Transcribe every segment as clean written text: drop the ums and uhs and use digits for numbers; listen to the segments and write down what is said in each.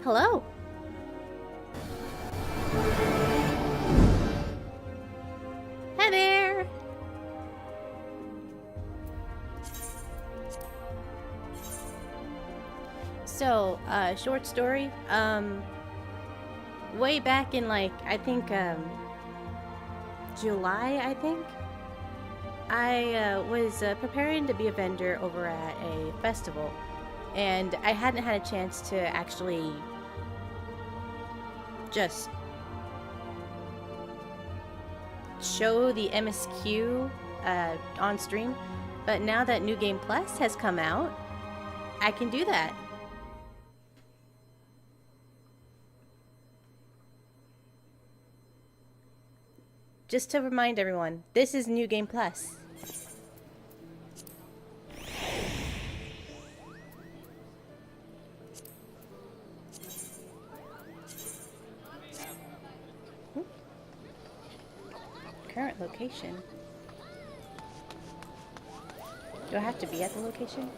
hello. Hi there. So, short story. Way back in like, I think, July, I think, I was preparing to be a vendor over at a festival, and I hadn't had a chance to actually just show the MSQ on stream, but now that New Game Plus has come out, I can do that. Just to remind everyone, this is New Game Plus. Current location. Do I have to be at the location?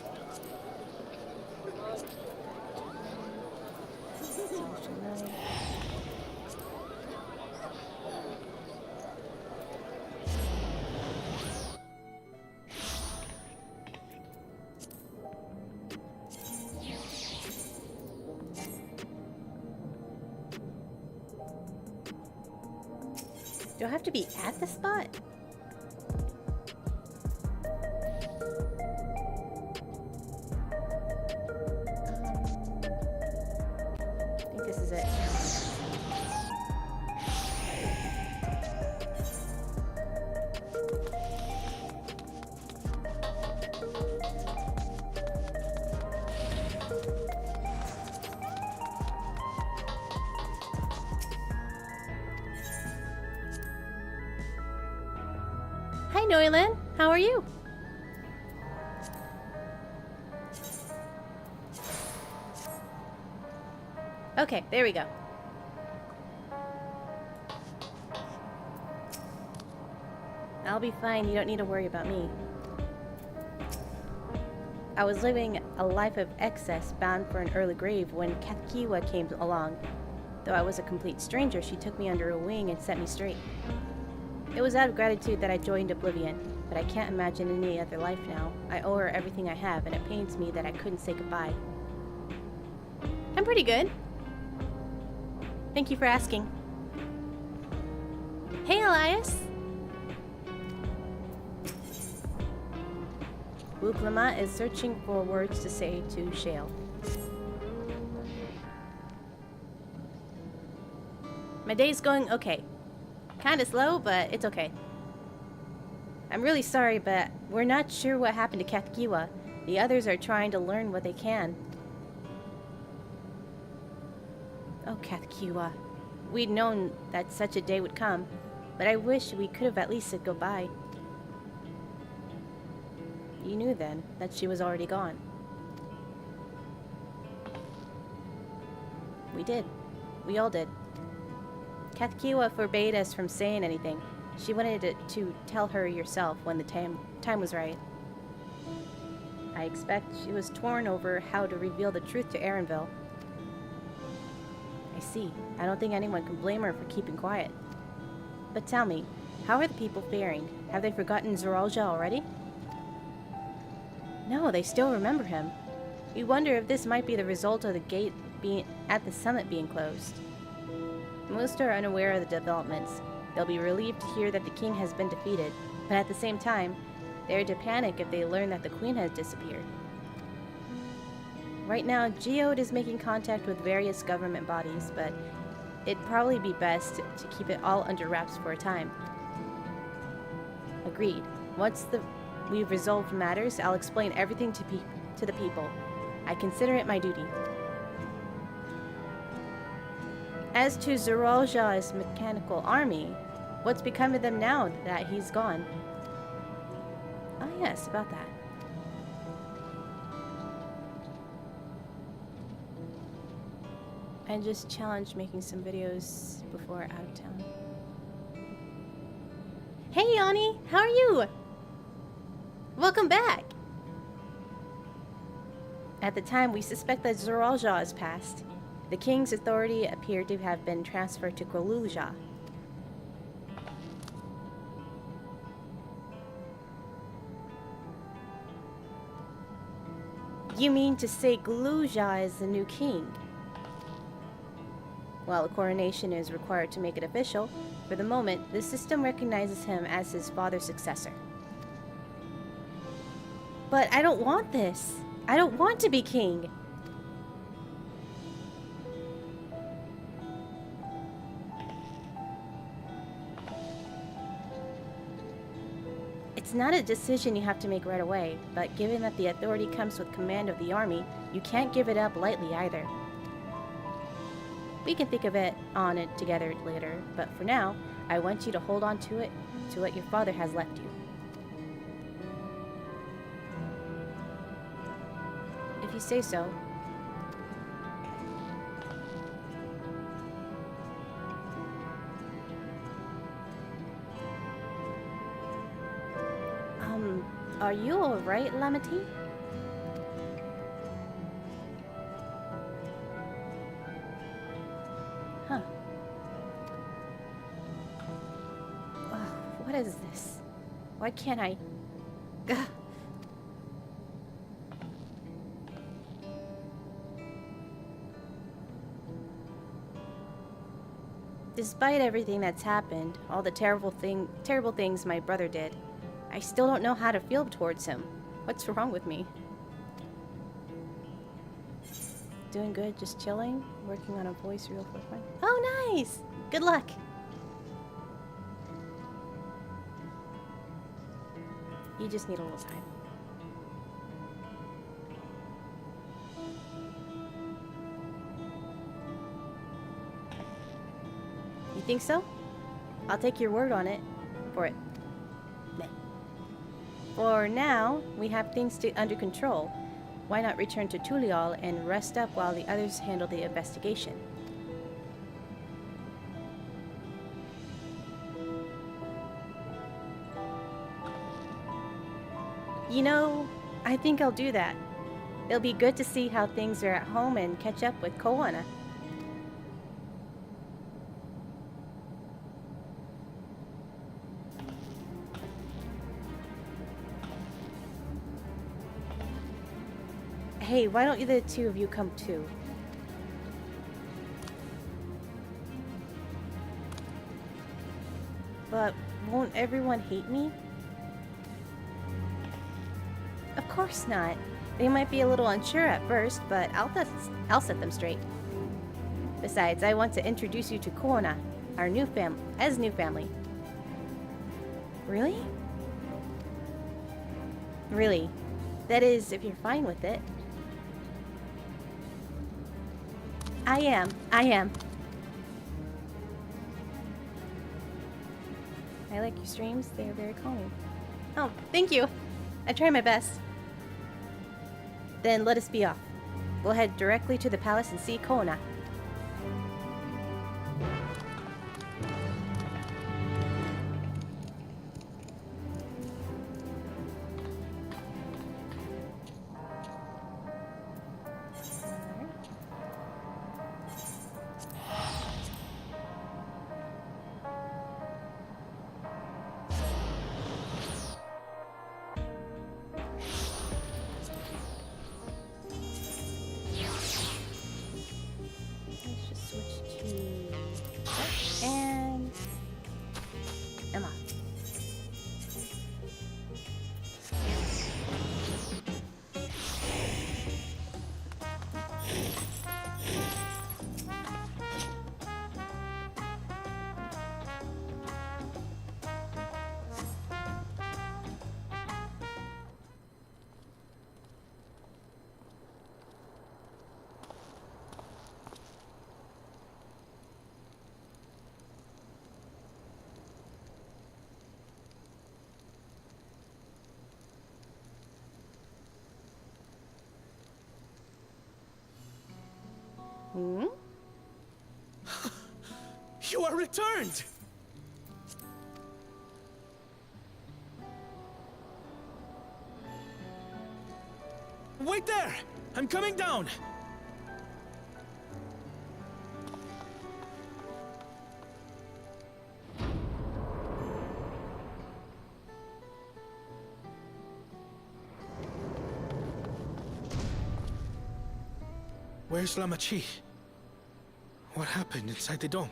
Do I have to be at the spot? I think this is it. Hi, Noylan. How are you? Okay, there we go. I'll be fine. You don't need to worry about me. I was living a life of excess, bound for an early grave, when Kathkiwa came along. Though I was a complete stranger, she took me under her wing and set me straight. It was out of gratitude that I joined Oblivion, but I can't imagine any other life now. I owe her everything I have, and it pains me that I couldn't say goodbye. I'm pretty good. Thank you for asking. Hey, Elias! Wuklama is searching for words to say to Shale. My day's going okay. Kinda slow, but it's okay. I'm really sorry, but we're not sure what happened to Kathkiwa. The others are trying to learn what they can. Oh, Kathkiwa. We'd known that such a day would come, but I wish we could have at least said goodbye. You knew then that she was already gone. We did. We all did. Kathkiwa forbade us from saying anything. She wanted to tell her yourself when the time was right. I expect she was torn over how to reveal the truth to Erenville. I see. I don't think anyone can blame her for keeping quiet. But tell me, how are the people faring? Have they forgotten Zoralja already? No, they still remember him. We wonder if this might be the result of the gate being at the summit being closed. Most are unaware of the developments. They'll be relieved to hear that the king has been defeated, but at the same time, they're to panic if they learn that the queen has disappeared. Right now, Geode is making contact with various government bodies, but it'd probably be best to keep it all under wraps for a time. Agreed. Once we've resolved matters, I'll explain everything to the people. I consider it my duty. As to Zoralja's mechanical army, what's become of them now that he's gone? Oh yes, about that. I just challenged making some videos before out of town. Hey Yanni, how are you? Welcome back! At the time, we suspect that Zoralja has passed. The king's authority appeared to have been transferred to Goluja. You mean to say Goluja is the new king? While a coronation is required to make it official, for the moment, the system recognizes him as his father's successor. But I don't want this. I don't want to be king. It's not a decision you have to make right away, but given that the authority comes with command of the army, you can't give it up lightly either. We can think of it together later, but for now, I want you to hold on to it, to what your father has left you. If you say so. Are you alright, Lamati? Huh. What is this? Why can't I? Ugh. Despite everything that's happened, all the terrible things my brother did, I still don't know how to feel towards him. What's wrong with me? Doing good, just chilling, working on a voice reel for fun. Oh, nice! Good luck! You just need a little time. You think so? I'll take your word on it. For it. For now, we have things under control. Why not return to Tulial and rest up while the others handle the investigation? You know, I think I'll do that. It'll be good to see how things are at home and catch up with Koana. Hey, why don't the two of you come too? But won't everyone hate me? Of course not. They might be a little unsure at first, but I'll set them straight. Besides, I want to introduce you to Koana, our new family. Really? Really. That is, if you're fine with it. I am. I like your streams. They are very calming. Oh, thank you. I try my best. Then let us be off. We'll head directly to the palace and see Koana. Hmm? You are returned! Wait there! I'm coming down! Where's Lamachi? What happened inside the dome?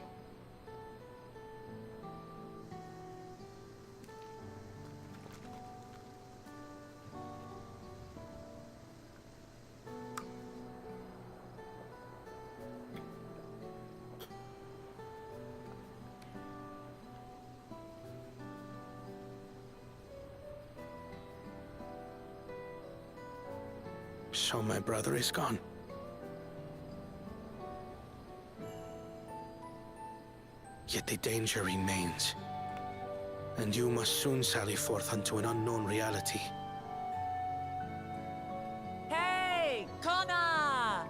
So my brother is gone. Yet the danger remains. And you must soon sally forth unto an unknown reality. Hey, Kona!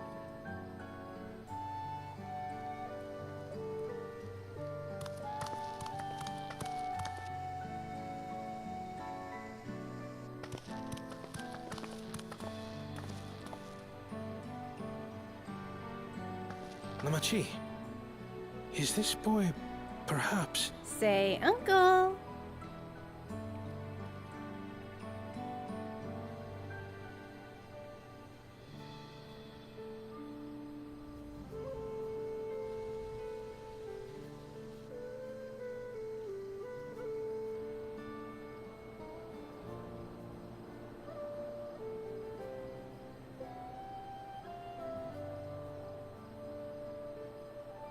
Lamachi, is this boy perhaps... Say, Uncle.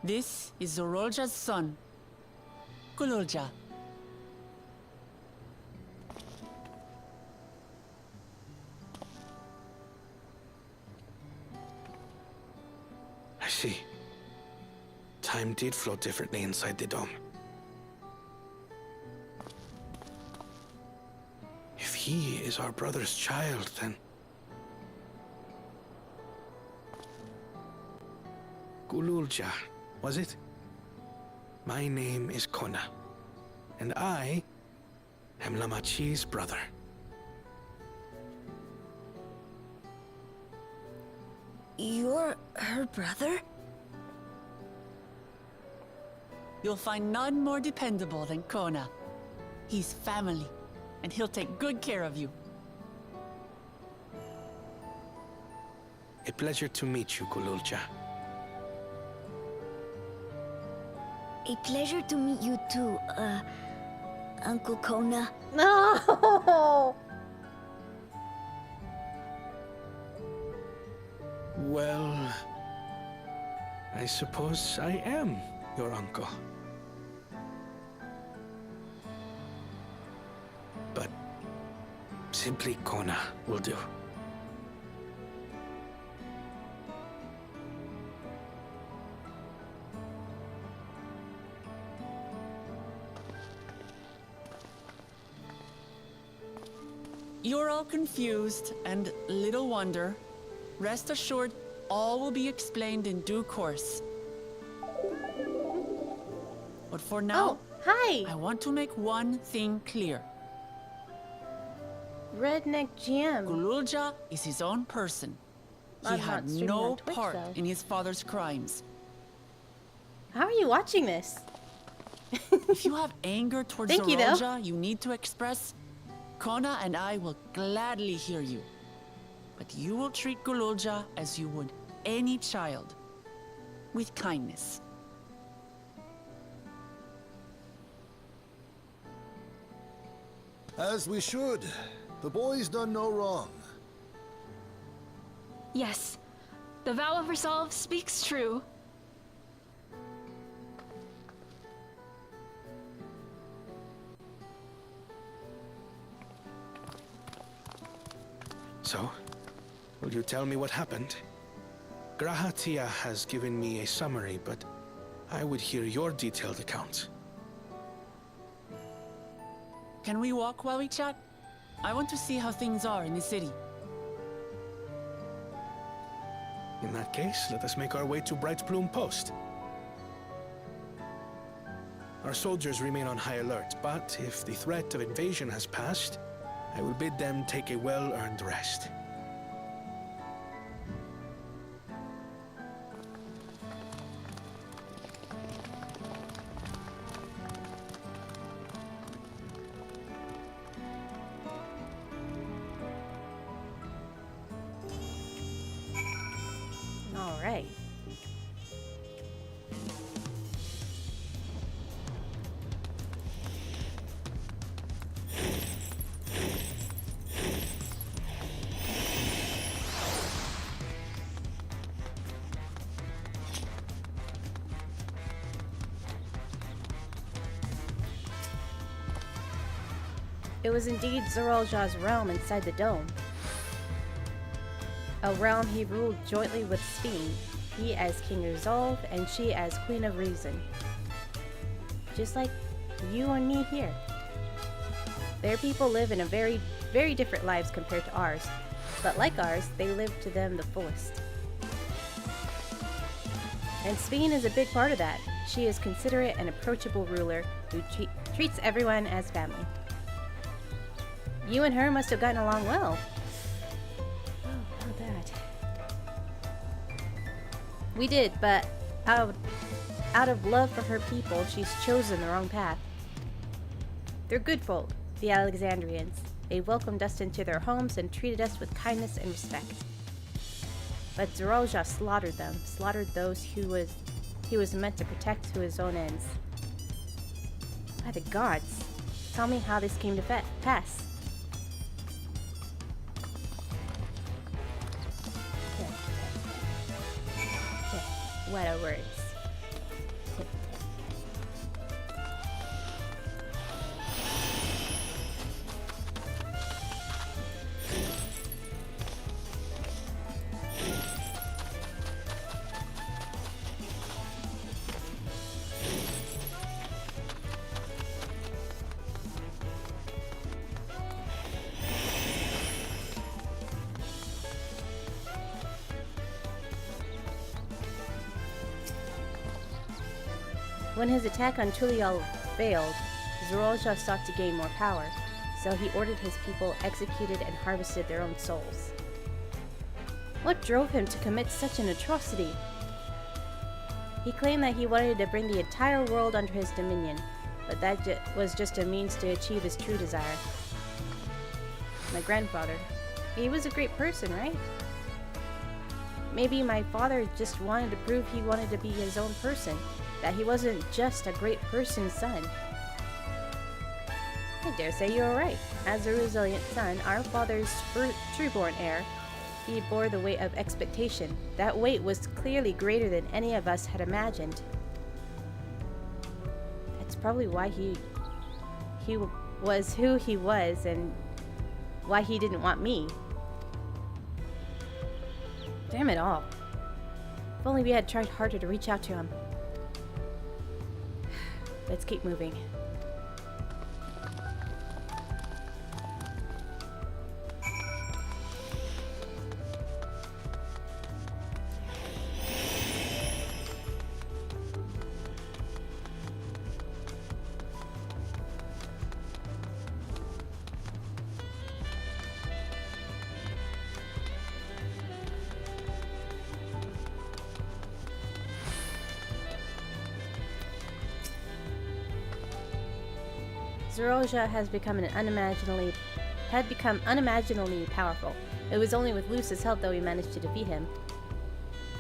This is Zorolja's son, Kululja. I see. Time did flow differently inside the dome. If he is our brother's child, then... Kululja, was it? My name is Kona, and I am Lamachi's brother. You're her brother? You'll find none more dependable than Kona. He's family, and he'll take good care of you. A pleasure to meet you, Kululja. A pleasure to meet you too, Uncle Kona. No! Well, I suppose I am your uncle. But simply Kona will do. You're all confused, and little wonder. Rest assured, all will be explained in due course. But for now, Oh, hi! I want to make one thing clear. Redneck GM. Kululja is his own person. He I'm had not streaming no on Twitch, part though. in his father's crimes. How are you watching this? If you have anger towards Thank you, though. Zorolja you need to express, Kona and I will gladly hear you. But you will treat Kululja as you would any child, with kindness. As we should. The boy's done no wrong. Yes, the vow of resolve speaks true. So, will you tell me what happened? Grahatia has given me a summary, but I would hear your detailed account. Can we walk while we chat? I want to see how things are in the city. In that case, let us make our way to Bright Plume Post. Our soldiers remain on high alert, but if the threat of invasion has passed, I will bid them take a well-earned rest. Alright. It was indeed Zoralja's realm inside the dome. A realm he ruled jointly with Sphene, he as King Resolve, and she as Queen of Reason. Just like you and me here. Their people live in a very, very different lives compared to ours, but like ours, they live to them the fullest. And Sphene is a big part of that. She is considerate and approachable ruler who treats everyone as family. You and her must have gotten along well. Oh, about that. We did, but out of love for her people, she's chosen the wrong path. They're good folk, the Alexandrians. They welcomed us into their homes and treated us with kindness and respect. But Zoralja slaughtered them, slaughtered those he was meant to protect to his own ends. By the gods, tell me how this came to pass. What are words? When his attack on Tulial failed, Zoralja sought to gain more power, so he ordered his people executed and harvested their own souls. What drove him to commit such an atrocity? He claimed that he wanted to bring the entire world under his dominion, but that was just a means to achieve his true desire. My grandfather, he was a great person, right? Maybe my father just wanted to prove he wanted to be his own person, that he wasn't just a great person's son. I dare say you're right. As a resilient son, our father's trueborn heir, he bore the weight of expectation. That weight was clearly greater than any of us had imagined. That's probably why he was who he was and why he didn't want me. Damn it all. If only we had tried harder to reach out to him. Let's keep moving. Zoralja had become unimaginably powerful. It was only with Luce's help that we managed to defeat him.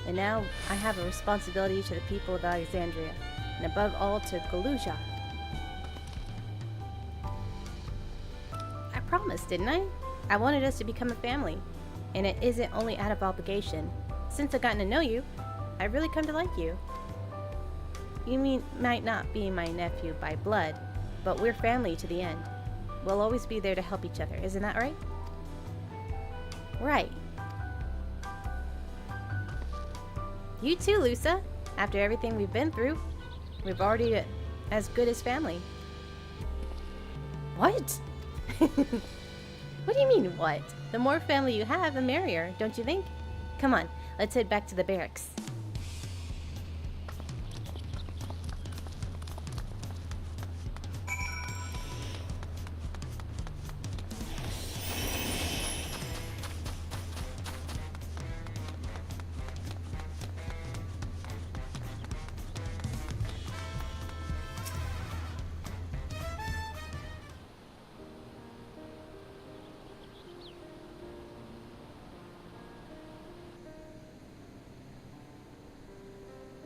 And now I have a responsibility to the people of Alexandria, and above all to Galuja. I promised, didn't I? I wanted us to become a family, and it isn't only out of obligation. Since I've gotten to know you, I've really come to like you. You might not be my nephew by blood, but we're family to the end. We'll always be there to help each other, isn't that right? Right. You too, Lusa. After everything we've been through, we've already as good as family. What? What do you mean, what? The more family you have, the merrier, don't you think? Come on, let's head back to the barracks.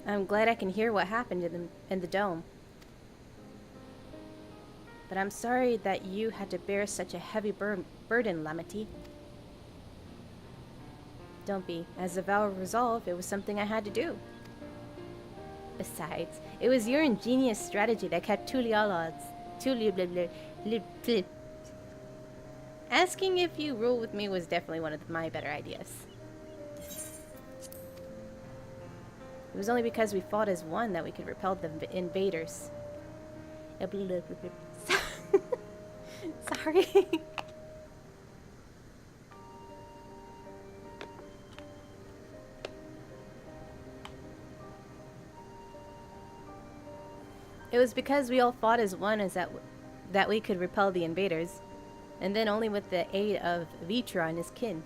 I'm glad I can hear what happened in the dome. But I'm sorry that you had to bear such a heavy burden, Lamity. Don't be. As a vow of resolve, it was something I had to do. Besides, it was your ingenious strategy that kept Asking if you rule with me was definitely one of my better ideas. It was only because we fought as one that we could repel the invaders. Sorry. It was because we all fought as one that we could repel the invaders, and then only with the aid of Vitra and his kin.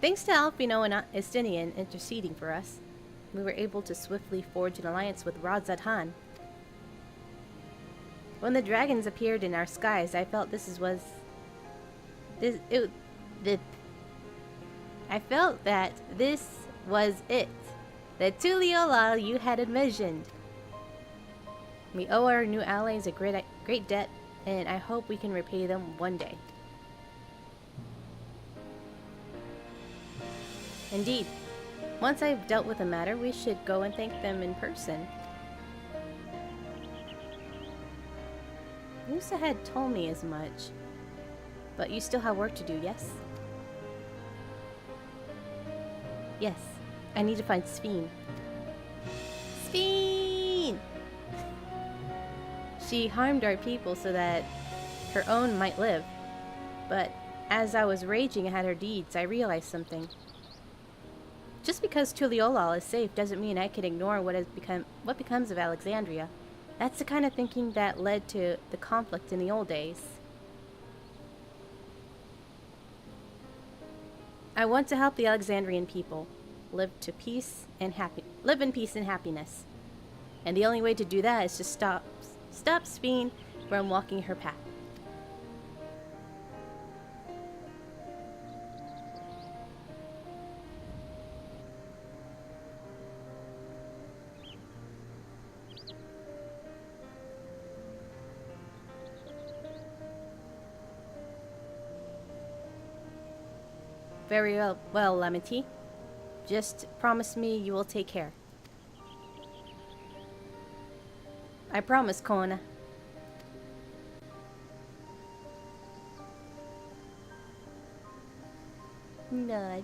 Thanks to Alfino and Estinian interceding for us, we were able to swiftly forge an alliance with Radzad Han. When the dragons appeared in our skies, I felt I felt that this was it. The Tuliolal you had envisioned. We owe our new allies a great debt, and I hope we can repay them one day. Indeed. Once I've dealt with the matter, we should go and thank them in person. Lusa had told me as much. But you still have work to do, yes? Yes. I need to find Sphene. Sphene! She harmed our people so that her own might live. But as I was raging at her deeds, I realized something. Just because Tuliolal is safe doesn't mean I can ignore what becomes of Alexandria. That's the kind of thinking that led to the conflict in the old days. I want to help the Alexandrian people live in peace and happiness. And the only way to do that is to stop Sphene from walking her path. Very well, Lamity. Just promise me you will take care. I promise, Kona. Nod.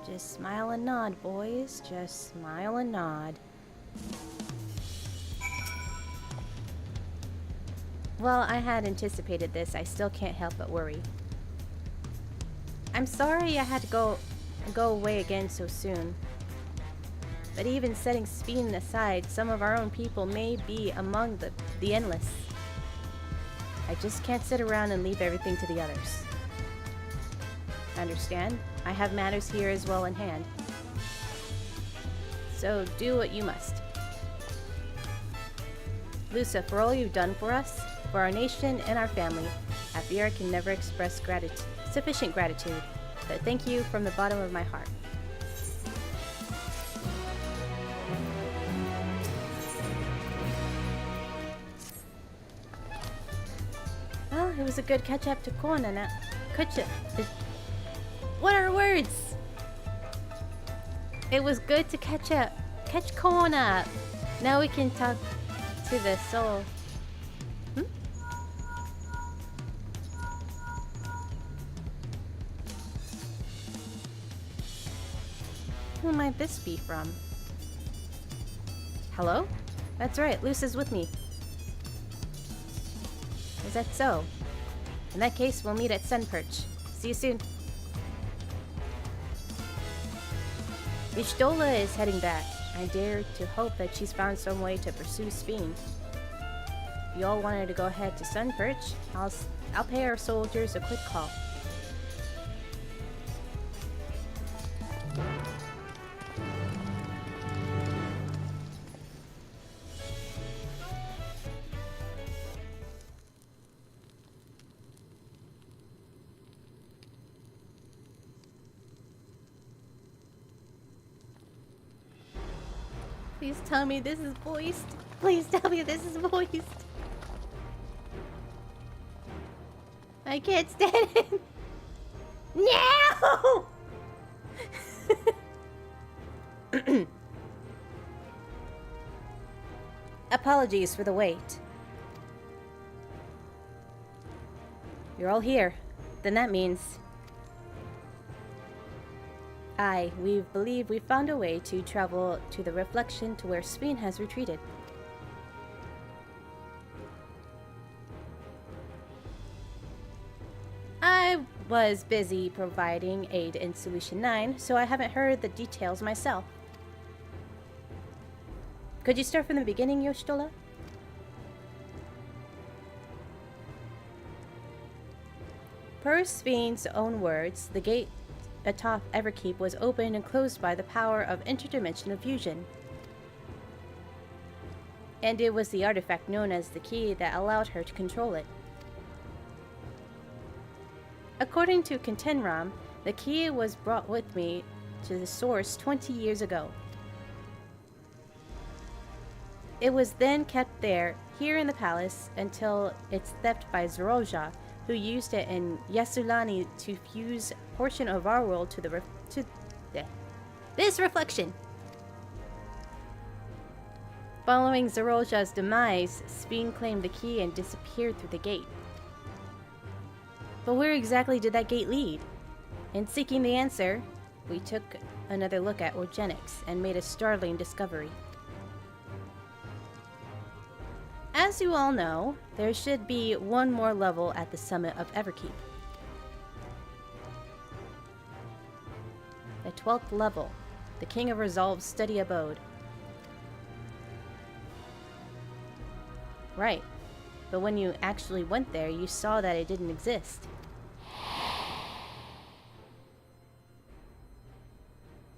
Just smile and nod, boys. Just smile and nod. Well, I had anticipated this. I still can't help but worry. I'm sorry I had to go away again so soon. But even setting Sphene aside, some of our own people may be among the endless. I just can't sit around and leave everything to the others. Understand? I have matters here as well in hand. So do what you must. Lusa, for all you've done for us, for our nation and our family, Afira can never express sufficient gratitude, but thank you from the bottom of my heart. Well, it was a good catch up to Kona now. What are words? It was good to catch Kona up. Now we can talk to the soul. Who might this be from? Hello? That's right, Lusa's with me. Is that so? In that case, we'll meet at Sunperch. See you soon. Ishtola is heading back. I dare to hope that she's found some way to pursue Sphene. If you all wanted to go ahead to Sunperch, I'll pay our soldiers a quick call. Please tell me this is voiced. Please tell me this is voiced. I can't stand it. No! Apologies for the wait. You're all here. Then that means... we believe we've found a way to travel to the reflection to where Speen has retreated. I was busy providing aid in Solution 9, so I haven't heard the details myself. Could you start from the beginning, Yoshitola? Per Speen's own words, the gate atop Everkeep was opened and closed by the power of interdimensional fusion. And it was the artifact known as the key that allowed her to control it. According to Kentenram, the key was brought with me to the source 20 years ago. It was then kept there, here in the palace, until its theft by Zeroja, who used it in Yasulani to fuse a portion of our world to this reflection. Following Zeroja's demise, Speen claimed the key and disappeared through the gate. But where exactly did that gate lead? In seeking the answer, we took another look at Organics and made a startling discovery. As you all know, there should be one more level at the summit of Everkeep. The 12th level, the King of Resolve's study abode. Right, but when you actually went there, you saw that it didn't exist.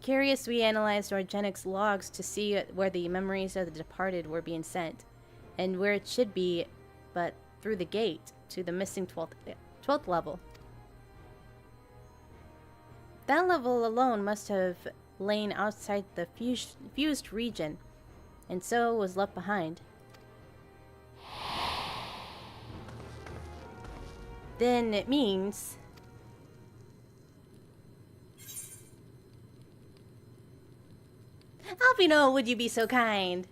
Curious, we analyzed Organics logs to see where the memories of the departed were being sent, and where it should be, but through the gate to the missing 12th level. That level alone must have lain outside the fused region, and so was left behind. Then it means... Alpino, would you be so kind?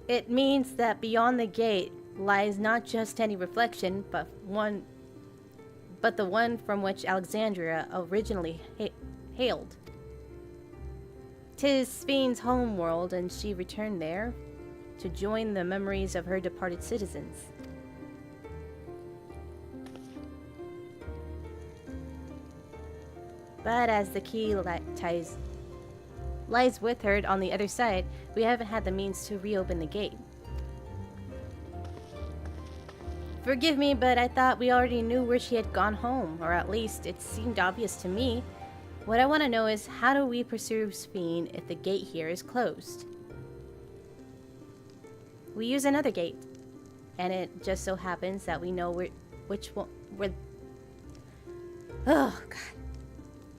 It means that beyond the gate lies not just any reflection, but the one from which Alexandria originally hailed. 'Tis Speen's home world, and she returned there to join the memories of her departed citizens. But as the key lies with her on the other side, we haven't had the means to reopen the gate. Forgive me, but I thought we already knew where she had gone home, or at least it seemed obvious to me. What I want to know is, how do we pursue Speen if the gate here is closed? We use another gate, and it just so happens that we know which one... Oh, God.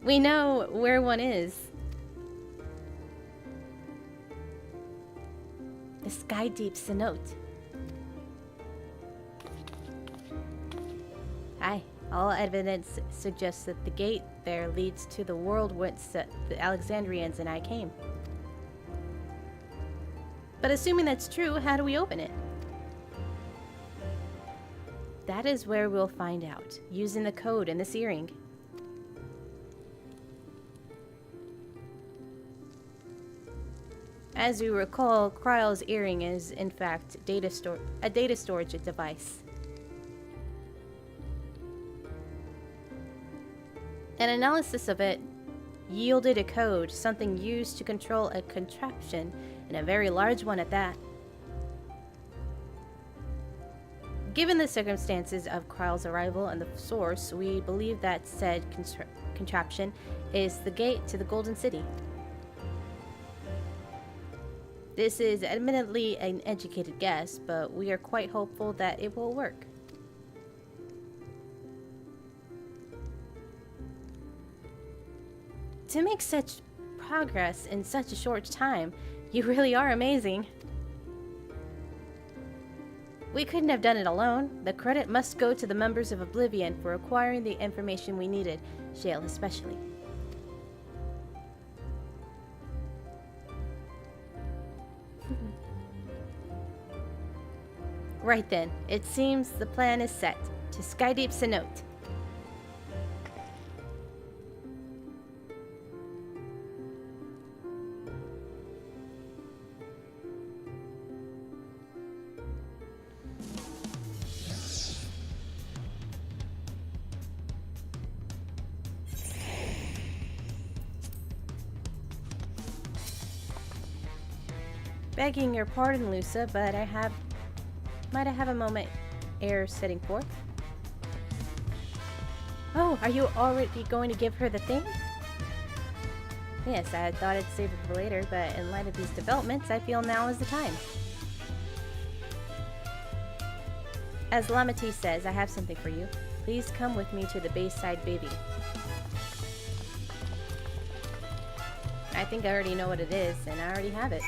We know where one is. The Sky Deep Cenote. Aye, all evidence suggests that the gate there leads to the world whence the Alexandrians and I came. But assuming that's true, how do we open it? That is where we'll find out, using the code in this earring. As you recall, Kryle's earring is, in fact, a data storage device. An analysis of it yielded a code, something used to control a contraption, and a very large one at that. Given the circumstances of Kryle's arrival and the source, we believe that said contraption is the gate to the Golden City. This is admittedly an educated guess, but we are quite hopeful that it will work. To make such progress in such a short time, you really are amazing. We couldn't have done it alone. The credit must go to the members of Oblivion for acquiring the information we needed, Shale especially. Right then, it seems the plan is set. To Skydeep Cenote. Begging your pardon, Lusa, but might I have a moment ere setting forth? Oh, are you already going to give her the thing? Yes, I had thought I'd save it for later, but in light of these developments, I feel now is the time. As Lamati says, I have something for you. Please come with me to the Bayside Baby. I think I already know what it is, and I already have it.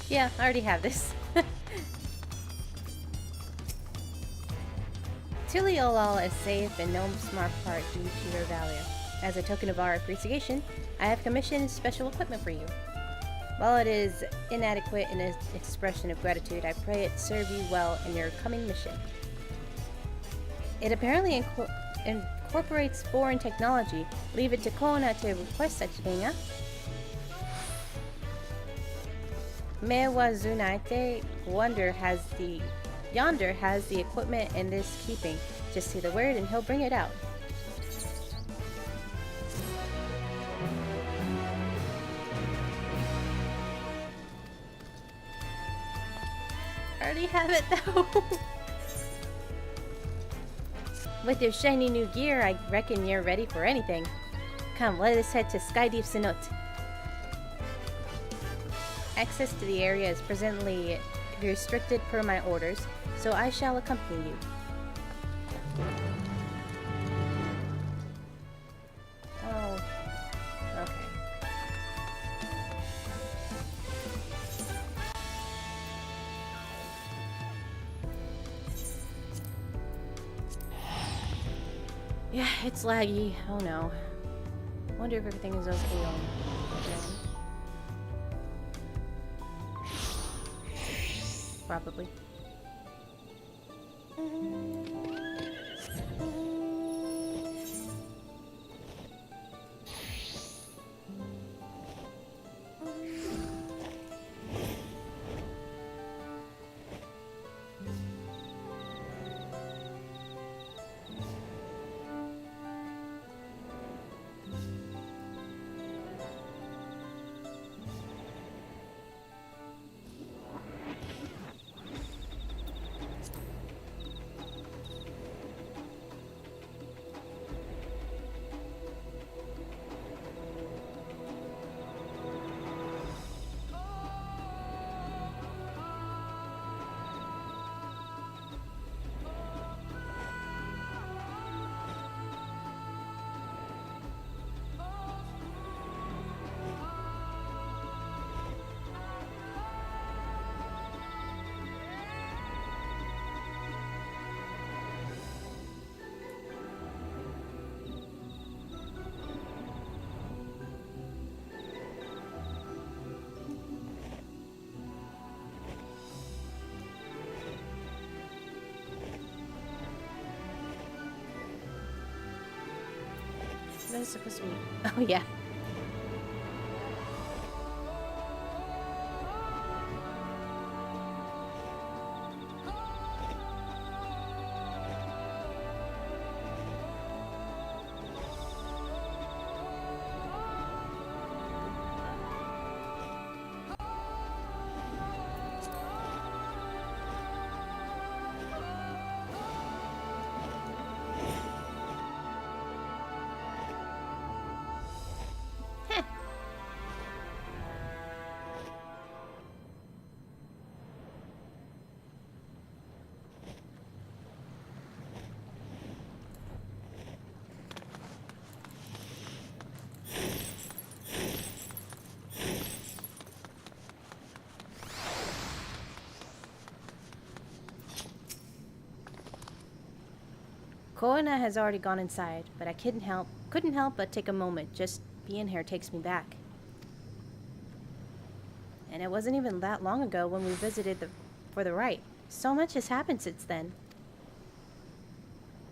Yeah, I already have this. Tuliolal is safe and no smart part due to your value. As a token of our appreciation, I have commissioned special equipment for you. While it is inadequate in its expression of gratitude, I pray it serve you well in your coming mission. It apparently incorporates foreign technology. Leave it to Kona to request such thing, huh? Mewa Zunaite Yonder has the equipment in this keeping. Just say the word and he'll bring it out. I already have it though. With your shiny new gear, I reckon you're ready for anything. Come, let us head to Skydeep Cenote. Access to the area is presently restricted per my orders, so I shall accompany you. Oh, okay. Yeah, it's laggy. Oh no. Wonder if everything is okay on. Probably. That is supposed to be. Oh, yeah. Koana has already gone inside, but I couldn't help but take a moment. Just being here takes me back. And it wasn't even that long ago when we visited for the rite. So much has happened since then.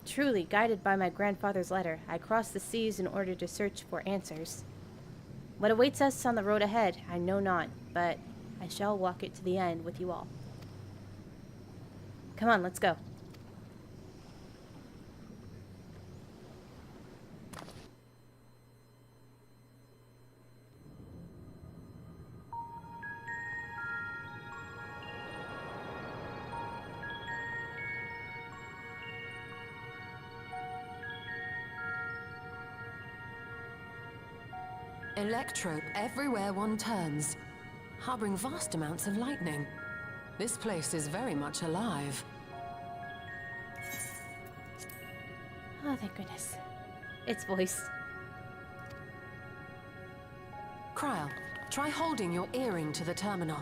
Truly, guided by my grandfather's letter, I crossed the seas in order to search for answers. What awaits us on the road ahead, I know not, but I shall walk it to the end with you all. Come on, let's go. Electrope everywhere one turns, harboring vast amounts of lightning. This place is very much alive. Oh, thank goodness. Its voice. Kryl, try holding your earring to the terminal.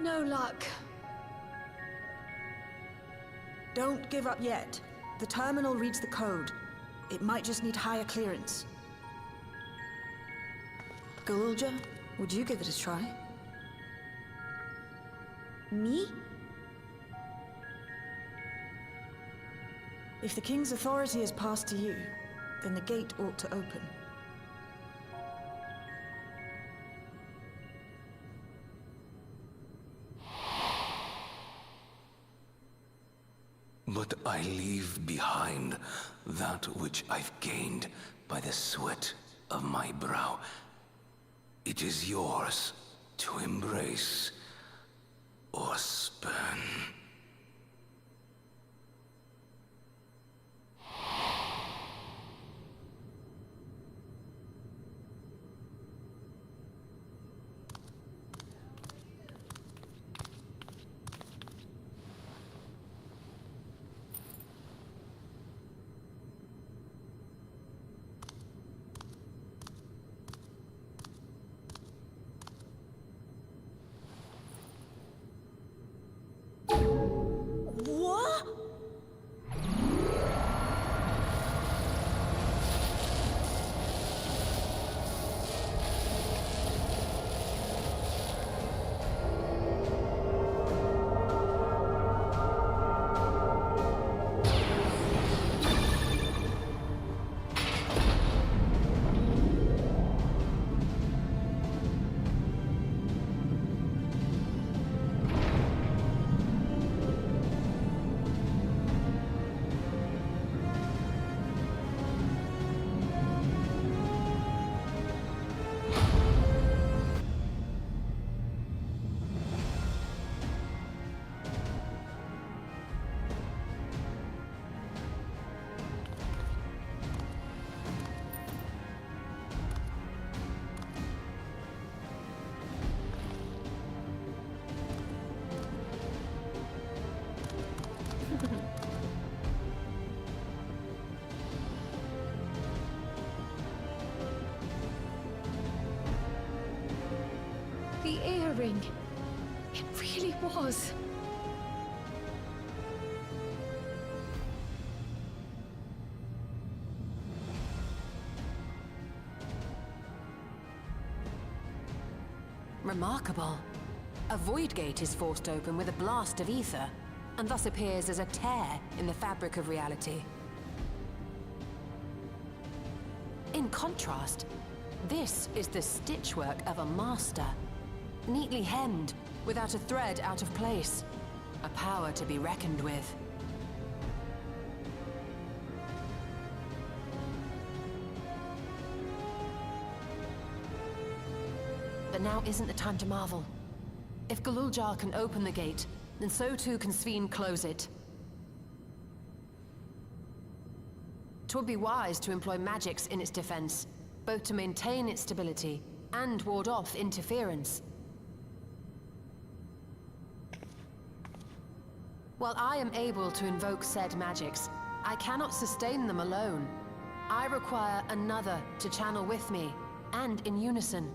No luck. Don't give up yet. The terminal reads the code. It might just need higher clearance. Galulja, would you give it a try? Me? If the king's authority is passed to you, then the gate ought to open. But I leave behind that which I've gained by the sweat of my brow. It is yours to embrace or spurn. What? The earring. It really was. Remarkable. A void gate is forced open with a blast of ether, and thus appears as a tear in the fabric of reality. In contrast, this is the stitchwork of a master. Neatly hemmed, without a thread out of place. A power to be reckoned with. But now isn't the time to marvel. If Galuljar can open the gate, then so too can Sveen close it. 'Twould be wise to employ magics in its defense, both to maintain its stability and ward off interference. While I am able to invoke said magics, I cannot sustain them alone. I require another to channel with me, and in unison.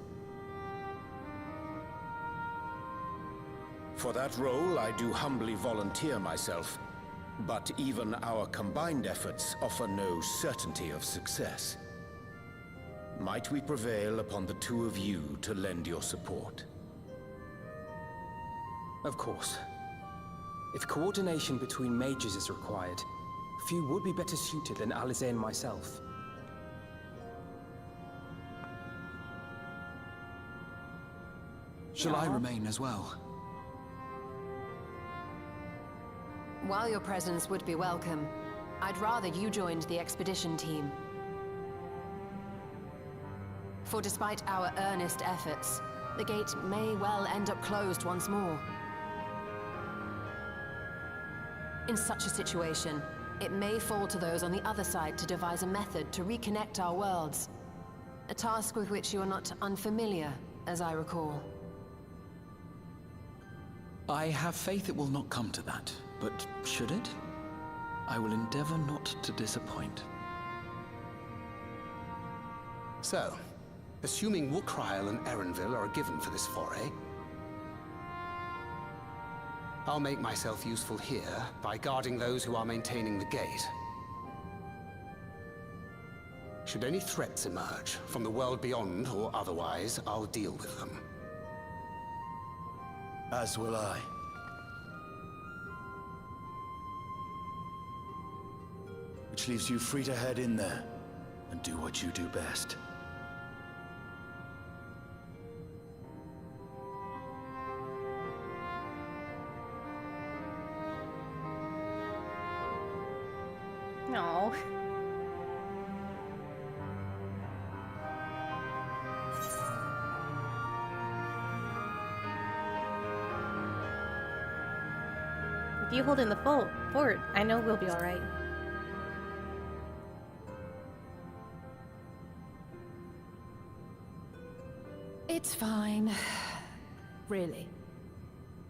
For that role, I do humbly volunteer myself. But even our combined efforts offer no certainty of success. Might we prevail upon the two of you to lend your support? Of course. If coordination between mages is required, few would be better suited than Alize and myself. Shall I remain as well? While your presence would be welcome, I'd rather you joined the expedition team. For despite our earnest efforts, the gate may well end up closed once more. In such a situation, it may fall to those on the other side to devise a method to reconnect our worlds. A task with which you are not unfamiliar, as I recall. I have faith it will not come to that, but should it? I will endeavor not to disappoint. So, assuming Wookrile and Erenville are given for this foray, I'll make myself useful here by guarding those who are maintaining the gate. Should any threats emerge, from the world beyond or otherwise, I'll deal with them. As will I. Which leaves you free to head in there and do what you do best. No. If you hold in the fort, I know we'll be all right. It's fine. Really.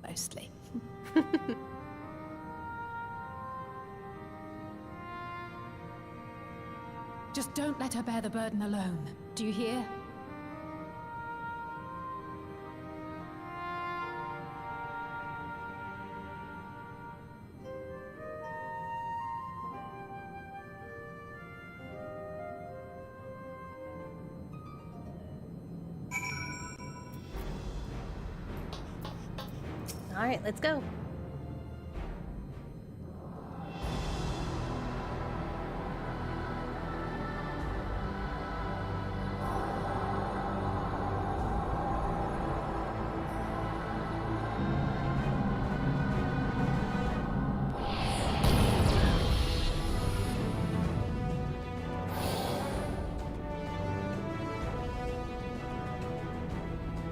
Mostly. Just don't let her bear the burden alone. Do you hear? All right, let's go.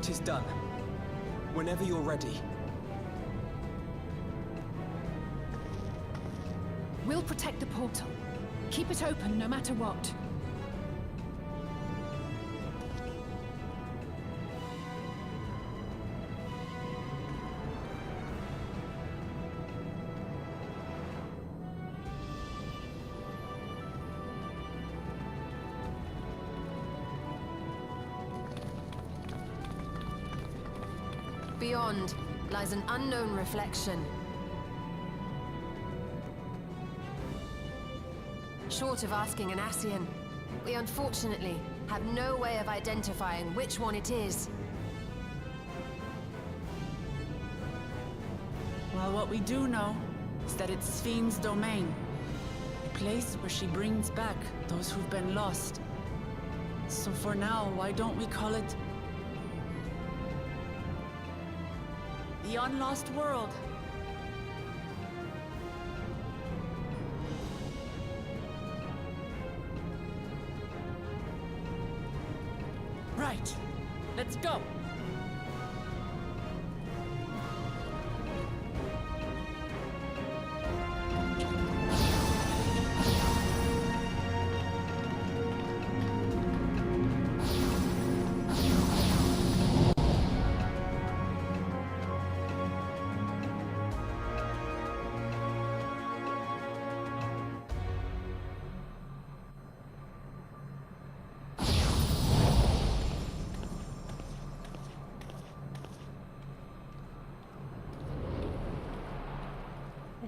Tis done. Whenever you're ready. We'll protect the portal. Keep it open no matter what. Beyond lies an unknown reflection. Short of asking an Ascian, we unfortunately have no way of identifying which one it is. Well, what we do know is that it's Fiend's domain. A place where she brings back those who've been lost. So for now, why don't we call it the Unlost World? Right. Let's go.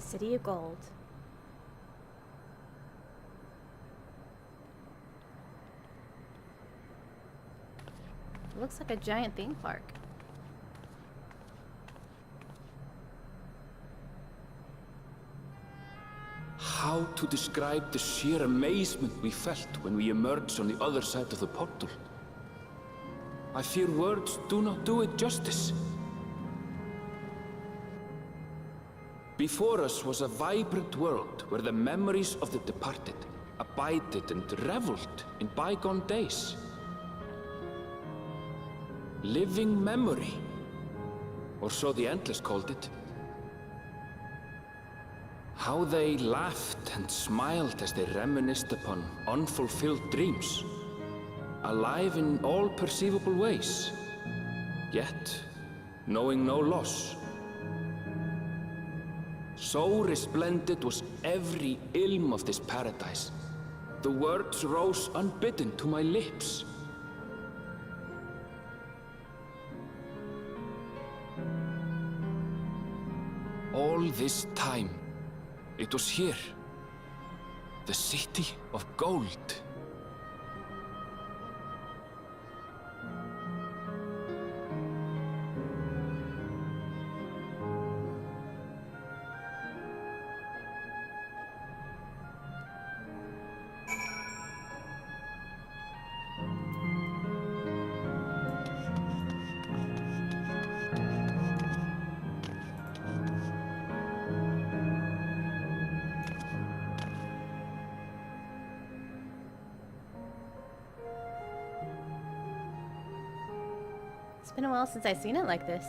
City of Gold. It looks like a giant theme park. How to describe the sheer amazement we felt when we emerged on the other side of the portal? I fear words do not do it justice. Before us was a vibrant world where the memories of the departed abided and reveled in bygone days. Living memory, or so the Endless called it. How they laughed and smiled as they reminisced upon unfulfilled dreams, alive in all perceivable ways, yet knowing no loss. So resplendent was every ilm of this paradise. The words rose unbidden to my lips. All this time, it was here, the City of Gold. It's been a while since I've seen it like this.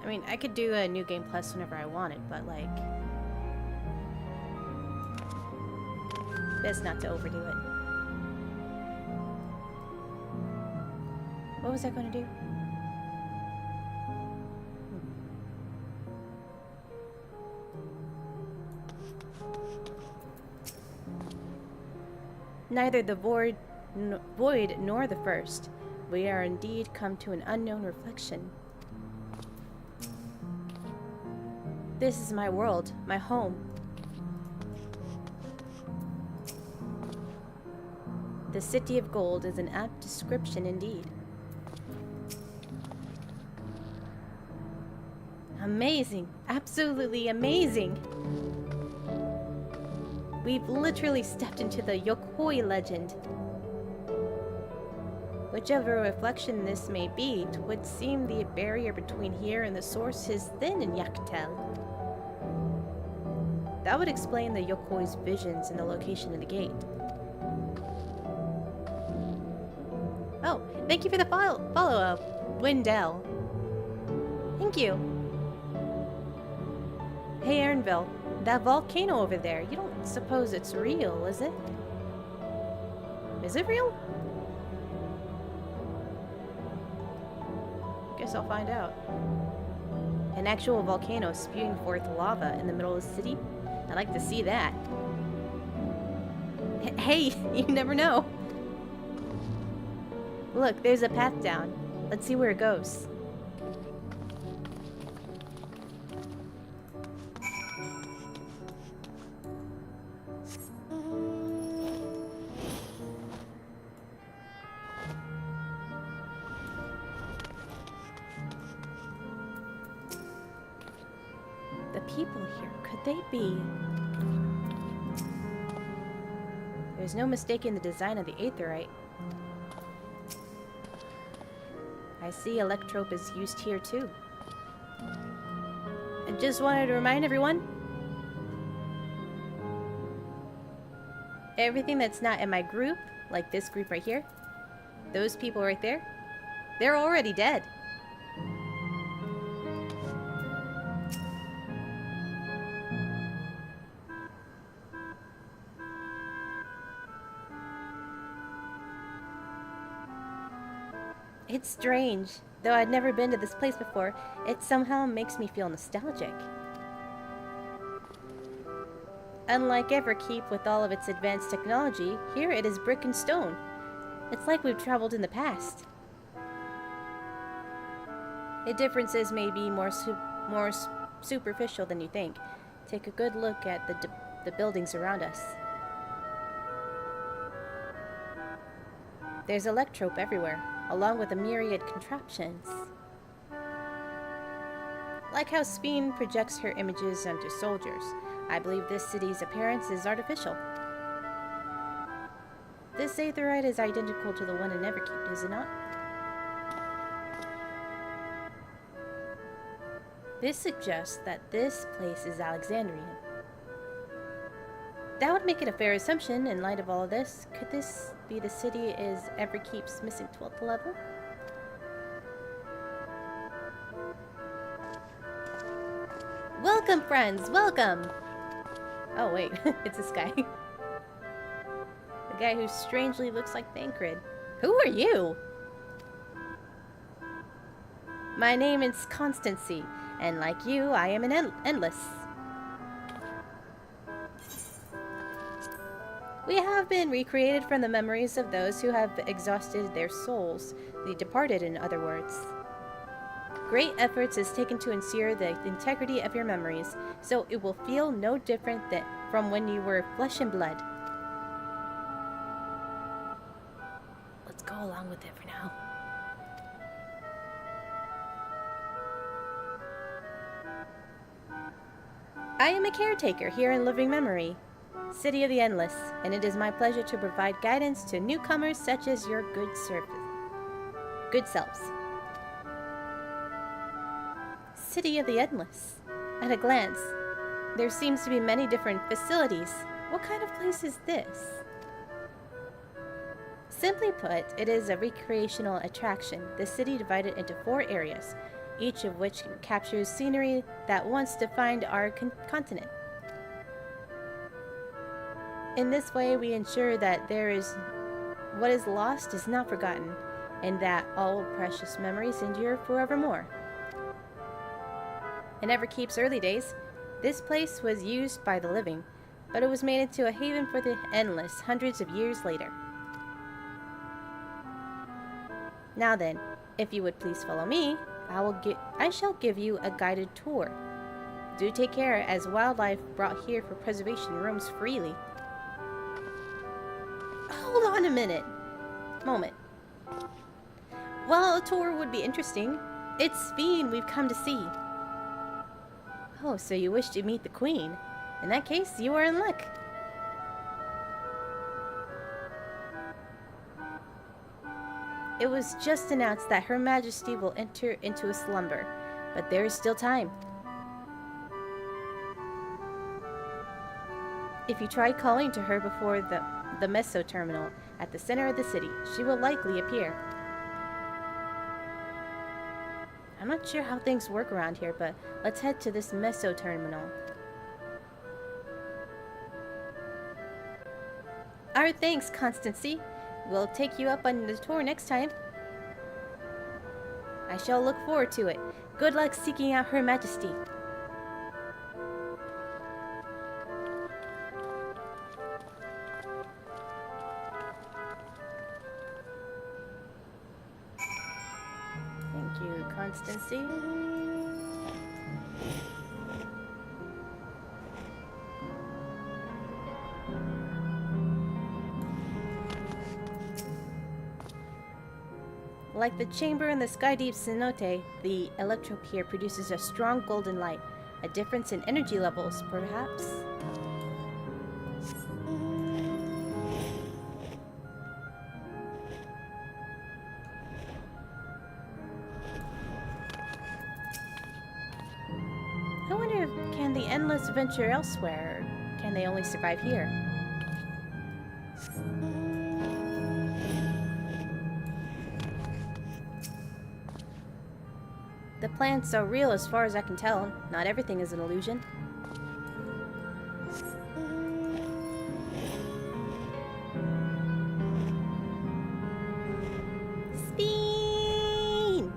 I mean, I could do a New Game Plus whenever I wanted, but like... best not to overdo it. What was I going to do? Neither the void nor the first. We are indeed come to an unknown reflection. This is my world, my home. The City of Gold is an apt description indeed. Amazing, absolutely amazing. We've literally stepped into the Yokoi legend. Whichever reflection this may be, it would seem the barrier between here and the source is thin in Yaktel. That would explain the Yokoi's visions and the location of the gate. Oh, thank you for the follow-up, Wendell. Thank you. Hey, Aaronville, that volcano over there, you don't suppose it's real, is it? Is it real? Guess I'll find out. An actual volcano spewing forth lava in the middle of the city? I'd like to see that. Hey, you never know. Look, there's a path down. Let's see where it goes. The people here, could they be? There's no mistaking the design of the aetherite. I see electrope is used here too. I just wanted to remind everyone, everything that's not in my group, like this group right here, those people right there, they're already dead. It's strange. Though I'd never been to this place before, it somehow makes me feel nostalgic. Unlike Everkeep with all of its advanced technology, here it is brick and stone. It's like we've traveled in the past. The differences may be more superficial than you think. Take a good look at the buildings around us. There's electrope everywhere, along with a myriad contraptions. Like how Speen projects her images onto soldiers, I believe this city's appearance is artificial. This aetheryte is identical to the one in Everkeep, is it not? This suggests that this place is Alexandrian. That would make it a fair assumption in light of all of this. Could this be the city is Everkeep's missing 12th level? Welcome, friends! Welcome! Oh, wait. It's this guy. The guy who strangely looks like Thancred. Who are you? My name is Constancy, and like you, I am an endless. We have been recreated from the memories of those who have exhausted their souls, the departed, in other words. Great efforts is taken to ensure the integrity of your memories, so it will feel no different from when you were flesh and blood. Let's go along with it for now. I am a caretaker here in living memory, City of the Endless, and it is my pleasure to provide guidance to newcomers such as your good selves. City of the Endless. At a glance, there seems to be many different facilities. What kind of place is this? Simply put, it is a recreational attraction. The city divided into 4 areas, each of which captures scenery that once defined our continent. In this way, we ensure that what is lost is not forgotten, and that all precious memories endure forevermore. In Everkeep's early days, this place was used by the living, but it was made into a haven for the endless hundreds of years later. Now then, if you would please follow me, I shall give you a guided tour. Do take care, as wildlife brought here for preservation roams freely. Hold on a moment. Well, a tour would be interesting. It's Speen we've come to see. Oh, so you wish to meet the Queen? In that case, you are in luck. It was just announced that Her Majesty will enter into a slumber, but there is still time. If you try calling to her before the Meso terminal at the center of the city, she will likely appear. I'm not sure how things work around here, but let's head to this Meso terminal. Our thanks, Constancy. We'll take you up on the tour next time. I shall look forward to it. Good luck seeking out Her Majesty. Thank you, Constancy. Like the chamber in the Skydeep cenote, the electrope here produces a strong golden light. A difference in energy levels, perhaps? I wonder, can the Endless venture elsewhere, or can they only survive here? The plants are real as far as I can tell. Not everything is an illusion. Speen!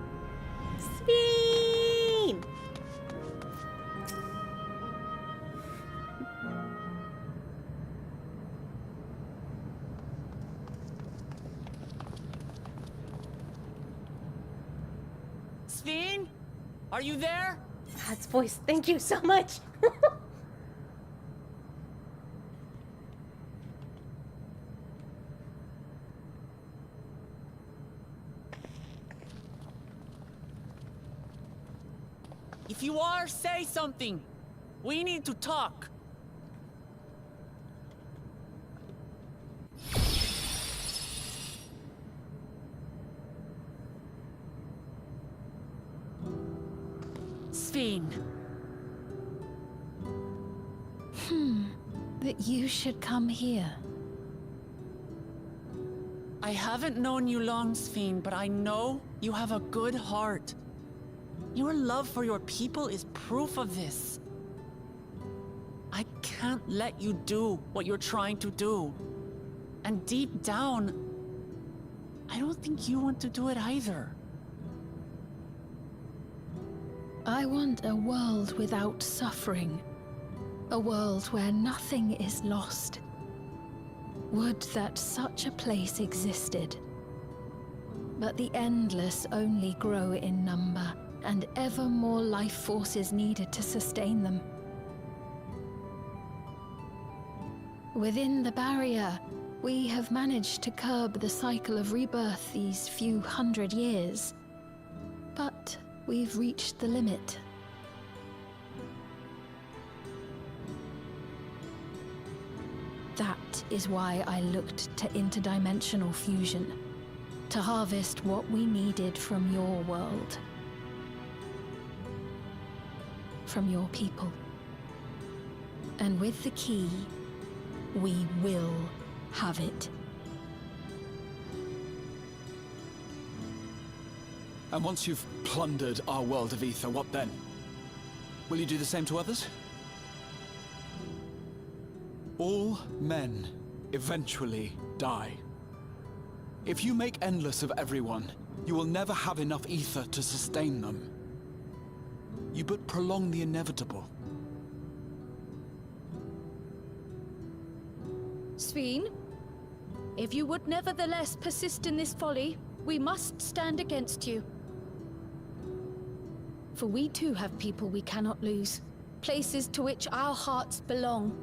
Speen! Sven? Are you there? God's voice, thank you so much. If you are, say something. We need to talk. Sven. That you should come here. I haven't known you long, Sven, but I know you have a good heart. Your love for your people is proof of this. I can't let you do what you're trying to do. And deep down, I don't think you want to do it either. I want a world without suffering. A world where nothing is lost. Would that such a place existed. But the endless only grow in number, and ever more life forces needed to sustain them. Within the barrier, we have managed to curb the cycle of rebirth these few hundred years. But we've reached the limit. That is why I looked to interdimensional fusion, to harvest what we needed from your world. From your people. And with the key, we will have it. And once you've plundered our world of ether, what then? Will you do the same to others? All men eventually die. If you make endless of everyone, you will never have enough ether to sustain them. You but prolong the inevitable. Sven, if you would nevertheless persist in this folly, we must stand against you. For we too have people we cannot lose, places to which our hearts belong.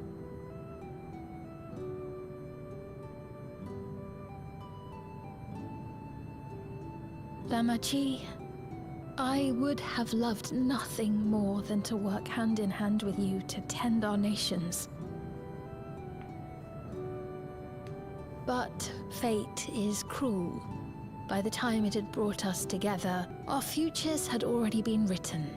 Damachi, I would have loved nothing more than to work hand in hand with you to tend our nations. But fate is cruel. By the time it had brought us together, our futures had already been written.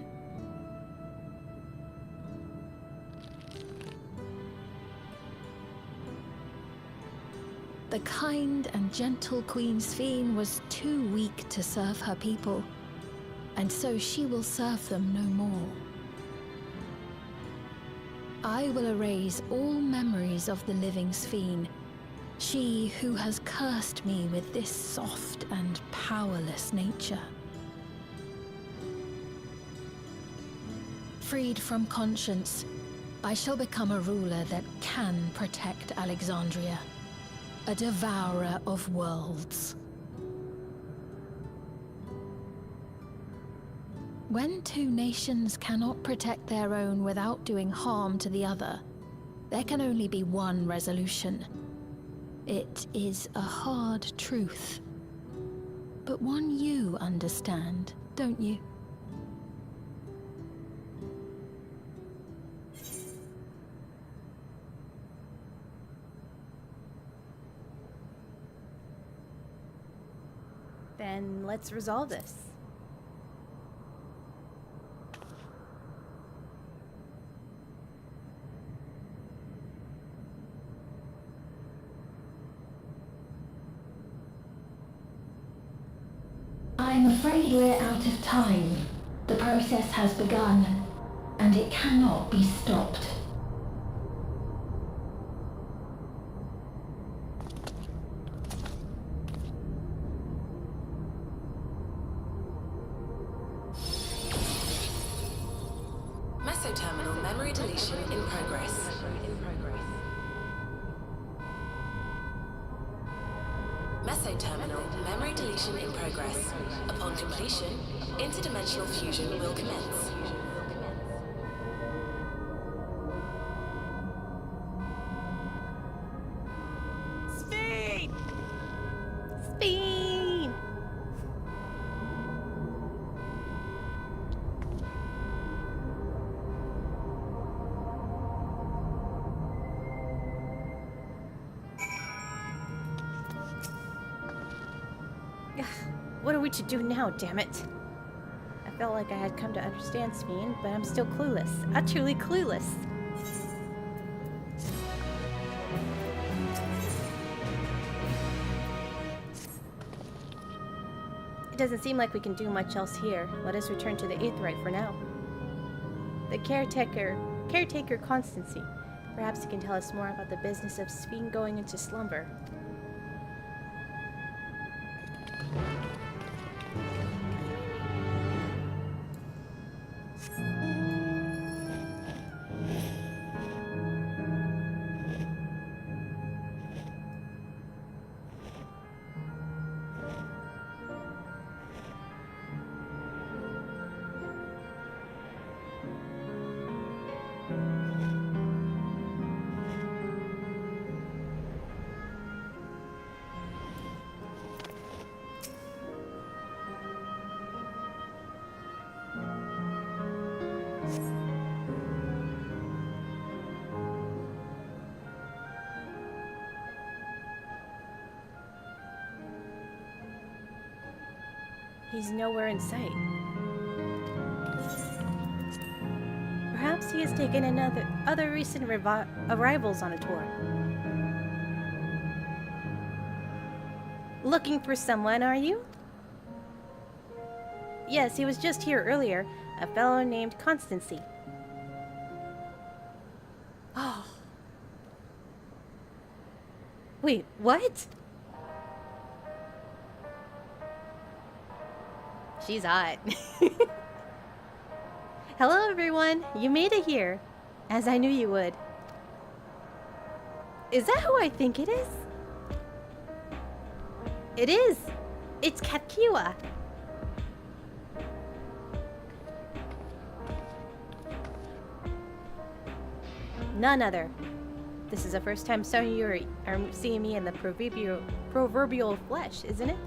The kind and gentle Queen Sven was too weak to serve her people, and so she will serve them no more. I will erase all memories of the living Sven, she who has cursed me with this soft and powerless nature. Freed from conscience, I shall become a ruler that can protect Alexandria. A devourer of worlds. When two nations cannot protect their own without doing harm to the other, there can only be one resolution. It is a hard truth, but one you understand, don't you? Then let's resolve this. I'm afraid we're out of time. The process has begun, and it cannot be stopped. Mesoterminal memory deletion in progress. Esso terminal, memory deletion in progress. Upon completion, interdimensional fusion will commence. Speed! Speed! What are we to do now, damn it? I felt like I had come to understand Sphene, but I'm still clueless. Utterly clueless. It doesn't seem like we can do much else here. Let us return to the Aetheryte for now. The caretaker Constancy. Perhaps he can tell us more about the business of Sphene going into slumber. He's nowhere in sight. Perhaps he has taken other recent arrivals on a tour. Looking for someone, are you? Yes, he was just here earlier. A fellow named Constancy. Oh. Wait, what? She's hot. Hello, everyone. You made it here, as I knew you would. Is that who I think it is? It is. It's Katkiwa. None other. This is the first time some of you are seeing me in the proverbial flesh, isn't it?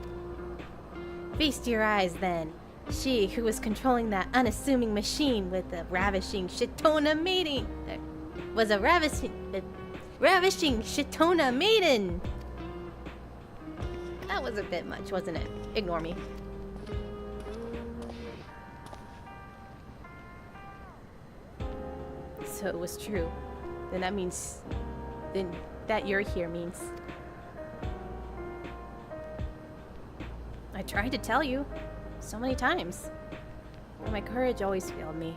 Feast your eyes, then. She who was controlling that unassuming machine with the ravishing Shitona maiden was a ravishing Shitona maiden. That was a bit much, wasn't it? Ignore me. So it was true. Then that means... Then that you're here means... I tried to tell you. So many times. But my courage always failed me.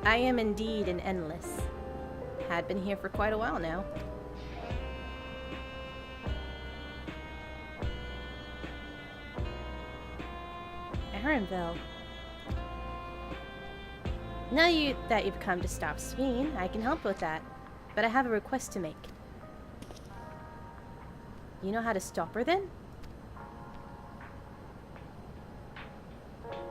I am indeed an endless. Had been here for quite a while now. Aaronville. Now that you've come to stop Sphene, I can help with that. But I have a request to make. You know how to stop her then?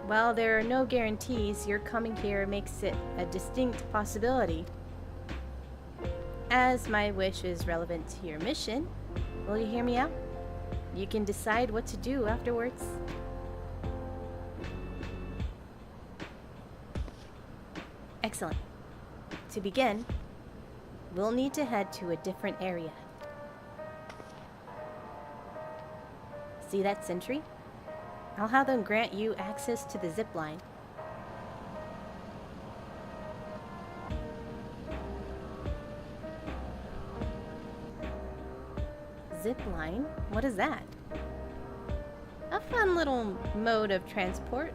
Well, there are no guarantees. Your coming here makes it a distinct possibility. As my wish is relevant to your mission, will you hear me out? You can decide what to do afterwards. Excellent. To begin, we'll need to head to a different area. See that sentry? I'll have them grant you access to the zip line. Zip line? What is that? A fun little mode of transport.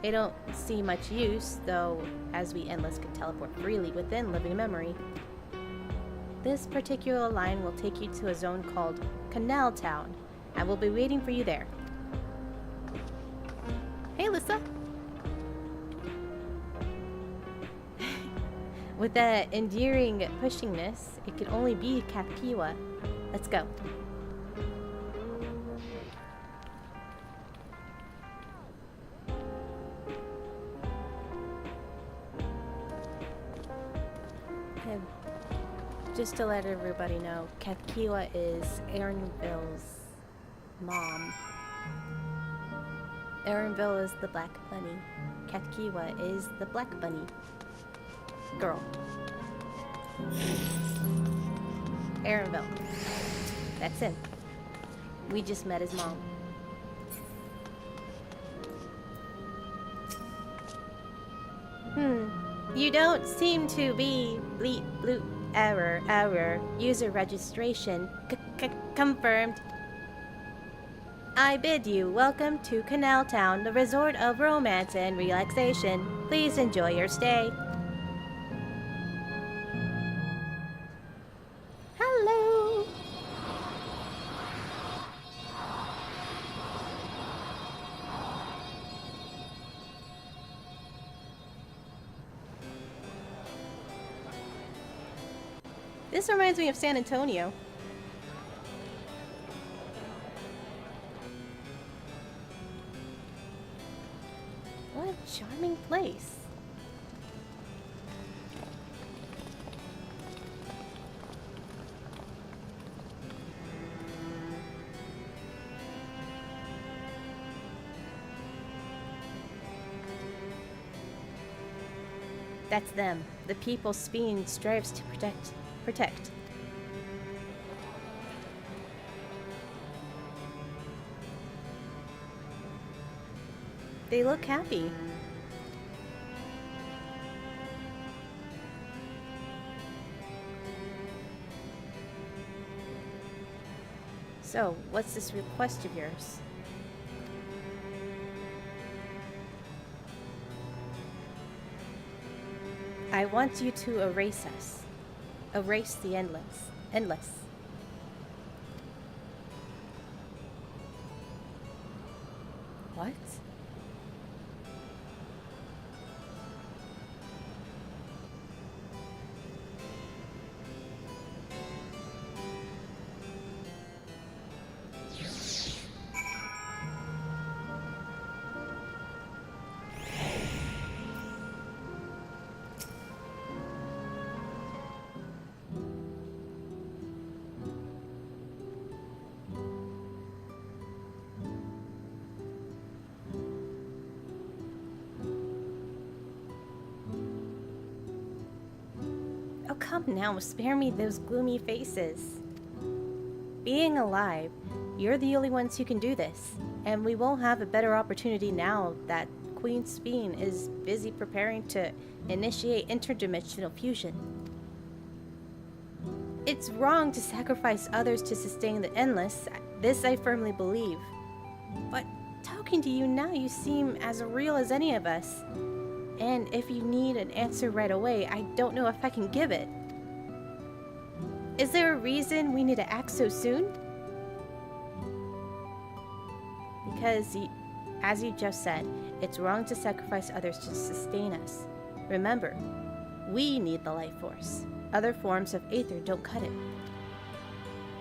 They don't see much use, though, as we endless can teleport freely within living memory. This particular line will take you to a zone called Canal Town, and we'll be waiting for you there. Hey, Lissa! With that endearing pushingness, it could only be Katkiwa. Let's go. And just to let everybody know, Kathkiwa is Aaronville's mom. Aaronville is the black bunny. Kathkiwa is the black bunny girl. Aaronville. That's him. We just met his mom. You don't seem to be bleep bloop error. User registration confirmed. I bid you welcome to Canal Town, the resort of romance and relaxation. Please enjoy your stay. Hello. This reminds me of San Antonio. What a charming place. That's them, the people Speen strives to protect. They look happy. So, what's this request of yours? I want you to erase us. Erase the endless. What? Oh, come now, spare me those gloomy faces. Being alive, you're the only ones who can do this, and we won't have a better opportunity now that Queen Speen is busy preparing to initiate interdimensional fusion. It's wrong to sacrifice others to sustain the endless, this I firmly believe. But talking to you now, you seem as real as any of us. And if you need an answer right away, I don't know if I can give it. Is there a reason we need to act so soon? Because, as you just said, it's wrong to sacrifice others to sustain us. Remember, we need the life force. Other forms of aether don't cut it.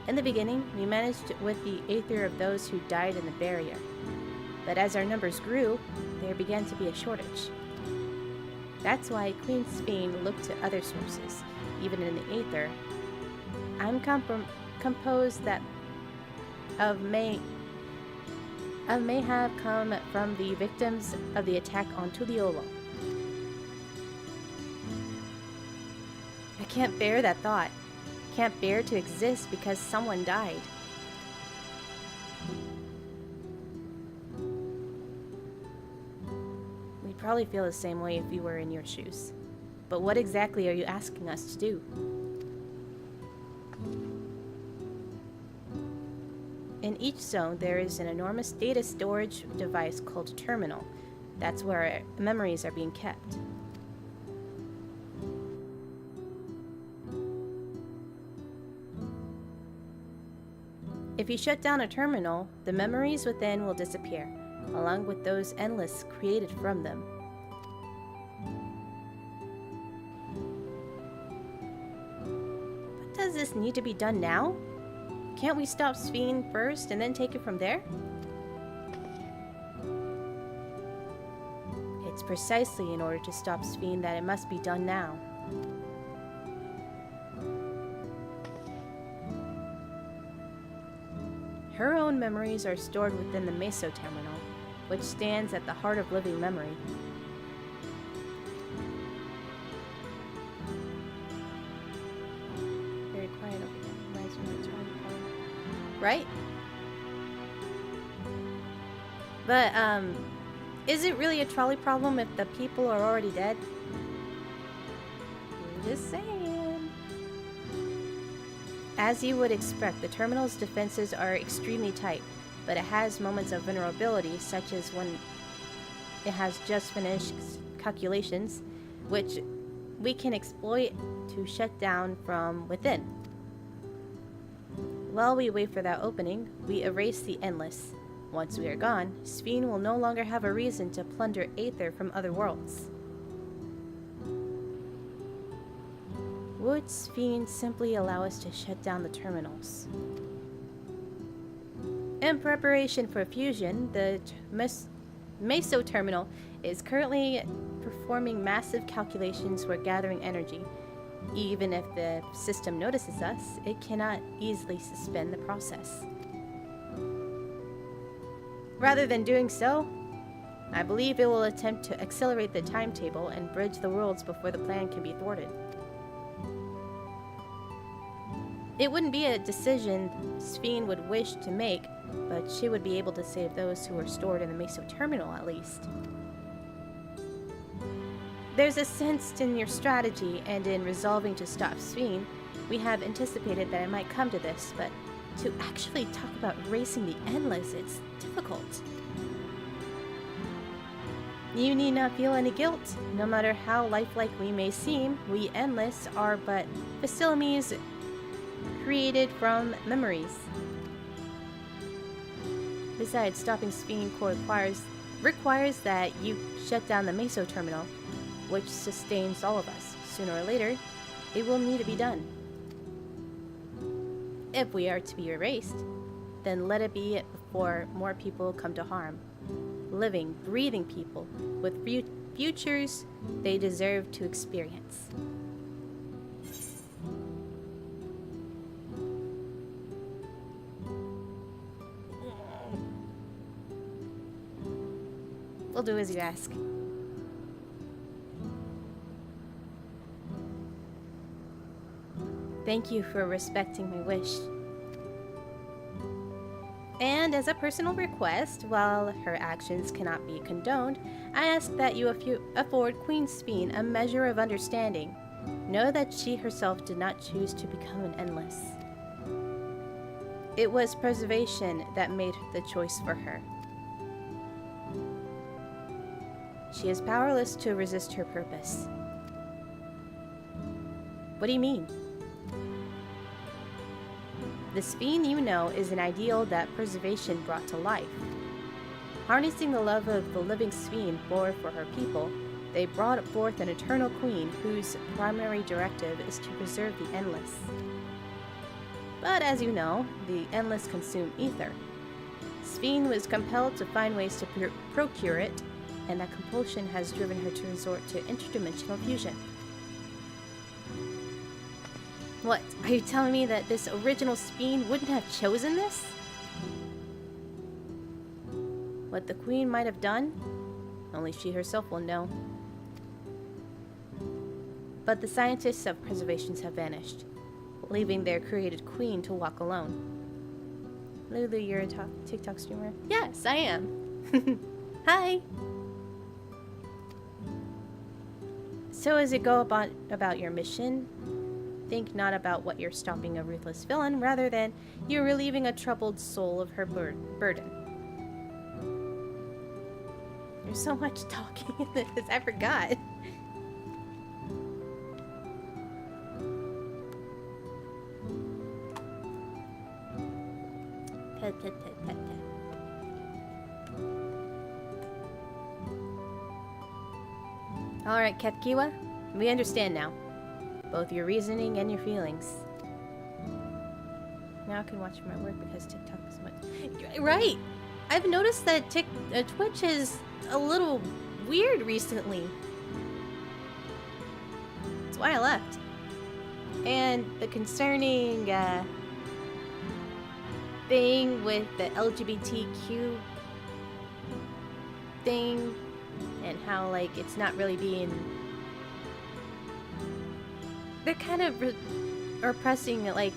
In the beginning, we managed with the aether of those who died in the barrier. But as our numbers grew, there began to be a shortage. That's why Queen Speen looked to other sources, even in the aether. I'm composed that may have come from the victims of the attack on Tuliolo. I can't bear that thought. Can't bear to exist because someone died. We'd probably feel the same way if we were in your shoes. But what exactly are you asking us to do? In each zone, there is an enormous data storage device called a terminal. That's where our memories are being kept. If you shut down a terminal, the memories within will disappear, along with those endless created from them. But does this need to be done now? Can't we stop Sphene first and then take it from there? It's precisely in order to stop Sphene that it must be done now. Her own memories are stored within the Meso-Terminal, which stands at the heart of living memory. Very quiet over there. Reminds me of a trolley problem. Right? But, is it really a trolley problem if the people are already dead? I'm just saying. As you would expect, the terminal's defenses are extremely tight, but it has moments of vulnerability, such as when it has just finished calculations, which we can exploit to shut down from within. While we wait for that opening, we erase the Endless. Once we are gone, Sphene will no longer have a reason to plunder Aether from other worlds. Would Sphene simply allow us to shut down the terminals? In preparation for fusion, the Meso-Terminal is currently performing massive calculations for gathering energy. Even if the system notices us, it cannot easily suspend the process. Rather than doing so, I believe it will attempt to accelerate the timetable and bridge the worlds before the plan can be thwarted. It wouldn't be a decision Sphene would wish to make, but she would be able to save those who are stored in the Meso-Terminal at least. There's a sense in your strategy and in resolving to stop Sphene. We have anticipated that it might come to this, but to actually talk about racing the Endless, it's difficult. You need not feel any guilt. No matter how lifelike we may seem, we Endless are but facilities created from memories. Besides, stopping Sphene requires that you shut down the Meso-Terminal, which sustains all of us. Sooner or later, it will need to be done. If we are to be erased, then let it be before more people come to harm. Living, breathing people with futures they deserve to experience. We'll do as you ask. Thank you for respecting my wish. And as a personal request, while her actions cannot be condoned, I ask that you afford Queen Sphene a measure of understanding. Know that she herself did not choose to become an Endless. It was preservation that made the choice for her. She is powerless to resist her purpose. What do you mean? The Sphene you know is an ideal that preservation brought to life. Harnessing the love of the living Sphene bore for her people, they brought forth an eternal queen whose primary directive is to preserve the Endless. But as you know, the Endless consume ether. Sphene was compelled to find ways to procure it, and that compulsion has driven her to resort to interdimensional fusion. What, are you telling me that this original Sphene wouldn't have chosen this? What the Queen might have done, only she herself will know. But the scientists of preservations have vanished, leaving their created Queen to walk alone. Lulu, you're a TikTok streamer? Yes, I am. Hi! So as you go about your mission, think not about what you're stopping a ruthless villain, rather than you're relieving a troubled soul of her burden. There's so much talking in this, I forgot. Alright, Kethkiwa, we understand now. Both your reasoning and your feelings. Now I can watch my work because TikTok is much. Right! I've noticed that Twitch is a little weird recently. That's why I left. And the concerning thing with the LGBTQ thing and how like it's not really being, they're kind of oppressing like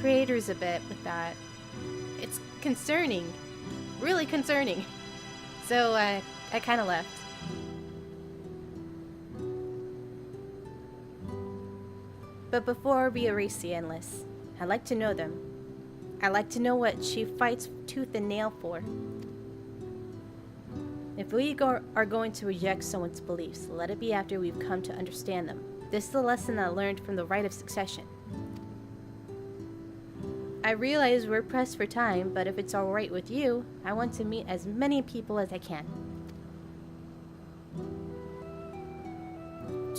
creators a bit with that. It's concerning, really concerning. So I kind of left. But before we erase the Endless, I'd like to know them. I'd like to know what she fights tooth and nail for. If we are going to reject someone's beliefs, let it be after we've come to understand them. This is the lesson I learned from the Rite of Succession. I realize we're pressed for time, but if it's alright with you, I want to meet as many people as I can.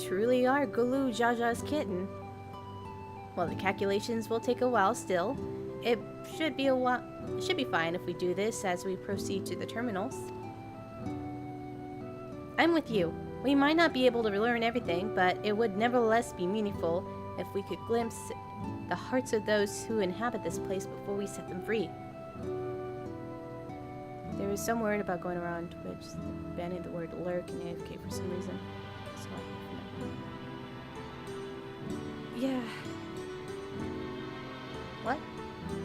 Truly are Gulu Jaja's kitten. Well, the calculations will take a while still. It should be fine if we do this as we proceed to the terminals. I'm with you. We might not be able to learn everything, but it would nevertheless be meaningful if we could glimpse the hearts of those who inhabit this place before we set them free. There is some word about going around Twitch banning the word lurk and AFK for some reason. So, yeah. What?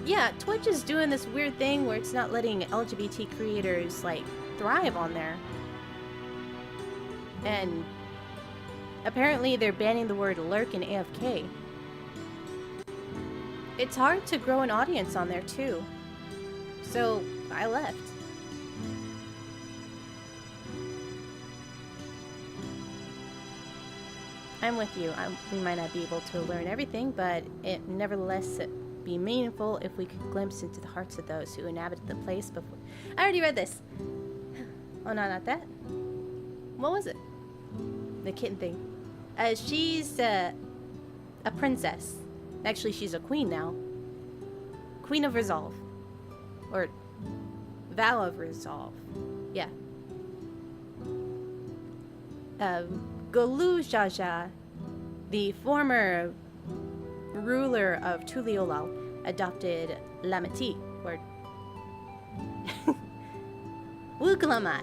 Yeah, Twitch is doing this weird thing where it's not letting LGBT creators, like, thrive on there. And apparently they're banning the word lurk and AFK. It's hard to grow an audience on there, too. So, I left. I'm with you. We might not be able to learn everything, but it nevertheless be meaningful if we could glimpse into the hearts of those who inhabited the place before. I already read this. Oh, no, not that. What was it? The kitten thing. She's a princess. Actually, she's a queen now. Queen of Resolve. Or Vow of Resolve. Yeah. Gulu Jaja, the former ruler of Tuliolal, adopted Lamati, or Wukalamat.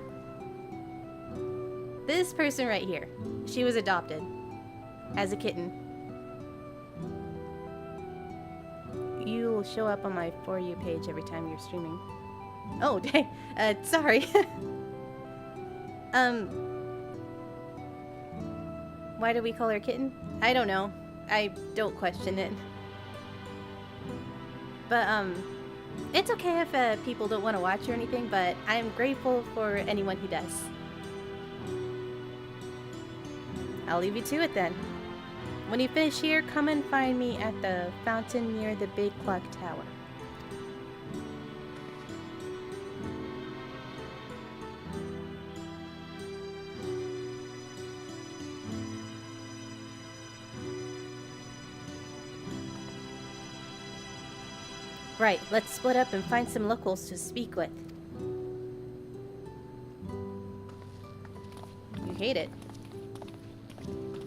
This person right here, she was adopted as a kitten. You'll show up on my For You page every time you're streaming. Oh, dang. Sorry. Why do we call her kitten? I don't know. I don't question it. But, it's okay if people don't want to watch or anything, but I'm grateful for anyone who does. I'll leave you to it then. When you finish here, come and find me at the fountain near the big clock tower. Right, let's split up and find some locals to speak with. You hate it.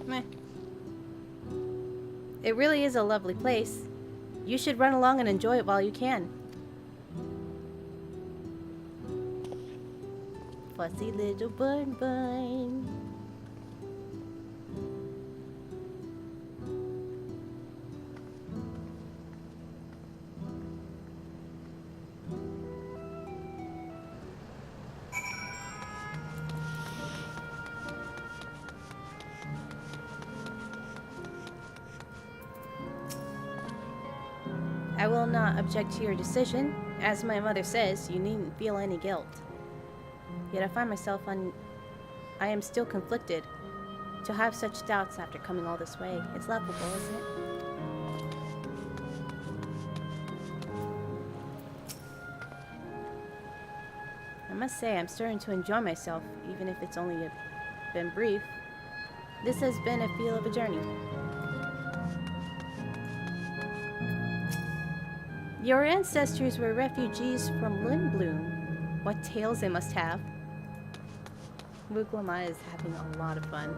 Meh. It really is a lovely place. You should run along and enjoy it while you can. Fussy little bun. I will not object to your decision. As my mother says, you needn't feel any guilt. Yet I find myself I am still conflicted. To have such doubts after coming all this way, it's laughable, isn't it? I must say, I'm starting to enjoy myself, even if it's only been brief. This has been a feel of a journey. Your ancestors were refugees from Lindblum. What tales they must have. Wuglama is having a lot of fun.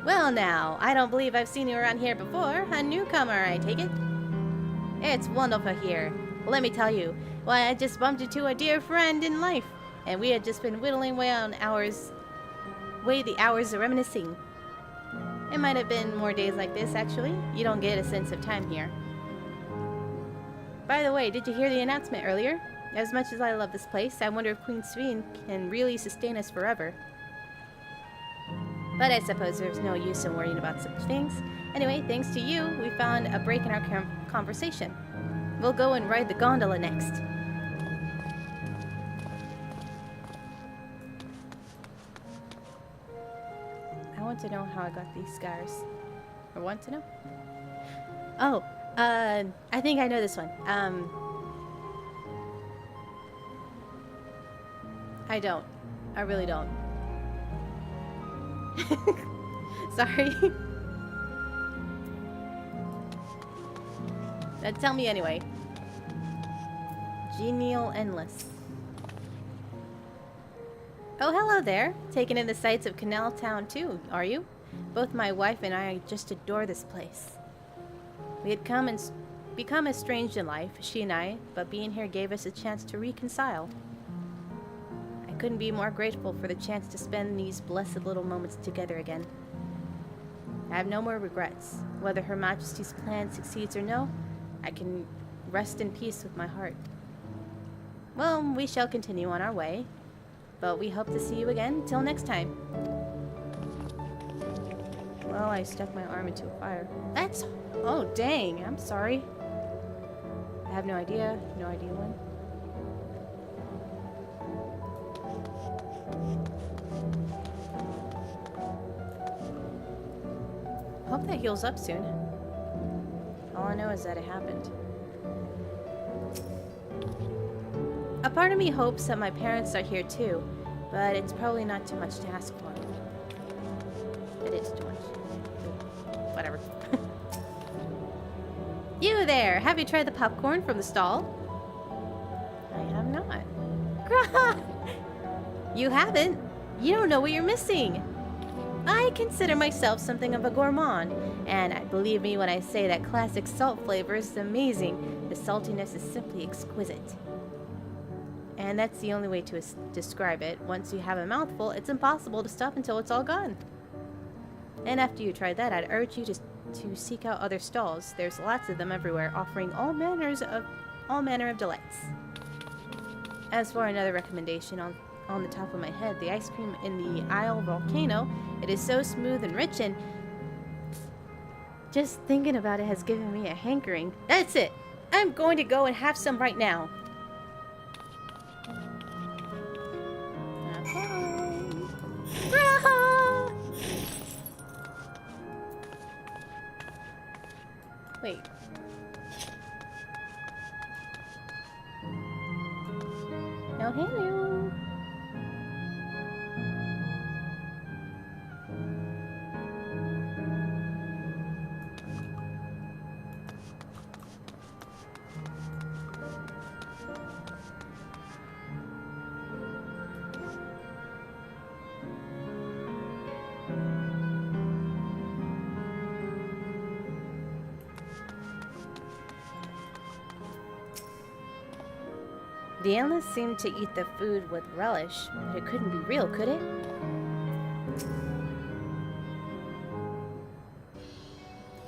Well now, I don't believe I've seen you around here before. A newcomer, I take it? It's wonderful here. Let me tell you, why I just bumped into a dear friend in life, and we had just been whittling away on the hours reminiscing. It might have been more days like this, actually. You don't get a sense of time here. By the way, did you hear the announcement earlier? As much as I love this place, I wonder if Queen Sveen can really sustain us forever. But I suppose there's no use in worrying about such things. Anyway, thanks to you, we found a break in our conversation. We'll go and ride the gondola next. I want to know how I got these scars. Or want to know? Oh, I think I know this one. I don't. I really don't. Sorry. Tell me anyway. Genial Endless. Oh, hello there. Taking in the sights of Canal Town too, are you? Both my wife and I just adore this place. We had come and become estranged in life, she and I, but being here gave us a chance to reconcile. I couldn't be more grateful for the chance to spend these blessed little moments together again. I have no more regrets. Whether Her Majesty's plan succeeds or no, I can rest in peace with my heart. Well, we shall continue on our way, but we hope to see you again. Till next time. Well, I stuck my arm into a fire. That's... Oh, dang. I'm sorry. I have no idea. No idea when. Hope that heals up soon. All I know is that it happened. A part of me hopes that my parents are here too, but it's probably not too much to ask for. It is too much. Whatever. You there! Have you tried the popcorn from the stall? I have not. You haven't? You don't know what you're missing. I consider myself something of a gourmand, and believe me when I say that classic salt flavor is amazing. The saltiness is simply exquisite. And that's the only way to describe it. Once you have a mouthful, it's impossible to stop until it's all gone. And after you try that, I'd urge you to seek out other stalls. There's lots of them everywhere, offering all manner of delights. As for another recommendation on the top of my head, the ice cream in the Isle Volcano. It is so smooth and rich, and just thinking about it has given me a hankering. That's it! I'm going to go and have some right now. Wait. Oh, hello. The endless seemed to eat the food with relish, but it couldn't be real, could it?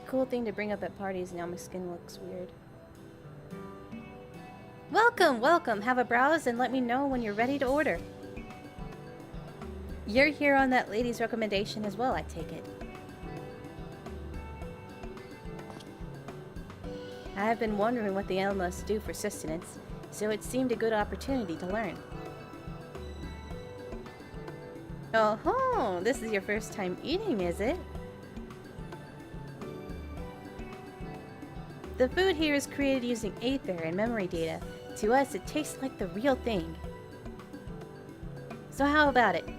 Cool thing to bring up at parties, now my skin looks weird. Welcome, welcome! Have a browse and let me know when you're ready to order. You're here on that lady's recommendation as well, I take it. I have been wondering what the endless do for sustenance, so it seemed a good opportunity to learn. Oh-ho! This is your first time eating, is it? The food here is created using aether and memory data. To us, it tastes like the real thing. So how about it?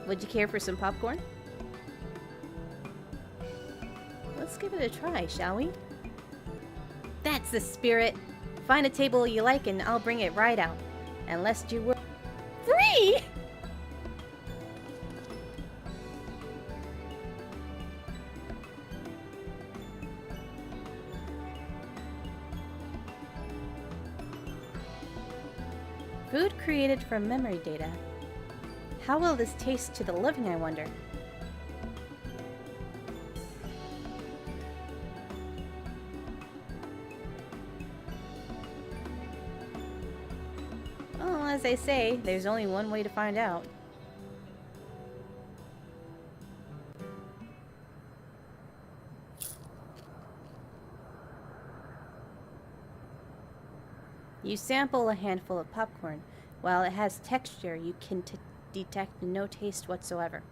Would you care for some popcorn? Let's give it a try, shall we? That's the spirit! Find a table you like and I'll bring it right out. And lest you were... Free?! Food created from memory data. How will this taste to the living, I wonder? Well, as they say, there's only one way to find out. You sample a handful of popcorn. While it has texture, you can detect no taste whatsoever.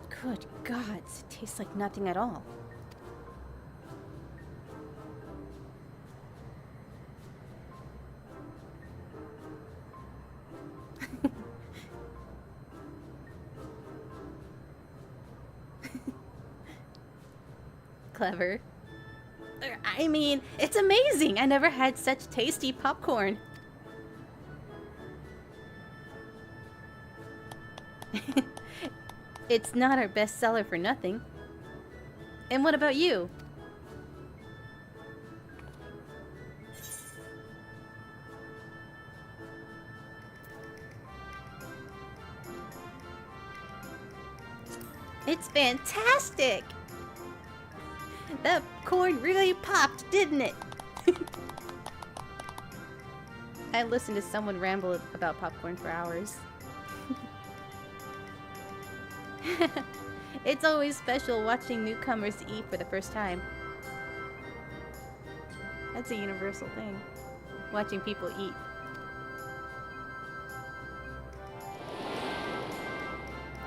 Good gods, it tastes like nothing at all. Clever. I mean, it's amazing! I never had such tasty popcorn. It's not our best seller for nothing. And what about you? It's fantastic! That corn really popped, didn't it? I listened to someone ramble about popcorn for hours. It's always special watching newcomers eat for the first time. That's a universal thing. Watching people eat.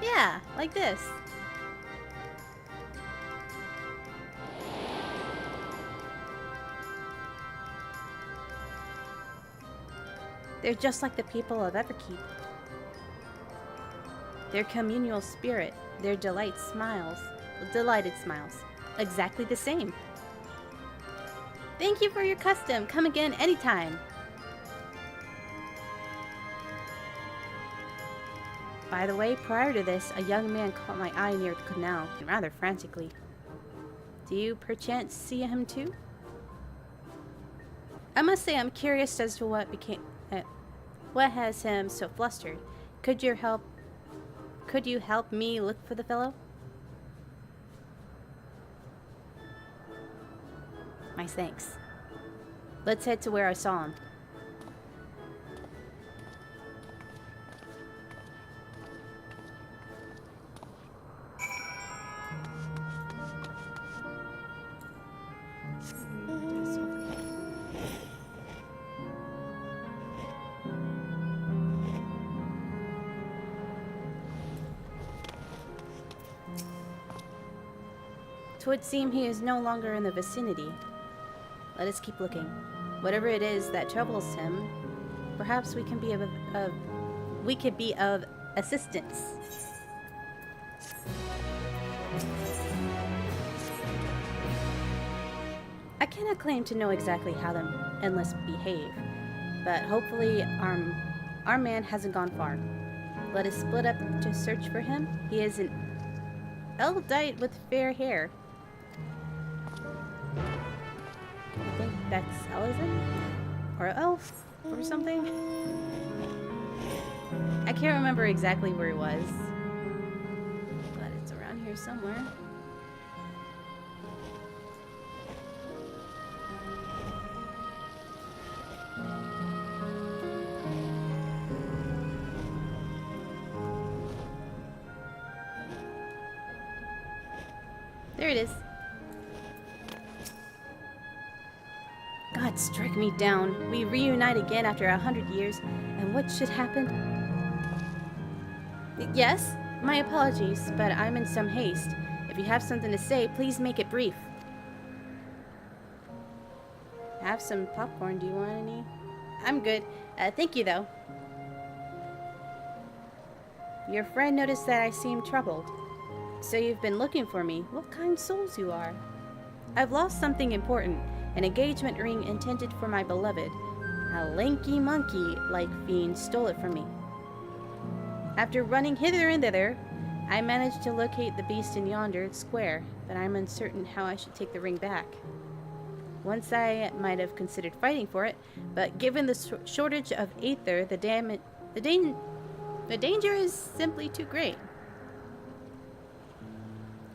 Yeah, like this. They're just like the people of Everkeep. Their communal spirit, their delighted smiles, exactly the same. Thank you for your custom. Come again anytime. By the way, prior to this, a young man caught my eye near the canal, rather frantically. Do you perchance see him too? I must say I'm curious as to what has him so flustered. Could you help me look for the fellow? My thanks. Let's head to where I saw him. It would seem he is no longer in the vicinity. Let us keep looking. Whatever it is that troubles him, perhaps we can be we could be of assistance. I cannot claim to know exactly how the Endless behave, but hopefully our man hasn't gone far. Let us split up to search for him. He is an Eldite with fair hair. I think that's Elizin? Or Elf? Or something? I can't remember exactly where he was. But it's around here somewhere. There it is. God, strike me down. We reunite again after 100 years, and what should happen? Yes, my apologies, but I'm in some haste. If you have something to say, please make it brief. Have some popcorn. Do you want any? I'm good. Thank you, though. Your friend noticed that I seemed troubled. So you've been looking for me. What kind souls you are. I've lost something important, an engagement ring intended for my beloved. A lanky monkey-like fiend stole it from me. After running hither and thither, I managed to locate the beast in yonder square, but I'm uncertain how I should take the ring back. Once I might have considered fighting for it, but given the shortage of aether, the danger is simply too great.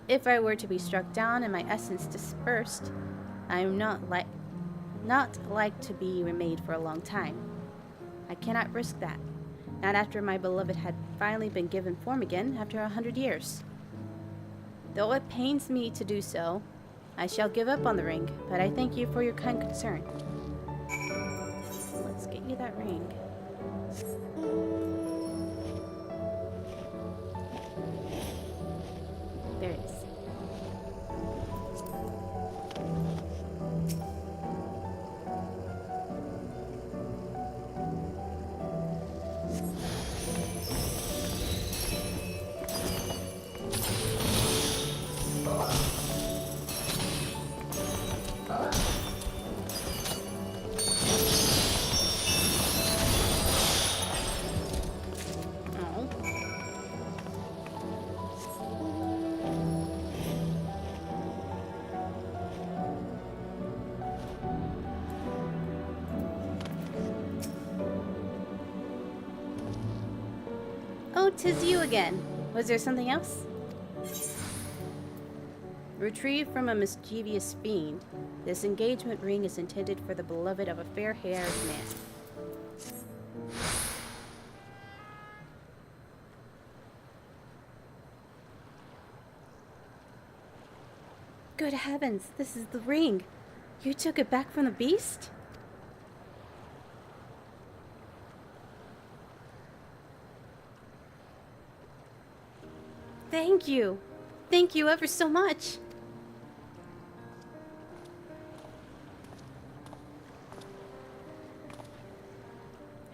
If I were to be struck down and my essence dispersed, I am not like to be remade for a long time. I cannot risk that. Not after my beloved had finally been given form again after 100 years. Though it pains me to do so, I shall give up on the ring, but I thank you for your kind concern. Let's get you that ring. There it is. Oh, 'tis you again. Was there something else? Retrieved from a mischievous fiend, this engagement ring is intended for the beloved of a fair-haired man. Good heavens, this is the ring. You took it back from the beast? Thank you. Thank you ever so much.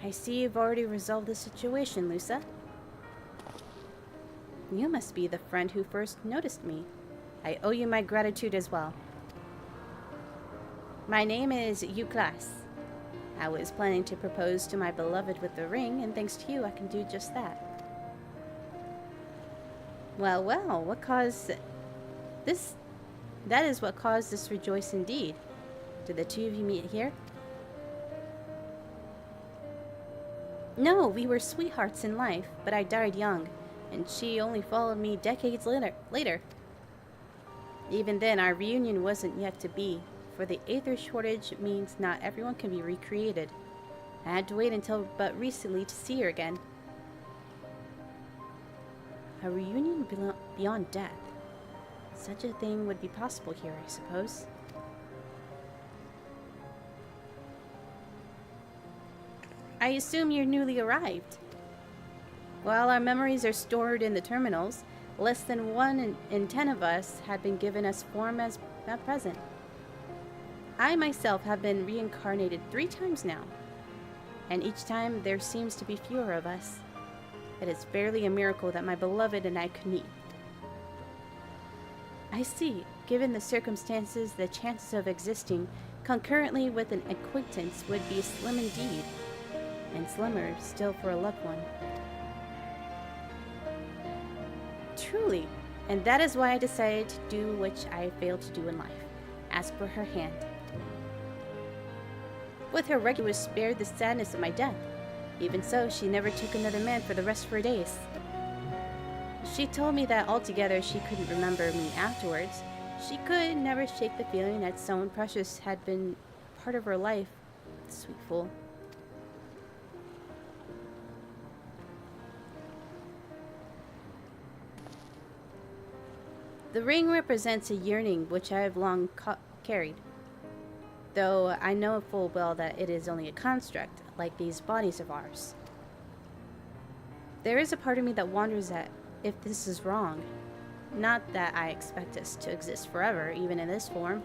I see you've already resolved the situation, Lusa. You must be the friend who first noticed me. I owe you my gratitude as well. My name is Uklas. I was planning to propose to my beloved with the ring, and thanks to you, I can do just that. Well, well, what caused this? That is what caused this rejoice indeed. Did the two of you meet here? No, we were sweethearts in life, but I died young, and she only followed me decades later. Even then, our reunion wasn't yet to be, for the aether shortage means not everyone can be recreated. I had to wait until but recently to see her again. A reunion beyond death. Such a thing would be possible here, I suppose. I assume you're newly arrived. While our memories are stored in the terminals, less than 1 in 10 of us had been given us form as at present. I myself have been reincarnated 3 times now, and each time there seems to be fewer of us. It is barely a miracle that my beloved and I could meet. I see. Given the circumstances, the chances of existing concurrently with an acquaintance would be slim indeed, and slimmer still for a loved one. Truly, and that is why I decided to do which I failed to do in life, ask for her hand. With her rescue was spared the sadness of my death. Even so, she never took another man for the rest of her days. She told me that altogether she couldn't remember me afterwards. She could never shake the feeling that someone precious had been part of her life. Sweet fool. The ring represents a yearning which I have long carried, though I know full well that it is only a construct, like these bodies of ours. There is a part of me that wonders at if this is wrong. Not that I expect us to exist forever, even in this form,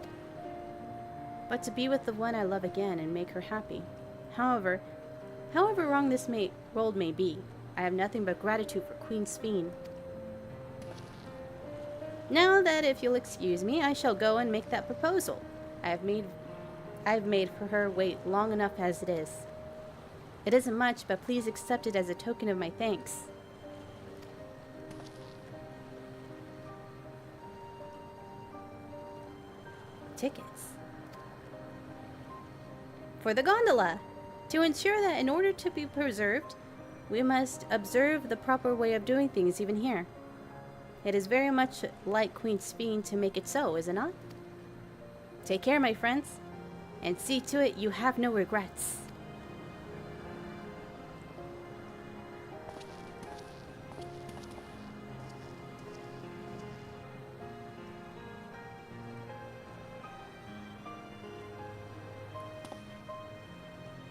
but to be with the one I love again and make her happy. However wrong this world may be, I have nothing but gratitude for Queen Sphene. Now that, if you'll excuse me, I shall go and make that proposal. I've made for her wait long enough as it is. It isn't much, but please accept it as a token of my thanks. Tickets. For the gondola! To ensure that in order to be preserved, we must observe the proper way of doing things even here. It is very much like Queen Sphene to make it so, is it not? Take care, my friends, and see to it you have no regrets.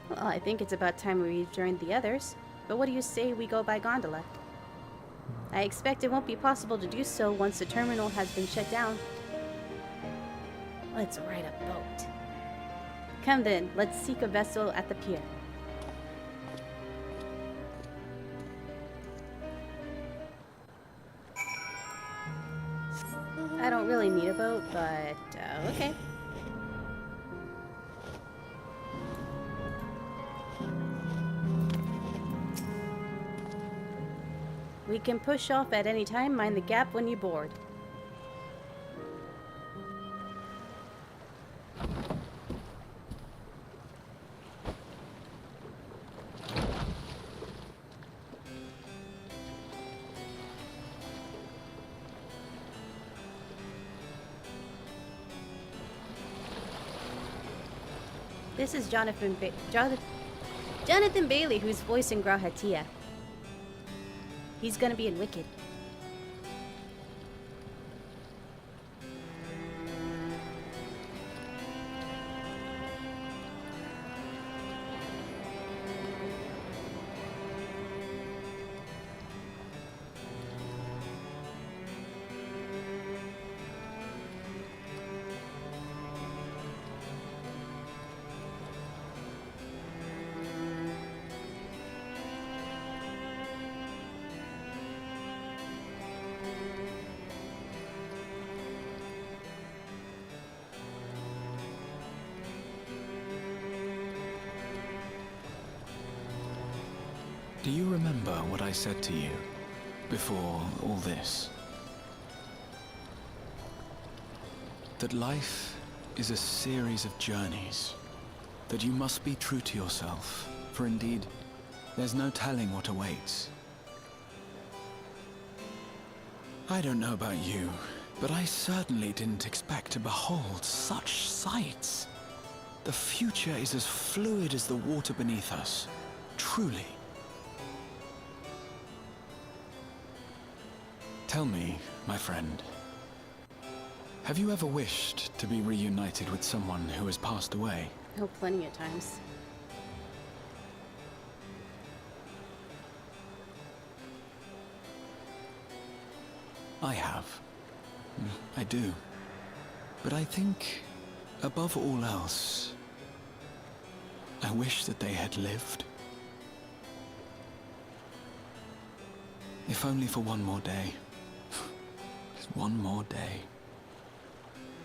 Well, I think it's about time we rejoined the others, but what do you say we go by gondola? I expect it won't be possible to do so once the terminal has been shut down. Let's ride a boat. Come then, let's seek a vessel at the pier. I don't really need a boat, but okay. We can push off at any time. Mind the gap when you board. This is Jonathan Bailey, who's voicing Grahatia. He's gonna be in Wicked. Do you remember what I said to you before all this? That life is a series of journeys, that you must be true to yourself, for indeed, there's no telling what awaits. I don't know about you, but I certainly didn't expect to behold such sights. The future is as fluid as the water beneath us, truly. Tell me, my friend, have you ever wished to be reunited with someone who has passed away? Oh, plenty of times. I have. I do. But I think, above all else, I wish that they had lived. If only for one more day. Just one more day.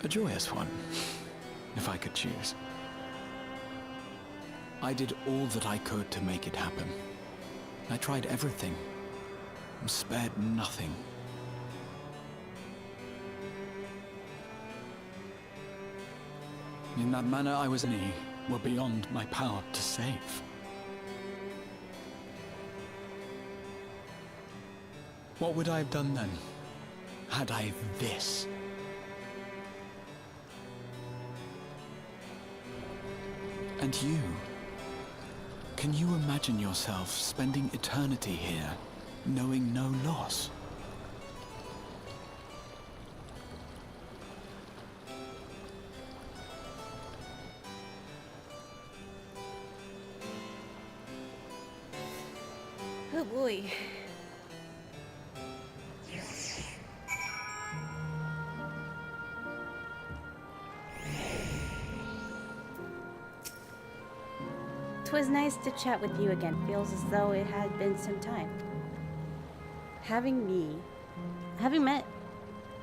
A joyous one, if I could choose. I did all that I could to make it happen. I tried everything, and spared nothing. In that manner, I was any were beyond my power to save. What would I have done then, had I this? And you? Can you imagine yourself spending eternity here, knowing no loss? Oh boy. It was nice to chat with you again. Feels as though it had been some time. Having met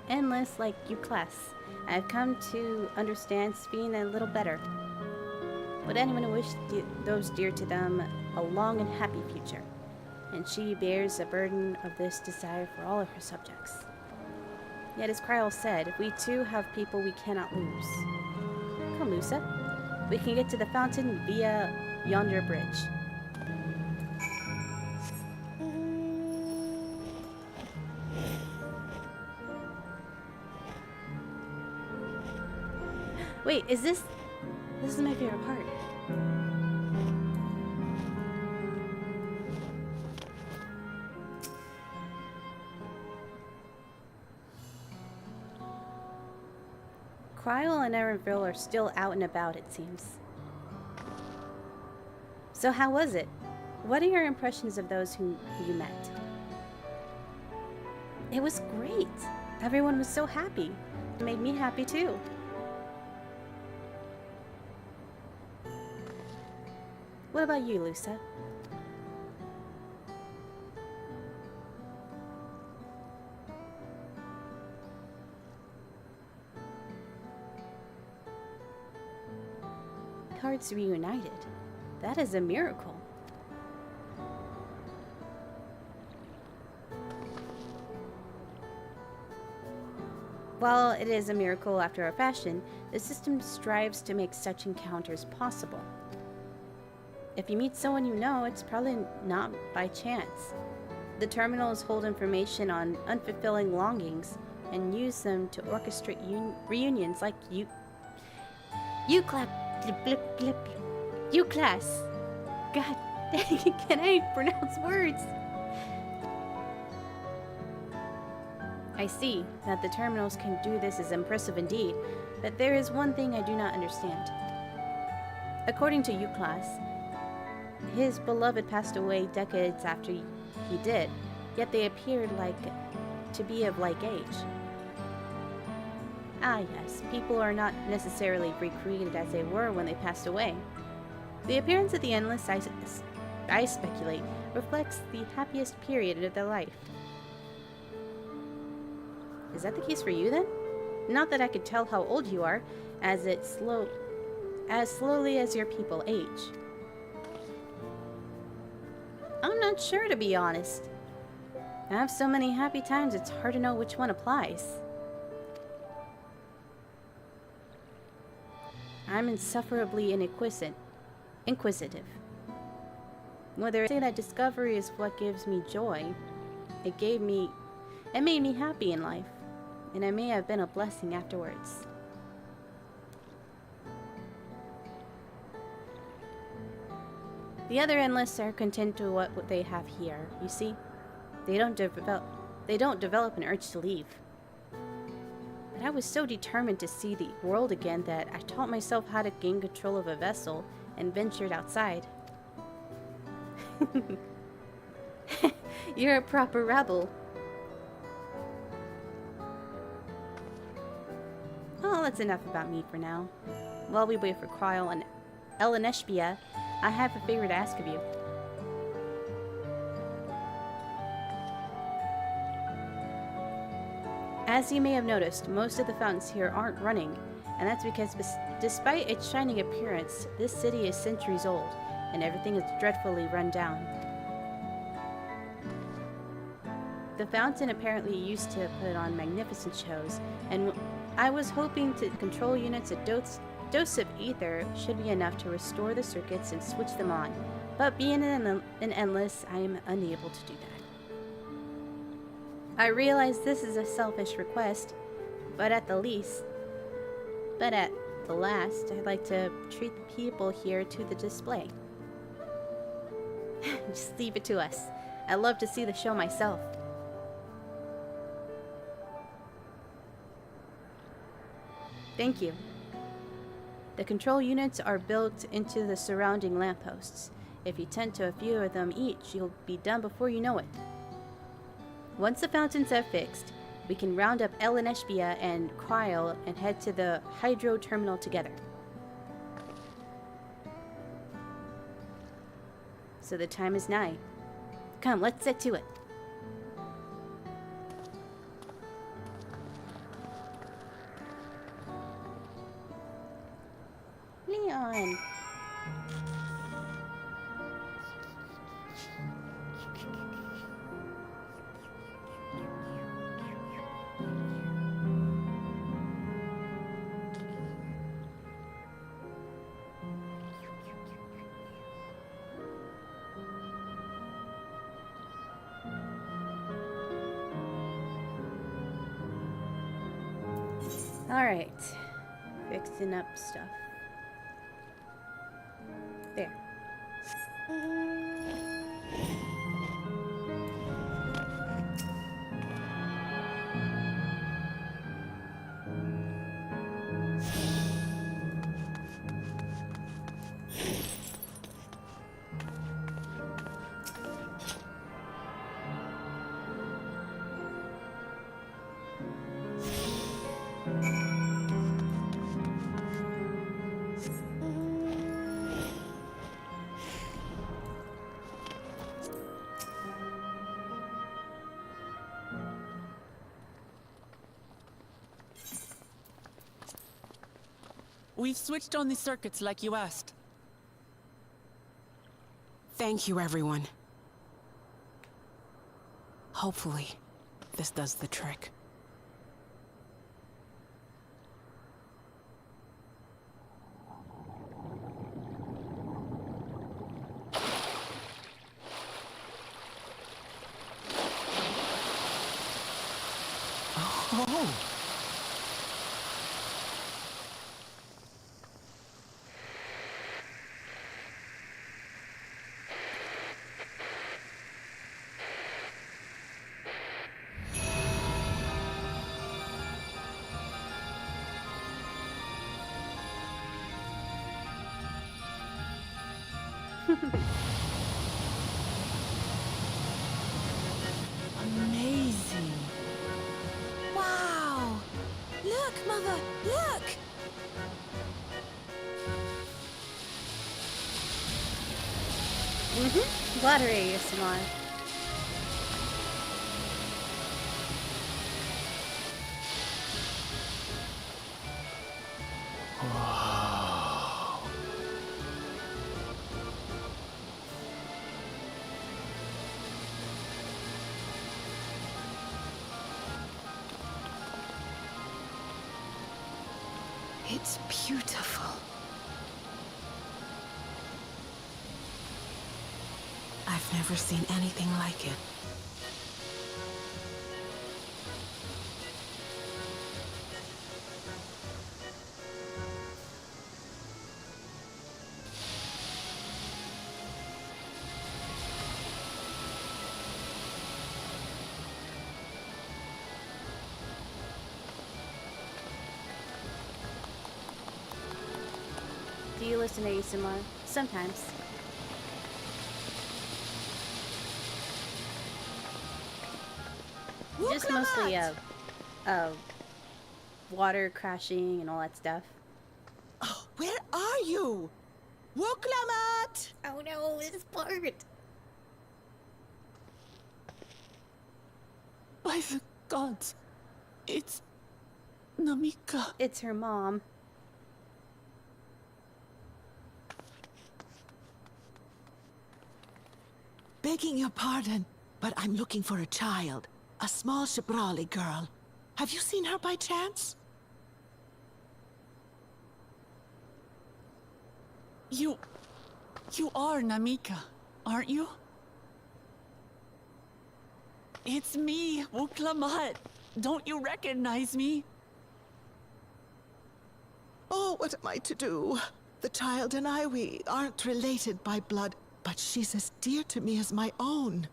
endless like you class, I've come to understand Sphene a little better. Would anyone wish those dear to them a long and happy future? And she bears the burden of this desire for all of her subjects. Yet as Kryl said, we too have people we cannot lose. Come, Lusa. We can get to the fountain via yonder bridge. Wait, is this... This is my favorite part. Kryl and Erenville are still out and about, it seems. So how was it? What are your impressions of those who you met? It was great. Everyone was so happy. It made me happy too. What about you, Lusa? Cards reunited. That is a miracle. While it is a miracle after a fashion, the system strives to make such encounters possible. If you meet someone you know, it's probably not by chance. The terminals hold information on unfulfilling longings and use them to orchestrate reunions like you class. God dang it, can I pronounce words? I see that the terminals can do this is impressive indeed, but there is one thing I do not understand. According to U-Class, his beloved passed away decades after he did, yet they appeared to be of like age. Ah yes, people are not necessarily recreated as they were when they passed away. The appearance of the Endless, I speculate, reflects the happiest period of their life. Is that the case for you then? Not that I could tell how old you are, as slowly as your people age. I'm not sure, to be honest. I have so many happy times it's hard to know which one applies. I'm insufferably inquisitive. Whether I say that discovery is what gives me joy, it made me happy in life, and it may have been a blessing afterwards. The other Endless are content to what they have here, you see? They don't develop an urge to leave. But I was so determined to see the world again that I taught myself how to gain control of a vessel and ventured outside. You're a proper rebel. Well, that's enough about me for now. While we wait for Kryl and Eleneshbia, I have a favor to ask of you. As you may have noticed, most of the fountains here aren't running, and that's because despite its shining appearance, this city is centuries old, and everything is dreadfully run down. The fountain apparently used to put on magnificent shows, and I was hoping to control units a dose of ether should be enough to restore the circuits and switch them on, but being an Endless, I am unable to do that. I realize this is a selfish request, but at the last, I'd like to treat the people here to the display. Just leave it to us. I love to see the show myself. Thank you. The control units are built into the surrounding lampposts. If you tend to a few of them each, you'll be done before you know it. Once the fountains are fixed, we can round up Eleneshbia and Kryl and head to the hydro terminal together. So the time is nigh. Come, let's set to it. on. Alright. Fixing up stuff. There. We've switched on the circuits like you asked. Thank you, everyone. Hopefully, this does the trick. Oh! Amazing. Wow! Look, Mother, look! Glad you, Simon. It's beautiful. I've never seen anything like it. Do you listen to ASMR? Sometimes. Just mostly water crashing and all that stuff. Oh, where are you? Wuklamat! Oh no, this part! By the gods, it's Namika. It's her mom. Begging your pardon, but I'm looking for a child. A small Shibrali girl. Have you seen her by chance? You are Namika, aren't you? It's me, Wuklamat. Don't you recognize me? Oh, what am I to do? The child and I, we aren't related by blood, but she's as dear to me as my own.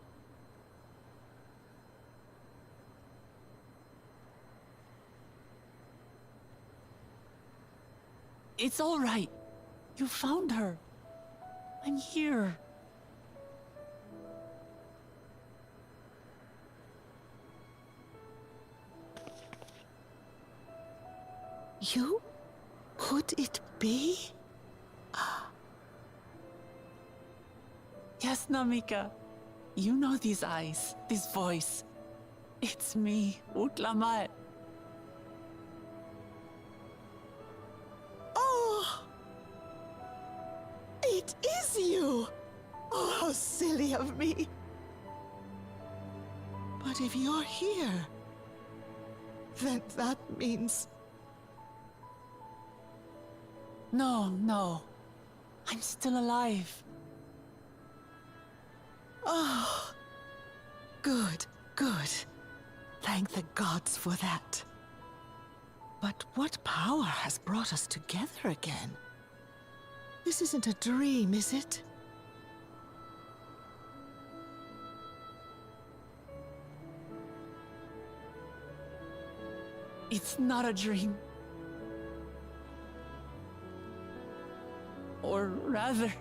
It's all right. You found her. I'm here. You? Could it be? Yes, Namika. You know these eyes, this voice. It's me, Wuklamat. Oh! you! Oh, how silly of me! But if you're here, then that means... No. I'm still alive. Oh, good. Thank the gods for that. But what power has brought us together again? This isn't a dream, is it? It's not a dream. Or rather,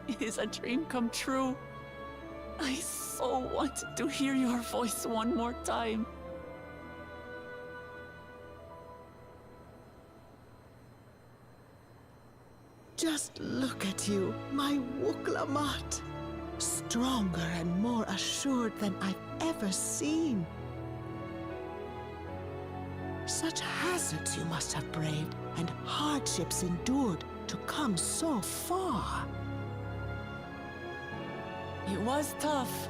it is a dream come true. I so wanted to hear your voice one more time. Just look at you, my Wuklamat. Stronger and more assured than I've ever seen. Such hazards you must have braved and hardships endured to come so far. It was tough,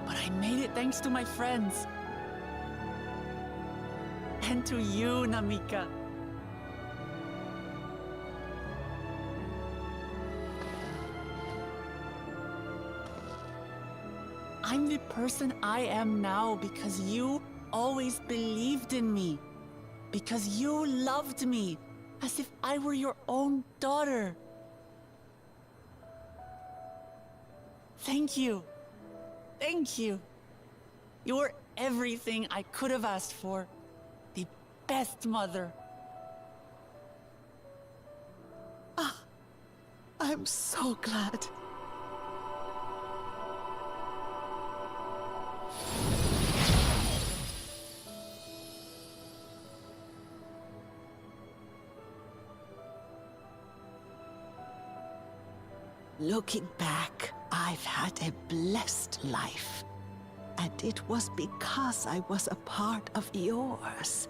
but I made it thanks to my friends. And to you, Namika. I'm the person I am now because you always believed in me. Because you loved me as if I were your own daughter. Thank you. Thank you. You're everything I could have asked for. The best mother. Ah, I'm so glad. Looking back, I've had a blessed life. And it was because I was a part of yours.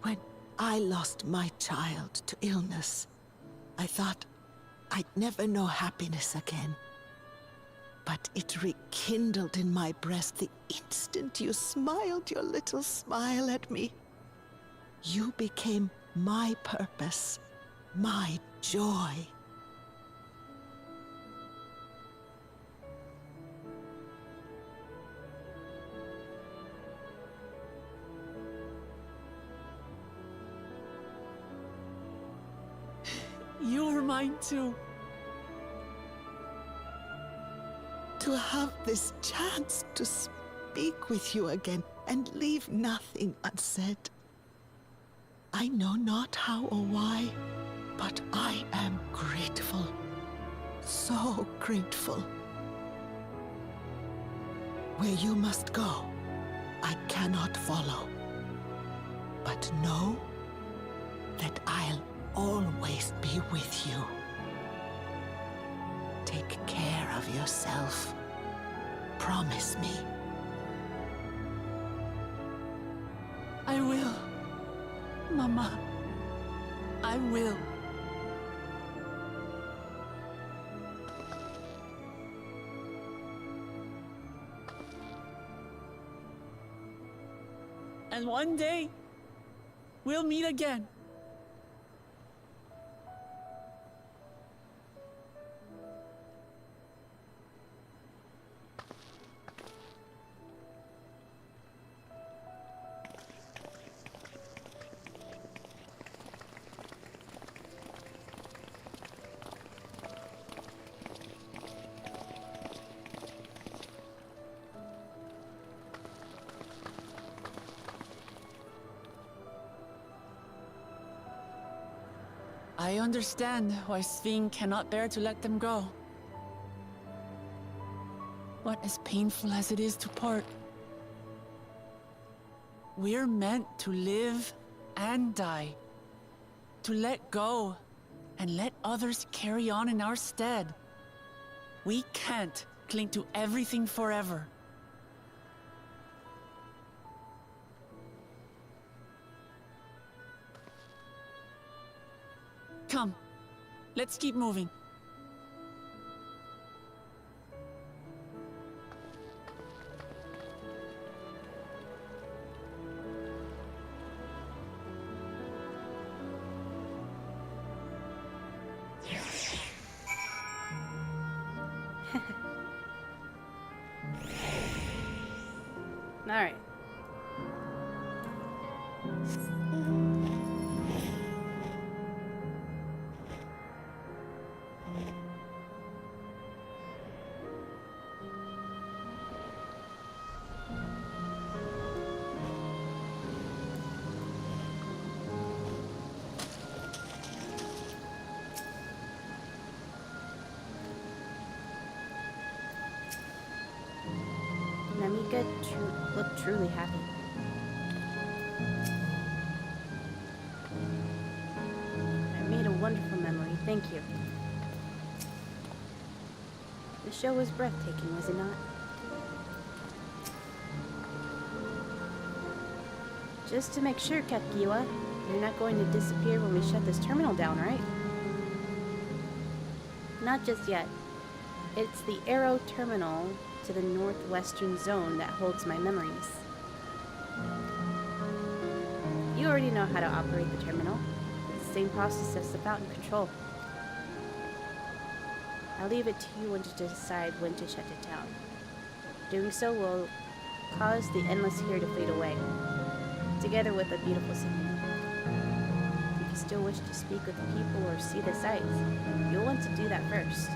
When I lost my child to illness, I thought I'd never know happiness again. But it rekindled in my breast the instant you smiled your little smile at me. You became my purpose. My joy. You were mine too. To have this chance to speak with you again and leave nothing unsaid. I know not how or why, but I am grateful. So grateful. Where you must go, I cannot follow. But know that I'll always be with you. Take care of yourself. Promise me. I will. Mama. I will. And one day, we'll meet again. I understand why Sving cannot bear to let them go. But as painful as it is to part, we're meant to live and die. To let go and let others carry on in our stead. We can't cling to everything forever. Come, Let's keep moving. All right. Namika looked truly happy. I made a wonderful memory, thank you. The show was breathtaking, was it not? Just to make sure, Katkiwa, you're not going to disappear when we shut this terminal down, right? Not just yet. It's the Arrow Terminal to the northwestern zone that holds my memories. You already know how to operate the terminal. It's the same process as the fountain control. I'll leave it to you to decide when to shut it down. Doing so will cause the endless here to fade away, together with a beautiful scenery. If you still wish to speak with the people or see the sights, you'll want to do that first.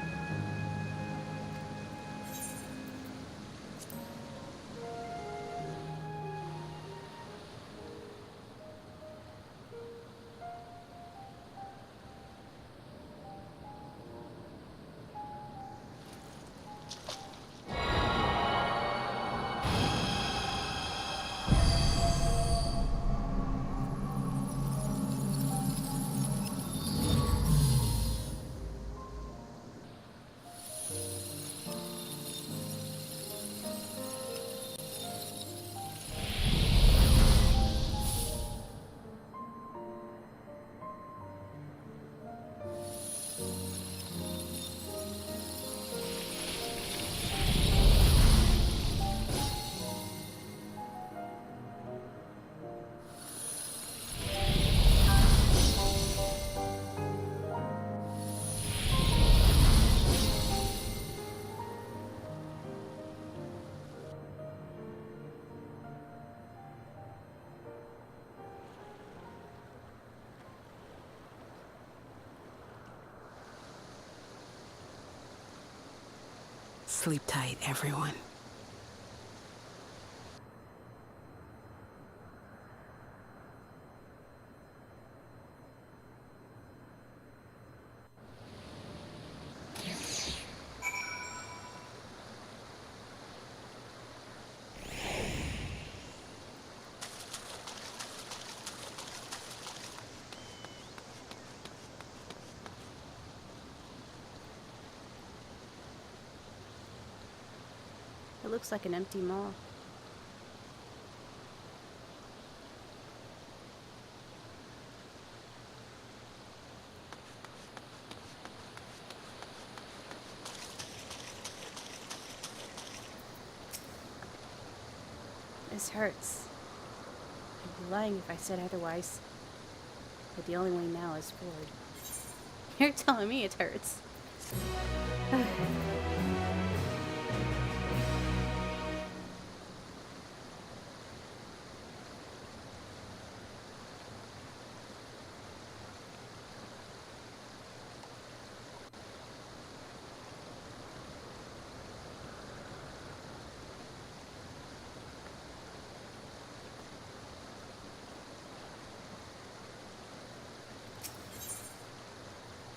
Sleep tight, everyone. It looks like an empty mall. This hurts. I'd be lying if I said otherwise. But the only way now is forward. You're telling me it hurts.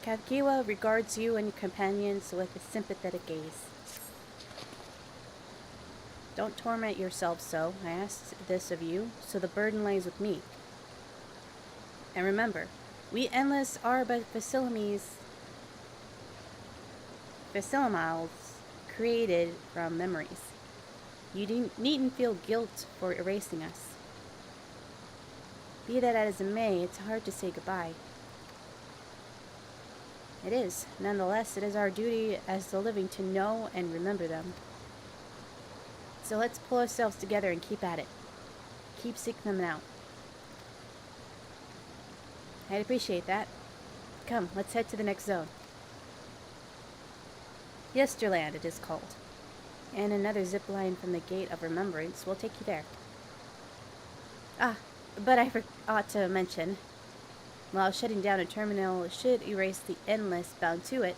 Kadkiwa regards you and your companions with a sympathetic gaze. Don't torment yourselves so. I asked this of you, so the burden lays with me. And remember, we endless are but facilities created from memories. You needn't feel guilt for erasing us. Be that as it may, it's hard to say goodbye. It is. Nonetheless, it is our duty as the living to know and remember them. So let's pull ourselves together and keep at it. Keep seeking them out. I'd appreciate that. Come, let's head to the next zone. Yesterland, it is called. And another zip line from the Gate of Remembrance will take you there. Ah, but I forgot to mention, while shutting down a terminal should erase the endless bound to it,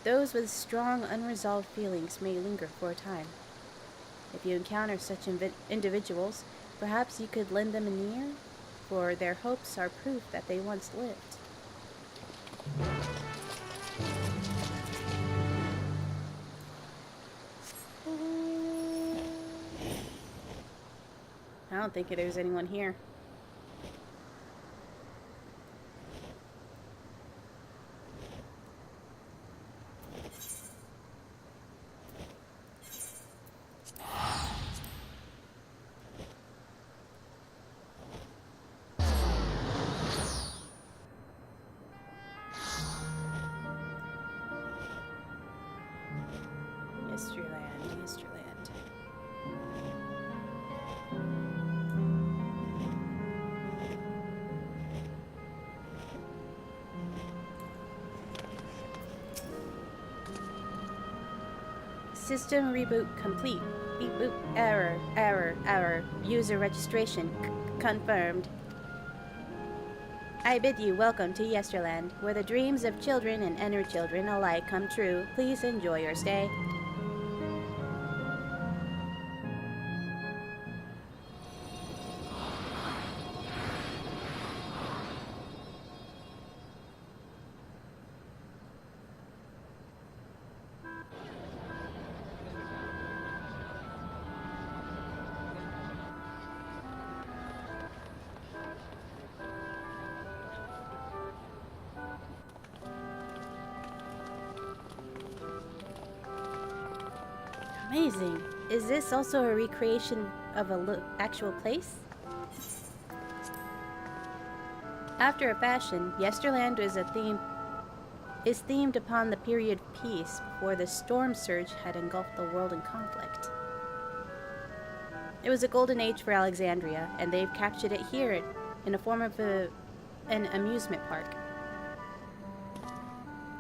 those with strong unresolved feelings may linger for a time. If you encounter such individuals, perhaps you could lend them an ear, for their hopes are proof that they once lived. I don't think there's anyone here. Yesterland. System reboot complete. Reboot error. User registration confirmed. I bid you welcome to Yesterland, where the dreams of children and inner children alike come true. Please enjoy your stay. Amazing. Is this also a recreation of an actual place? After a fashion, Yesterland is themed upon the period of peace before the storm surge had engulfed the world in conflict. It was a golden age for Alexandria, and they've captured it here in the form of an amusement park.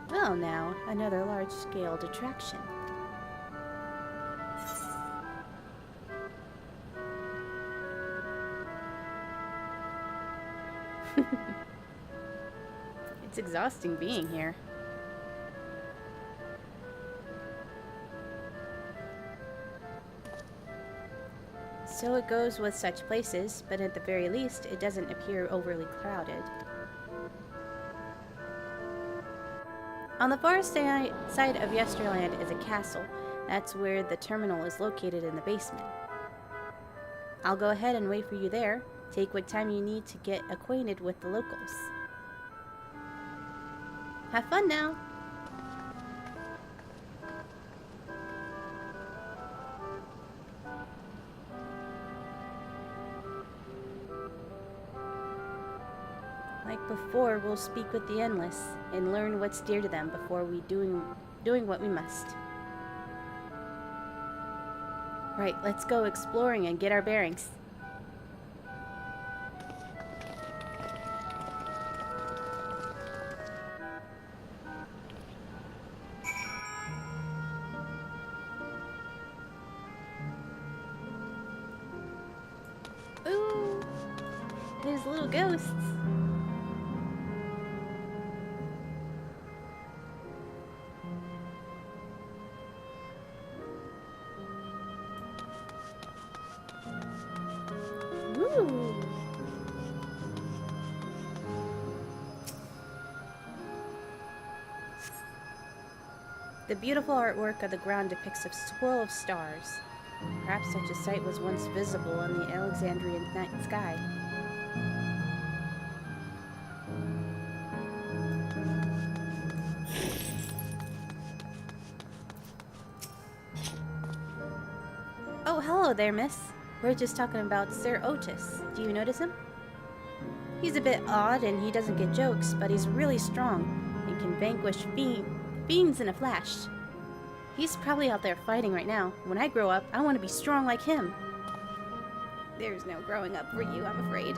Well now, another large-scale attraction. It's exhausting being here. So it goes with such places, but at the very least, it doesn't appear overly crowded. On the far side of Yesterland is a castle. That's where the terminal is located, in the basement. I'll go ahead and wait for you there. Take what time you need to get acquainted with the locals. Have fun now! Like before, we'll speak with the Endless and learn what's dear to them before we doing what we must. Right, let's go exploring and get our bearings. Ooh, there's little ghosts. Ooh. The beautiful artwork of the ground depicts a swirl of stars. Perhaps such a sight was once visible on the Alexandrian night sky. Oh, hello there, miss. We're just talking about Sir Otis. Do you notice him? He's a bit odd and he doesn't get jokes, but he's really strong and can vanquish fiends in a flash. He's probably out there fighting right now. When I grow up, I want to be strong like him. There's no growing up for you, I'm afraid.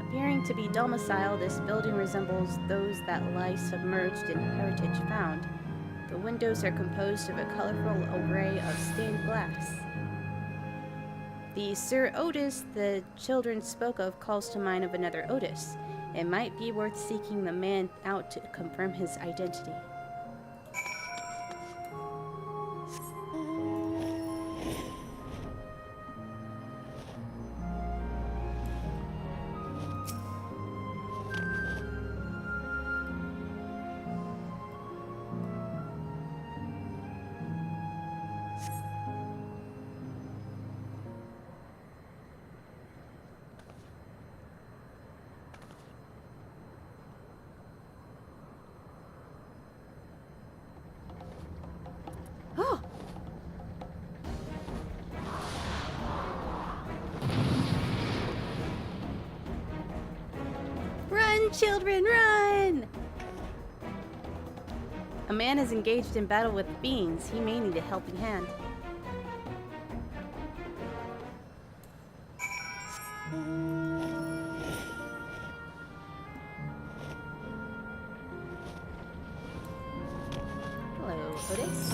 Appearing to be domicile, this building resembles those that lie submerged in heritage found. The windows are composed of a colorful array of stained glass. The Sir Otis the children spoke of calls to mind of another Otis. It might be worth seeking the man out to confirm his identity. Oh! Run, children, run! A man is engaged in battle with fiends. He may need a helping hand. Hello, Otis.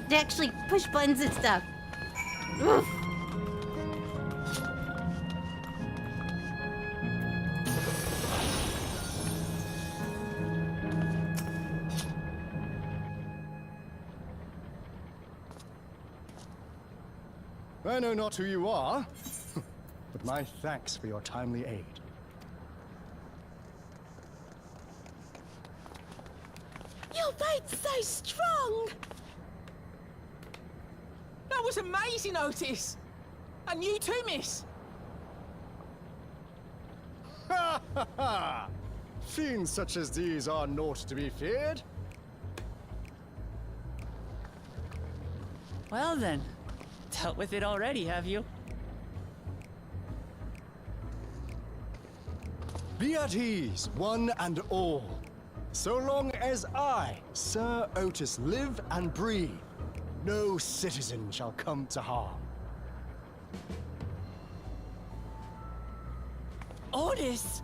To actually push buttons and stuff. Oof. I know not who you are, but my thanks for your timely aid. Your fate's so strong! That was amazing, Otis! And you too, miss! Ha ha ha! Fiends such as these are naught to be feared. Well then, dealt with it already, have you? Be at ease, one and all. So long as I, Sir Otis, live and breathe, no citizen shall come to harm. Otis?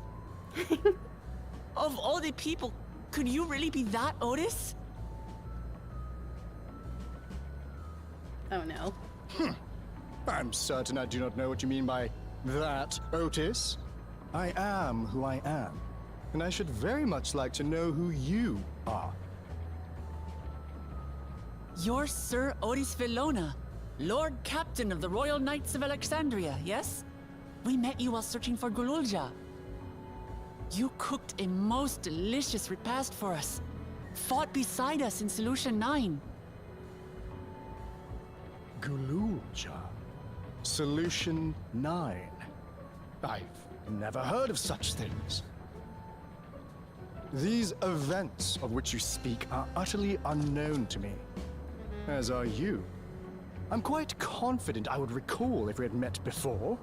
Of all the people, could you really be that Otis? Oh no. I'm certain I do not know what you mean by that, Otis. I am who I am, and I should very much like to know who you are. You're Sir Otis Villona, Lord Captain of the Royal Knights of Alexandria, yes? We met you while searching for Gululja. You cooked a most delicious repast for us, fought beside us in Solution 9. Gululja? Solution 9? I've never heard of such things. These events of which you speak are utterly unknown to me. As are you. I'm quite confident I would recall if we had met before.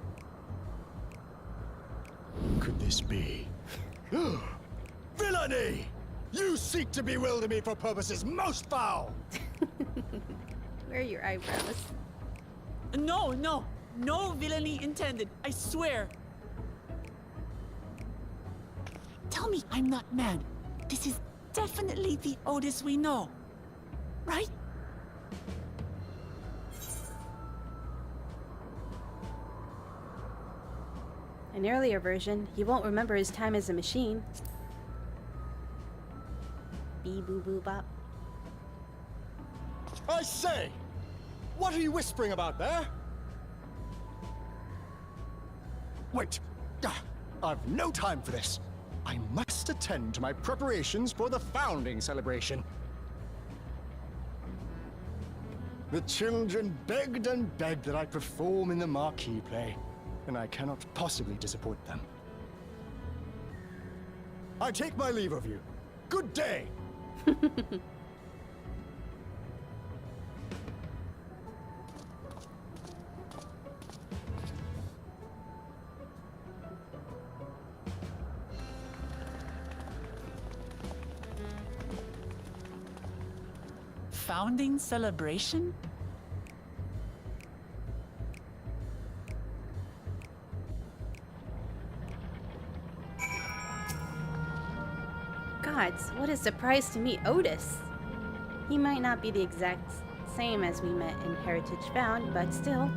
Could this be? Villainy! You seek to bewilder me for purposes most foul! Where are your eyebrows? No villainy intended, I swear. Tell me I'm not mad. This is definitely the Otis we know, right? An earlier version, he won't remember his time as a machine. Bee boo boo bop. I say! What are you whispering about there? Wait. I've no time for this. I must attend to my preparations for the founding celebration. The children begged and begged that I perform in the marquee play, and I cannot possibly disappoint them. I take my leave of you. Good day! Founding celebration? Gods, what a surprise to meet Otis. He might not be the exact same as we met in Heritage Found, but still.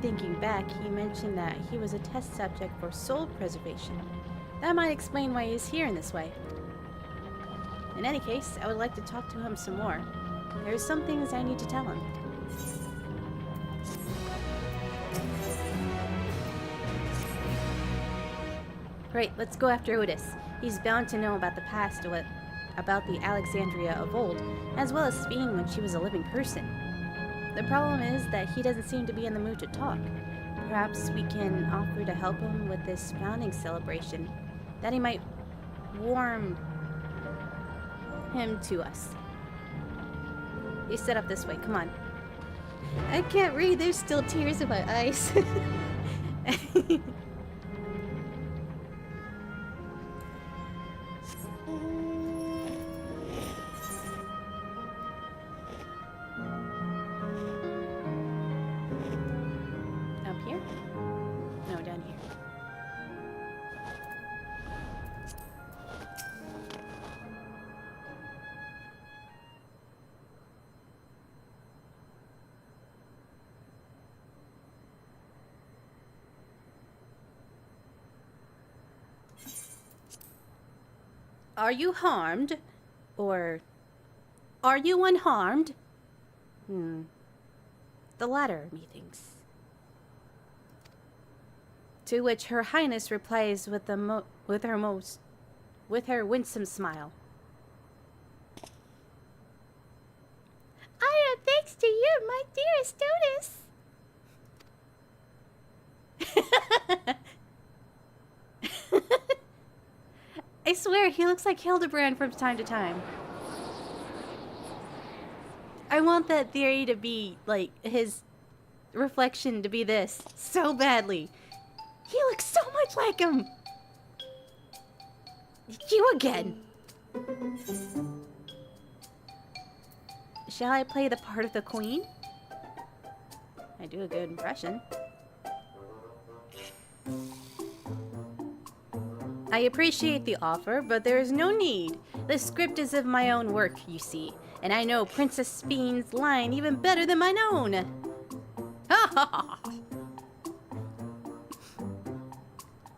Thinking back, he mentioned that he was a test subject for soul preservation. That might explain why he's here in this way. In any case, I would like to talk to him some more. There's some things I need to tell him. Right, let's go after Otis. He's bound to know about the past, about the Alexandria of old, as well as Sphene when she was a living person. The problem is that he doesn't seem to be in the mood to talk. Perhaps we can offer to help him with this founding celebration, that he might warm him to us. You set up this way, come on. I can't read, there's still tears in my eyes. Up here? No, down here. Are you harmed? Or are you unharmed? The latter, methinks. To which Her Highness replies with her winsome smile. I am thanks to you, my dearest Otis. I swear, he looks like Hildebrand from time to time. I want that theory to be, like, his reflection to be this so badly. He looks so much like him. You again. Shall I play the part of the queen? I do a good impression. I appreciate the offer, but there is no need. The script is of my own work, you see, and I know Princess Sphene's line even better than mine own.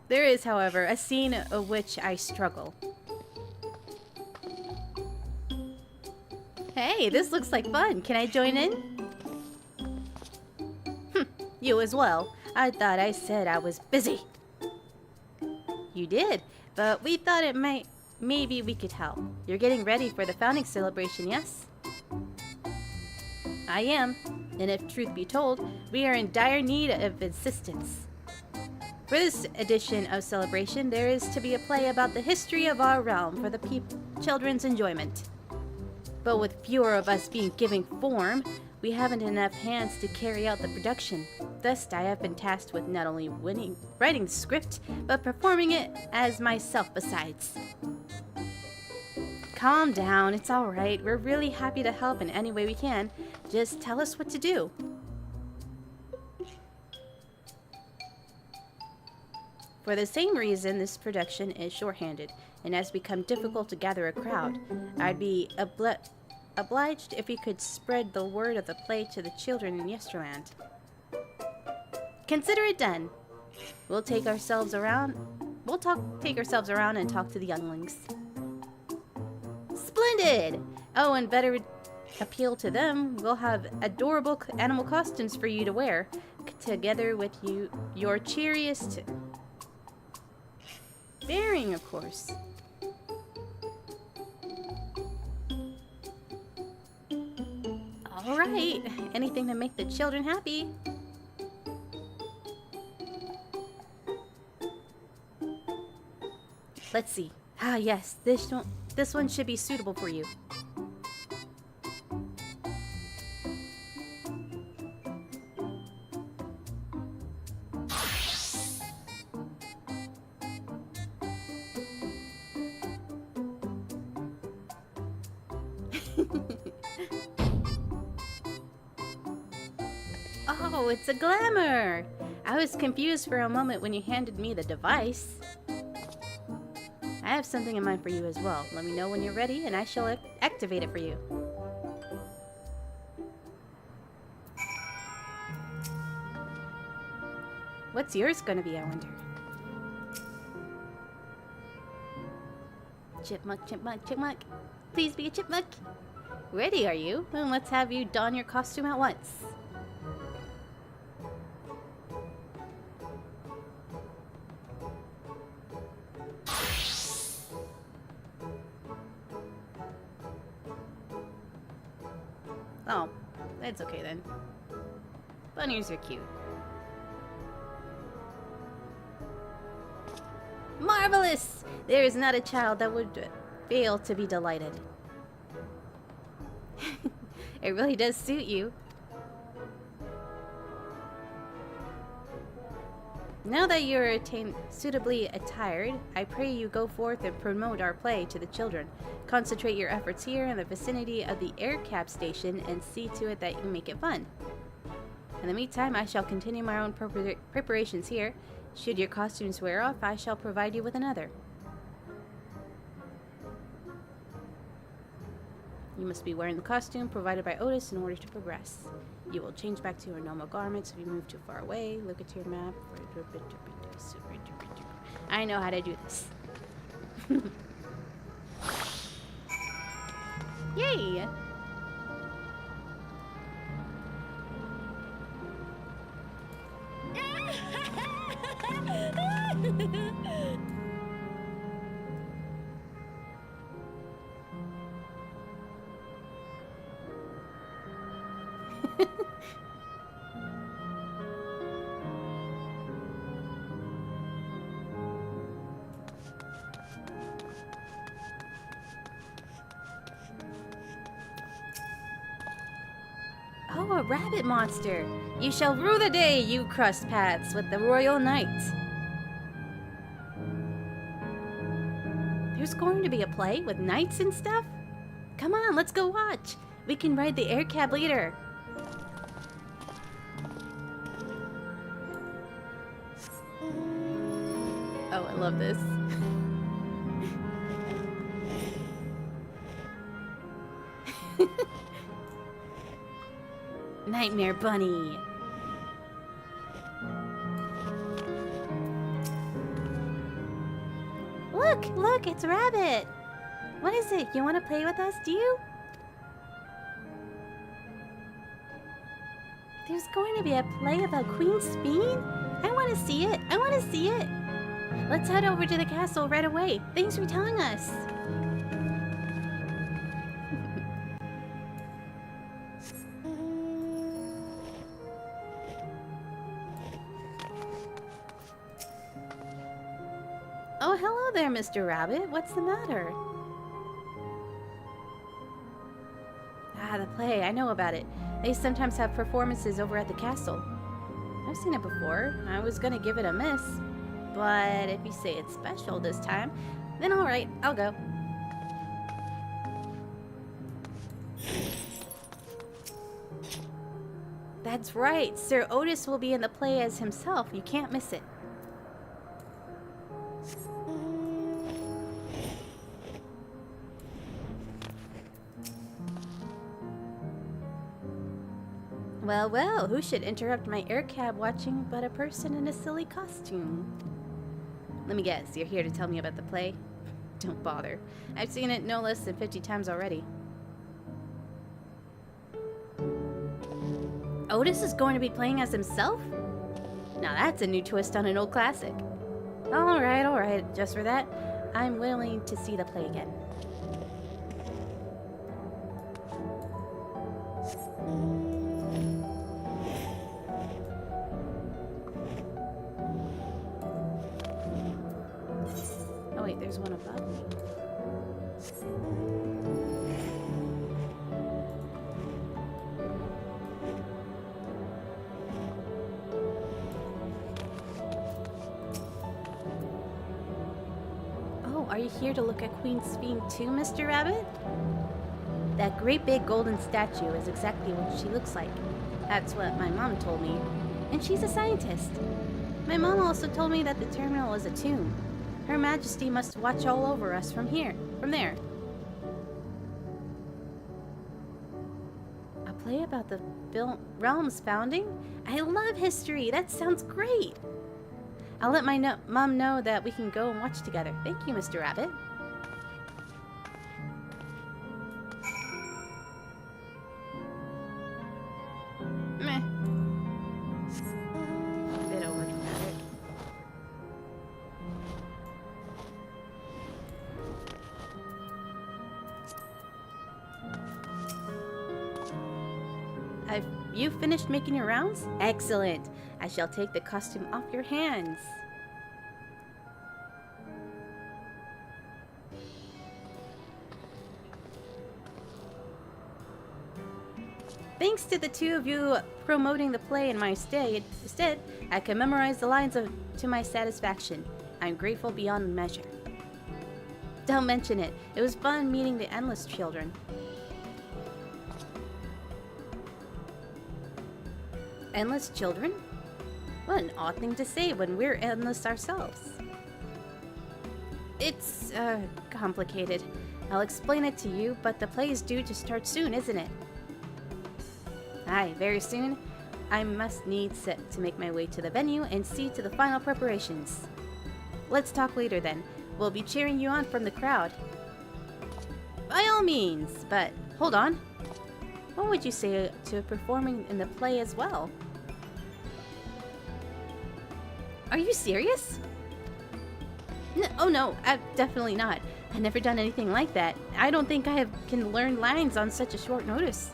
There is, however, a scene of which I struggle. Hey, this looks like fun. Can I join in? You as well. I thought I said I was busy. You did, but we thought maybe we could help. You're getting ready for the founding celebration, yes? I am, and if truth be told, we are in dire need of assistance. For this edition of Celebration, there is to be a play about the history of our realm for the children's enjoyment. But with fewer of us being given form, we haven't enough hands to carry out the production. Thus, I have been tasked with not only writing the script, but performing it as myself besides. Calm down, it's alright. We're really happy to help in any way we can. Just tell us what to do. For the same reason, this production is shorthanded and has become difficult to gather a crowd. I'd be obliged if we could spread the word of the play to the children in Yesterland. Consider it done. We'll take ourselves around and talk to the younglings. Splendid! Oh, and better appeal to them, we'll have adorable animal costumes for you to wear, together with your cheeriest bearing, of course. All right, anything to make the children happy. Let's see. Ah, yes, this one should be suitable for you. Oh, it's a glamour! I was confused for a moment when you handed me the device. I have something in mind for you as well. Let me know when you're ready and I shall activate it for you. What's yours gonna be, I wonder? Chipmunk, chipmunk, chipmunk. Please be a chipmunk. Ready, are you? Then let's have you don your costume at once. Oh, that's okay then. Bunnies are cute. Marvelous! There is not a child that would fail to be delighted. It really does suit you. Now that you are suitably attired, I pray you go forth and promote our play to the children. Concentrate your efforts here in the vicinity of the air cab station and see to it that you make it fun. In the meantime, I shall continue my own preparations here. Should your costumes wear off, I shall provide you with another. You must be wearing the costume provided by Otis in order to progress. You will change back to your normal garments if you move too far away. Look at your map. I know how to do this. Yay! Oh, a rabbit monster! You shall rue the day you crossed paths with the Royal Knight. There's going to be a play with knights and stuff? Come on, let's go watch. We can ride the air cab later. Oh, I love this. Nightmare Bunny. Look, it's Rabbit. What is it? You want to play with us, do you? There's going to be a play about Queen Speen? I want to see it. I want to see it. Let's head over to the castle right away. Thanks for telling us. Oh, hello there, Mr. Rabbit. What's the matter? Ah, the play. I know about it. They sometimes have performances over at the castle. I've seen it before. I was gonna give it a miss. But if you say it's special this time, then alright, I'll go. That's right. Sir Otis will be in the play as himself. You can't miss it. Well, well, who should interrupt my air cab watching but a person in a silly costume? Let me guess, you're here to tell me about the play? Don't bother. I've seen it no less than 50 times already. Otis is going to be playing as himself? Now that's a new twist on an old classic. Alright. Just for that, I'm willing to see the play again. Oh wait, there's one above me. Oh, are you here to look at Queen Sphinx too, Mr. Rabbit? That great big golden statue is exactly what she looks like. That's what my mom told me. And she's a scientist. My mom also told me that the terminal is a tomb. Her Majesty must watch all over us from there. A play about the realm's founding? I love history. That sounds great. I'll let my mom know that we can go and watch together. Thank you, Mr. Rabbit. Meh. A bit overdramatic. You finished making your rounds? Excellent. I shall take the costume off your hands. Thanks to the two of you promoting the play in my stead, I can memorize the lines to my satisfaction. I'm grateful beyond measure. Don't mention it. It was fun meeting the Endless children. Endless children? What an odd thing to say when we're endless ourselves. It's, complicated. I'll explain it to you, but the play is due to start soon, isn't it? Aye, very soon. I must needs to make my way to the venue and see to the final preparations. Let's talk later then. We'll be cheering you on from the crowd. By all means, but hold on. What would you say to performing in the play as well? Are you serious? Oh no, definitely not. I've never done anything like that. I don't think I can learn lines on such a short notice.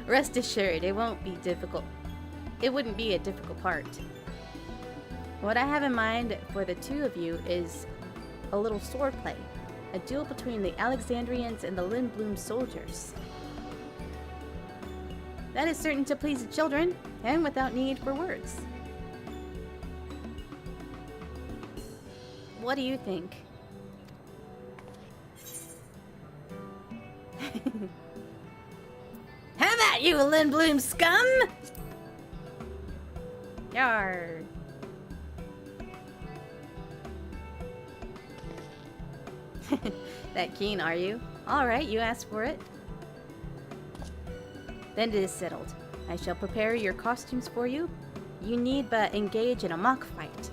Rest assured, it won't be difficult. It wouldn't be a difficult part. What I have in mind for the two of you is a little sword play. A duel between the Alexandrians and the Lindblum soldiers. That is certain to please the children, and without need for words. What do you think? How about you, Lindblum scum? Yar. That keen, are you? Alright, you asked for it. Then it is settled. I shall prepare your costumes for you. You need but engage in a mock fight.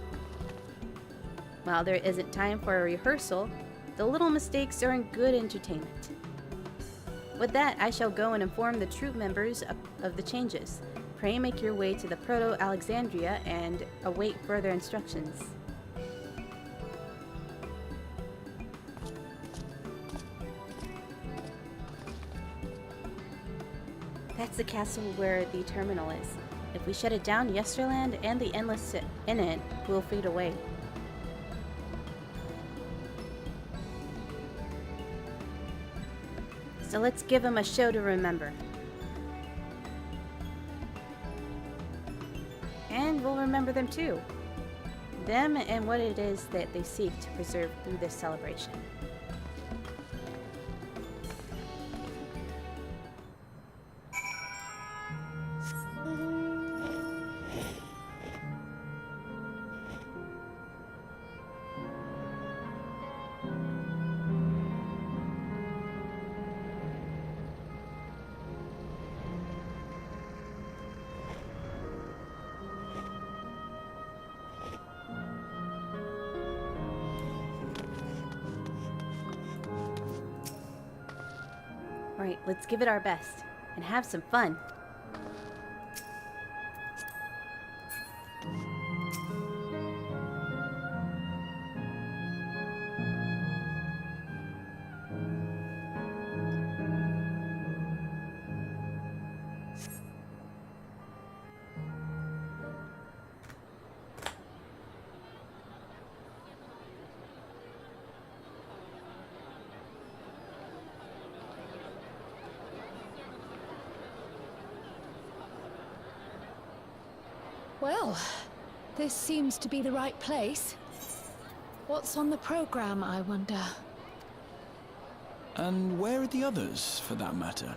While there isn't time for a rehearsal, the little mistakes are in good entertainment. With that, I shall go and inform the troop members of the changes. Pray make your way to the Proto-Alexandria and await further instructions. That's the castle where the terminal is. If we shut it down, Yesterland and the Endless in it will fade away. So let's give them a show to remember. And we'll remember them too. Them and what it is that they seek to preserve through this celebration. Alright, let's give it our best and have some fun. Well, this seems to be the right place. What's on the program, I wonder? And where are the others, for that matter?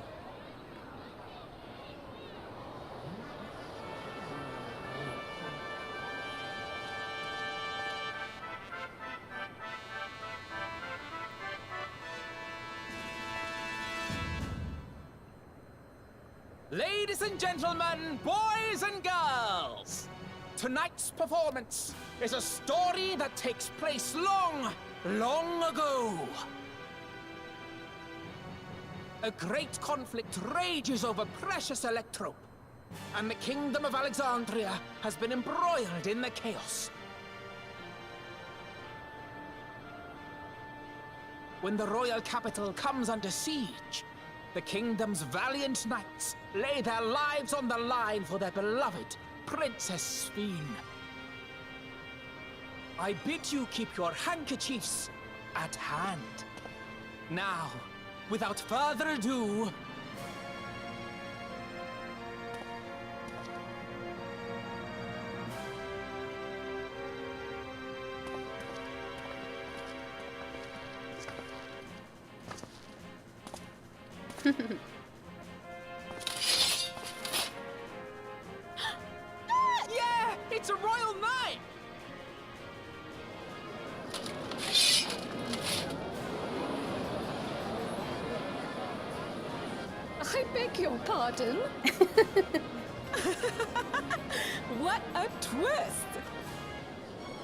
Ladies and gentlemen, boys and girls, tonight's performance is a story that takes place long, long ago. A great conflict rages over precious electrope, and the kingdom of Alexandria has been embroiled in the chaos. When the royal capital comes under siege, the kingdom's valiant knights lay their lives on the line for their beloved Princess Sphene. I bid you keep your handkerchiefs at hand. Now, without further ado, yeah! It's a royal knight! I beg your pardon? What a twist!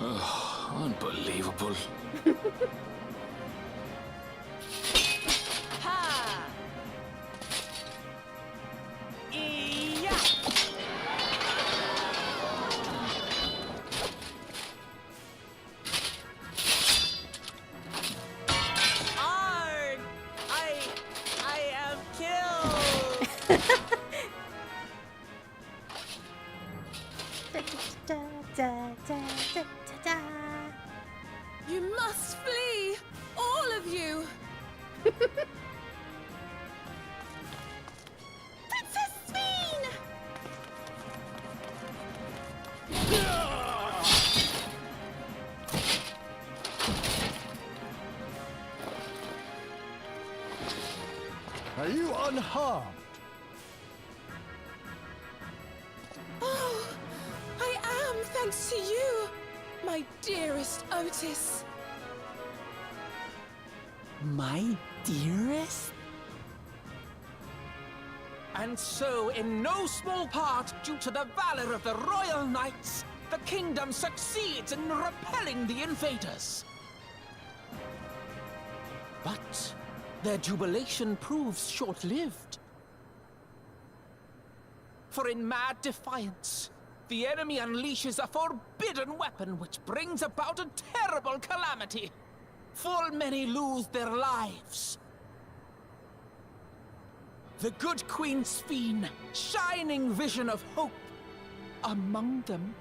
Oh, unbelievable. Ha! Yeah! Arg! I am killed! You must flee! All of you! Princess Sphene! Are you unharmed? Oh, I am, thanks to you, my dearest Otis. My dearest? And so, in no small part due to the valor of the royal knights, the kingdom succeeds in repelling the invaders. But their jubilation proves short-lived. For in mad defiance, the enemy unleashes a forbidden weapon which brings about a terrible calamity. Full many lose their lives. The good Queen Sphene, shining vision of hope, among them.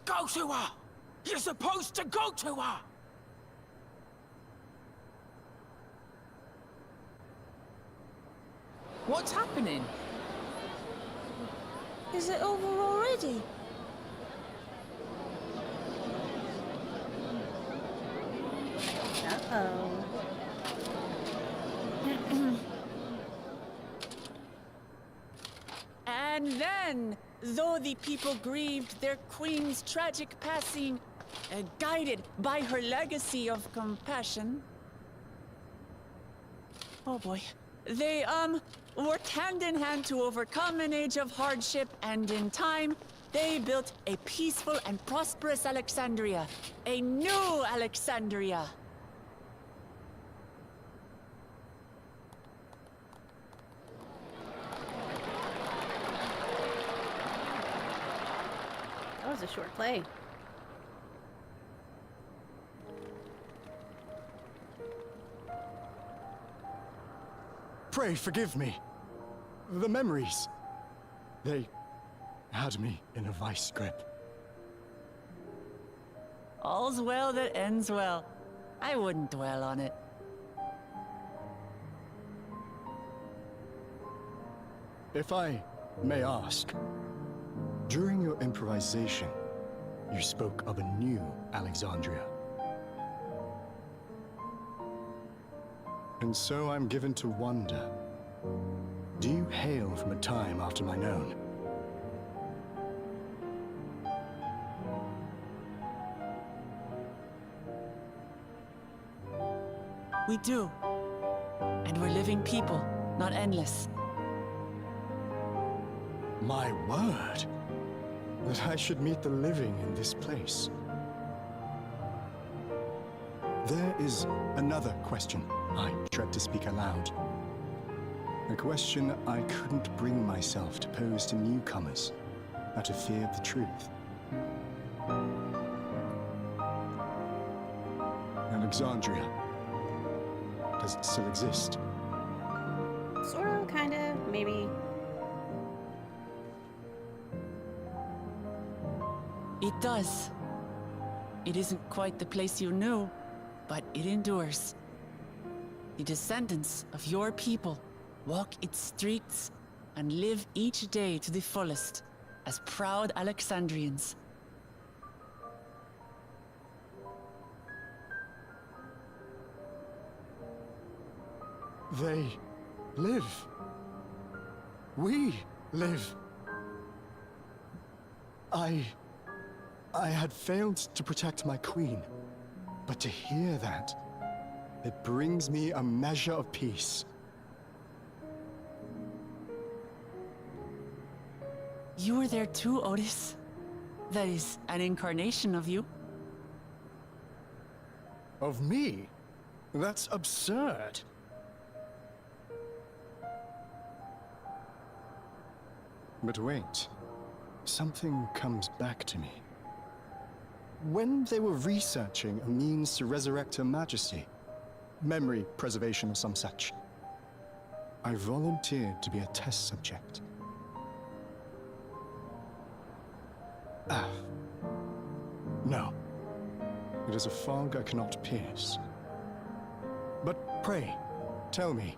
Go to her! You're supposed to go to her! What's happening? Is it over already? Uh-oh. And then, though the people grieved their queen's tragic passing, guided by her legacy of compassion, oh boy, they, worked hand in hand to overcome an age of hardship, and in time, they built a peaceful and prosperous Alexandria. A new Alexandria. That was a short play. Pray forgive me. The memories, they had me in a vice grip. All's well that ends well. I wouldn't dwell on it. If I may ask, during your improvisation, you spoke of a new Alexandria. And so I'm given to wonder, do you hail from a time after mine own? We do. And we're living people, not endless. My word! That I should meet the living in this place. There is another question I dread to speak aloud. A question I couldn't bring myself to pose to newcomers out of fear of the truth. Alexandria. Does it still exist? Sorta, kinda, maybe. It does. It isn't quite the place you knew, but it endures. The descendants of your people walk its streets and live each day to the fullest as proud Alexandrians. They live. We live. I had failed to protect my queen, but to hear that, it brings me a measure of peace. You were there too, Otis. That is, an incarnation of you. Of me? That's absurd. But wait, something comes back to me. When they were researching a means to resurrect Her Majesty, memory preservation or some such, I volunteered to be a test subject. No. It is a fog I cannot pierce. But pray, tell me,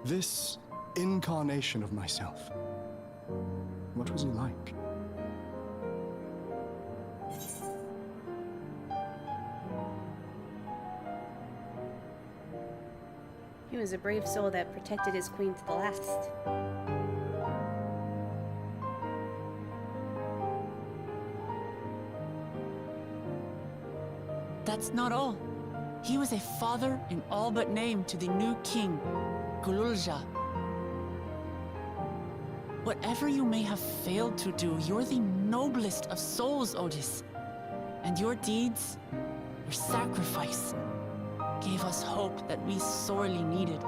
this incarnation of myself, what was he like? He was a brave soul that protected his queen to the last. That's not all. He was a father in all but name to the new king, Gululja. Whatever you may have failed to do, you're the noblest of souls, Otis. And your deeds, your sacrifice, gave us hope that we sorely needed.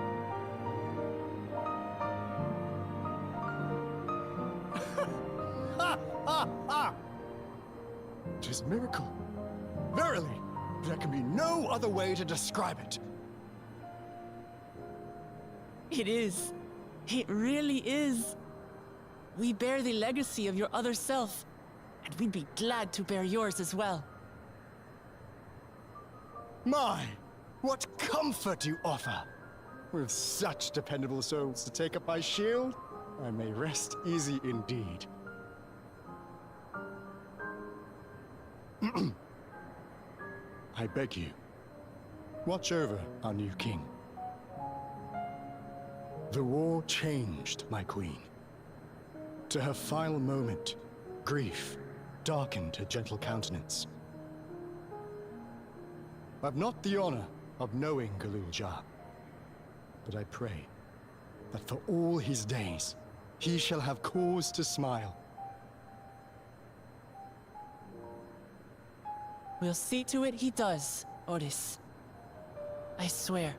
It is a miracle. Verily, there can be no other way to describe it. It is. It really is. We bear the legacy of your other self, and we'd be glad to bear yours as well. My, what comfort you offer! With such dependable souls to take up my shield, I may rest easy indeed. I beg you, watch over our new king. The war changed my queen. To her final moment, grief darkened her gentle countenance. I've not the honor of knowing Gululja, but I pray that for all his days, he shall have cause to smile. We'll see to it he does, Otis. I swear.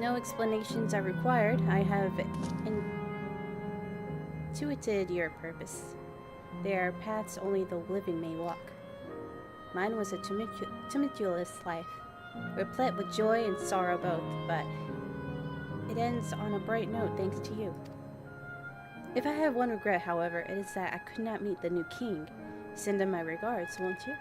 No explanations are required. I have intuited your purpose. They are paths only the living may walk. Mine was a tumultuous life, replete with joy and sorrow both, but it ends on a bright note thanks to you. If I have one regret, however, it is that I could not meet the new king. Send him my regards, won't you?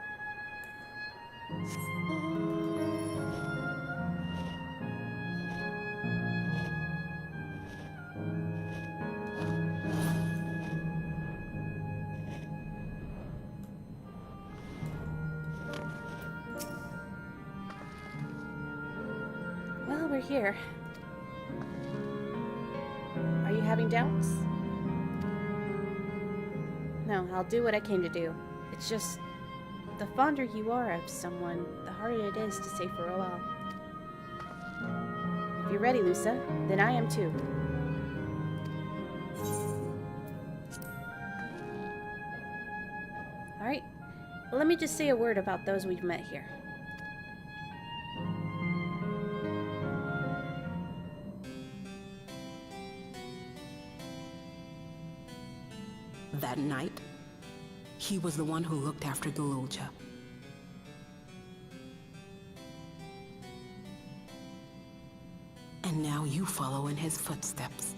Well, we're here. Are you having doubts? No, I'll do what I came to do. It's just, the fonder you are of someone, the harder it is to say farewell. If you're ready, Lusa, then I am too. Alright, well, let me just say a word about those we've met here. That night, he was the one who looked after Galulja. And now you follow in his footsteps.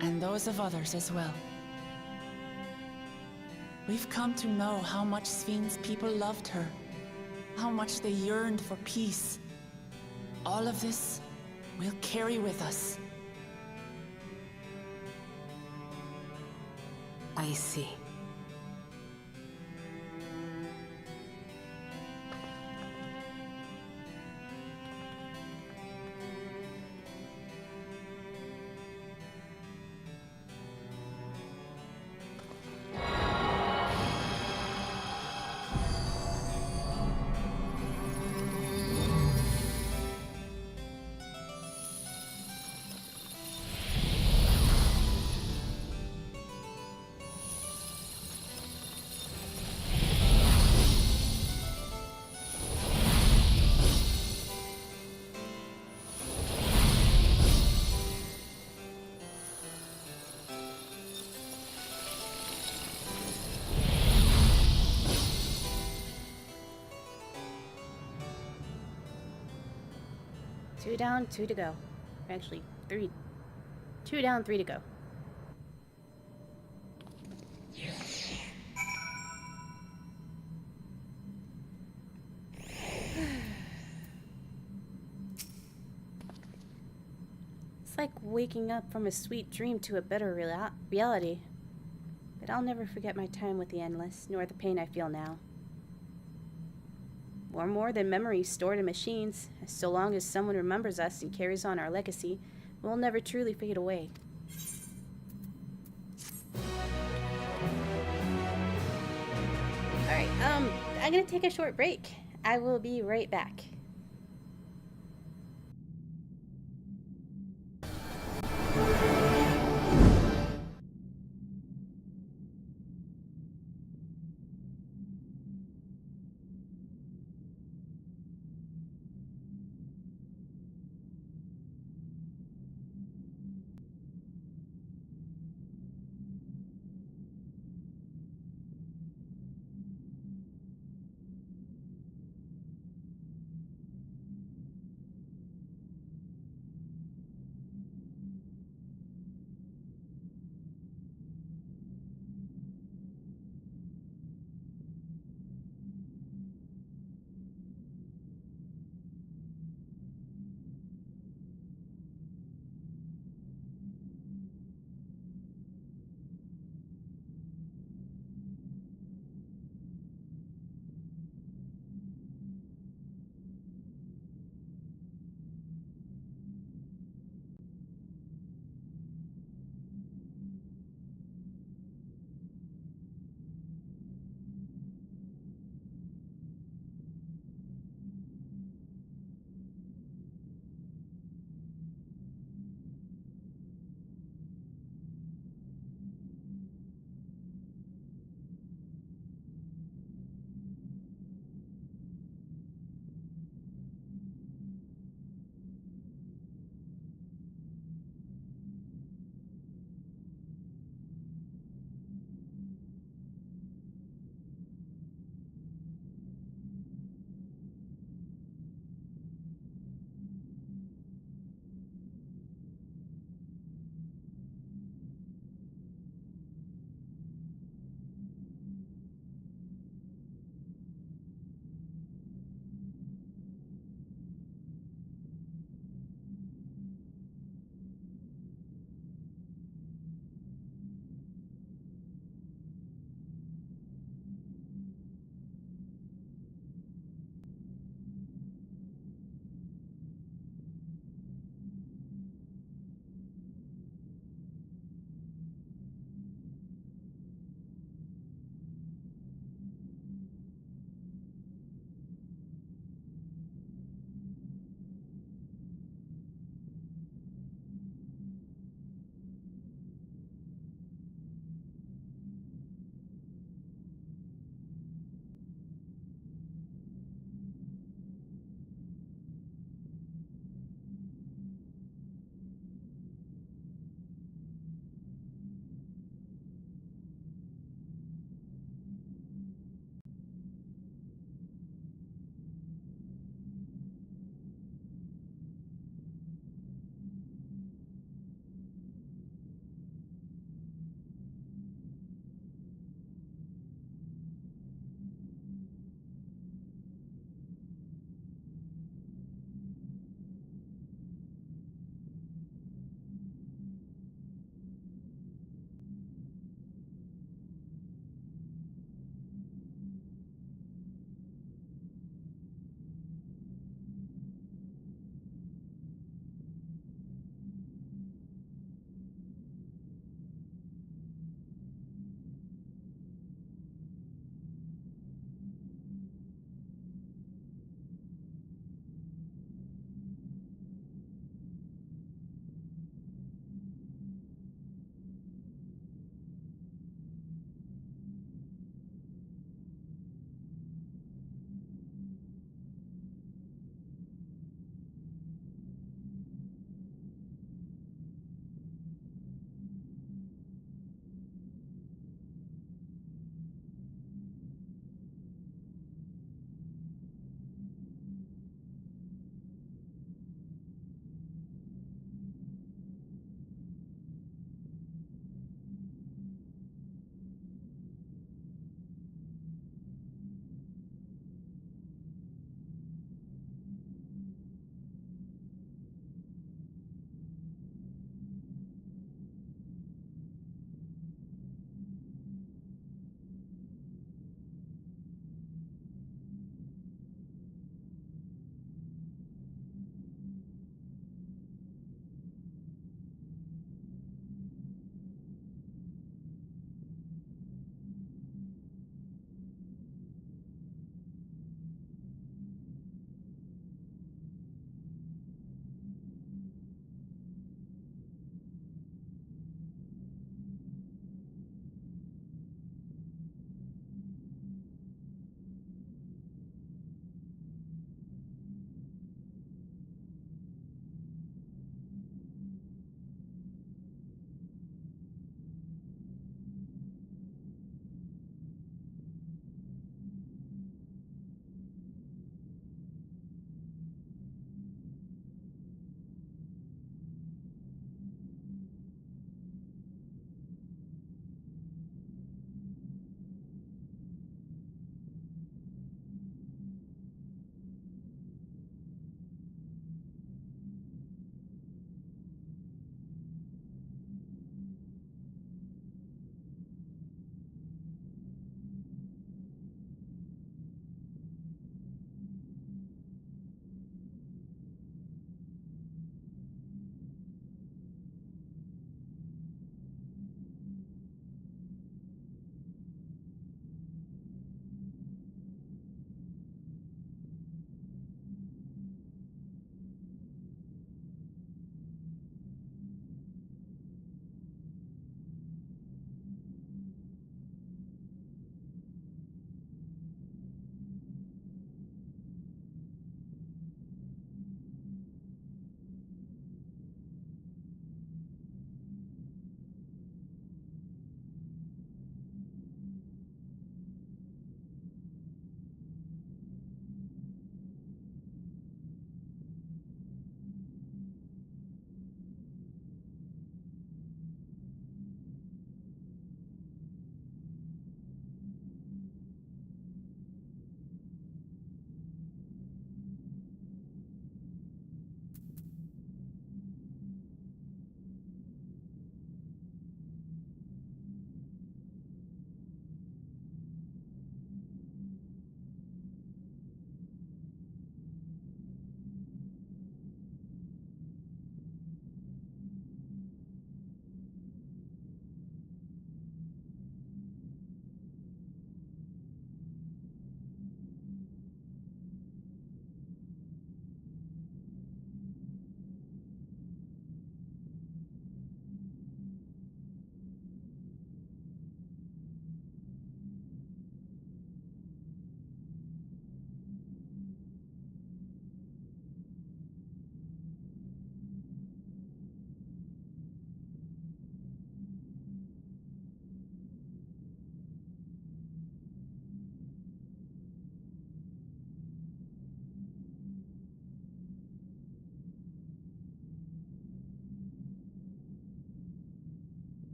And those of others as well. We've come to know how much Svin's people loved her, how much they yearned for peace. All of this we'll carry with us. I see. Two down, two to go. Actually, three. Two down, three to go. It's like waking up from a sweet dream to a bitter reality. But I'll never forget my time with the Endless, nor the pain I feel now. We're more than memories stored in machines. So long as someone remembers us and carries on our legacy, we'll never truly fade away. Alright, I'm gonna take a short break. I will be right back.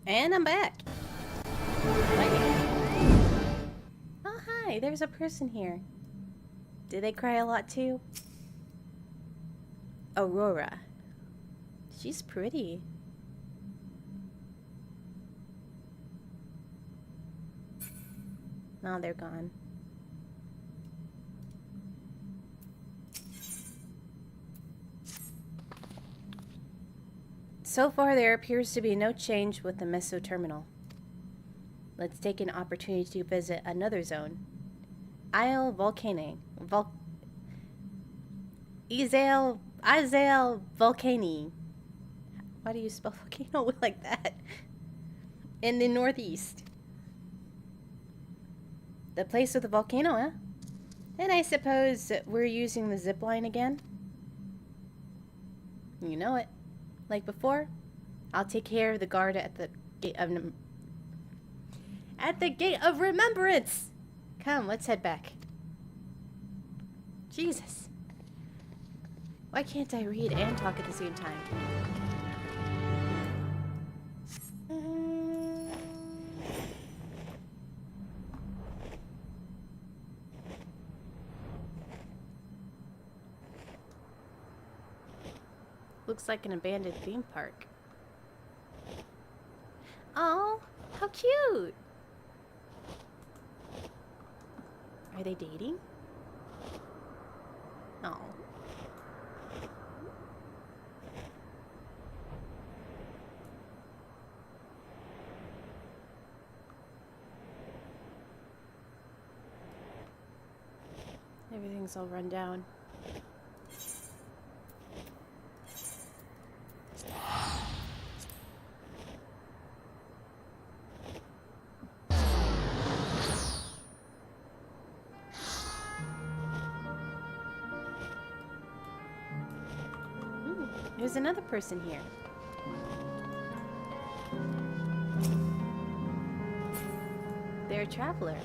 And I'm back. Oh, hi, there's a person here. Did they cry a lot too? Aurora. She's pretty. Now they're gone. So far, there appears to be no change with the Meso terminal. Let's take an opportunity to visit another zone. Isle Volcane. Isle Volcane. Why do you spell volcano like that? In the northeast. The place with the volcano, huh? And I suppose we're using the zip line again? You know it. Like before, I'll take care of the guard at the gate of remembrance. Come, let's head back. Jesus. Why can't I read and talk at the same time? Looks like an abandoned theme park. Oh, how cute! Are they dating? Oh. Everything's all run down. There's another person here. They're a traveler.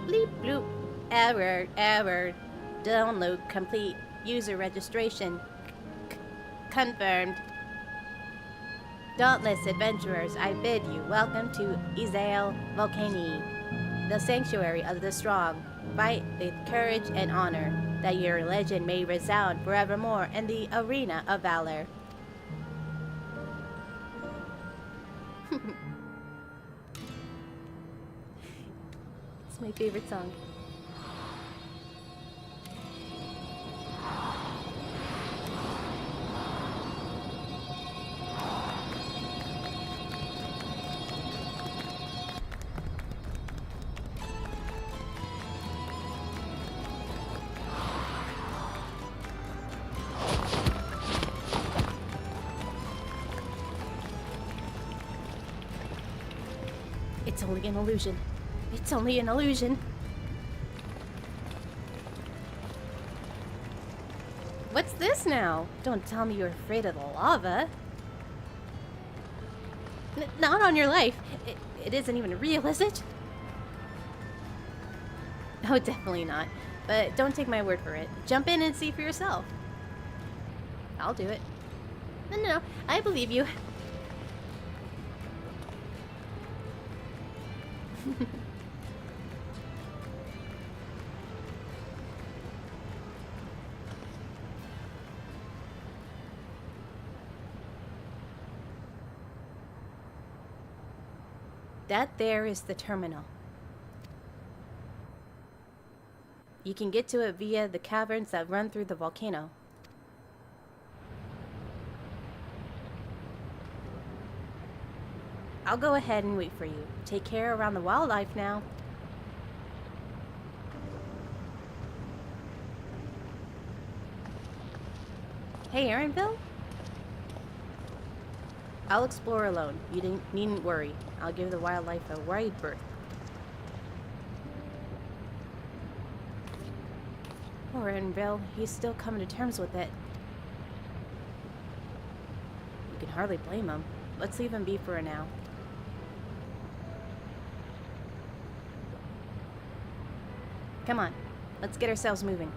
Bleep bloop. Error. Download complete. User registration confirmed. Dauntless adventurers, I bid you welcome to Isle Volcane, the sanctuary of the strong. Fight with courage and honor, that your legend may resound forevermore in the arena of valor. It's my favorite song. It's only an illusion. It's only an illusion. What's this now? Don't tell me you're afraid of the lava. Not on your life. It isn't even real, is it? Oh, definitely not. But don't take my word for it. Jump in and see for yourself. I'll do it. No, I believe you. That there is the terminal. You can get to it via the caverns that run through the volcano. I'll go ahead and wait for you. Take care around the wildlife now. Hey, Erinville? I'll explore alone. You needn't worry. I'll give the wildlife a wide berth. Poor Erinville. He's still coming to terms with it. You can hardly blame him. Let's leave him be for now. Come on, let's get ourselves moving.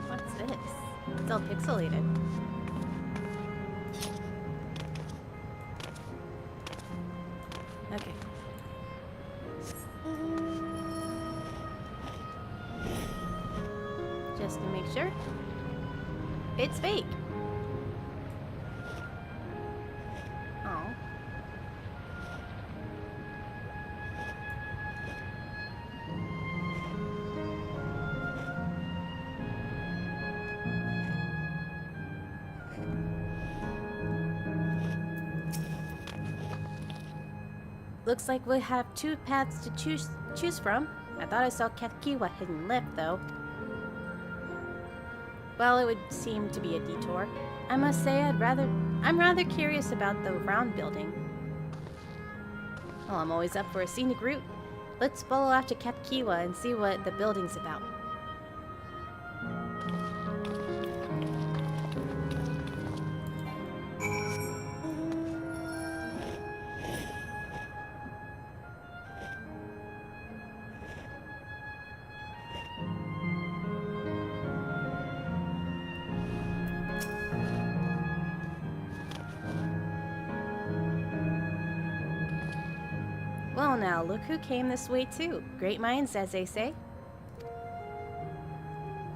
What's this? It's all pixelated. Okay. Just to make sure. It's fake. Oh. Looks like we have two paths to choose from. I thought I saw Katkiwa hidden left, though. Well, it would seem to be a detour. I must say, I'm rather curious about the round building. Well, I'm always up for a scenic route. Let's follow after Katkiwa and see what the building's about. Well now, look who came this way too. Great minds, as they say.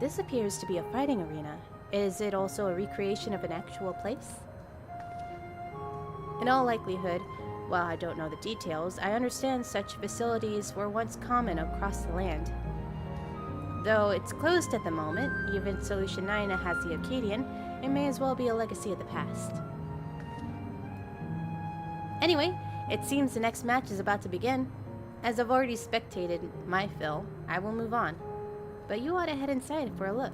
This appears to be a fighting arena. Is it also a recreation of an actual place? In all likelihood, while I don't know the details, I understand such facilities were once common across the land. Though it's closed at the moment, even Solution 9 has the Acadian, it may as well be a legacy of the past. Anyway, it seems the next match is about to begin. As I've already spectated my fill, I will move on. But you ought to head inside for a look.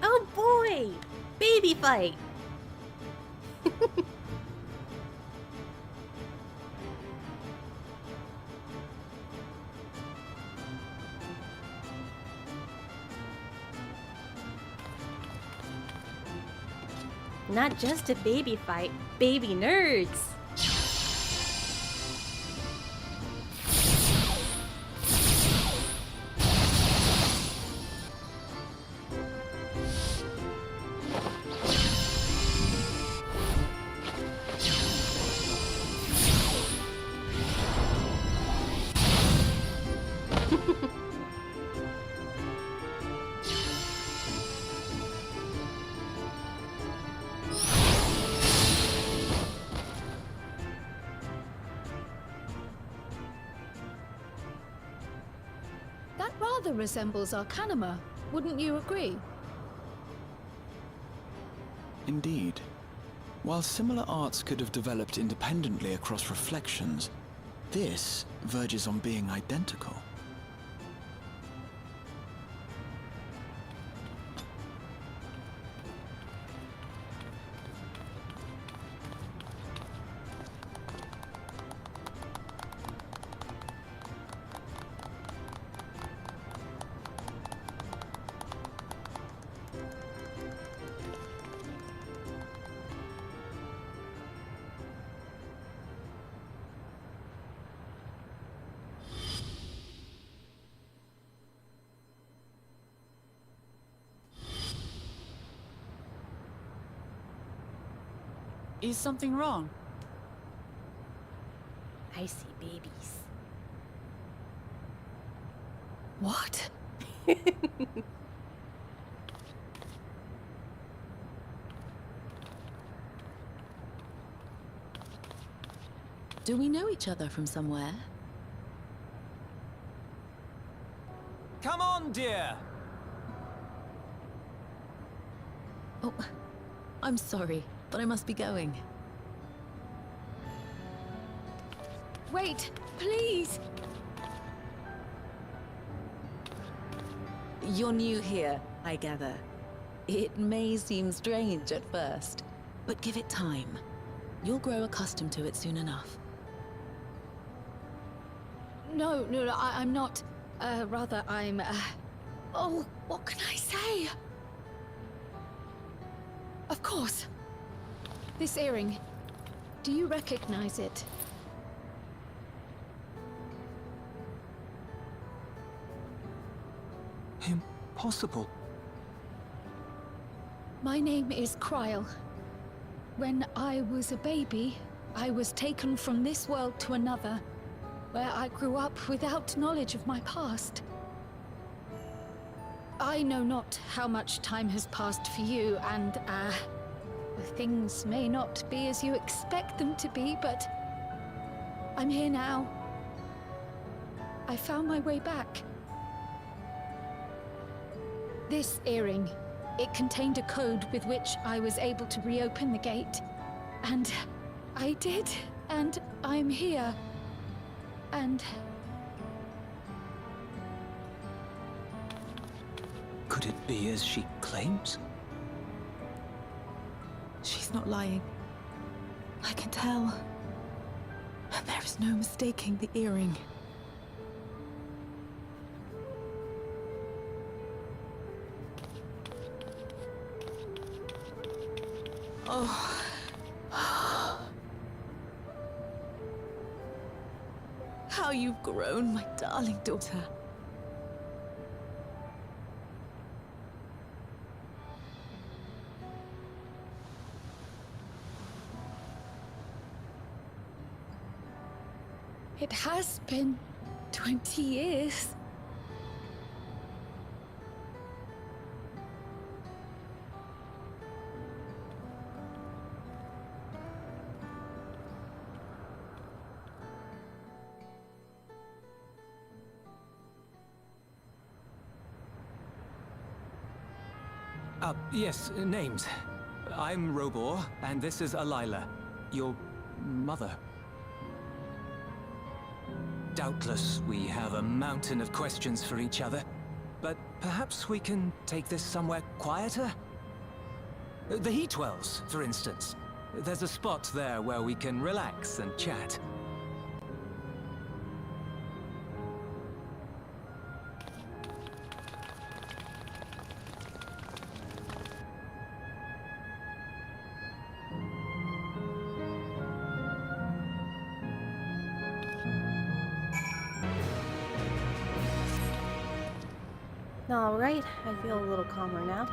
Oh boy! Baby fight! Not just a baby fight, baby nerds! That rather resembles Arcanima, wouldn't you agree? Indeed. While similar arts could have developed independently across reflections, this verges on being identical. Is something wrong? I see babies. What? Do we know each other from somewhere? dear. Oh, I'm sorry, but I must be going. Wait, please! You're new here, I gather. It may seem strange at first, but give it time. You'll grow accustomed to it soon enough. No, I'm not. Rather, I'm, Oh, what can I say? Of course. This earring. Do you recognize it? Impossible. My name is Kryle. When I was a baby, I was taken from this world to another, where I grew up without knowledge of my past. I know not how much time has passed for you, and, things may not be as you expect them to be, but I'm here now. I found my way back. This earring, it contained a code with which I was able to reopen the gate. And I did, and I'm here. And... Could it be as she claims? She's not lying. I can tell. There is no mistaking the earring. Oh. How you've grown, my darling daughter. It has been 20 years. Yes, names. I'm Robor, and this is Alila, your mother. Doubtless, we have a mountain of questions for each other, but perhaps we can take this somewhere quieter? The Heatwells, for instance. There's a spot there where we can relax and chat. Alright, I feel a little calmer now.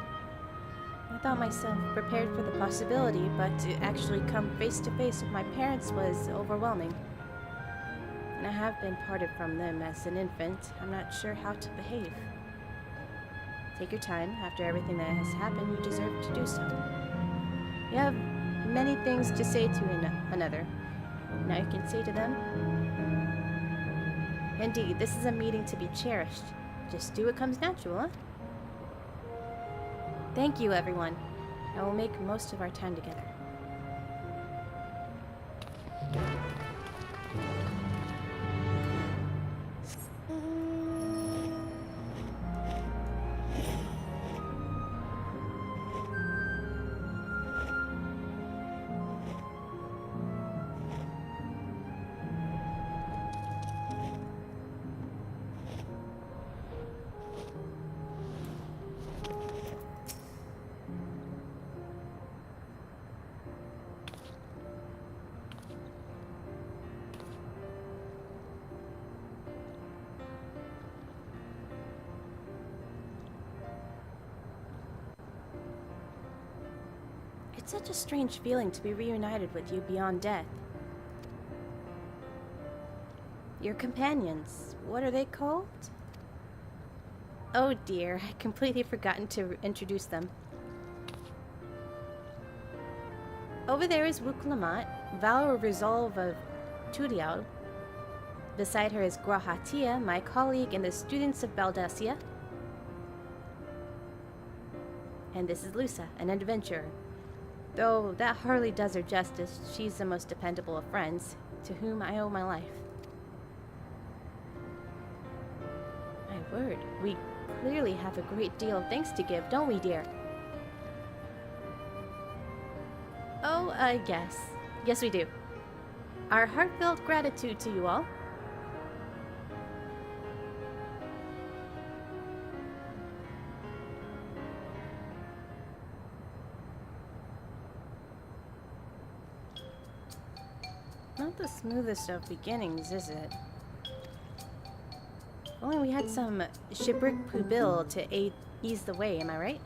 I thought myself prepared for the possibility, but to actually come face to face with my parents was overwhelming. And I have been parted from them as an infant. I'm not sure how to behave. Take your time. After everything that has happened, you deserve to do so. You have many things to say to another. Now you can say to them, indeed, this is a meeting to be cherished. Just do what comes natural, huh? Thank you, everyone. I will make most of our time together. It's such a strange feeling to be reunited with you beyond death. Your companions, what are they called? Oh dear, I completely forgotten to introduce them. Over there is Wuklamat, Valor Resolve of Turial. Beside her is Grahatia, my colleague and the students of Baldasia. And this is Lusa, an adventurer. Though that hardly does her justice, she's the most dependable of friends, to whom I owe my life. My word, we clearly have a great deal of thanks to give, don't we, dear? Oh, yes. Yes, we do. Our heartfelt gratitude to you all. Not the smoothest of beginnings, is it? If only we had some shipwreck pubil to ease the way, am I right?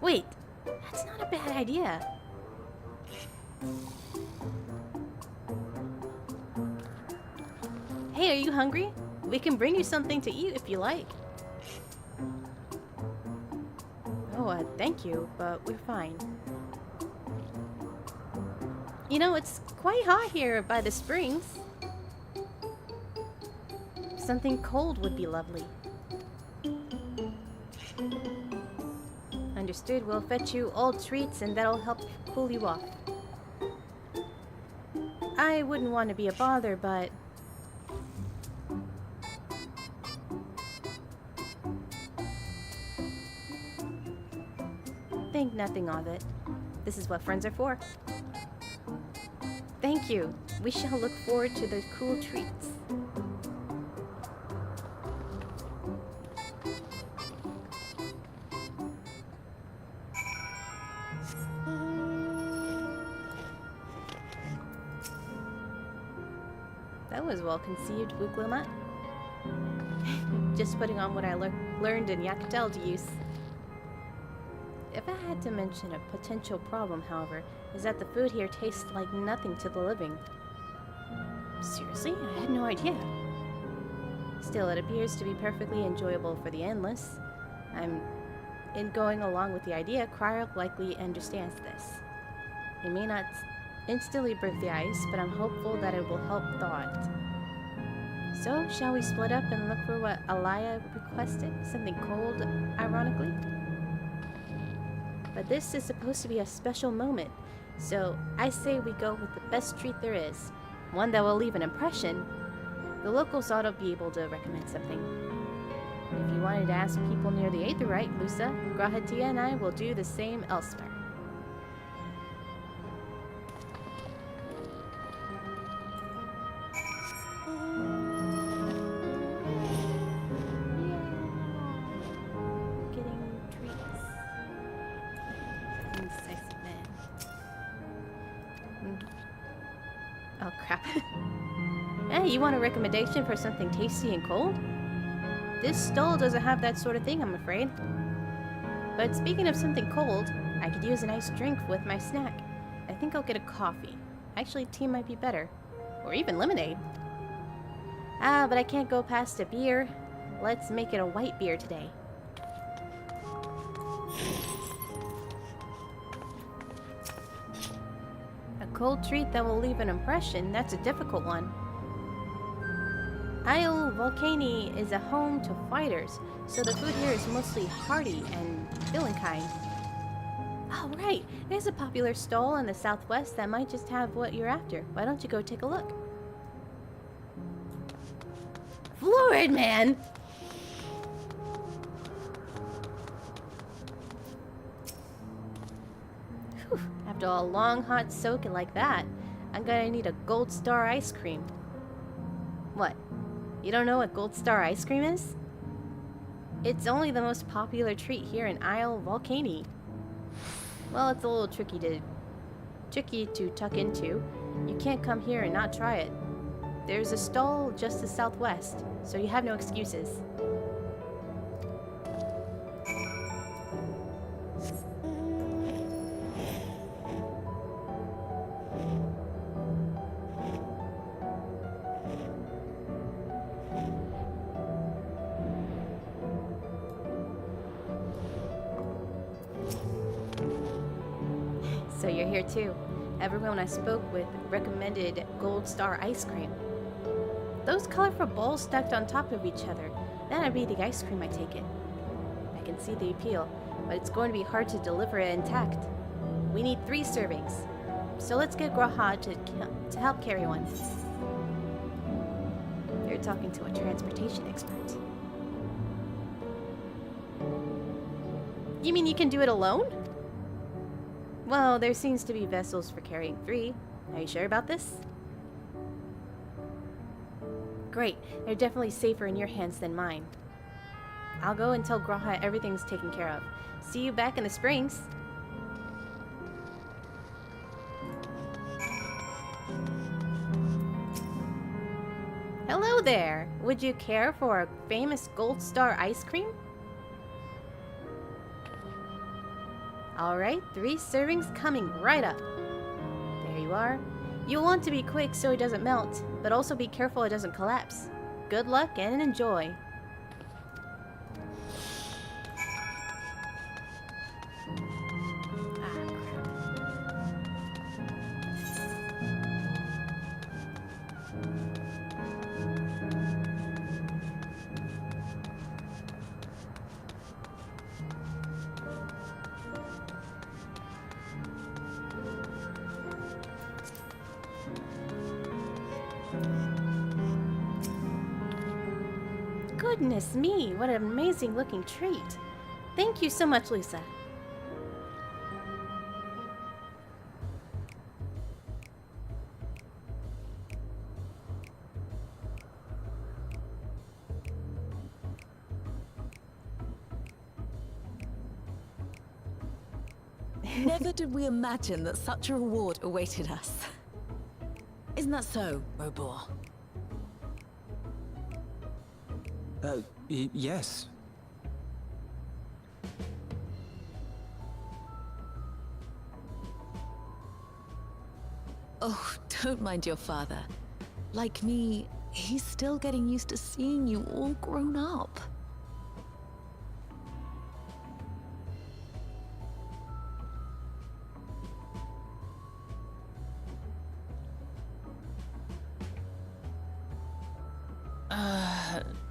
Wait, that's not a bad idea. Hey, are you hungry? We can bring you something to eat if you like. Oh, thank you, but we're fine. You know, it's quite hot here by the springs. Something cold would be lovely. Understood. We'll fetch you old treats and that'll help cool you off. I wouldn't want to be a bother, but... think nothing of it. This is what friends are for. Thank you. We shall look forward to the cool treats. That was well conceived, Buklumat. Just putting on what I learned in Yakatel to use. If I had to mention a potential problem, however, is that the food here tastes like nothing to the living. Seriously? I had no idea. Still, it appears to be perfectly enjoyable for the endless. In going along with the idea, Cryo likely understands this. It may not instantly break the ice, but I'm hopeful that it will help thaw it. So, shall we split up and look for what Alaya requested? Something cold, ironically? But this is supposed to be a special moment, so I say we go with the best treat there is. One that will leave an impression. The locals ought to be able to recommend something. If you wanted to ask people near the Aetherite, Lusa, Grahatia and I will do the same elsewhere. Oh crap. Hey, you want a recommendation for something tasty and cold? This stall doesn't have that sort of thing, I'm afraid. But speaking of something cold, I could use a nice drink with my snack. I think I'll get a coffee. Actually, tea might be better. Or even lemonade. Ah, but I can't go past a beer. Let's make it a white beer today. Cold treat that will leave an impression, that's a difficult one. Isle Volcani is a home to fighters, so the food here is mostly hearty and filling kind. Oh right, there's a popular stall in the southwest that might just have what you're after. Why don't you go take a look? Florid, man! Whew. After a long hot soaking like that, I'm gonna need a Gold Star ice cream. What? You don't know what Gold Star ice cream is? It's only the most popular treat here in Isle Volcani. Well, it's a little tricky to tuck into. You can't come here and not try it. There's a stall just to the southwest, so you have no excuses. So you're here too. Everyone I spoke with recommended Gold Star ice cream. Those colorful balls stacked on top of each other. That'd be the ice cream, I take it. can see the appeal, but it's going to be hard to deliver it intact. We need 3 servings. So let's get Graha to help carry one. You're talking to a transportation expert. You mean you can do it alone? Well, there seems to be vessels for carrying 3. Are you sure about this? Great. They're definitely safer in your hands than mine. I'll go and tell Graha everything's taken care of. See you back in the springs. Hello there! Would you care for a famous Gold Star ice cream? Alright, 3 servings coming right up. There you are. You'll want to be quick so it doesn't melt, but also be careful it doesn't collapse. Good luck and enjoy. Goodness me, what an amazing looking treat. Thank you so much, Lisa. Never did we imagine that such a reward awaited us. Isn't that so, Robor? Yes. Oh, don't mind your father. Like me, he's still getting used to seeing you all grown up.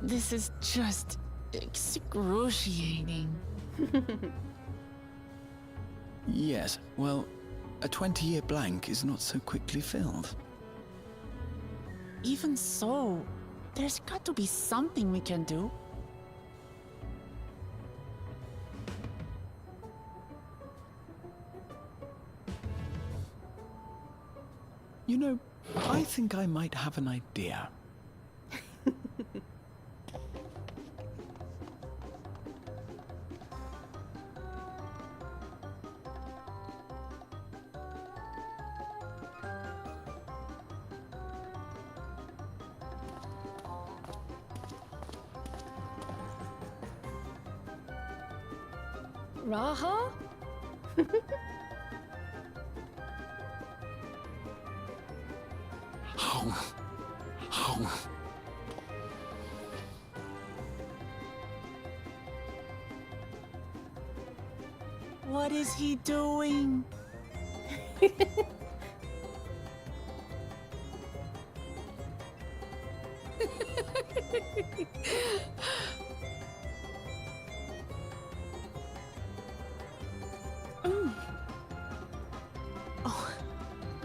This is just excruciating. Yes, well, a 20-year blank is not so quickly filled. Even so, there's got to be something we can do. You know, I think I might have an idea. Raha? What is he doing? Oh,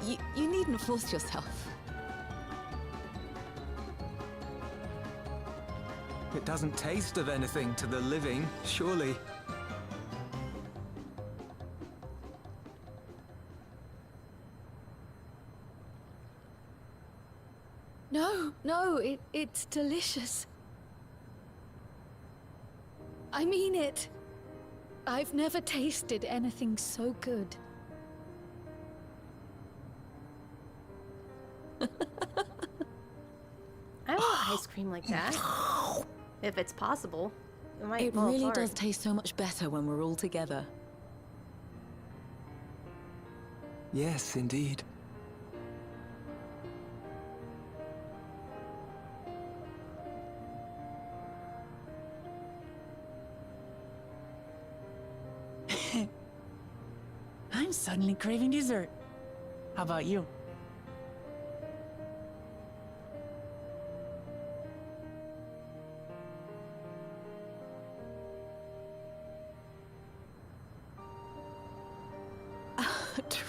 you needn't force yourself. It doesn't taste of anything to the living, surely. No, it's delicious. I mean it. I've never tasted anything so good. I want ice cream like that. If it's possible. It might It fall really apart. does taste so much better when we're all together. Yes, indeed. I'm suddenly craving dessert. How about you?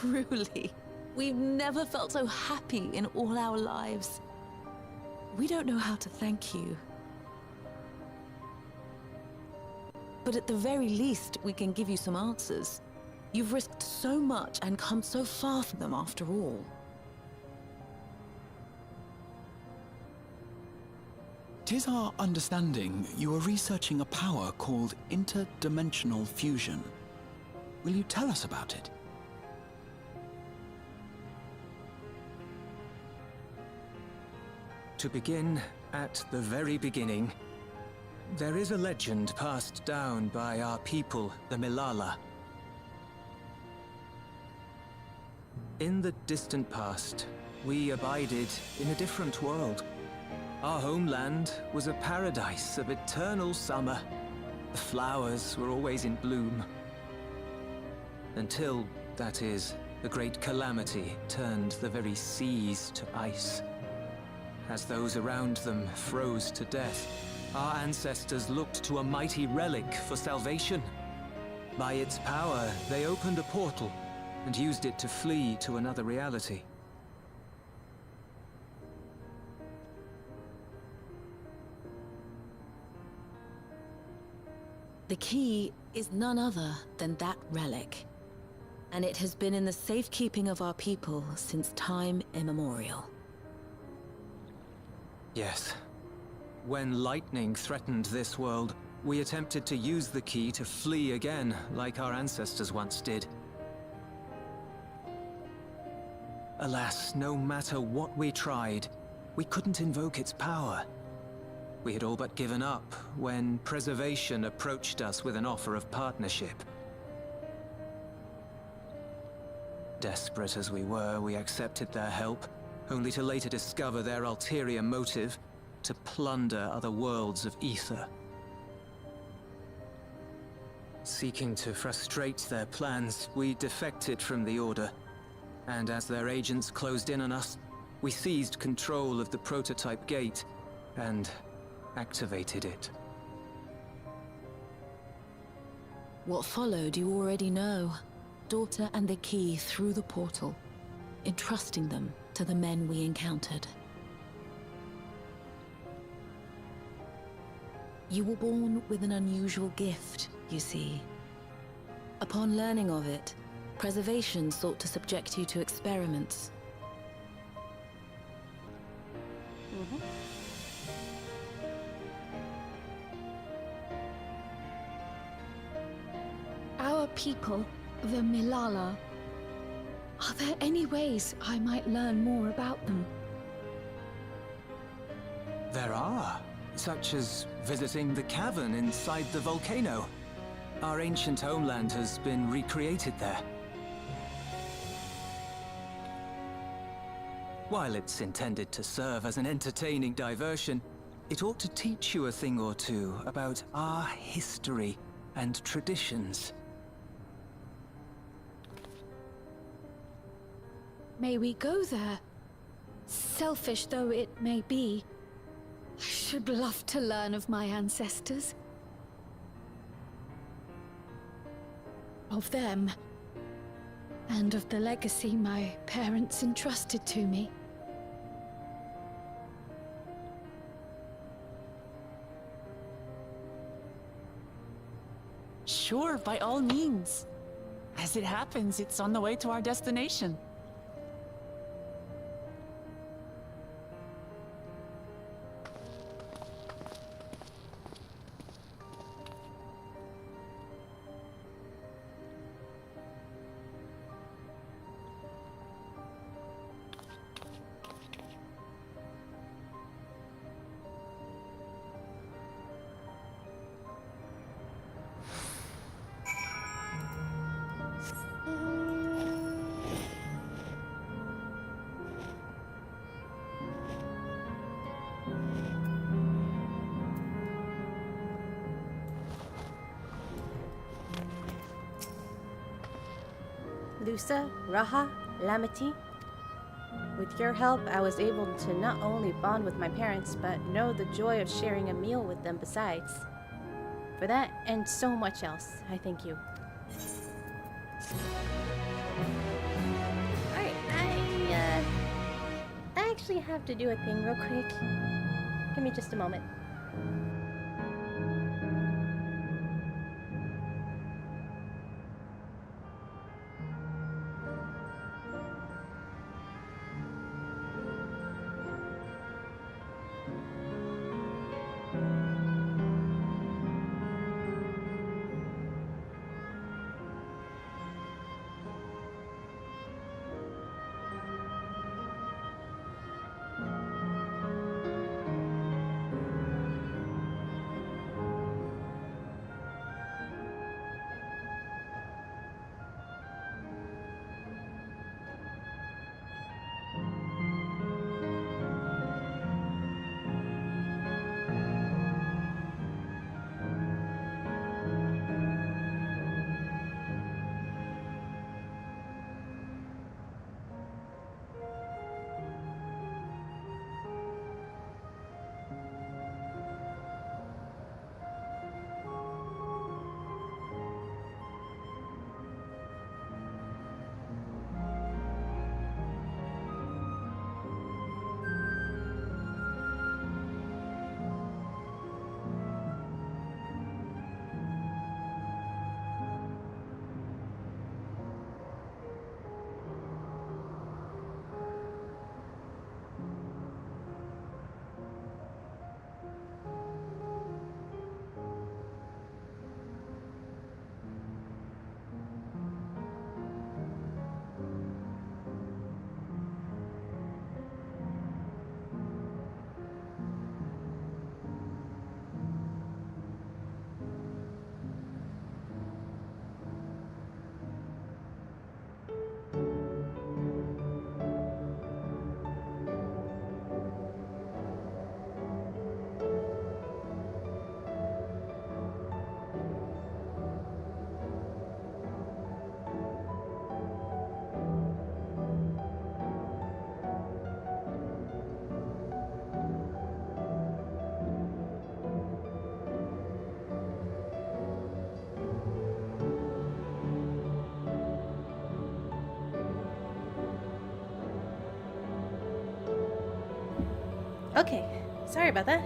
Truly, we've never felt so happy in all our lives. We don't know how to thank you. But at the very least, we can give you some answers. You've risked so much and come so far from them after all. Tis our understanding you are researching a power called interdimensional fusion. Will you tell us about it? To begin at the very beginning, there is a legend passed down by our people, the Milala. In the distant past, we abided in a different world. Our homeland was a paradise of eternal summer. The flowers were always in bloom. Until, that is, the great calamity turned the very seas to ice. As those around them froze to death, our ancestors looked to a mighty relic for salvation. By its power, they opened a portal and used it to flee to another reality. The key is none other than that relic, and it has been in the safekeeping of our people since time immemorial. Yes. When lightning threatened this world, we attempted to use the key to flee again, like our ancestors once did. Alas, no matter what we tried, we couldn't invoke its power. We had all but given up when Preservation approached us with an offer of partnership. Desperate as we were, we accepted their help, only to later discover their ulterior motive: to plunder other worlds of ether. Seeking to frustrate their plans, we defected from the Order, and as their agents closed in on us, we seized control of the prototype gate and activated it. What followed you already know. Daughter and the key through the portal, entrusting them to the men we encountered. You were born with an unusual gift, you see. Upon learning of it, Preservation sought to subject you to experiments. Our people, the Milala. Are there any ways I might learn more about them? There are, such as visiting the cavern inside the volcano. Our ancient homeland has been recreated there. While it's intended to serve as an entertaining diversion, it ought to teach you a thing or two about our history and traditions. May we go there? Selfish though it may be, I should love to learn of my ancestors. Of them, and of the legacy my parents entrusted to me. Sure, by all means. As it happens, it's on the way to our destination. Lusa, Raha, Lamati. With your help, I was able to not only bond with my parents, but know the joy of sharing a meal with them besides. For that, and so much else, I thank you. actually have to do a thing real quick. Give me just a moment. Okay, sorry about that.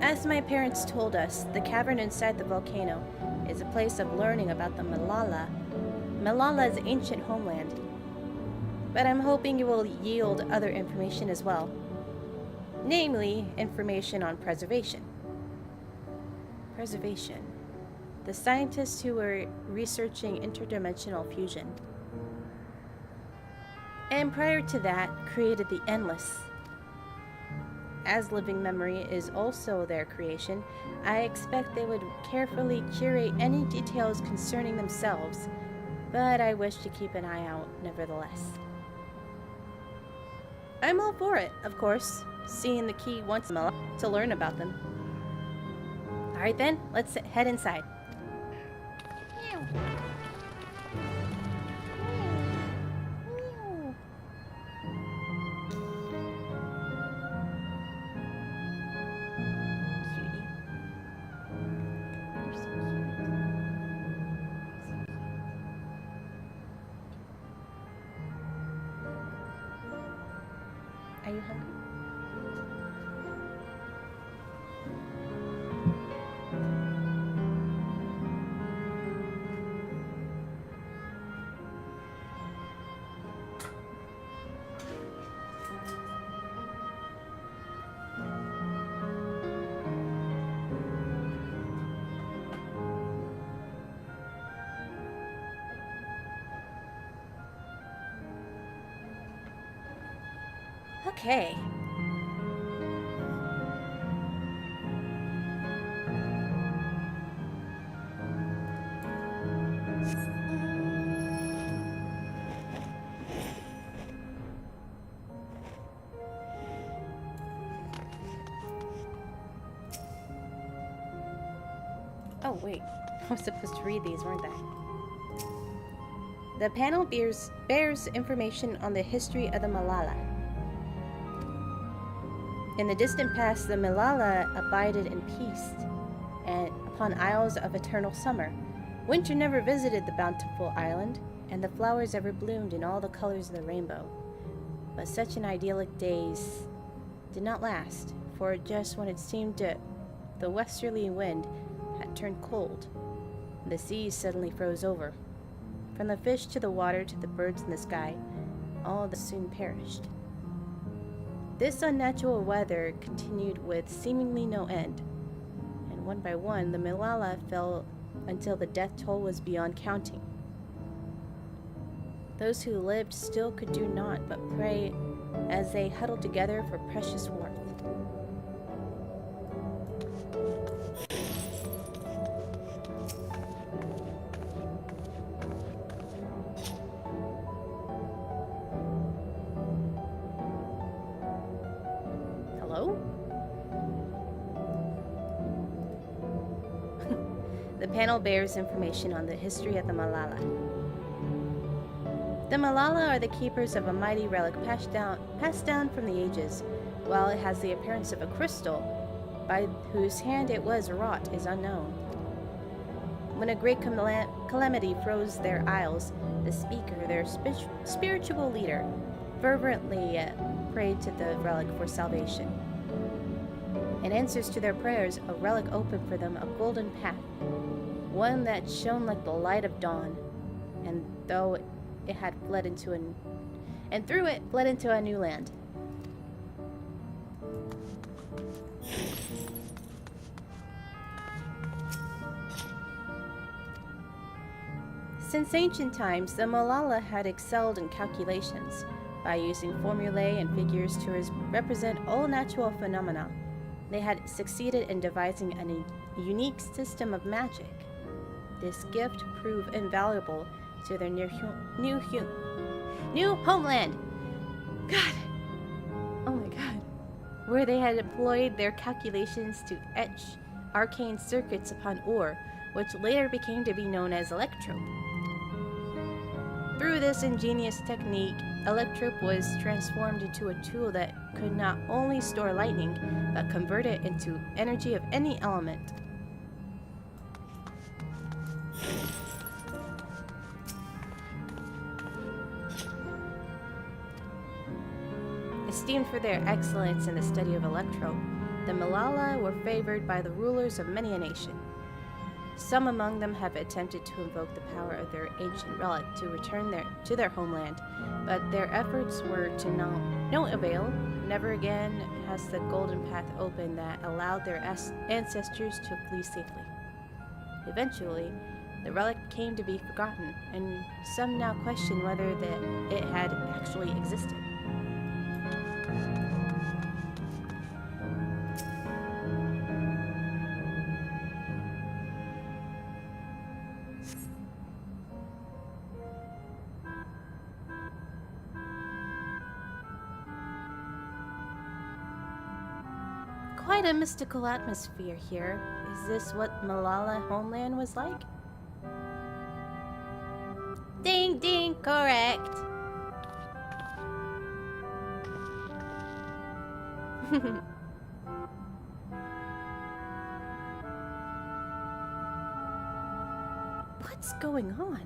As my parents told us, the cavern inside the volcano is a place of learning about the Malala's ancient homeland. But I'm hoping it will yield other information as well. Namely, information on preservation. Preservation. The scientists who were researching interdimensional fusion. And prior to that, created the Endless. As living memory is also their creation, I expect they would carefully curate any details concerning themselves, but I wish to keep an eye out nevertheless. I'm all for it, of course, seeing the key once in a while to learn about them. Alright then, let's head inside. Are you hungry? Okay. Oh wait, I was supposed to read these, weren't I? The panel bears information on the history of the Malala. In the distant past, the Malala abided in peace and upon isles of eternal summer, Winter never visited the bountiful island, and the flowers ever bloomed in all the colors of the rainbow. But such an idyllic days did not last, for just when it seemed the westerly wind had turned cold, the seas suddenly froze over. From the fish to the water to the birds in the sky, all soon perished. This unnatural weather continued with seemingly no end, and one by one the Malala fell until the death toll was beyond counting. Those who lived still could do naught but pray as they huddled together for precious warmth. Hello? The panel bears information on the history of the Malala. The Malala are the keepers of a mighty relic passed down from the ages. While it has the appearance of a crystal, by whose hand it was wrought is unknown. When a great calamity froze their isles, the speaker, their spiritual leader, fervently prayed to the relic for salvation. In answers to their prayers, a relic opened for them a golden path, one that shone like the light of dawn, and through it fled into a new land. Since ancient times, the Malala had excelled in calculations by using formulae and figures to represent all natural phenomena. They had succeeded in devising a unique system of magic. This gift proved invaluable to their new homeland. God! Oh my god. Where they had employed their calculations to etch arcane circuits upon ore, which later became to be known as electrope. Through this ingenious technique, electrope was transformed into a tool that could not only store lightning, but convert it into energy of any element. Esteemed for their excellence in the study of electrope, the Malala were favored by the rulers of many a nation. Some among them have attempted to invoke the power of their ancient relic to return to their homeland, but their efforts were to no avail. Never again has the golden path opened that allowed their ancestors to flee safely. Eventually, the relic came to be forgotten, and some now question whether it had actually existed. Quite a mystical atmosphere here. Is this what Malala homeland was like? Ding ding, correct. What's going on?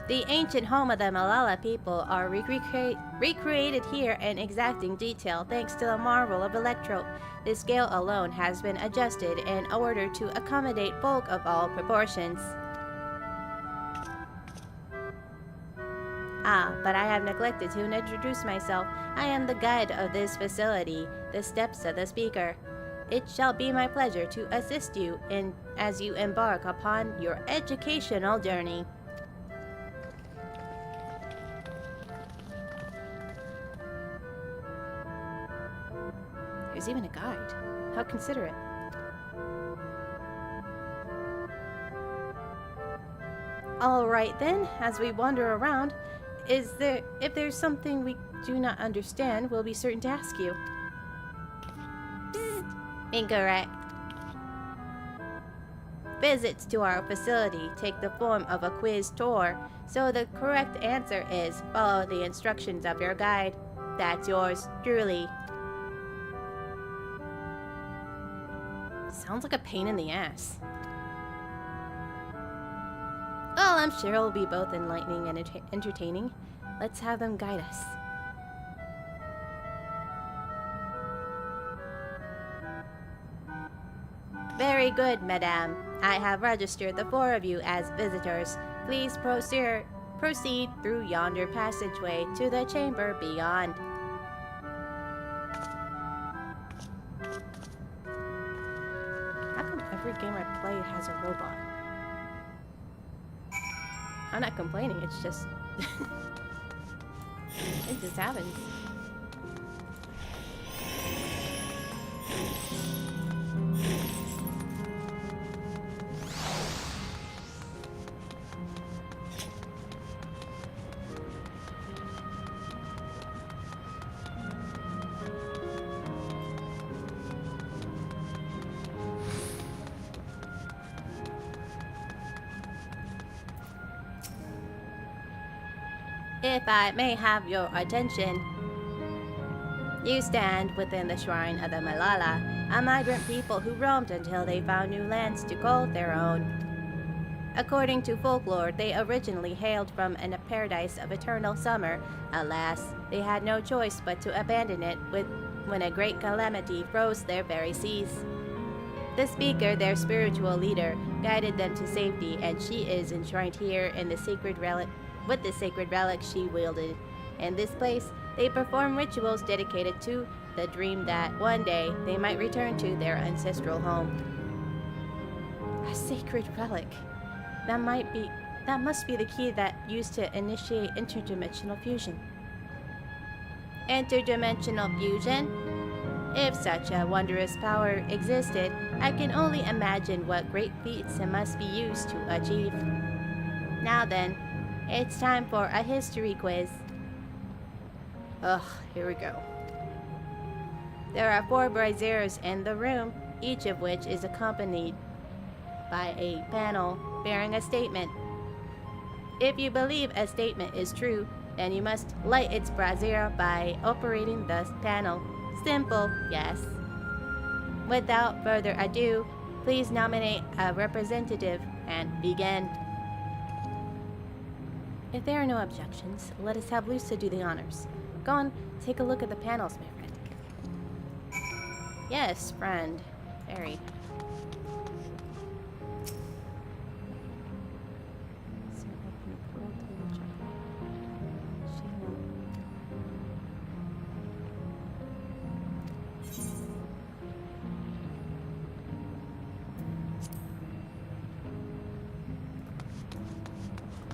The ancient home of the Malala people are recreated here in exacting detail thanks to the marvel of electrope. The scale alone has been adjusted in order to accommodate bulk of all proportions. Ah, but I have neglected to introduce myself. I am the guide of this facility, the steps of the speaker. It shall be my pleasure to assist you as you embark upon your educational journey. There's even a guide. How considerate. Alright then, as we wander around, if there's something we do not understand, we'll be certain to ask you. Incorrect. Visits to our facility take the form of a quiz tour, so the correct answer is follow the instructions of your guide. That's yours truly. Sounds like a pain in the ass. Well, I'm sure it'll be both enlightening and entertaining. Let's have them guide us. Very good, madame. I have registered the 4 of you as visitors. Please proceed through yonder passageway to the chamber beyond. How come every game I play has a robot? I'm not complaining, it's just... it just happens. If I may have your attention, you stand within the shrine of the Malala, a migrant people who roamed until they found new lands to call their own. According to folklore, they originally hailed from a paradise of eternal summer. Alas, they had no choice but to abandon it when a great calamity froze their very seas. The speaker, their spiritual leader, guided them to safety, and she is enshrined here in the sacred relic. With the sacred relic she wielded. In this place, they perform rituals dedicated to the dream that one day they might return to their ancestral home. A sacred relic. That must be the key that used to initiate interdimensional fusion. Interdimensional fusion? If such a wondrous power existed, I can only imagine what great feats it must be used to achieve. Now then, it's time for a history quiz. Ugh, here we go. There are 4 braziers in the room, each of which is accompanied by a panel bearing a statement. If you believe a statement is true, then you must light its brazier by operating the panel. Simple, yes. Without further ado, please nominate a representative and begin. If there are no objections, let us have Lusa do the honors. Go on, take a look at the panels, my friend. Yes, friend. Very.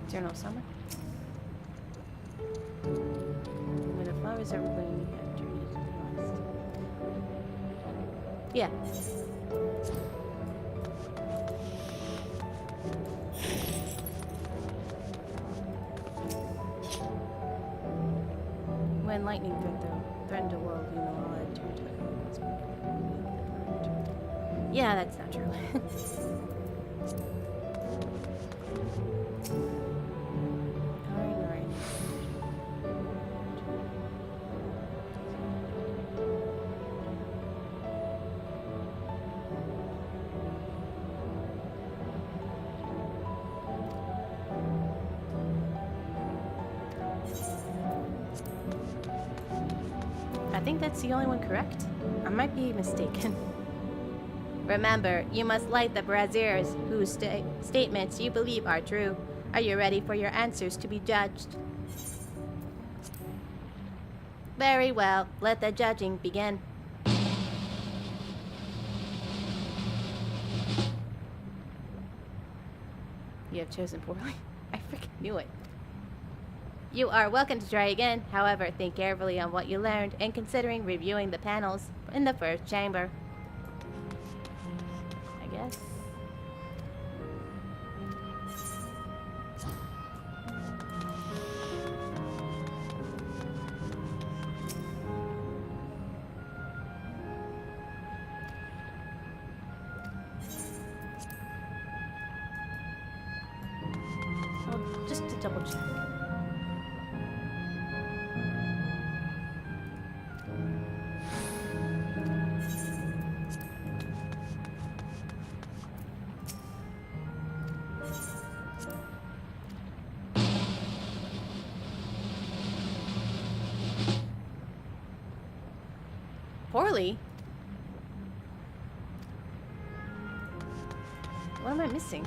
Eternal summer. When the flowers are blooming, you have journeyed to the west. Yeah. When lightning threatened a world, we know all that turned to. Yeah, that's not true. I think that's the only one correct. I might be mistaken. Remember, you must light the braziers whose statements you believe are true. Are you ready for your answers to be judged? Very well, let the judging begin. You have chosen poorly. I freaking knew it. You are welcome to try again. However, think carefully on what you learned and considering reviewing the panels in the first chamber. I guess. Well, just to double check. Poorly? What am I missing?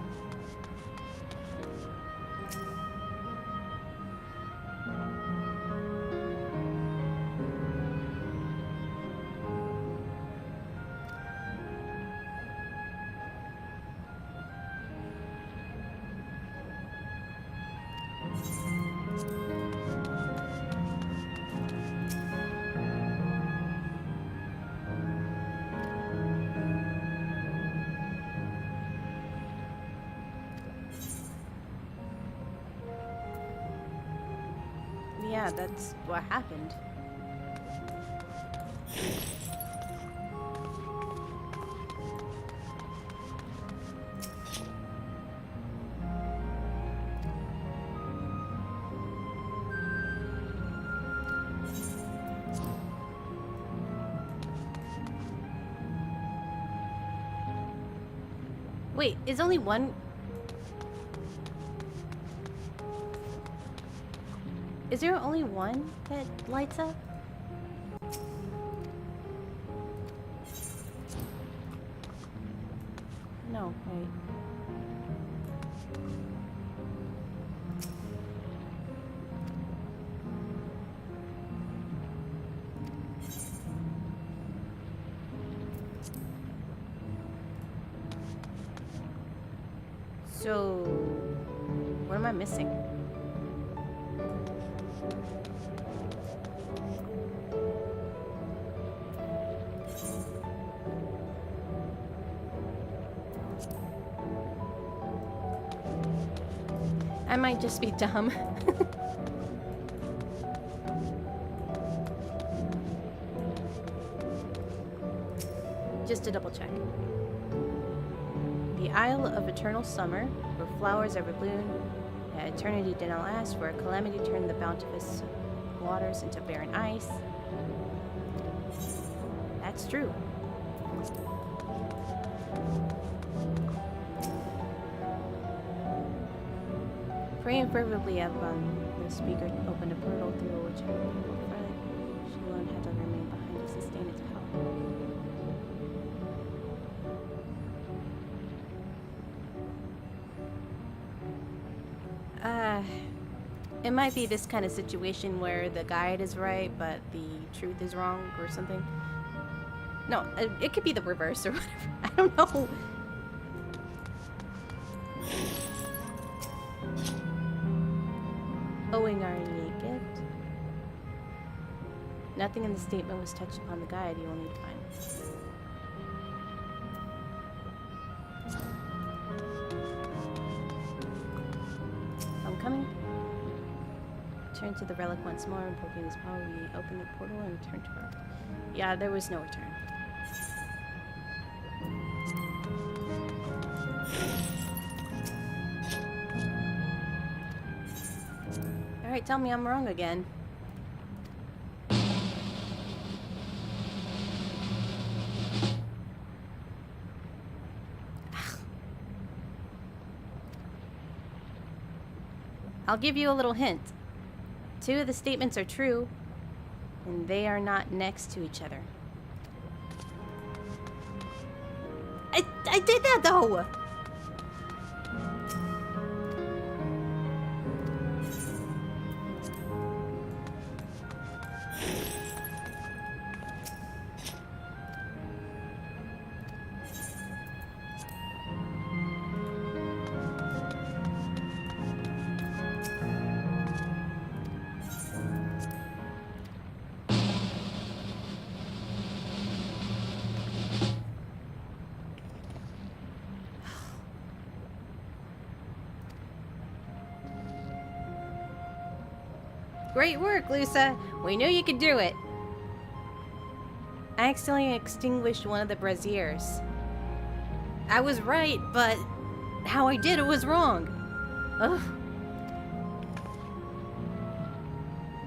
Yeah, that's what happened. Wait, is only one... Is there only one that lights up? No, wait. So, what am I missing? I might just be dumb. Just to double check. The Isle of Eternal Summer, where flowers ever bloom, eternity did not last, where calamity turned the bounteous waters into barren ice. That's true. Praying fervently upon the speaker opened a portal through which every people fled. She alone had to remain behind to sustain its power. It might be this kind of situation where the guide is right, but the truth is wrong or something. No, it could be the reverse or whatever. I don't know. Owing our unique gift. Nothing in the statement was touched upon the guide. You will need to find it. Homecoming. Turn to the relic once more, invoking his power. We open the portal and return to Earth. Yeah, there was no return. Alright, tell me I'm wrong again. I'll give you a little hint. Two of the statements are true, and they are not next to each other. I did that though! Great work, Lusa. We knew you could do it. I accidentally extinguished one of the braziers. I was right, but how I did it was wrong. Ugh.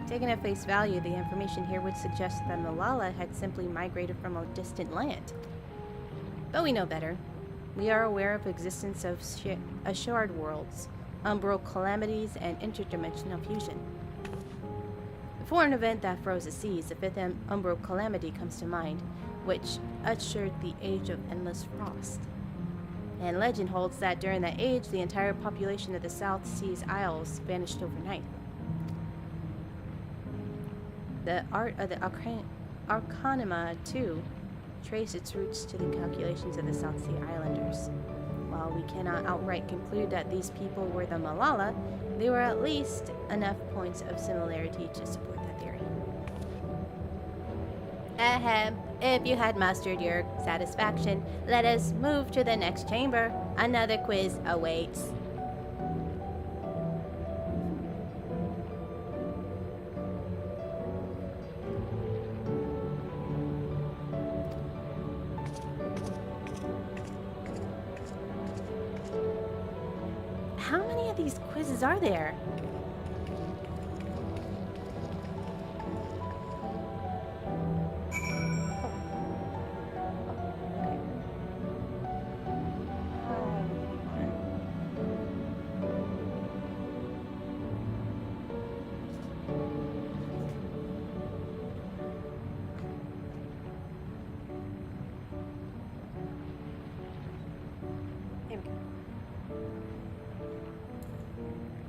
Taken at face value, the information here would suggest that Malala had simply migrated from a distant land. But we know better. We are aware of the existence of shard worlds, umbral calamities, and interdimensional fusion. For an event that froze the seas, the fifth Umbral Calamity comes to mind, which ushered the Age of Endless Frost. And legend holds that during that age, the entire population of the South Seas Isles vanished overnight. The art of the Arcanima, too, trace its roots to the calculations of the South Sea Islanders. While we cannot outright conclude that these people were the Malala, there were at least enough points of similarity to support that theory. Ahem, if you had mustered your satisfaction, let us move to the next chamber. Another quiz awaits. How many of these quizzes are there?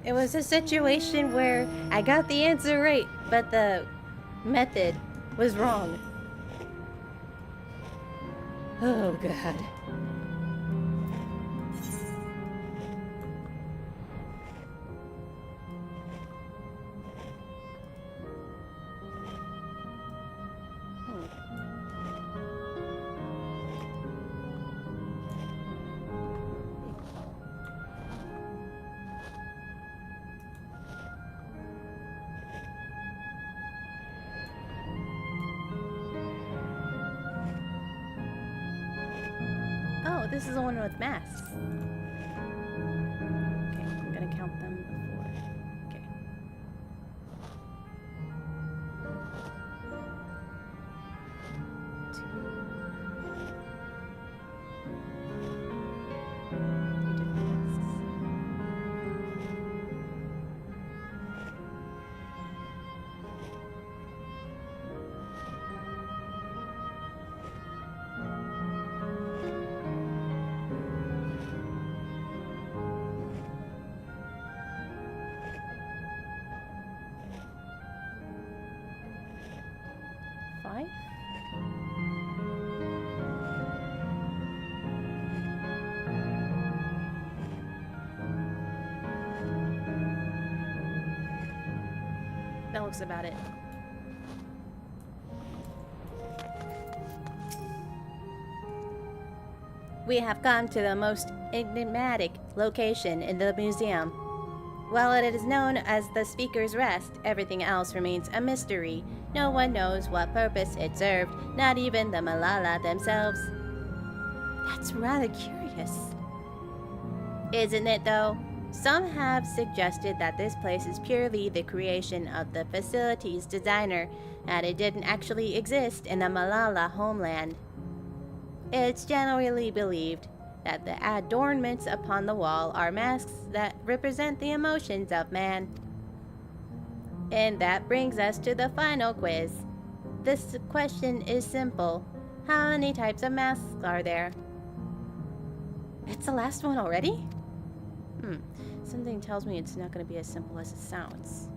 It was a situation where I got the answer right, but the method was wrong. Oh, God. Oh, this is the one with masks. Okay, I'm gonna count them before. Okay. Five? That looks about it. We have come to the most enigmatic location in the museum. While it is known as the Speaker's Rest, everything else remains a mystery. No one knows what purpose it served, not even the Malala themselves. That's rather curious. Isn't it, though? Some have suggested that this place is purely the creation of the facility's designer, that it didn't actually exist in the Malala homeland. It's generally believed that the adornments upon the wall are masks that represent the emotions of man. And that brings us to the final quiz. This question is simple. How many types of masks are there? It's the last one already? Something tells me it's not going to be as simple as it sounds.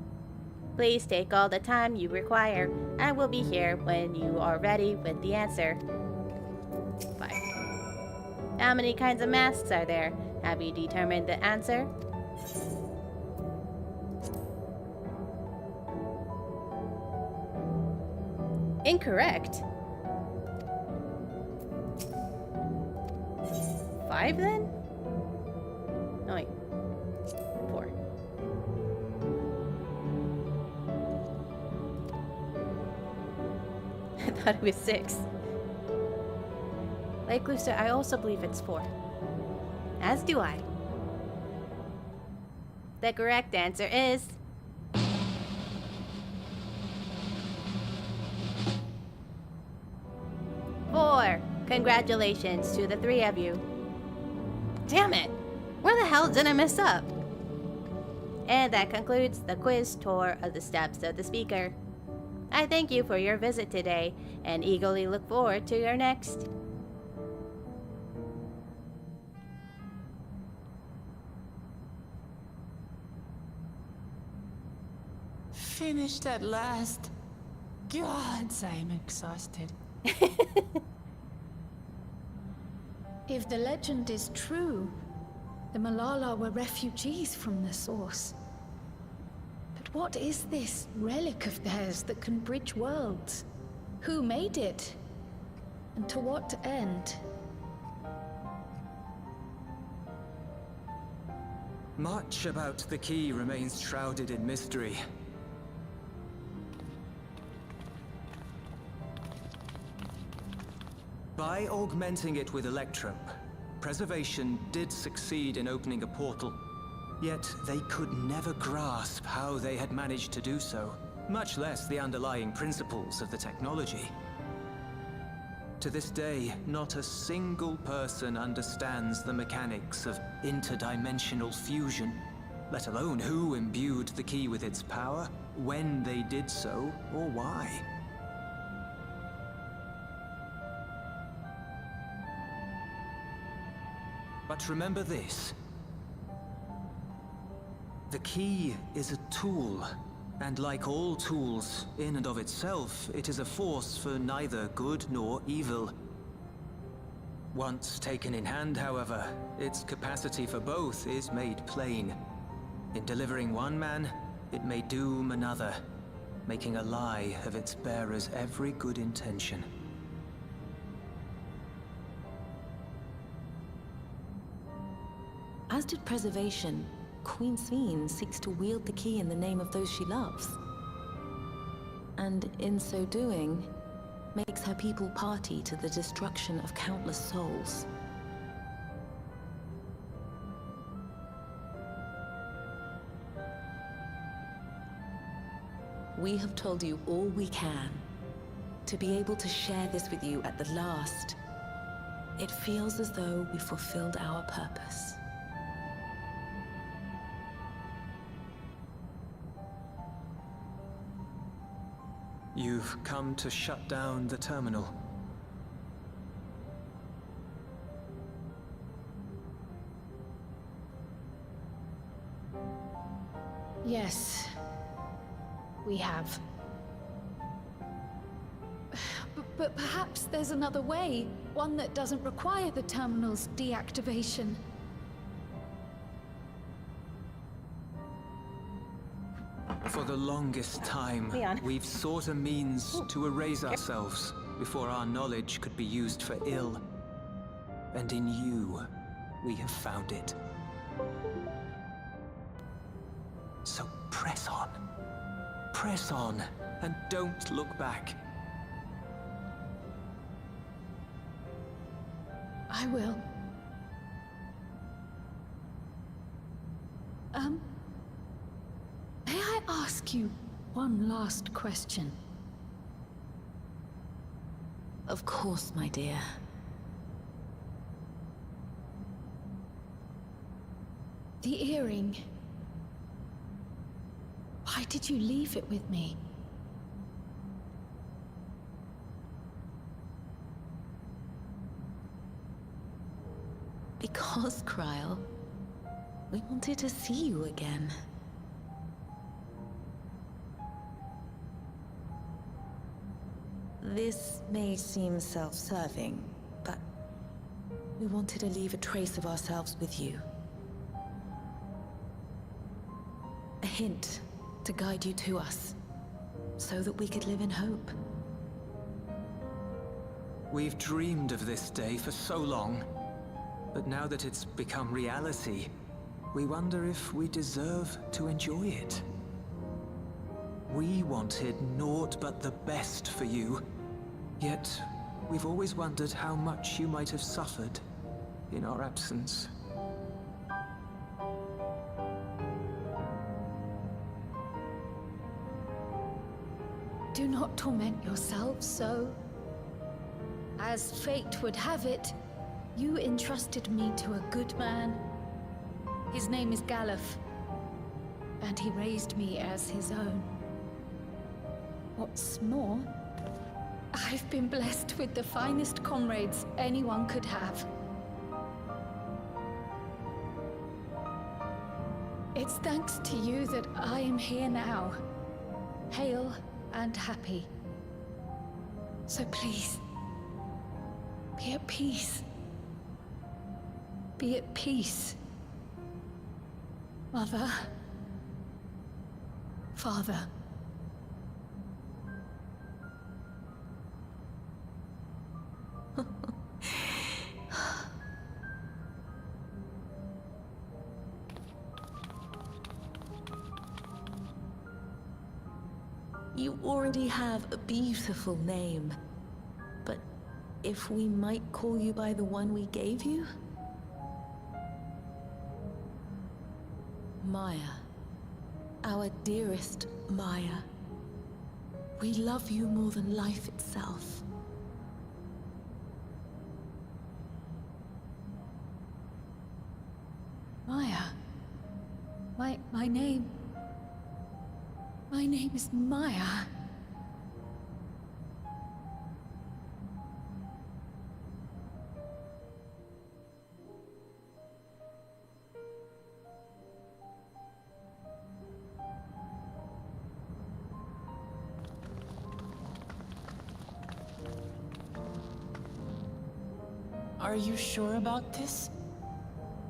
Please take all the time you require. I will be here when you are ready with the answer. 5. How many kinds of masks are there? Have you determined the answer? Incorrect. 5 then? No, wait. 4. I thought it was 6. Like Lucia, I also believe it's 4. As do I. The correct answer is... 4. Congratulations to the 3 of you. Damn it! Where the hell did I mess up? And that concludes the quiz tour of the steps of the Speaker. I thank you for your visit today, and eagerly look forward to your next. Finished at last. Gods, I'm exhausted. If the legend is true, the Malala were refugees from the source. But what is this relic of theirs that can bridge worlds? Who made it? And to what end? Much about the key remains shrouded in mystery. By augmenting it with Electrum, Preservation did succeed in opening a portal. Yet they could never grasp how they had managed to do so, much less the underlying principles of the technology. To this day, not a single person understands the mechanics of interdimensional fusion, let alone who imbued the key with its power, when they did so, or why. But remember this. The key is a tool, and like all tools, in and of itself, it is a force for neither good nor evil. Once taken in hand, however, its capacity for both is made plain. In delivering one man, it may doom another, making a lie of its bearer's every good intention. As did Preservation, Queen Sveen seeks to wield the key in the name of those she loves. And in so doing, makes her people party to the destruction of countless souls. We have told you all we can. To be able to share this with you at the last, it feels as though we fulfilled our purpose. You've come to shut down the terminal. Yes, we have. But perhaps there's another way, one that doesn't require the terminal's deactivation. For the longest time, we've sought a means to erase ourselves before our knowledge could be used for ill. And in you, we have found it. So press on. Press on, and don't look back. I will. May I ask you one last question? Of course, my dear. The earring. Why did you leave it with me? Because, Kryl, we wanted to see you again. This may seem self-serving, but we wanted to leave a trace of ourselves with you. A hint to guide you to us, so that we could live in hope. We've dreamed of this day for so long, but now that it's become reality, we wonder if we deserve to enjoy it. We wanted naught but the best for you, yet we've always wondered how much you might have suffered in our absence. Do not torment yourselves so. As fate would have it, you entrusted me to a good man. His name is Galuf, and he raised me as his own. What's more, I've been blessed with the finest comrades anyone could have. It's thanks to you that I am here now, hale and happy. So please, be at peace. Be at peace. Mother. Father. You already have a beautiful name, but if we might call you by the one we gave you? Maya. Our dearest Maya. We love you more than life itself. Maya. My name... My name is Maya. Are you sure about this?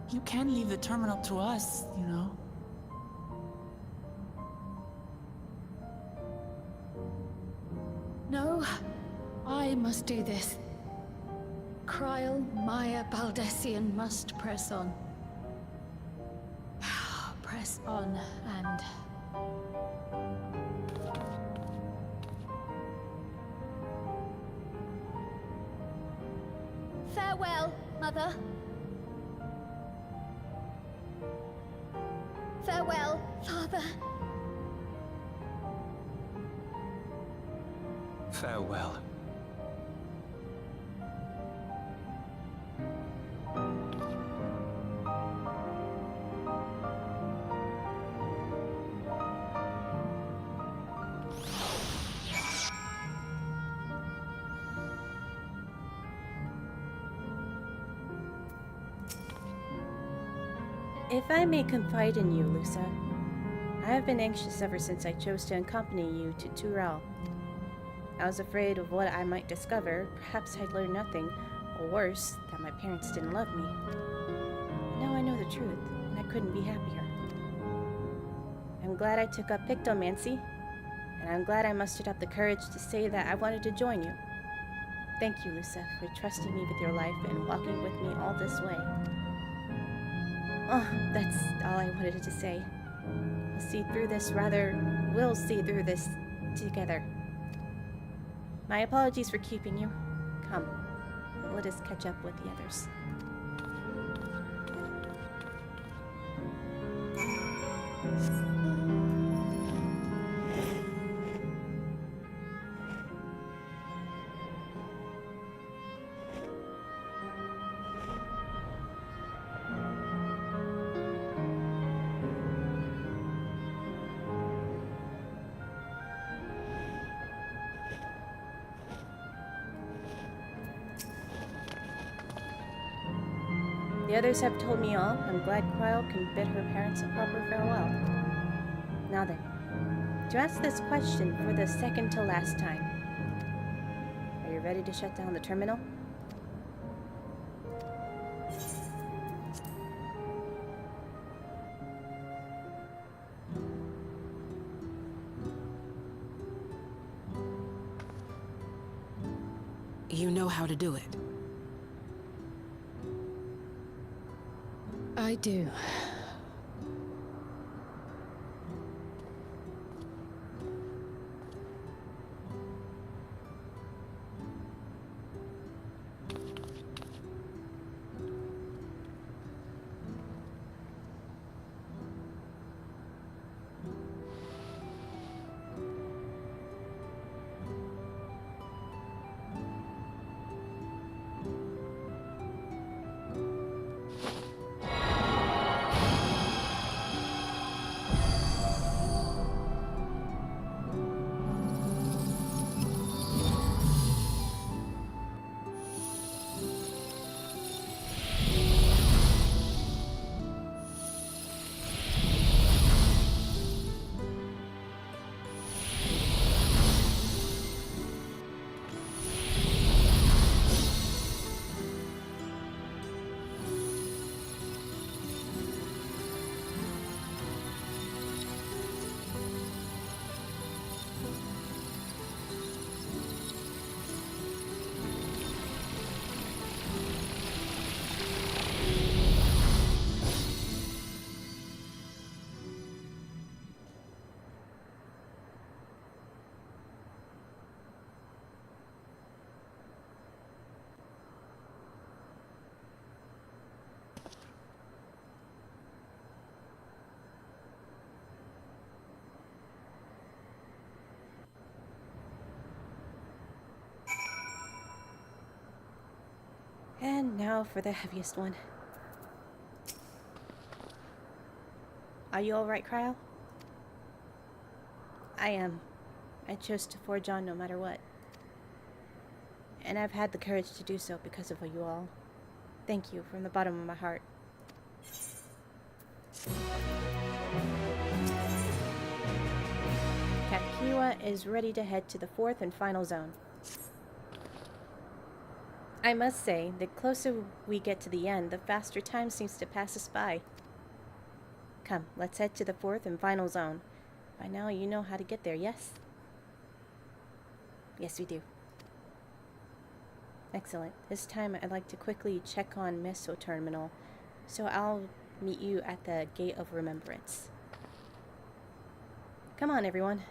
You can leave the terminal to us, you know. No, I must do this. Kryl, Maya, Baldessian must press on. Press on and... Farewell, Mother. Farewell, Father. Farewell. If I may confide in you, Lusa, I have been anxious ever since I chose to accompany you to Tural. I was afraid of what I might discover. Perhaps I'd learn nothing, or worse, that my parents didn't love me. But now I know the truth, and I couldn't be happier. I'm glad I took up pictomancy, and I'm glad I mustered up the courage to say that I wanted to join you. Thank you, Lusa, for trusting me with your life and walking with me all this way. Oh, that's all I wanted to say. We'll see through this together. My apologies for keeping you. Come, let us catch up with the others. The others have told me all. I'm glad Kryl can bid her parents a proper farewell. Now then, to ask this question for the second to last time. Are you ready to shut down the terminal? You know how to do it. I do. And now for the heaviest one. Are you alright, Cryo? I am. I chose to forge on no matter what. And I've had the courage to do so because of you all. Thank you from the bottom of my heart. Katkiwa is ready to head to the fourth and final zone. I must say, the closer we get to the end, the faster time seems to pass us by. Come, let's head to the fourth and final zone. By now you know how to get there, yes? Yes, we do. Excellent. This time I'd like to quickly check on Meso Terminal, so I'll meet you at the Gate of Remembrance. Come on, everyone.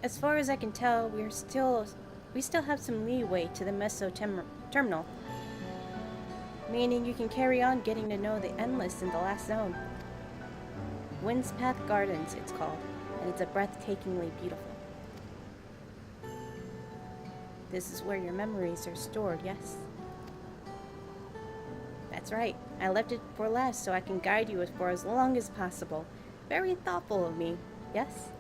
As far as I can tell, we still have some leeway to the Meso Terminal. Meaning you can carry on getting to know the Endless in the last zone. Wind's Path Gardens, it's called, and it's a breathtakingly beautiful. This is where your memories are stored, yes? That's right. I left it for last so I can guide you for as long as possible. Very thoughtful of me, yes?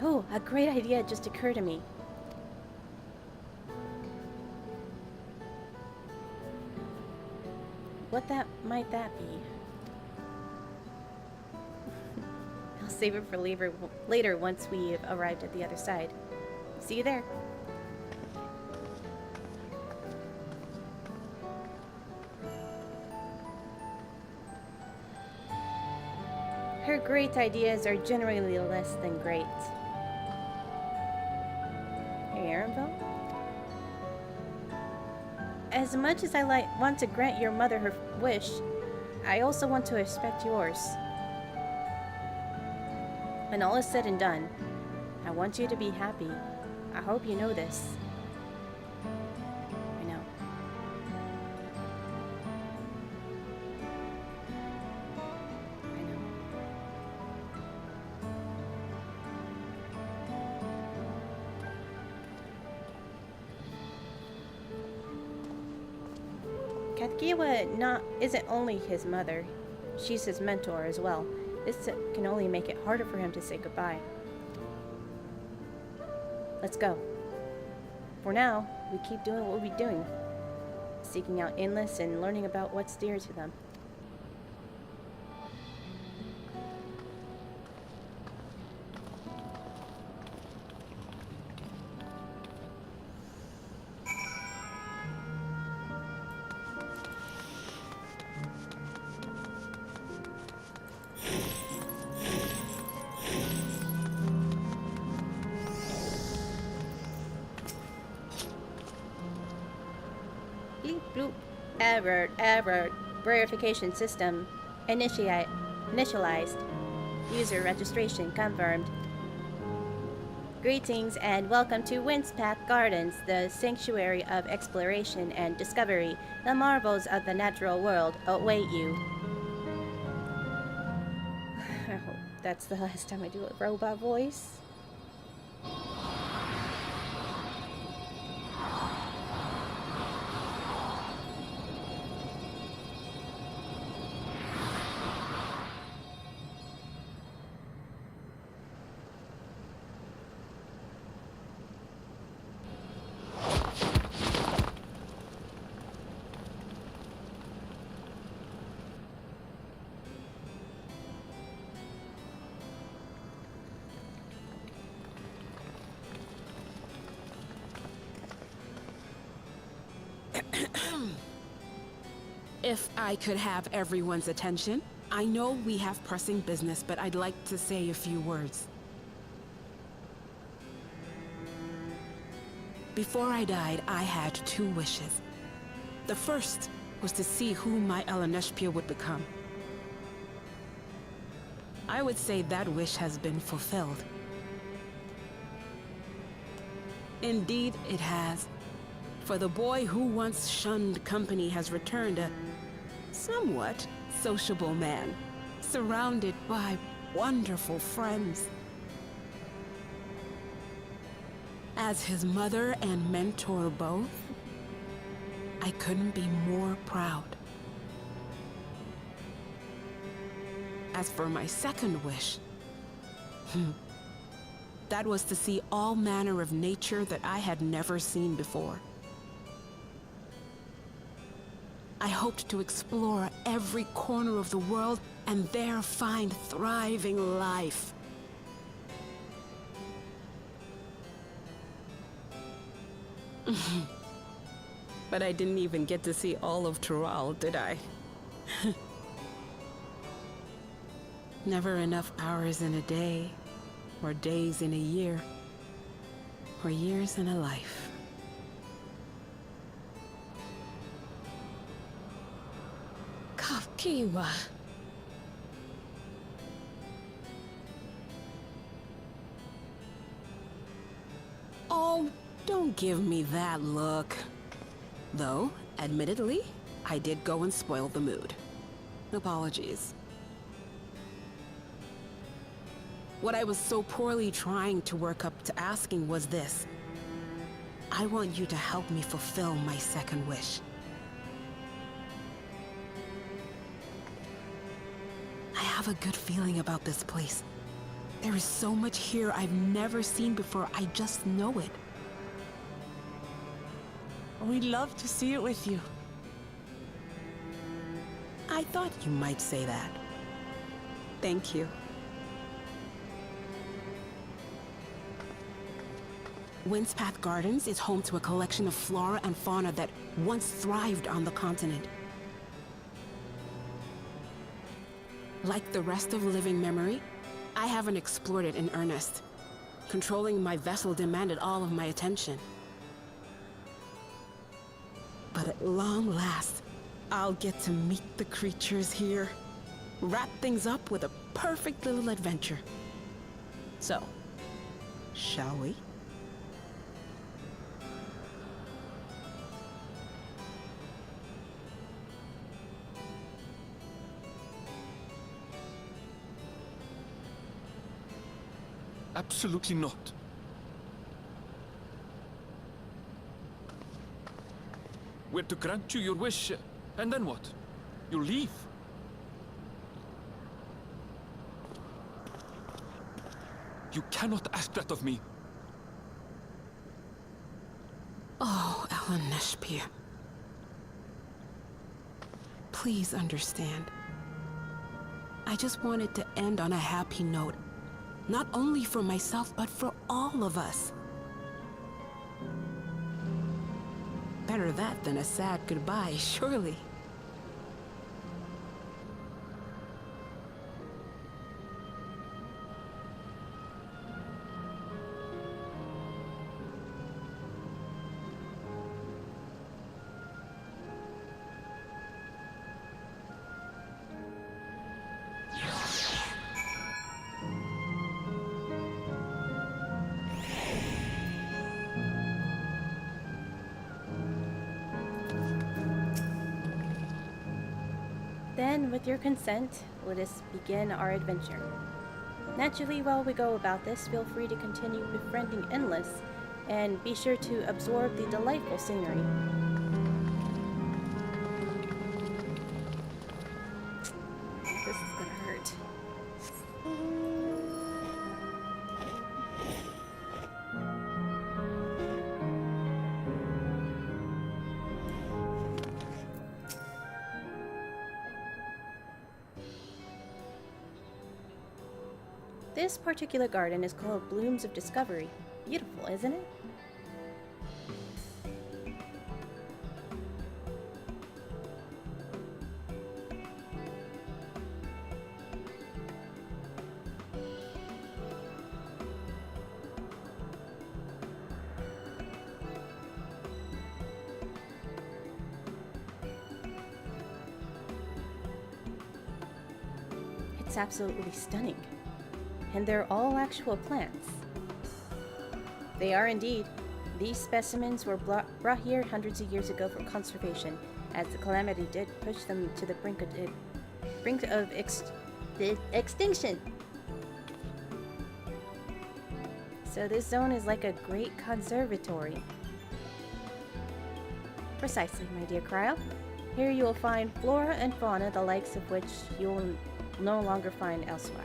Oh, a great idea just occurred to me. What might that be? I'll save it for later once we've arrived at the other side. See you there. Her great ideas are generally less than great. Hey, Arabelle? As much as I want to grant your mother her wish, I also want to respect yours. When all is said and done, I want you to be happy. I hope you know this. I know. I know. Katkiwa isn't only his mother, she's his mentor as well. This can only make it harder for him to say goodbye. Let's go. For now, we keep doing what we're doing, seeking out Endless and learning about what's dear to them. Error. Verification system initialized. User registration confirmed. Greetings and welcome to Wind's Path Gardens, the sanctuary of exploration and discovery. The marvels of the natural world await you. I hope that's the last time I do a robot voice. If I could have everyone's attention, I know we have pressing business, but I'd like to say a few words. Before I died, I had 2 wishes. The first was to see who my Eleneshpia would become. I would say that wish has been fulfilled. Indeed, it has. For the boy who once shunned company has returned a somewhat sociable man, surrounded by wonderful friends. As his mother and mentor both, I couldn't be more proud. As for my second wish, that was to see all manner of nature that I had never seen before. I hoped to explore every corner of the world and there find thriving life. But I didn't even get to see all of Tural, did I? Never enough hours in a day, or days in a year, or years in a life. Kafkiwa. Oh, don't give me that look. Though, admittedly, I did go and spoil the mood. Apologies. What I was so poorly trying to work up to asking was this. I want you to help me fulfill my second wish. I have a good feeling about this place. There is so much here I've never seen before, I just know it. We'd love to see it with you. I thought you might say that. Thank you. Windspath Gardens is home to a collection of flora and fauna that once thrived on the continent. Like the rest of living memory, I haven't explored it in earnest. Controlling my vessel demanded all of my attention. But at long last, I'll get to meet the creatures here. Wrap things up with a perfect little adventure. So, shall we? Absolutely not. We're to grant you your wish, and then what? You'll leave? You cannot ask that of me. Oh, Eleneshpia. Please understand. I just wanted to end on a happy note. Not only for myself, but for all of us. Better that than a sad goodbye, surely. Then, with your consent, let us begin our adventure. Naturally, while we go about this, feel free to continue befriending Endless, and be sure to absorb the delightful scenery. This is gonna hurt. This particular garden is called Blooms of Discovery. Beautiful, isn't it? absolutely stunning. And they're all actual plants. They are indeed. These specimens were brought here hundreds of years ago for conservation, as the calamity did push them to the brink of extinction. So this zone is like a great conservatory. Precisely, my dear Cryo. Here you will find flora and fauna the likes of which you will no longer find elsewhere.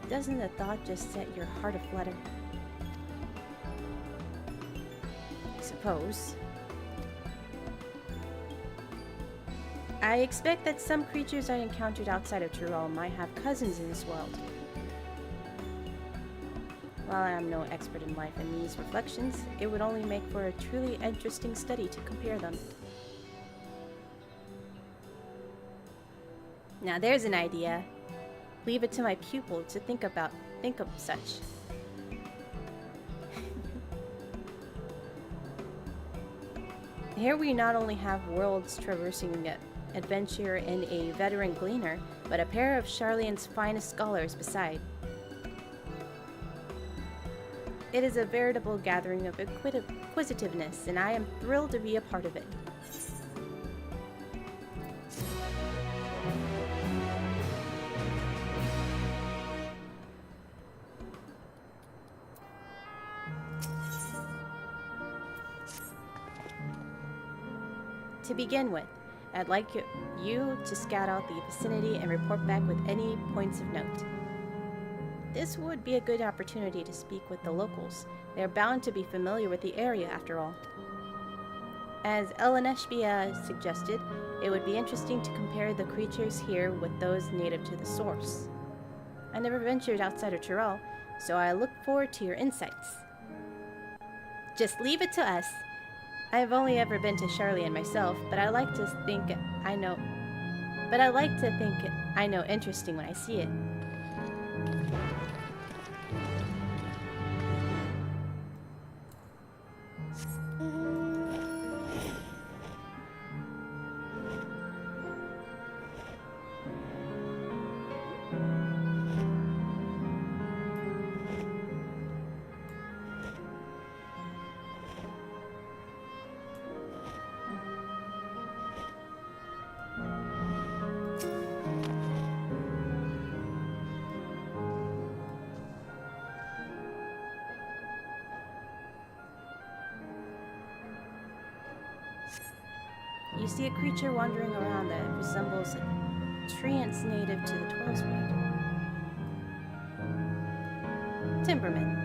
Doesn't the thought just set your heart aflutter? I suppose. I expect that some creatures I encountered outside of Tyrell might have cousins in this world. While I am no expert in life and these reflections, it would only make for a truly interesting study to compare them. Now there's an idea. Leave it to my pupil to think of such. Here we not only have worlds traversing adventure and a veteran gleaner, but a pair of Charlian's finest scholars beside. It is a veritable gathering of inquisitiveness, and I am thrilled to be a part of it. To begin with, I'd like you to scout out the vicinity and report back with any points of note. This would be a good opportunity to speak with the locals. They're bound to be familiar with the area after all. As Eleneshbia suggested, it would be interesting to compare the creatures here with those native to the source. I never ventured outside of Tyrell, so I look forward to your insights. Just leave it to us. I've only ever been to Charlian myself, but I like to think I know interesting when I see it. You see a creature wandering around that resembles a treants native to the Twelveswood. Timberman.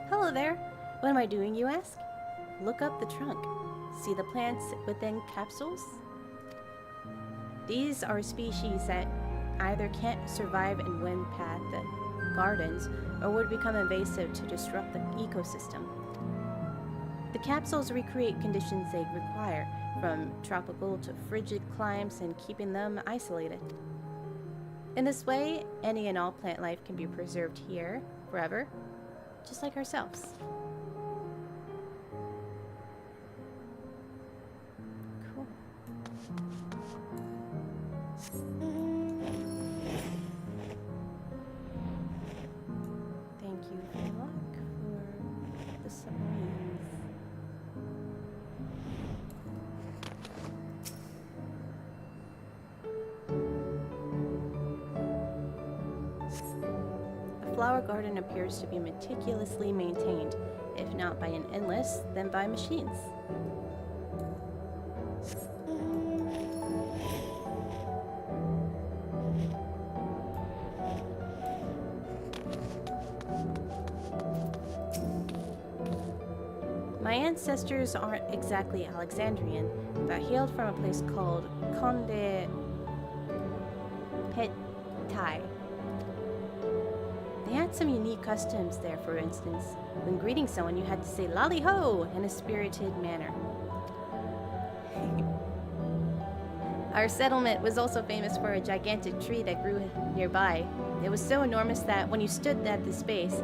Hello there. What am I doing, you ask? Look up the trunk. See the plants within capsules? These are species that either can't survive in wind-path gardens or would become invasive to disrupt the ecosystem. The capsules recreate conditions they require, from tropical to frigid climes, and keeping them isolated. In this way, any and all plant life can be preserved here forever, just like ourselves. Cool. Thank you, Philok, for the submarines. A flower garden appears to be meticulously maintained, if not by an endless, then by machines. My ancestors aren't exactly Alexandrian, but hailed from a place called Conde Petai. They had some unique customs there, for instance. When greeting someone, you had to say "Lally ho" in a spirited manner. Our settlement was also famous for a gigantic tree that grew nearby. It was so enormous that when you stood at this base,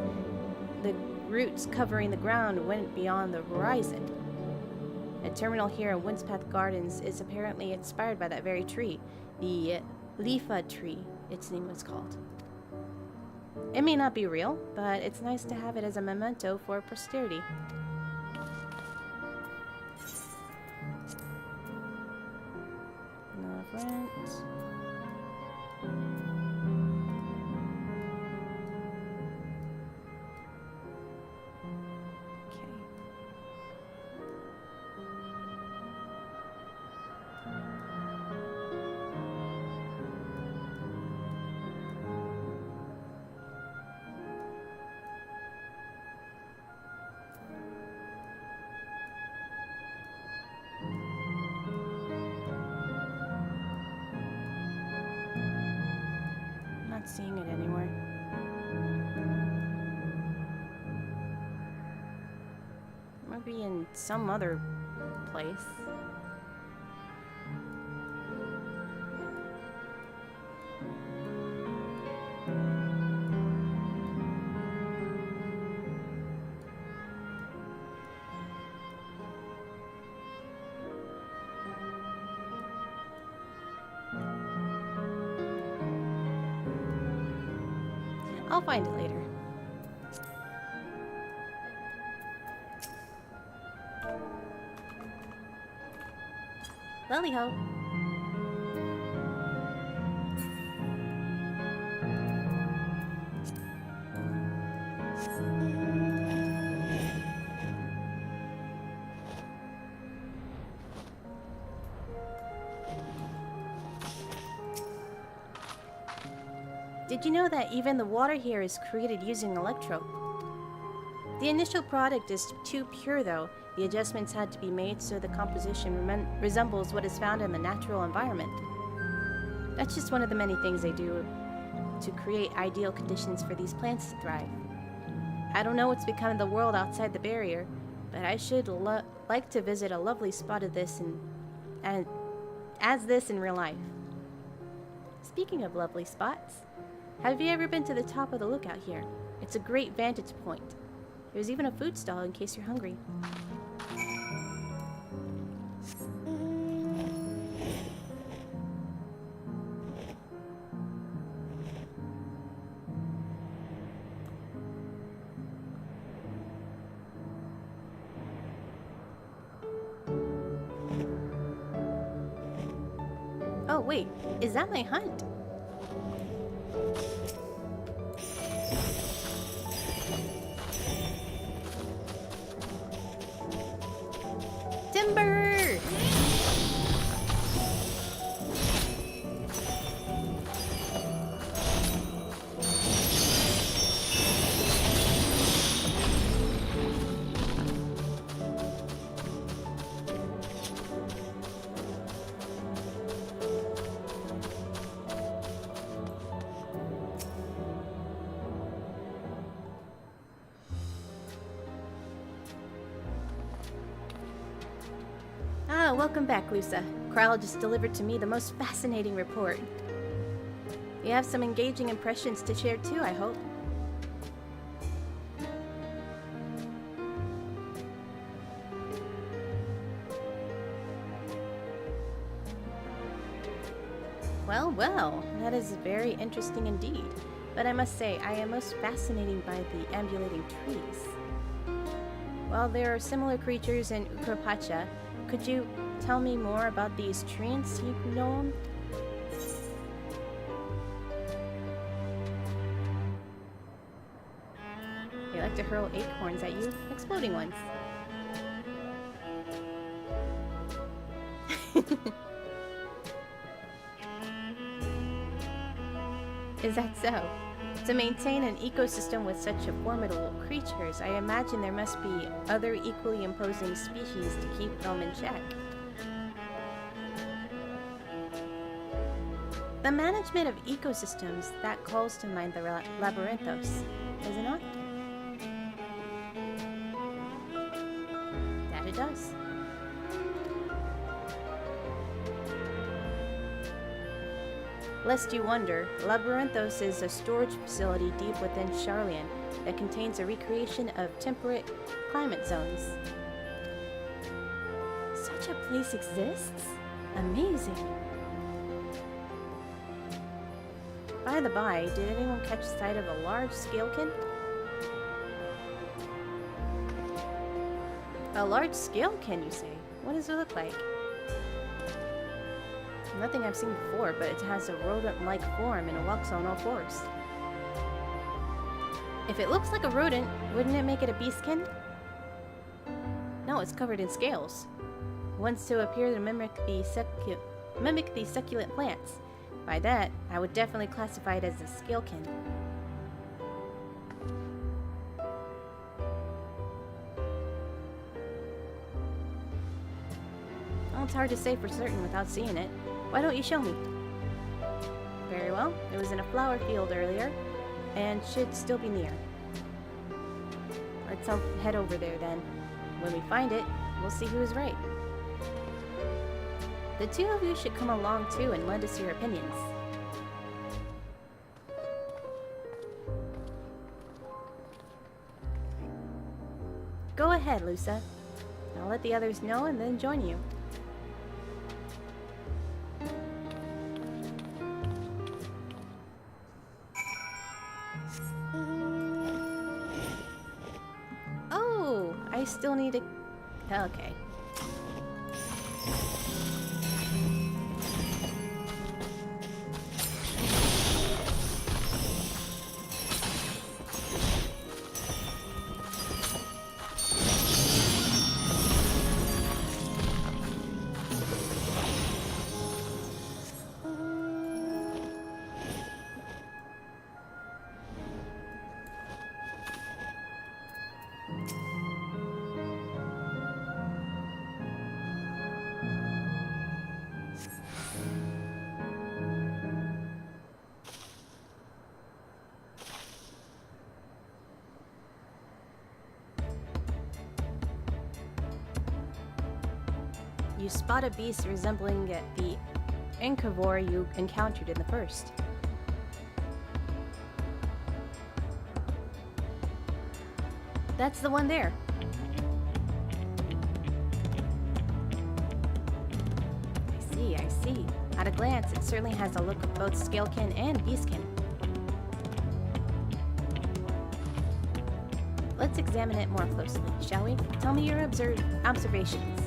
the roots covering the ground went beyond the horizon. A terminal here in Windspath Gardens is apparently inspired by that very tree, the Lifa tree, its name was called. It may not be real, but it's nice to have it as a memento for posterity. Rent. Not seeing it anywhere. Maybe in some other place. I'll find it later. Lily ho. Did you know that even the water here is created using electro? The initial product is too pure though. The adjustments had to be made so the composition resembles what is found in the natural environment. That's just one of the many things they do to create ideal conditions for these plants to thrive. I don't know what's become of the world outside the barrier, but I should like to visit a lovely spot of this and as this in real life. Speaking of lovely spots, have you ever been to the top of the lookout here? It's a great vantage point. There's even a food stall in case you're hungry. Oh wait, is that my hunt? Timber! Ah, welcome back, Lusa. Kryle just delivered to me the most fascinating report. You have some engaging impressions to share too, I hope. Well, well, that is very interesting indeed. But I must say, I am most fascinated by the ambulating trees. While there are similar creatures in Ukropacha, could you tell me more about these trees you know? They like to hurl acorns at you, exploding ones. Is that so? To maintain an ecosystem with such a formidable creatures, I imagine there must be other equally imposing species to keep them in check. The management of ecosystems, that calls to mind the labyrinthos, does it not? That it does. Lest you wonder, Labyrinthos is a storage facility deep within Charlian that contains a recreation of temperate climate zones. Such a place exists? Amazing. By the by, did anyone catch sight of a large scalekin? A large scalekin, you say? What does it look like? Nothing I've seen before, but it has a rodent-like form and it walks on all fours. If it looks like a rodent, wouldn't it make it a beastkin? No, it's covered in scales. Ones to appear to mimic the succulent plants. By that, I would definitely classify it as a scalekin. Well, it's hard to say for certain without seeing it. Why don't you show me? Very well. It was in a flower field earlier, and should still be near. Let's head over there then. When we find it, we'll see who is right. The two of you should come along too and lend us your opinions. Go ahead, Lusa. I'll let the others know and then join you. Oh, I still need to... Okay. You spot a beast resembling the Incavore you encountered in the first. That's the one there. I see. At a glance, it certainly has a look of both scalekin and beastkin. Let's examine it more closely, shall we? Tell me your observations.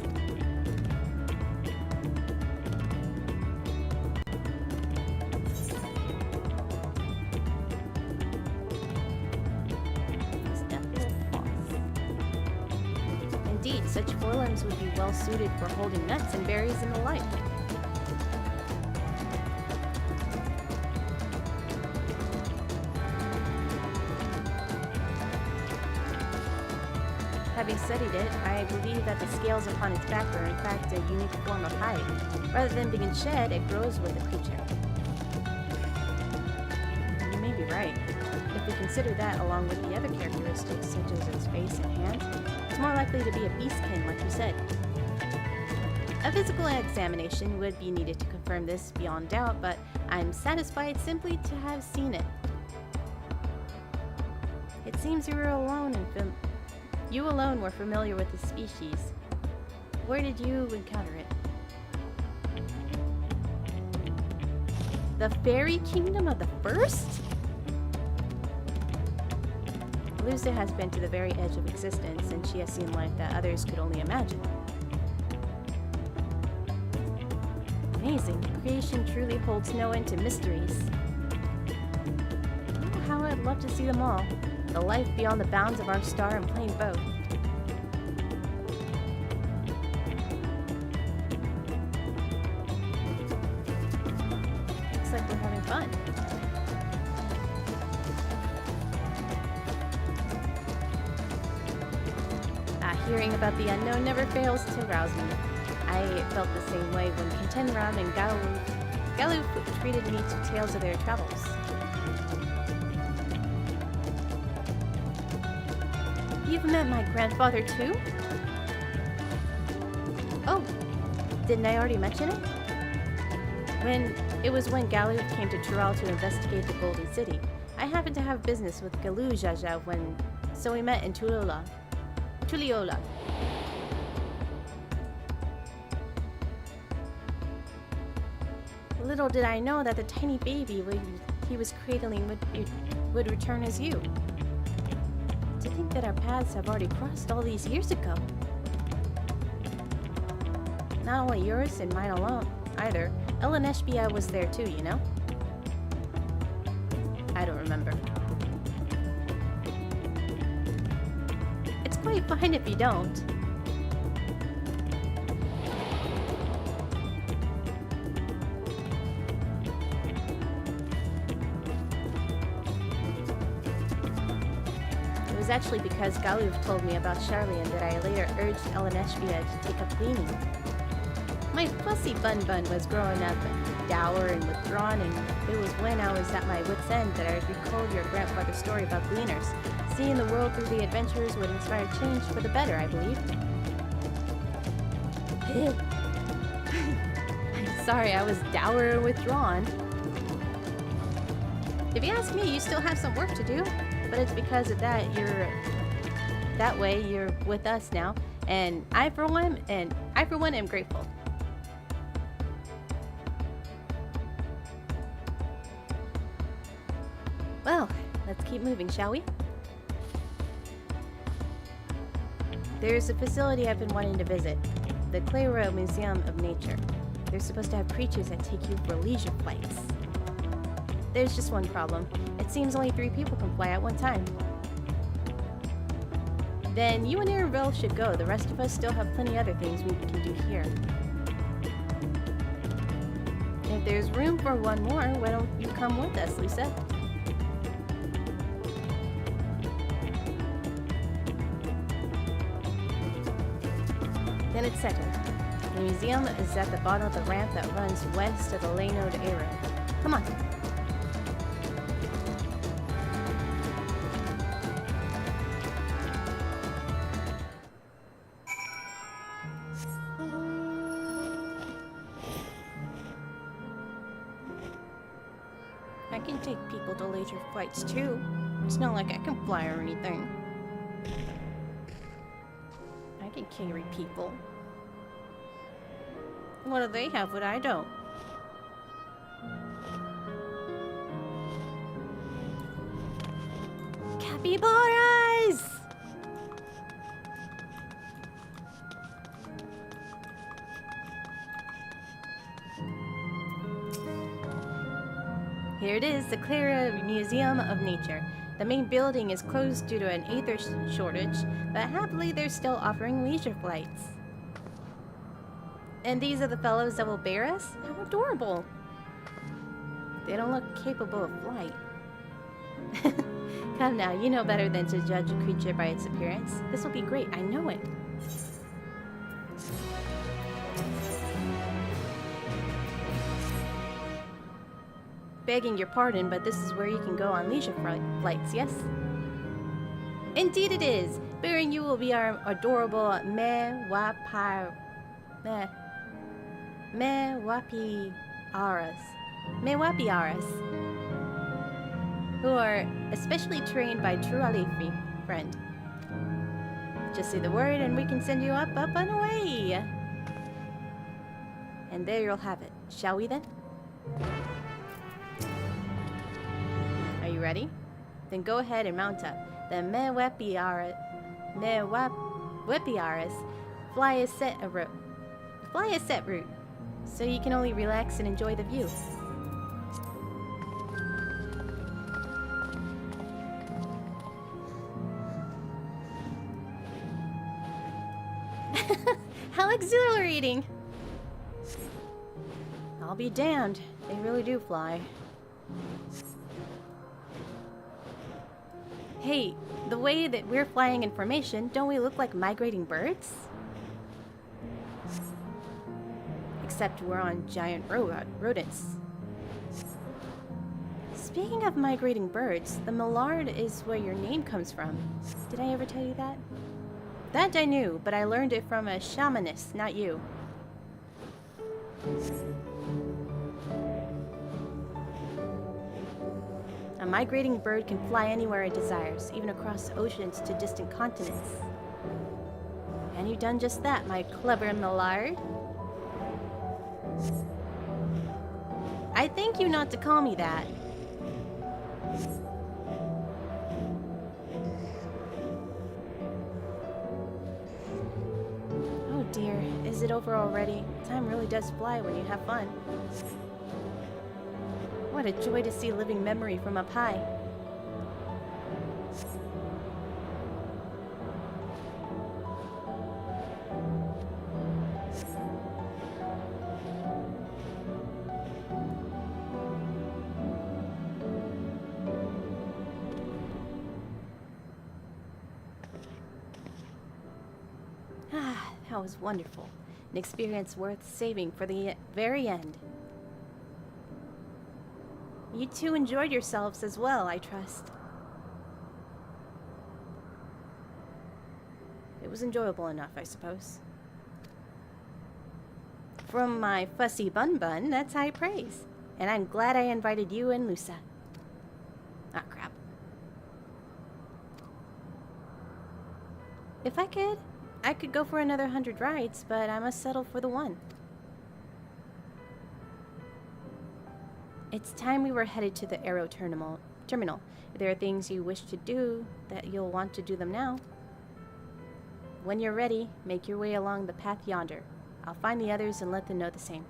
Indeed, such forelimbs would be well suited for holding nuts and berries and the like. Having studied it, I believe that the scales upon its back are in fact a unique form of hide. Rather than being shed, it grows with the creature. You may be right. If we consider that along with the other characteristics, such as its face and hands, it's more likely to be a beastkin, like you said. A physical examination would be needed to confirm this beyond doubt, but I'm satisfied simply to have seen it. It seems you were alone and you alone were familiar with the species. Where did you encounter it? The fairy kingdom of the first? Lusa has been to the very edge of existence, and she has seen life that others could only imagine. Amazing. Creation truly holds no end to mysteries. Oh, how I'd love to see them all. The life beyond the bounds of our star and playing both. Looks like we're having fun. Hearing about the unknown never fails to rouse me. I felt the same way when Kentenram and Galuf treated me to tales of their travels. You've met my grandfather too? Oh, didn't I already mention it? It was when Galu came to Tural to investigate the Golden City. I happened to have business with Galu Jaja so we met in Tuliola. Little did I know that the tiny baby he was cradling would return as you. To think that our paths have already crossed all these years ago. Not only yours and mine alone, either. Eleneshbia was there too, you know? I don't remember. It's quite fine if you don't. It was actually because Galuv told me about Charlian that I later urged Eleneshbia to take up cleaning. My fussy Bun was growing up dour and withdrawn, and it was when I was at my wit's end that I recalled your grandfather's story about gleaners. Seeing the world through the adventurers would inspire change for the better, I believed. Sorry, I was dour and withdrawn. If you ask me, you still have some work to do, but it's because of that you're with us now, and I for one am grateful. Well, let's keep moving, shall we? There's a facility I've been wanting to visit, the Clara Museum of Nature. They're supposed to have creatures that take you for leisure flights. There's just one problem. It seems only 3 people can fly at one time. Then you and Arabelle should go. The rest of us still have plenty other things we can do here. If there's room for one more, why don't you come with us, Lisa? Then it's settled. The museum is at the bottom of the ramp that runs west of the Laynode Arrow. Come on. I can take people to leisure flights too. It's not like I can fly or anything. I can carry people. What do they have what I don't? Capybaras! Here it is, the Clara Museum of Nature. The main building is closed due to an aether shortage, but happily they're still offering leisure flights. And these are the fellows that will bear us? How adorable! They don't look capable of flight. Come now, you know better than to judge a creature by its appearance. This will be great, I know it. Begging your pardon, but this is where you can go on leisure flights, yes? Indeed it is! Bearing you will be our adorable Mewapiaras, who are especially trained by Turalifi, friend. Just say the word and we can send you up, and away! And there you'll have it. Shall we then? Are you ready? Then go ahead and mount up. The Mewapiaras fly a set route, so you can only relax and enjoy the view. How exhilarating! I'll be damned. They really do fly. Hey, the way that we're flying in formation, don't we look like migrating birds? Except we're on giant rodents. Speaking of migrating birds, the Millard is where your name comes from. Did I ever tell you that? That I knew, but I learned it from a shamanist, not you. A migrating bird can fly anywhere it desires, even across oceans to distant continents. And you've done just that, my clever Millard. I thank you not to call me that. Oh dear, is it over already? Time really does fly when you have fun. What a joy to see living memory from up high. Ah, that was wonderful. An experience worth saving for the very end. You two enjoyed yourselves as well, I trust. It was enjoyable enough, I suppose. From my fussy bun, that's high praise. And I'm glad I invited you and Lusa. Ah, crap. If I could go for another 100 rides, but I must settle for the one. It's time we were headed to the Aero terminal. If there are things you wish to do, that you'll want to do them now. When you're ready, make your way along the path yonder. I'll find the others and let them know the same.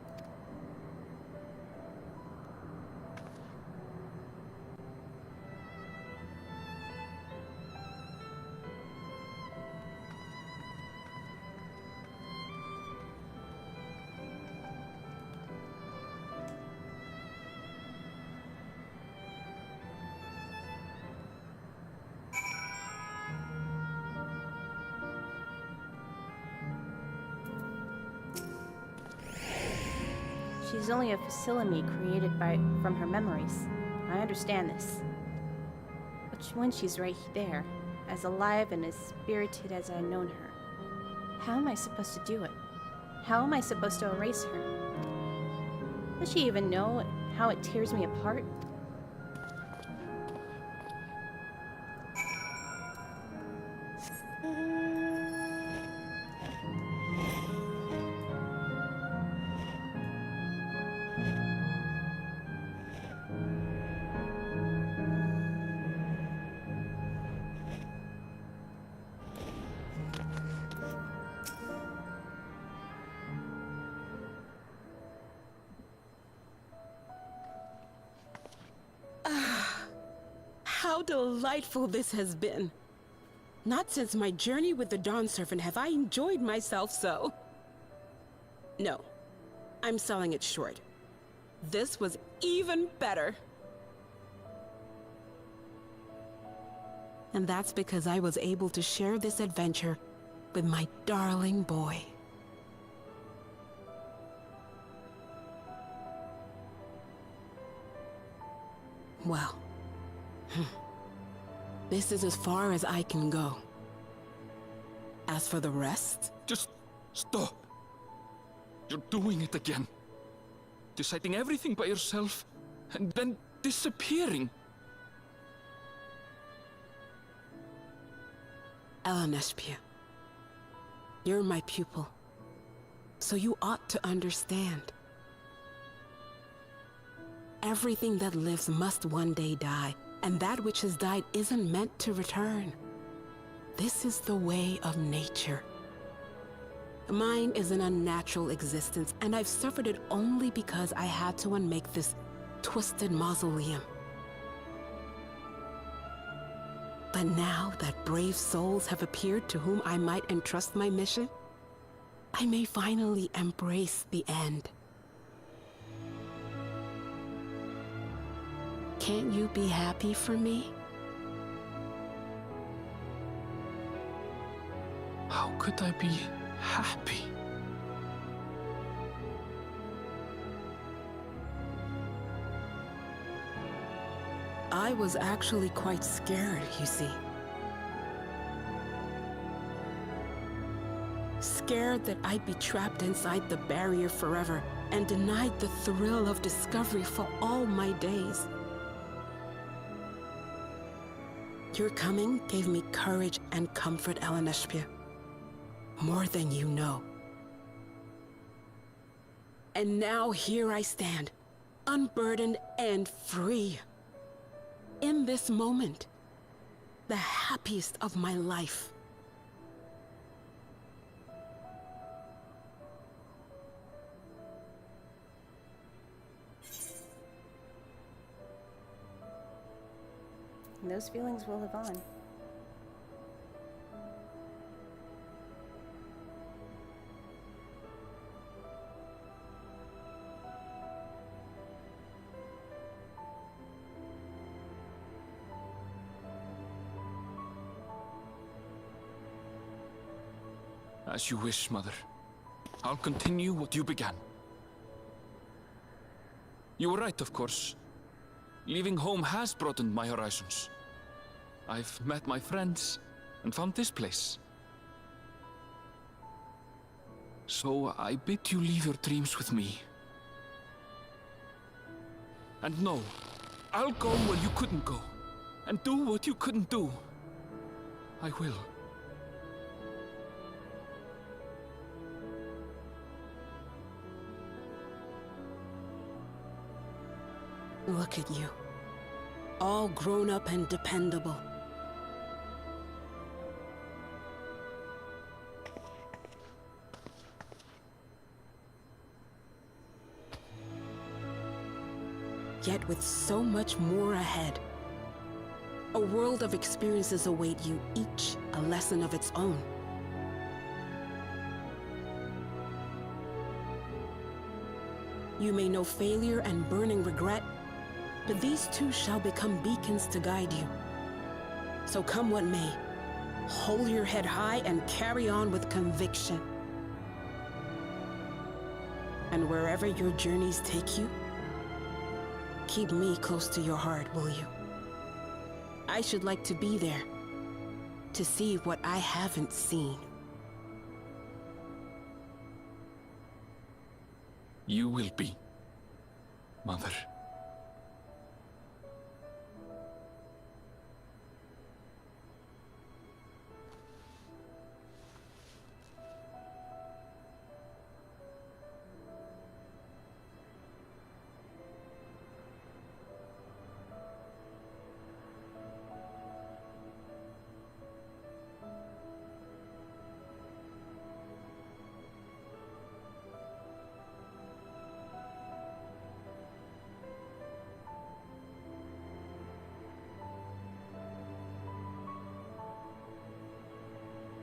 She's only a facility created from her memories. I understand this. But when she's right there, as alive and as spirited as I've known her, how am I supposed to do it? How am I supposed to erase her? Does she even know how it tears me apart? How delightful this has been. Not since my journey with the Dawn Servant have I enjoyed myself so. No, I'm selling it short. This was even better. And that's because I was able to share this adventure with my darling boy. Well, this is as far as I can go. As for the rest... Just stop. You're doing it again. Deciding everything by yourself, and then disappearing. Elenespia, you're my pupil, so you ought to understand. Everything that lives must one day die, and that which has died isn't meant to return. This is the way of nature. Mine is an unnatural existence, and I've suffered it only because I had to unmake this twisted mausoleum. But now that brave souls have appeared to whom I might entrust my mission, I may finally embrace the end. Can't you be happy for me? How could I be happy? I was actually quite scared, you see. Scared that I'd be trapped inside the barrier forever and denied the thrill of discovery for all my days. Your coming gave me courage and comfort, Eleneshpia. More than you know. And now here I stand, unburdened and free. In this moment, the happiest of my life. And those feelings will live on. As you wish, Mother. I'll continue what you began. You were right, of course. Leaving home has broadened my horizons. I've met my friends and found this place. So I bid you leave your dreams with me. And no, I'll go where you couldn't go, and do what you couldn't do. I will. Look at you. All grown up and dependable. Yet with so much more ahead. A world of experiences await you, each a lesson of its own. You may know failure and burning regret, but these too shall become beacons to guide you. So come what may, hold your head high and carry on with conviction. And wherever your journeys take you, keep me close to your heart, will you? I should like to be there, to see what I haven't seen. You will be, Mother.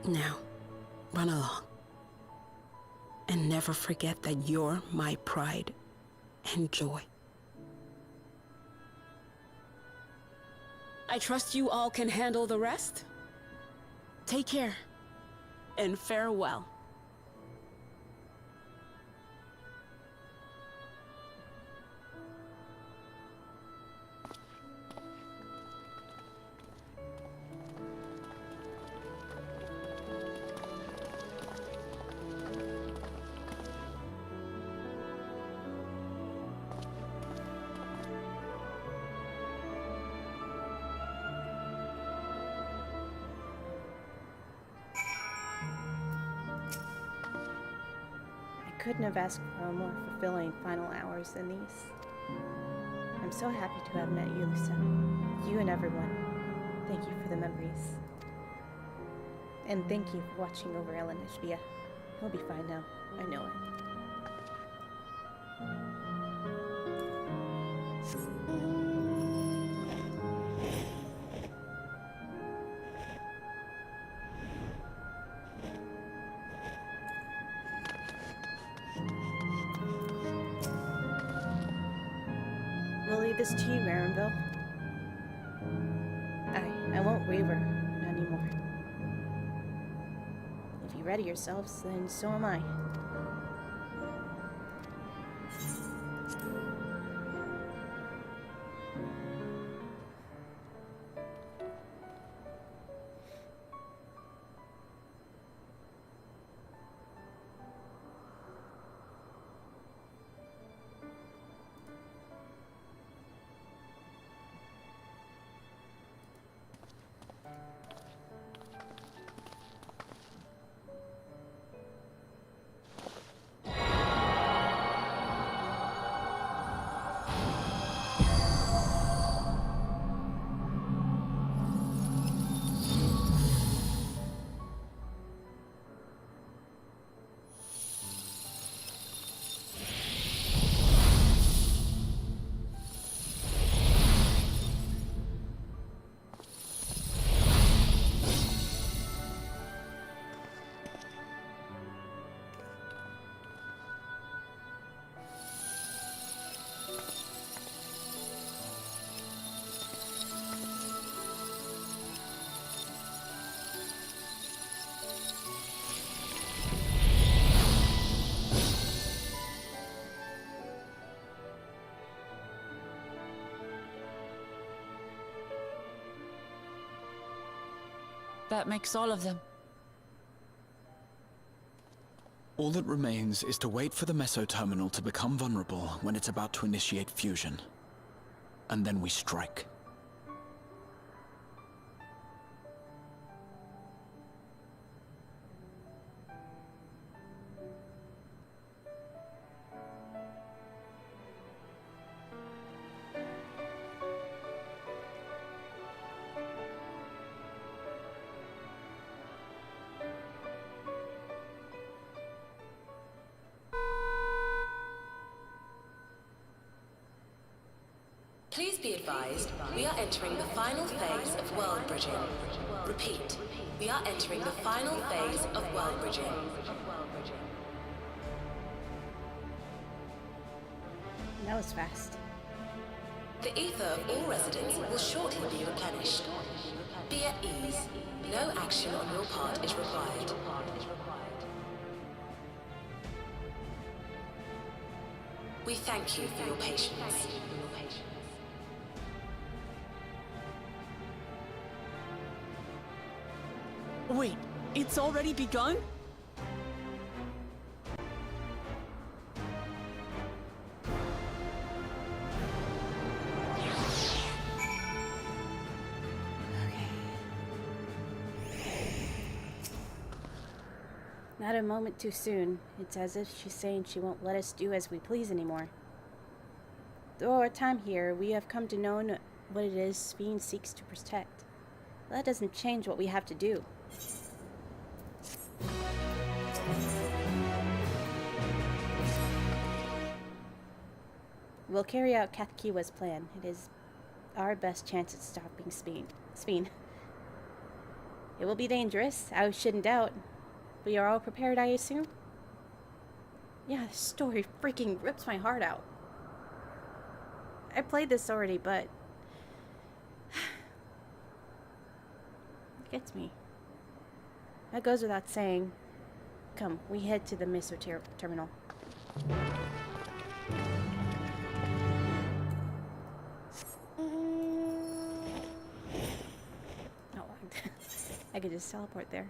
Now, run along. And never forget that you're my pride and joy. I trust you all can handle the rest. Take care, and farewell. Couldn't have asked for a more fulfilling final hours than these. I'm so happy to have met you, Lisa. You and everyone. Thank you for the memories. And thank you for watching over Eleneshpia. He'll be fine now. I know it. We'll leave this to you, Garenville. I won't waver, not anymore. If you ready yourselves, then so am I. that makes all of them. All that remains is to wait for the meso-terminal to become vulnerable when it's about to initiate fusion. And then we strike. Please be advised, we are entering the final phase of world bridging. Repeat, we are entering the final phase of world bridging. That was fast. The ether of all residents will shortly be replenished. Be at ease. No action on your part is required. We thank you for your patience. Wait, it's already begun? Not a moment too soon. It's as if she's saying she won't let us do as we please anymore. Through our time here, we have come to know what it is Sphene seeks to protect. That doesn't change what we have to do. We'll carry out Kathkiwa's plan. It is our best chance at stopping Sphene. It will be dangerous, I shouldn't doubt. But you're all prepared, I assume? Yeah, this story freaking rips my heart out. I played this already, but it gets me. That goes without saying. Come, we head to the meso-terminal. Oh, I could just teleport there.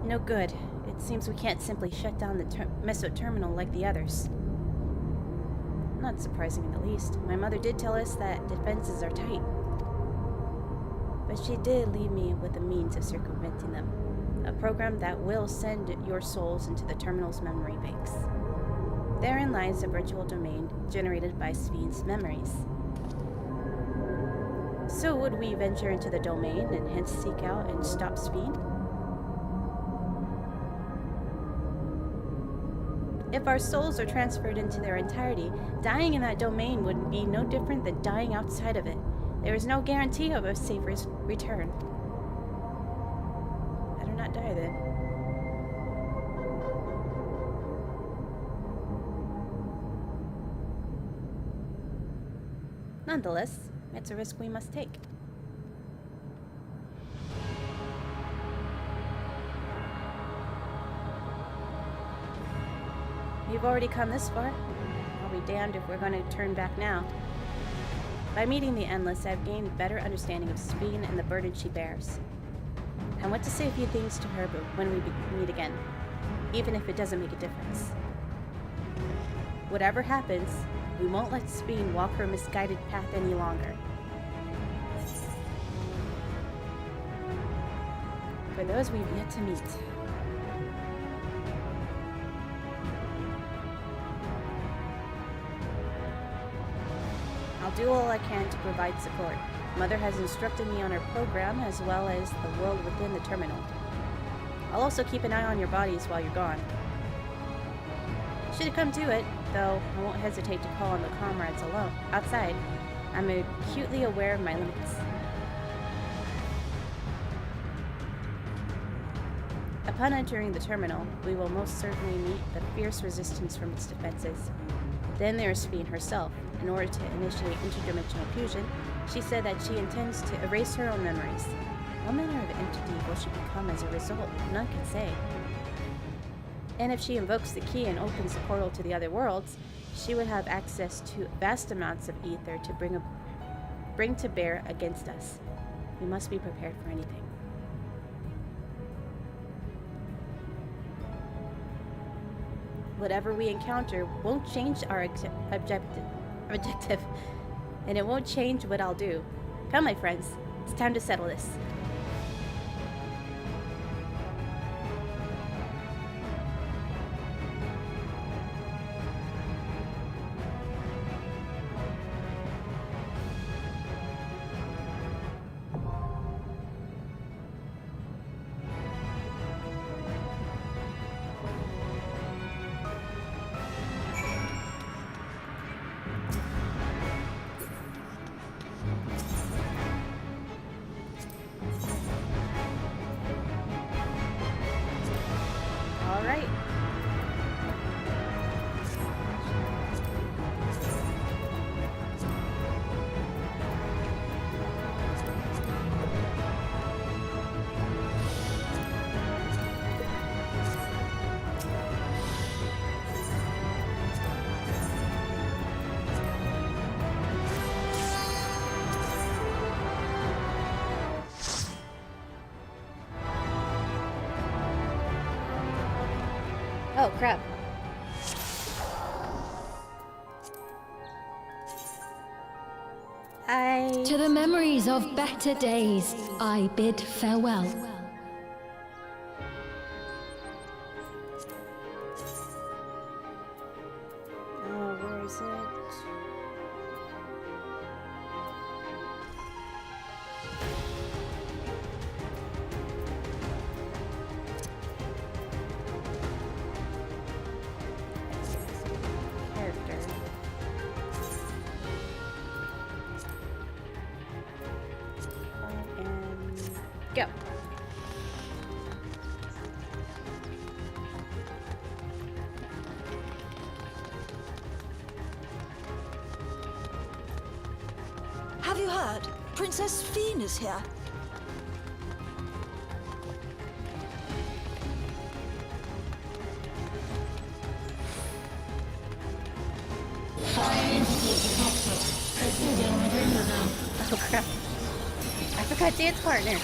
No good. It seems we can't simply shut down the meso-terminal like the others. Not surprising in the least. My mother did tell us that defenses are tight. But she did leave me with the means of circumventing them. A program that will send your souls into the terminal's memory banks. Therein lies a virtual domain generated by Sphene's memories. So would we venture into the domain and hence seek out and stop Sphene? If our souls are transferred into their entirety, dying in that domain would be no different than dying outside of it. There is no guarantee of a safe return. Better not die then. Nonetheless, it's a risk we must take. We've already come this far. I'll be damned if we're going to turn back now. By meeting the Endless, I've gained a better understanding of Sphene and the burden she bears. I want to say a few things to her when we meet again, even if it doesn't make a difference. Whatever happens, we won't let Sphene walk her misguided path any longer. For those we've yet to meet, I'll do all I can to provide support. Mother has instructed me on her program as well as the world within the terminal. I'll also keep an eye on your bodies while you're gone. Should it come to it, though, I won't hesitate to call on the comrades alone. Outside, I'm acutely aware of my limits. Upon entering the terminal, we will most certainly meet the fierce resistance from its defenses. Then there is Fiend herself. In order to initiate interdimensional fusion, she said that she intends to erase her own memories. What manner of entity will she become as a result? None can say. And if she invokes the key and opens the portal to the other worlds, she would have access to vast amounts of ether to bring to bear against us. We must be prepared for anything. Whatever we encounter won't change our objective, and it won't change what I'll do. Come, my friends, it's time to settle this. Oh, crap. To the memories of better days, I bid farewell. Oh, where is it? Go. Have you heard? Princess Fiend is here. Oh crap. I forgot dance partner.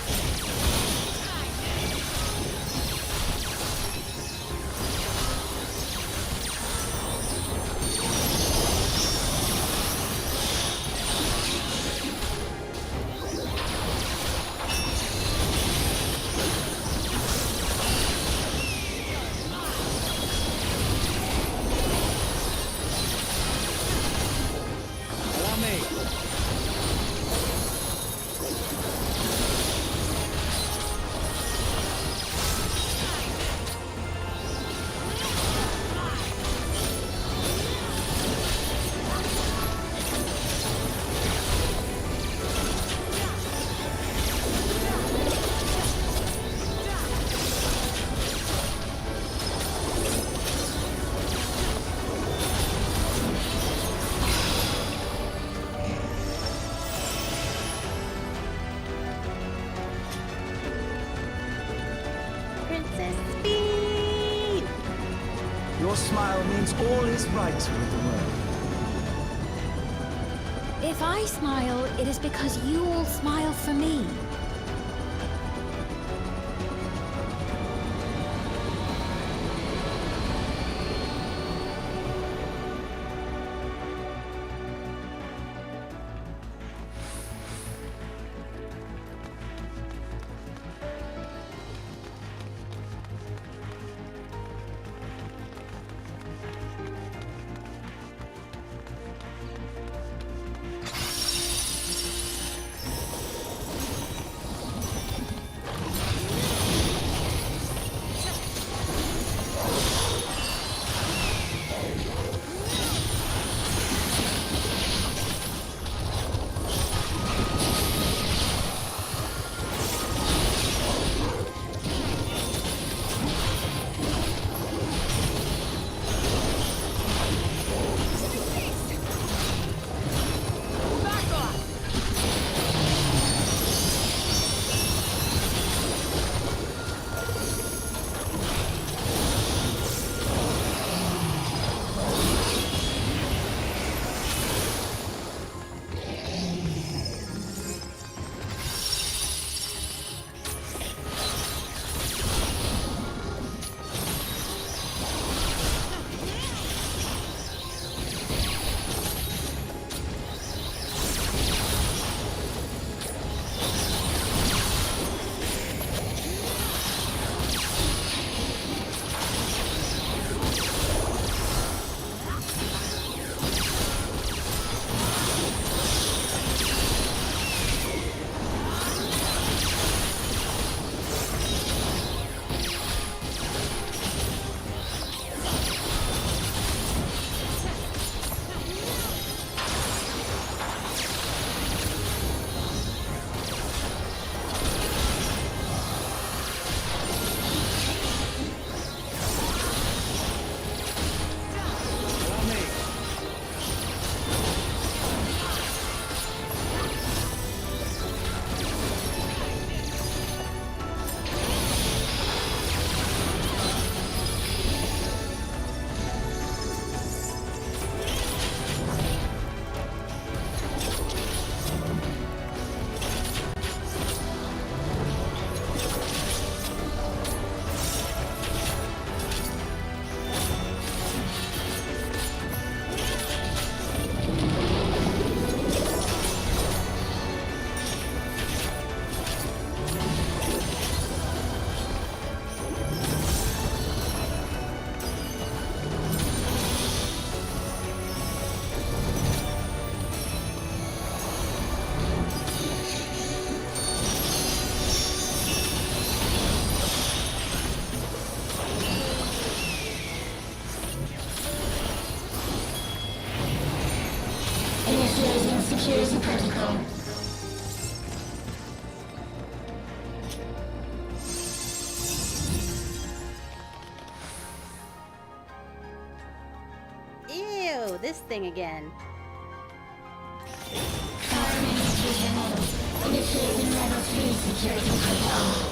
Your smile means all is right with the world. If I smile, it is because you all smile for me. security protocol. Ew, this thing again. Firing execution level. Initiating level 3 security protocol.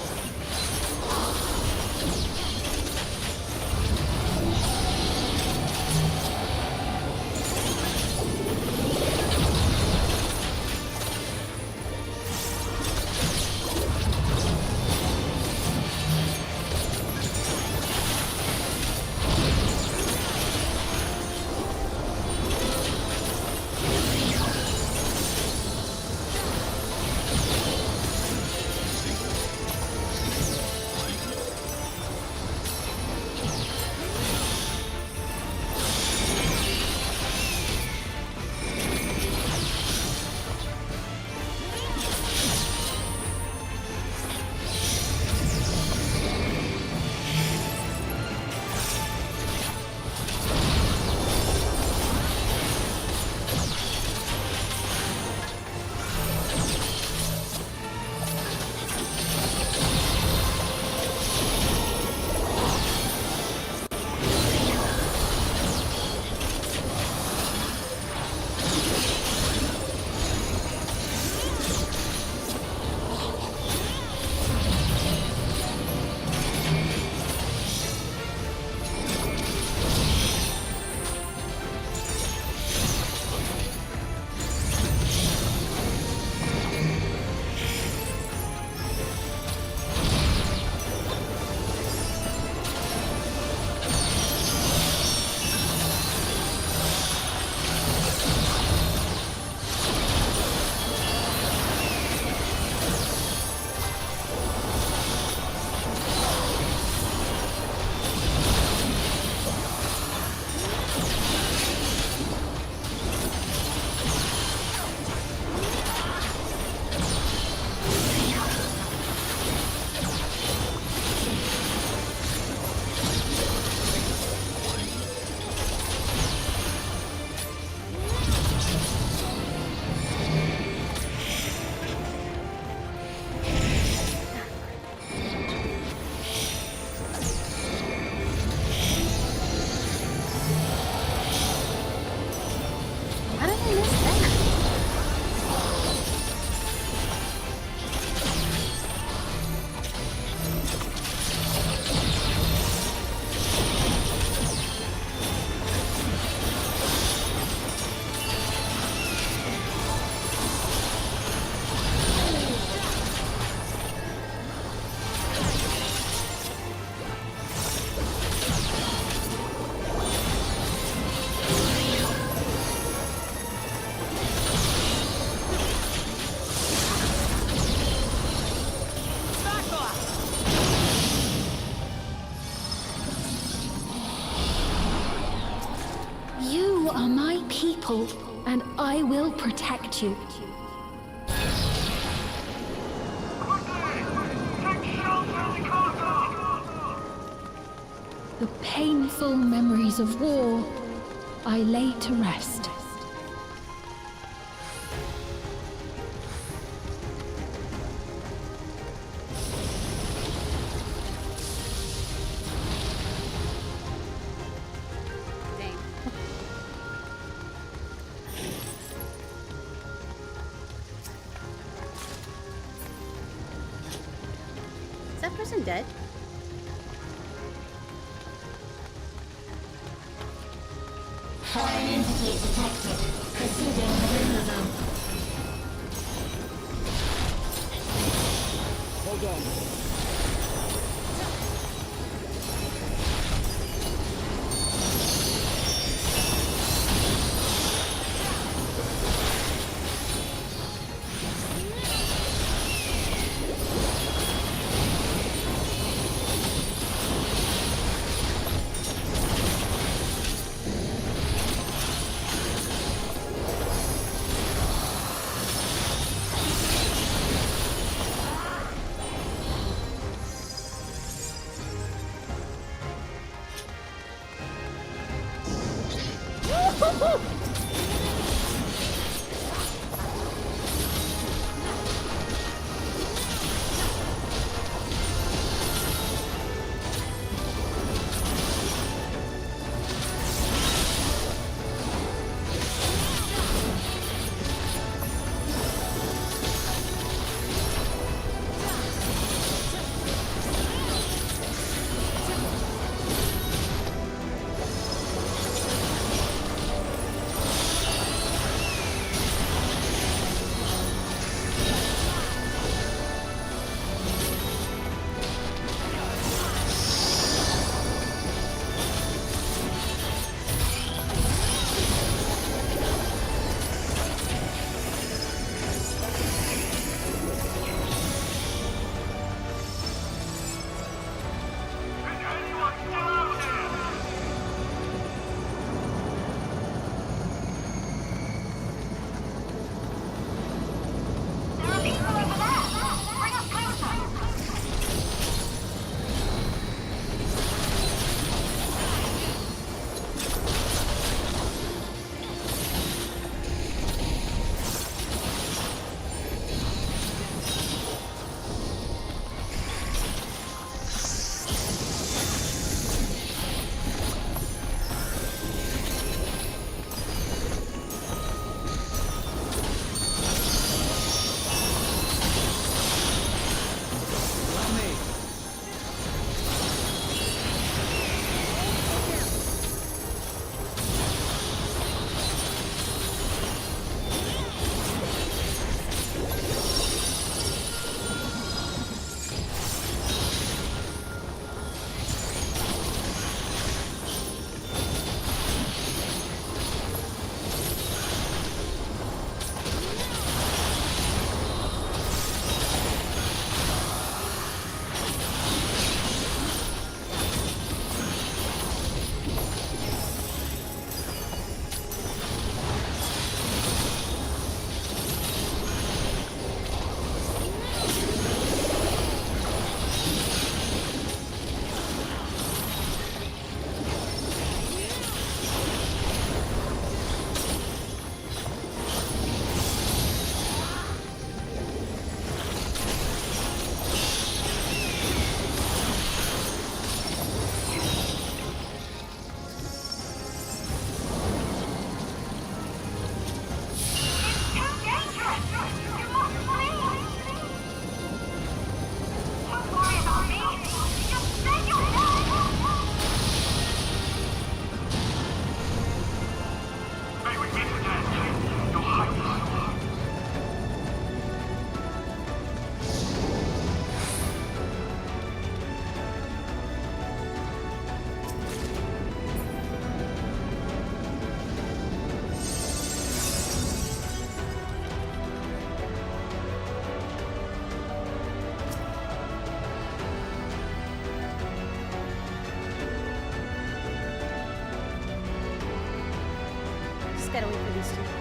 And I will protect you. The painful memories of war I lay to rest. Is that person dead? Foreign entity detected. Proceeding with removal. Hold on.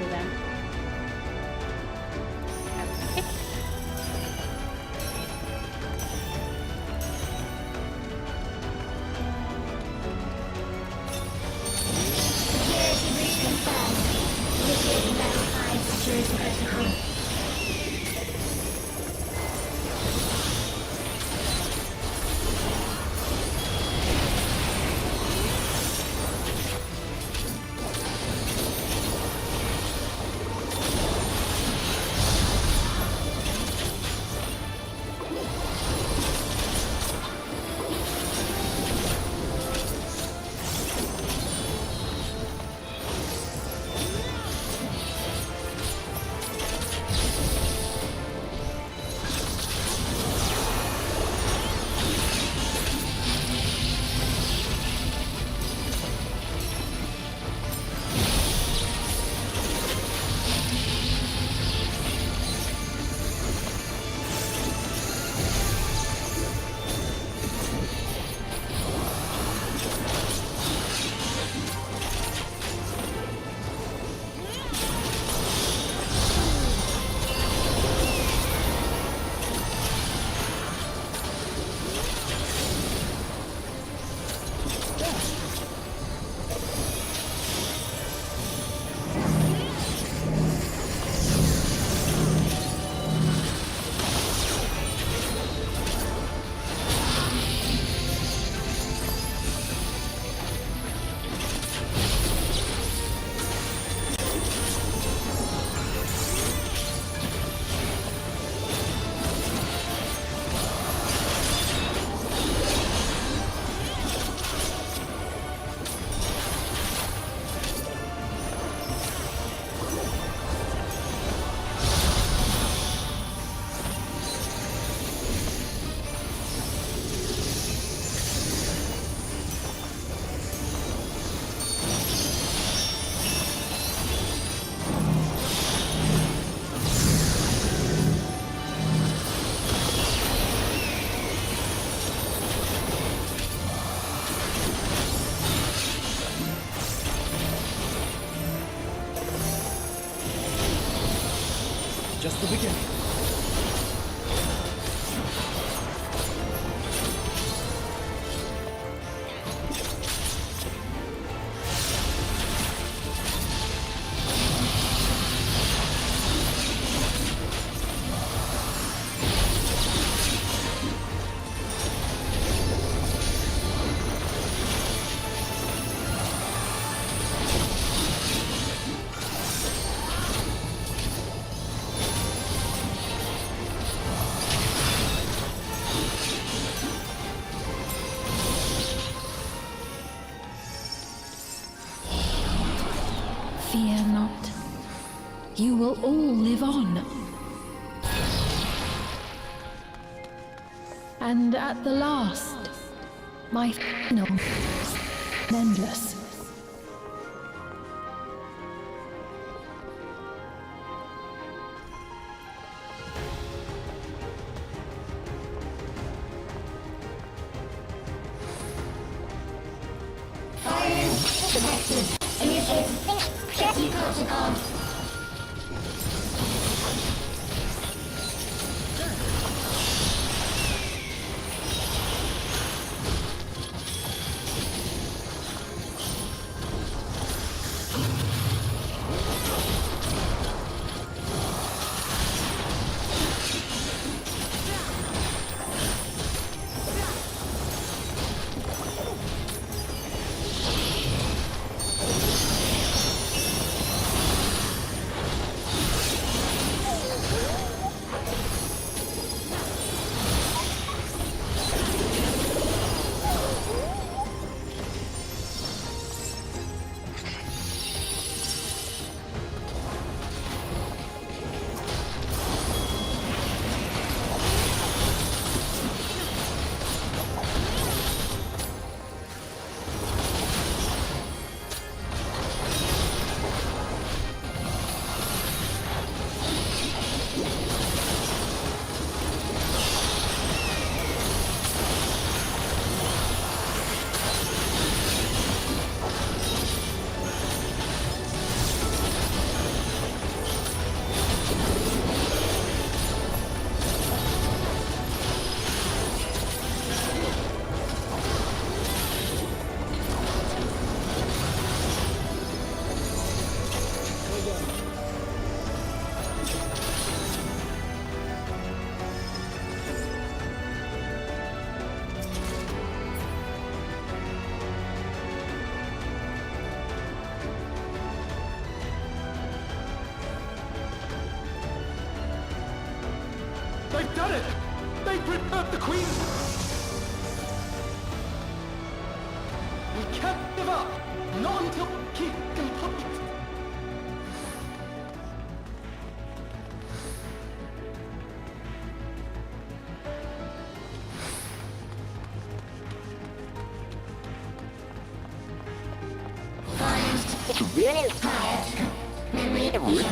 to them. Okay. Security breach confirmed. Initiating level 5 security protocol. Just the beginning. Fear not. You will all live on. And at the last, my final endless. Silence detected. Initiating security protocol. They've done it! They preserved the Queen! We can't give up! Not until we keep complete! Really tired. Memory.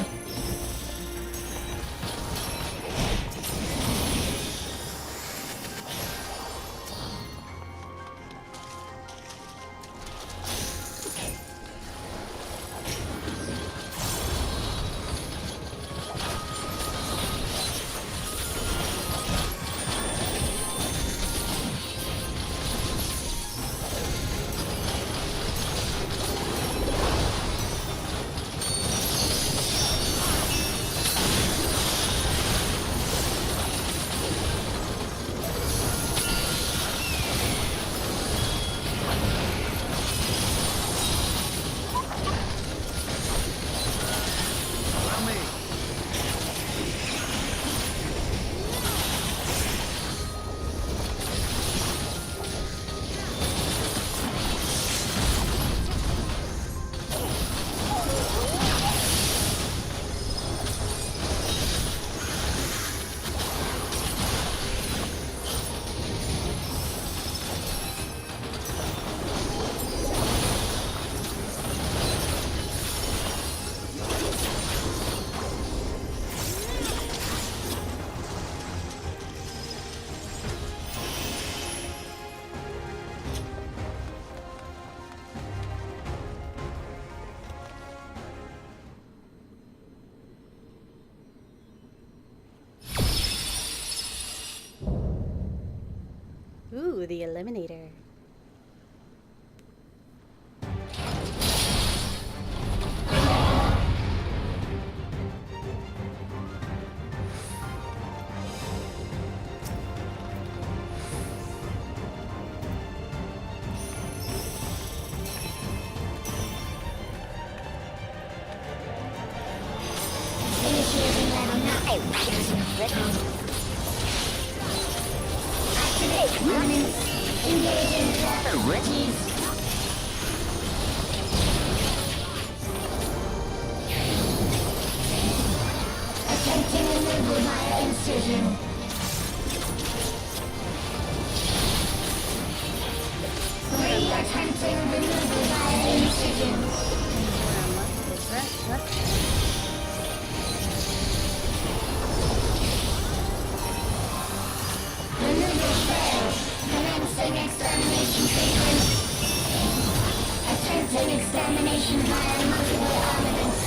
Ooh, the Eliminator. Initiating level 9. Activate permanence. Engaging authorities. Attempting removal via incision. Attempting removal via incision. Removal failed. Commencing extermination sequence. Attempting extermination via multiple armaments.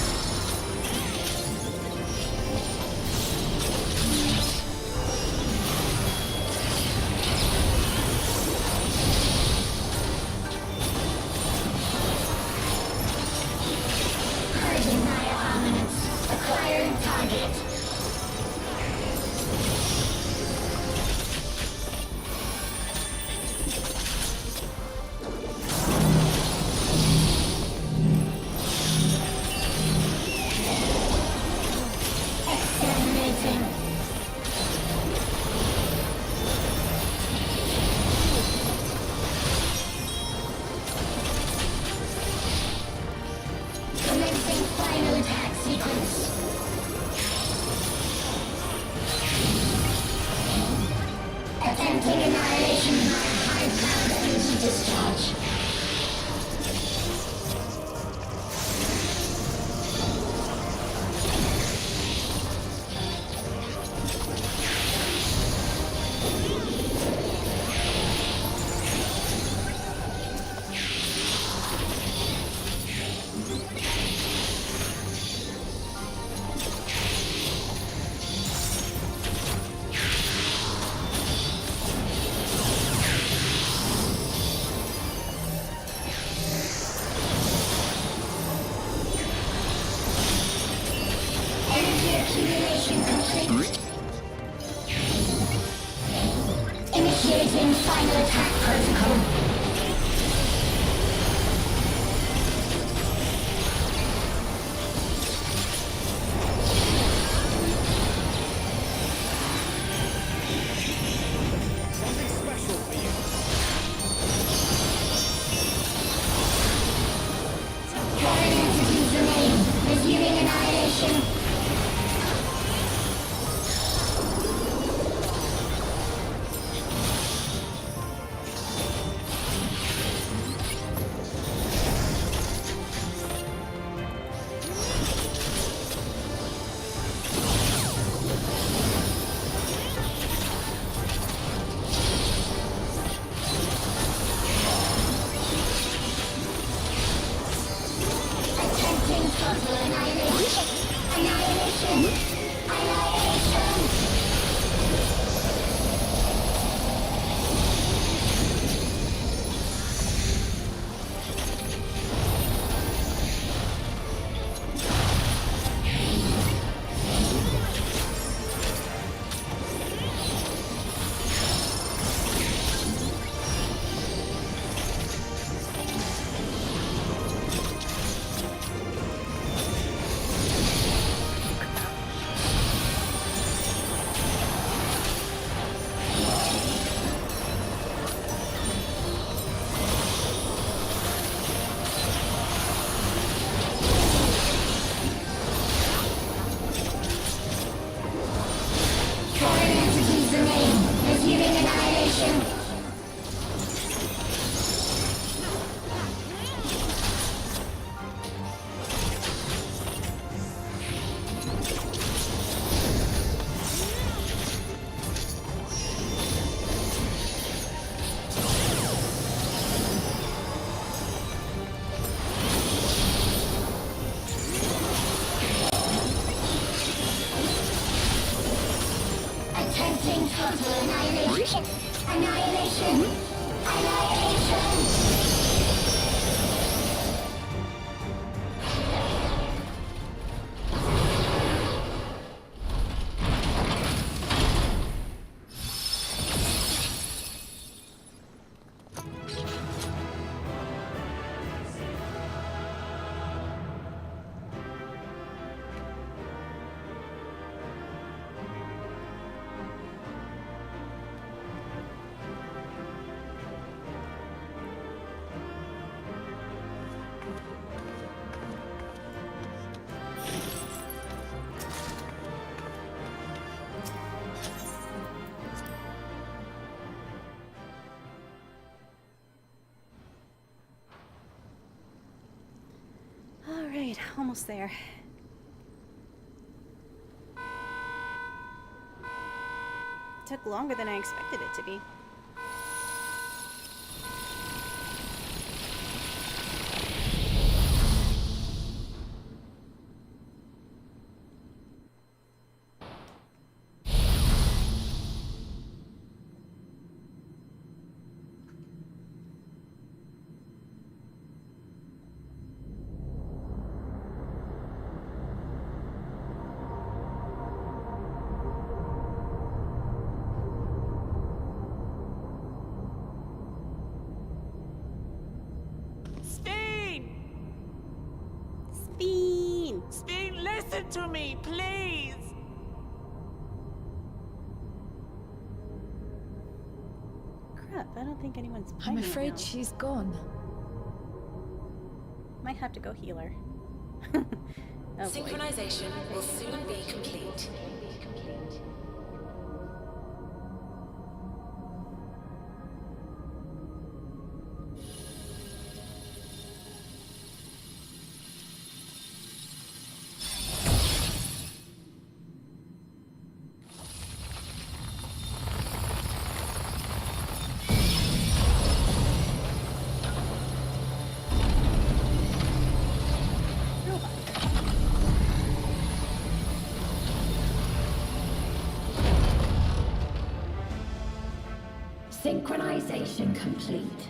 Purging via armaments. Acquiring target. Exterminating. Commencing final attack sequence. Attempting annihilation via high-powered energy discharge. Energy accumulation complete. Initiating final attack protocol. Requesting total annihilation. Annihilation. Annihilation. Alright, almost there. Took longer than I expected it to be. Steen, listen to me, please! Crap, I don't think anyone's I'm playing afraid now. she's gone. Might have to go heal her. Oh, Synchronization will soon be complete. Synchronization complete.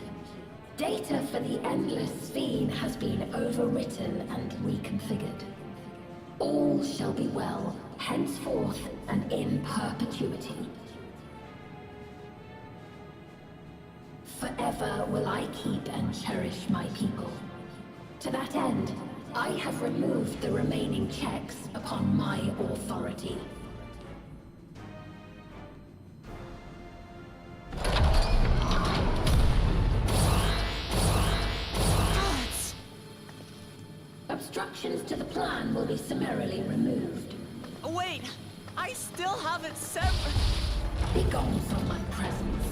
Data for the Endless Sphere has been overwritten and reconfigured. All shall be well, henceforth and in perpetuity. Forever will I keep and cherish my people. To that end, I have removed the remaining checks upon my authority. Obstructions to the plan will be summarily removed. Wait! I still haven't said... Be gone from my presence.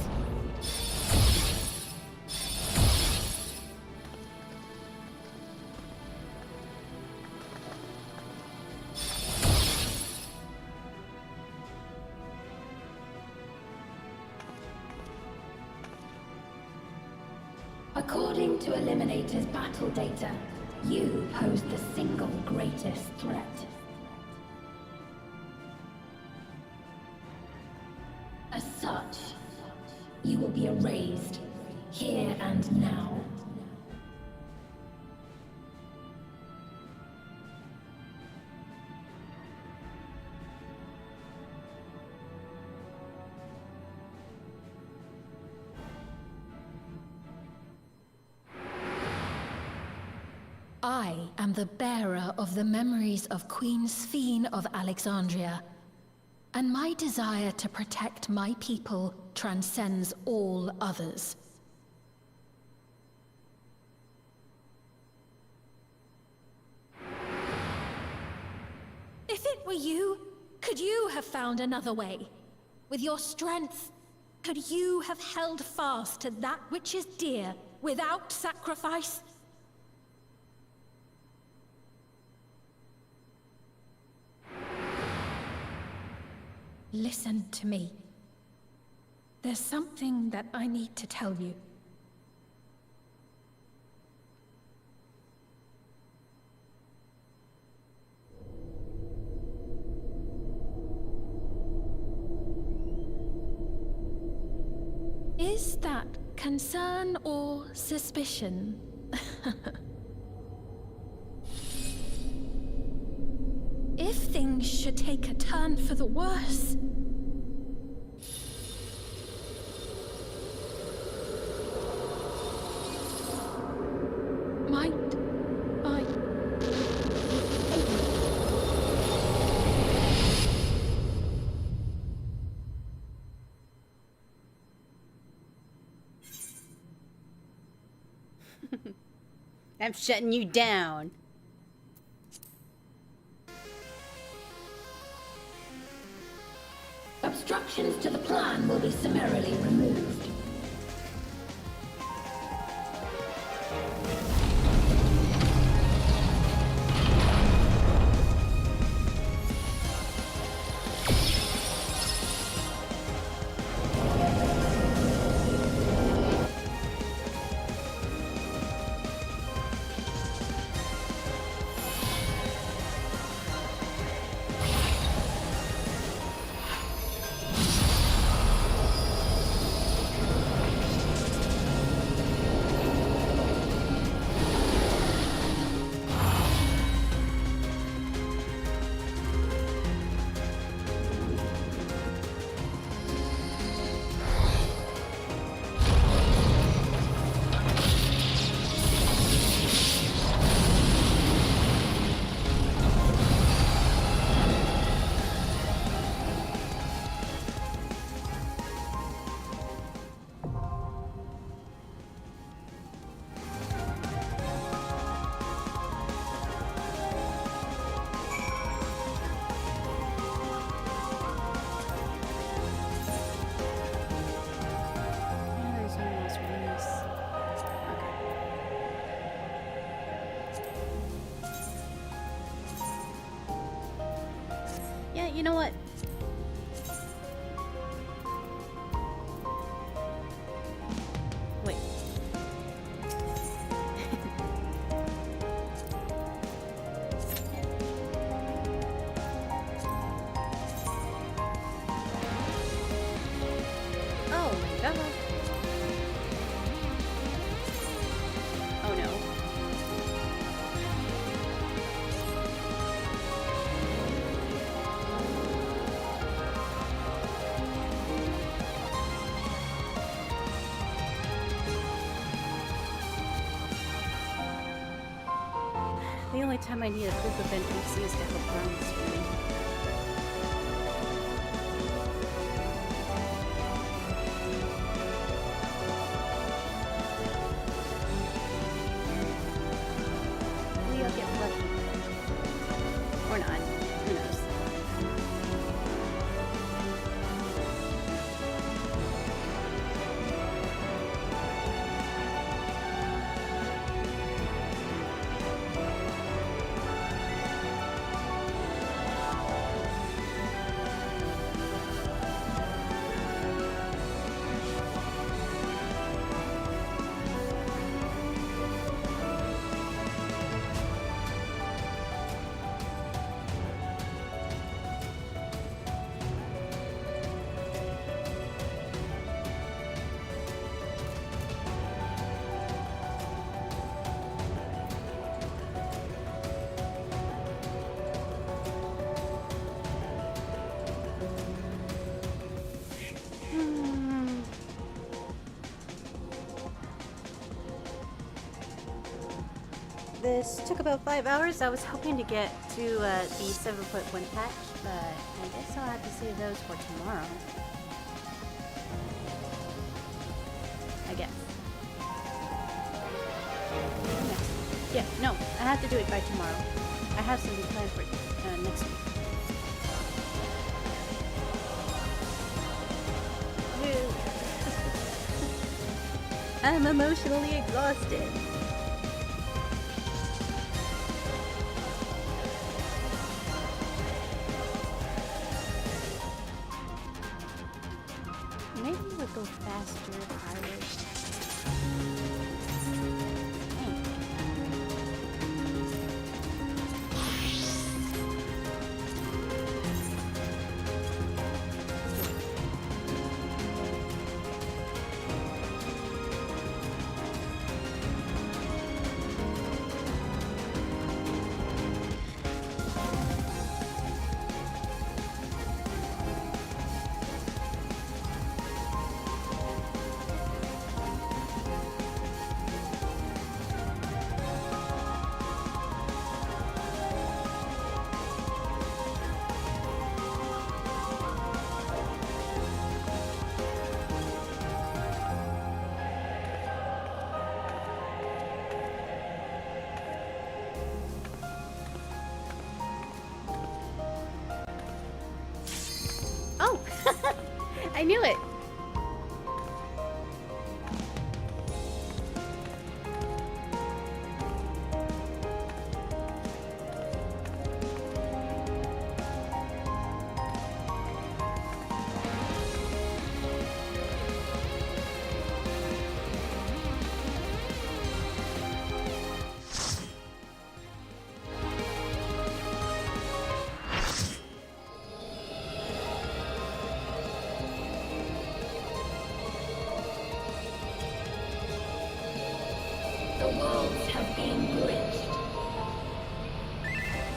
According to Eliminator's battle data, you pose the single greatest threat. As such, you will be erased, here and now. I am the bearer of the memories of Queen Sphene of Alexandria, and my desire to protect my people transcends all others. If it were you, could you have found another way? With your strength, could you have held fast to that which is dear without sacrifice? Listen to me. There's something that I need to tell you. Is that concern or suspicion? If things should take a turn for the worse... might I... I'm shutting you down. Obstructions to the plan will be summarily removed. Yeah, you know what? Wait. Oh my god. Oh no. The only time I need a group of NPCs to help run this game. Maybe I'll get lucky. Or not. Who knows? This took about 5 hours. I was hoping to get to the 7.1 patch, but I guess I'll have to save those for tomorrow. I guess. Yeah, no, I have to do it by tomorrow. I have something planned for next week. I'm emotionally exhausted. Maybe we'll go faster, Irish. I knew it. The worlds have been bridged.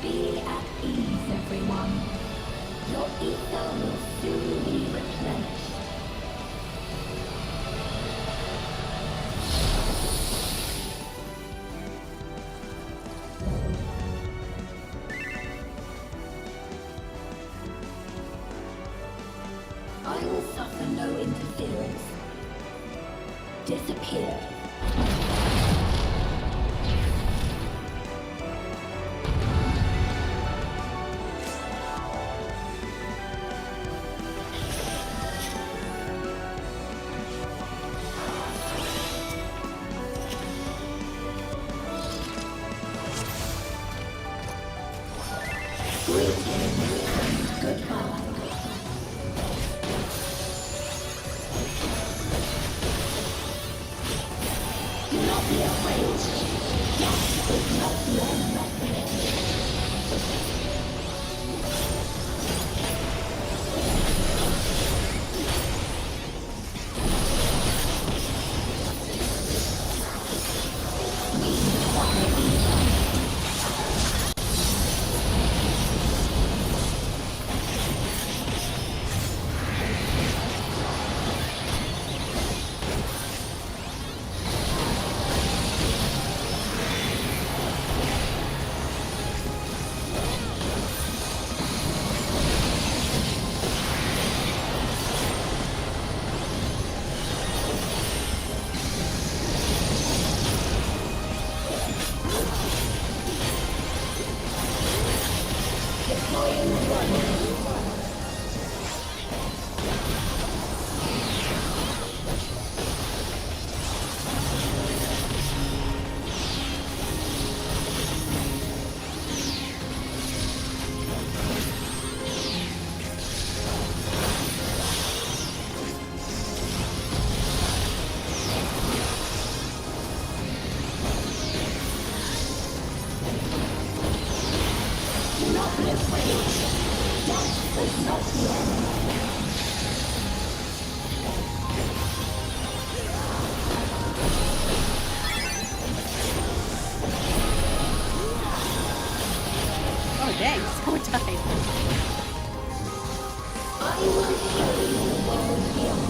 Be at ease, everyone. Your ether will soon be replenished. I will suffer no interference. Disappear. Oh dang, someone died. I will show you the world beyond.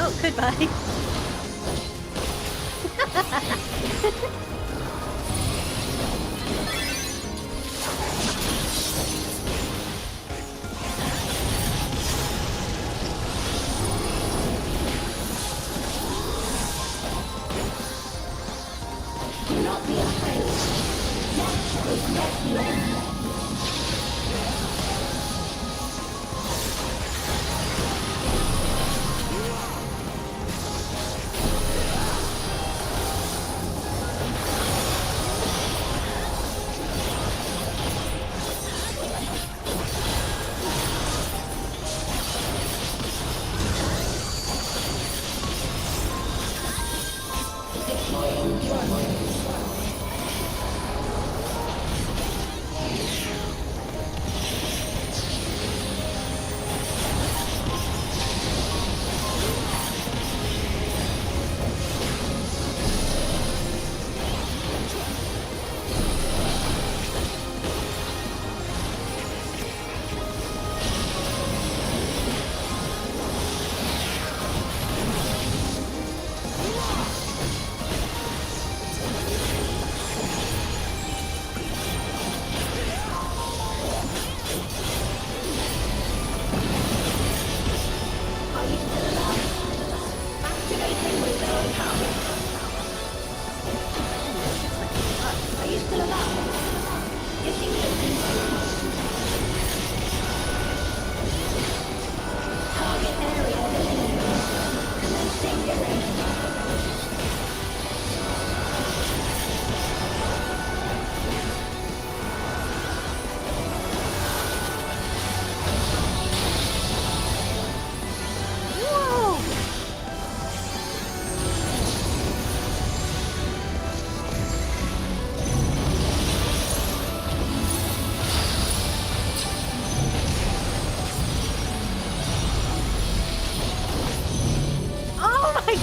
Oh, goodbye. Do not be afraid. Death is not the end.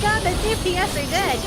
God, the DPS are dead.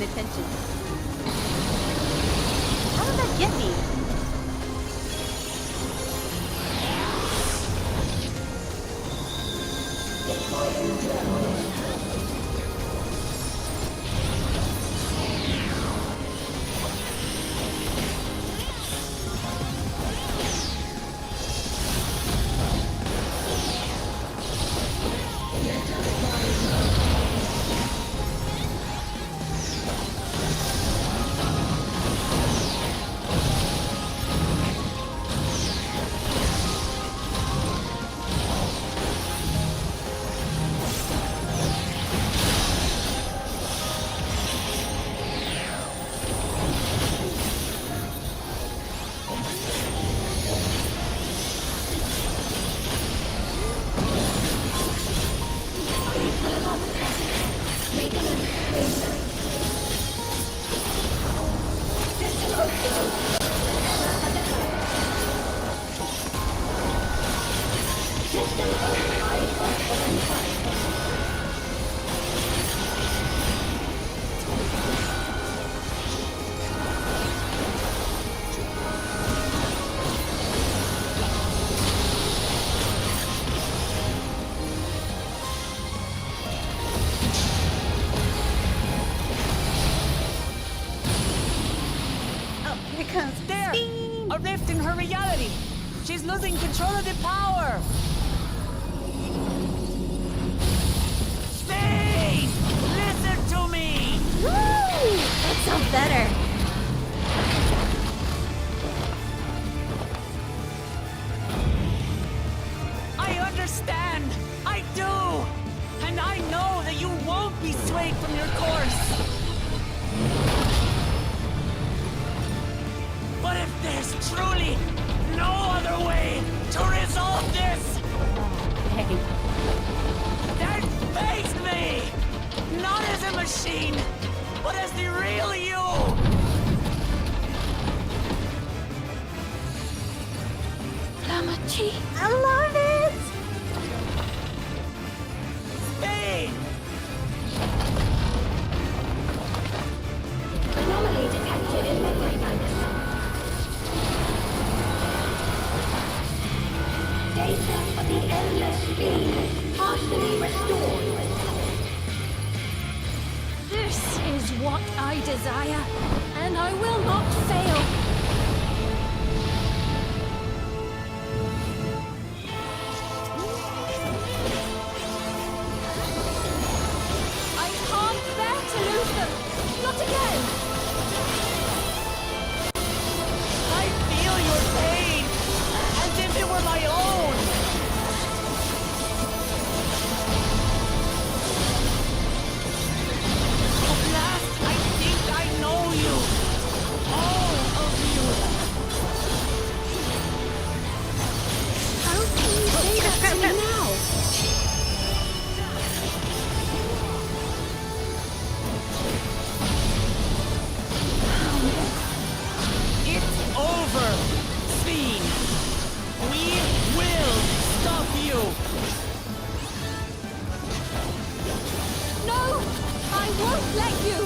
Attention. How did that get me? There! A rift in her reality! She's losing control of the power! understand! I do! And I know that you won't be swayed from your course! But if there's truly no other way to resolve this, then face me! Not as a machine, but as the real you! Lamachi. I love it! Spain! Anomaly detected in memory banks. Data for the endless feed partially restored. This is what I desire, and I will not fail. I can't bear to lose them. Not again. I feel your pain, as if it were my own! At last, I think I know you! All of you! How can you say that to me now? It's over, Sphene! We will stop you! No! I won't let you!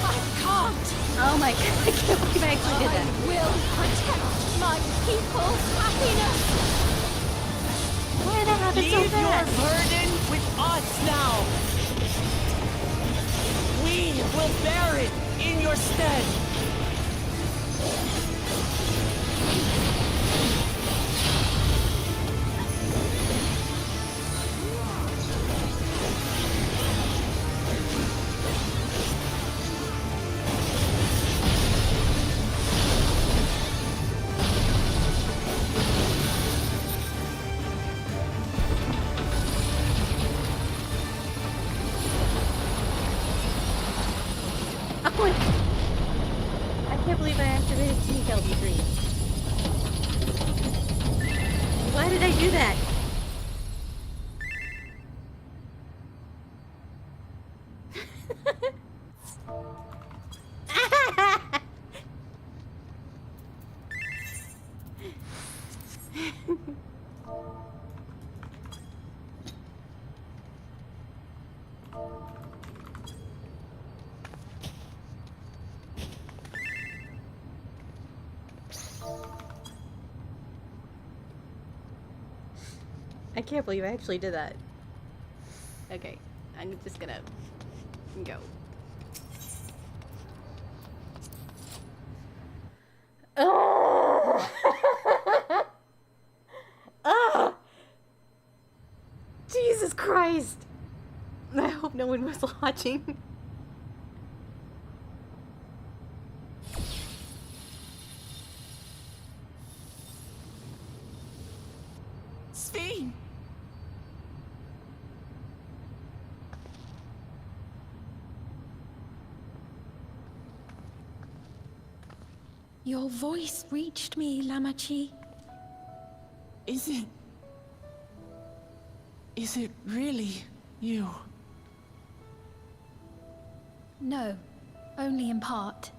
I can't! Oh my god, I can't believe I actually did that. I will protect my people's happiness! Why did that happen so Leave your fast? burden with us now! We will bear it in your stead! I can't believe I activated Sneak LB3. Why did I do that? I can't believe I actually did that. Okay, I'm just gonna go. Oh! Oh! Jesus Christ! I hope no one was watching. Sphene! Your voice reached me, Lamachi. Is it really you? No, only in part.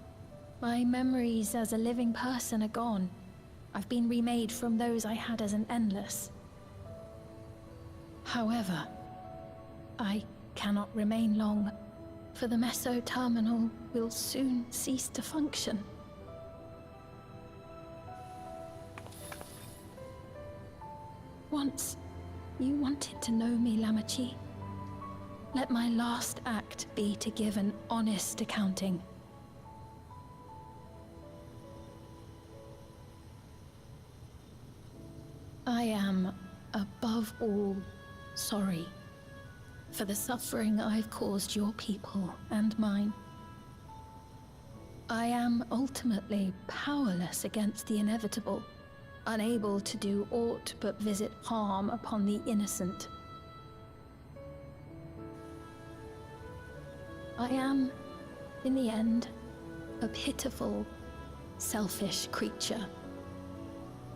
My memories as a living person are gone. I've been remade from those I had as an endless. However, I cannot remain long, for the meso-terminal will soon cease to function. Once, you wanted to know me, Lamachi. Let my last act be to give an honest accounting. I am, above all, sorry for the suffering I've caused your people and mine. I am ultimately powerless against the inevitable, unable to do aught but visit harm upon the innocent. I am, in the end, a pitiful, selfish creature.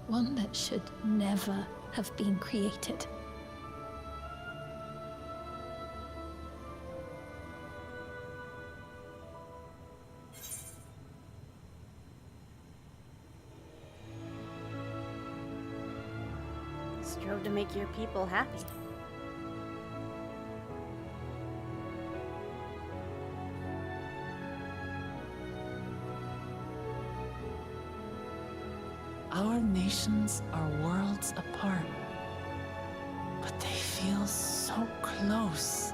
One that should never have been created. Strove to make your people happy. Our nations are worlds apart, but they feel so close.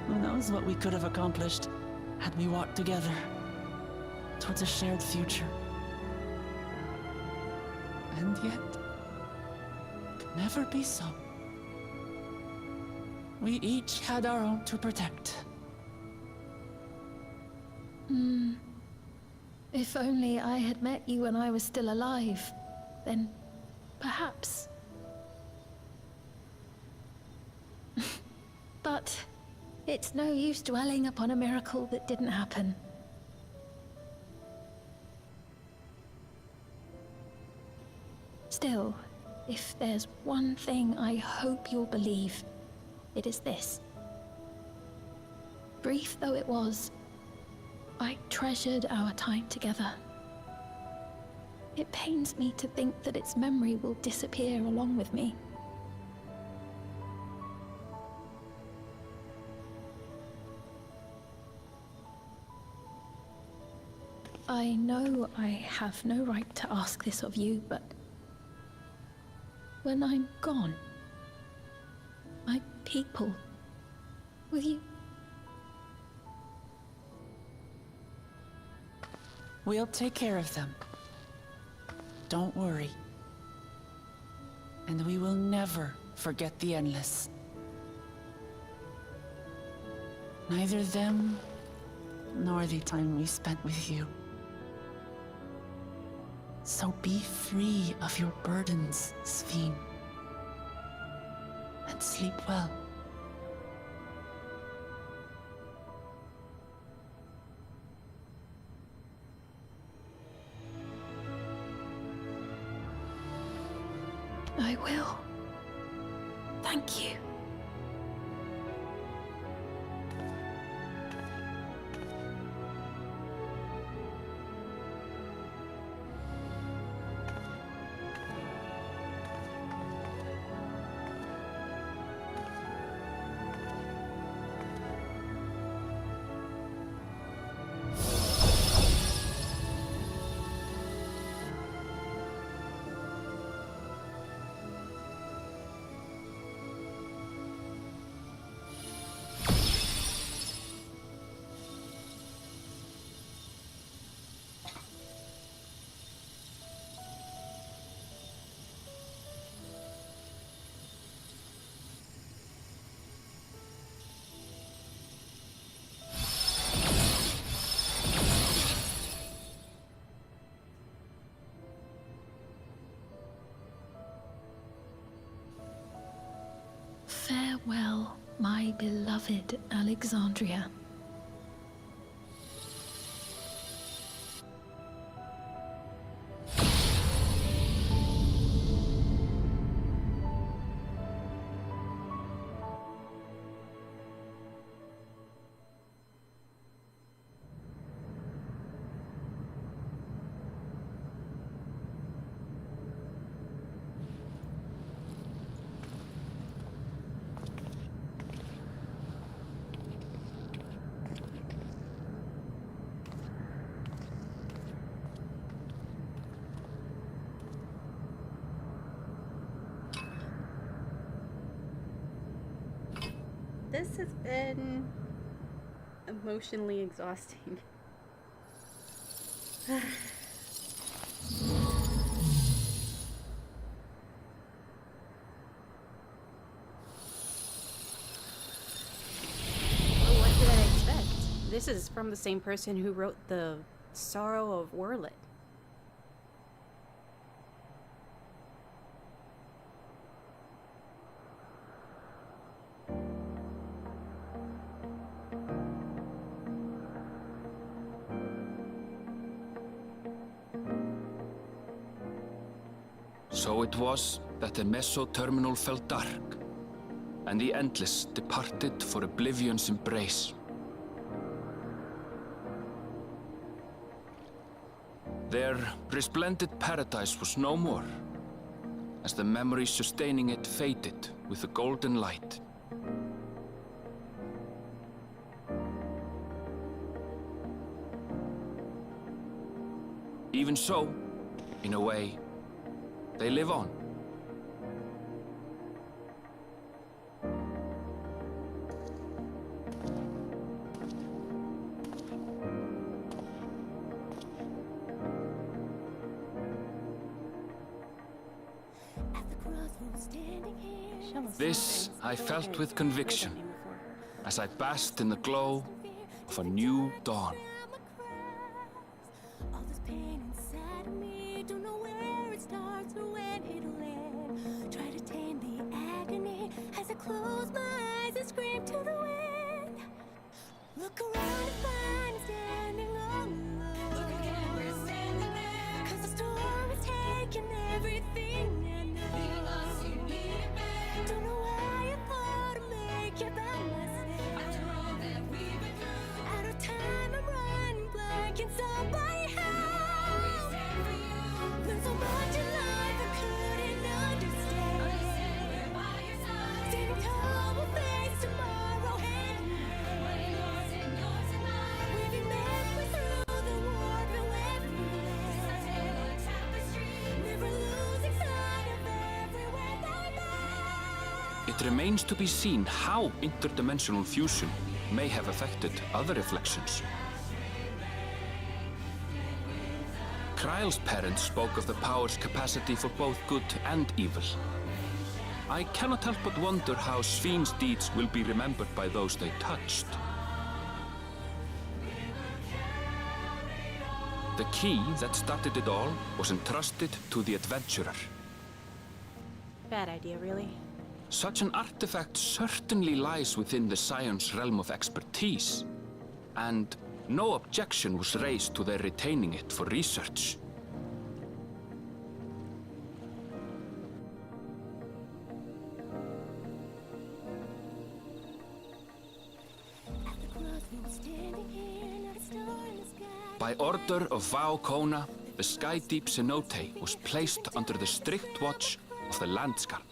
Who knows what we could have accomplished had we walked together towards a shared future. And yet, it could never be so. We each had our own to protect. If only I had met you when I was still alive, then perhaps. But it's no use dwelling upon a miracle that didn't happen. Still, if there's one thing I hope you'll believe, it is this. Brief though it was, I treasured our time together. It pains me to think that its memory will disappear along with me. I know I have no right to ask this of you, but when I'm gone, my people, will you? We'll take care of them. Don't worry. And we will never forget the Endless. Neither them, nor the time we spent with you. So be free of your burdens, Sphene. And sleep well. I will. Thank you. Farewell, my beloved Alexandria. This has been emotionally exhausting. What did I expect? This is from the same person who wrote The Sorrow of Werlet. So it was that the meso-terminal fell dark, and the Endless departed for oblivion's embrace. Their resplendent paradise was no more, as the memory sustaining it faded with the golden light. Even so, in a way, they live on. This I felt with conviction, as I basked in the glow of a new dawn. All this pain inside of me, don't know where it starts or when it'll end. Try to tame the agony as I close my eyes and scream to the wind. Look around and find me standing all alone. Look again, we're standing there. 'Cause the storm has taken everything I know. Don't know why I thought I'd make it by myself. After all that we've been through, out of time I'm running blank and somebody help. There's so much in life I couldn't understand. Standing tall, we'll face tomorrow hand in hand. We've been halfway through the war, but we're never losing sight of everywhere that lies. It remains to be seen how interdimensional fusion may have affected other reflections. Kryle's parents spoke of the power's capacity for both good and evil. I cannot help but wonder how Svin's deeds will be remembered by those they touched. The key that started it all was entrusted to the adventurer. Bad idea, really. Such an artifact certainly lies within the Scion's realm of expertise, and no objection was raised to their retaining it for research. By order of Vau Kona, the Sky Deep Cenote was placed under the strict watch of the Landsguard.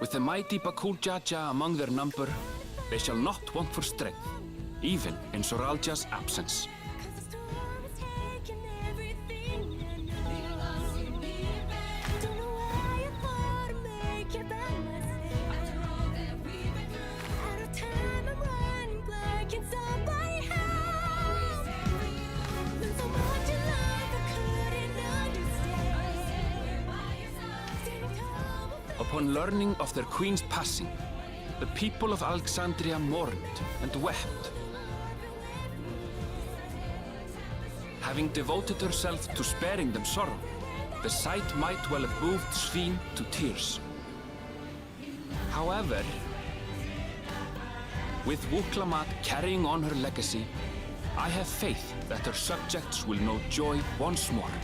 With the mighty Bakul Jaja among their number, they shall not want for strength, even in Soralja's absence. Upon learning of their queen's passing, the people of Alexandria mourned and wept. Having devoted herself to sparing them sorrow, the sight might well have moved Svin to tears. However, with Wuklamat carrying on her legacy, I have faith that her subjects will know joy once more.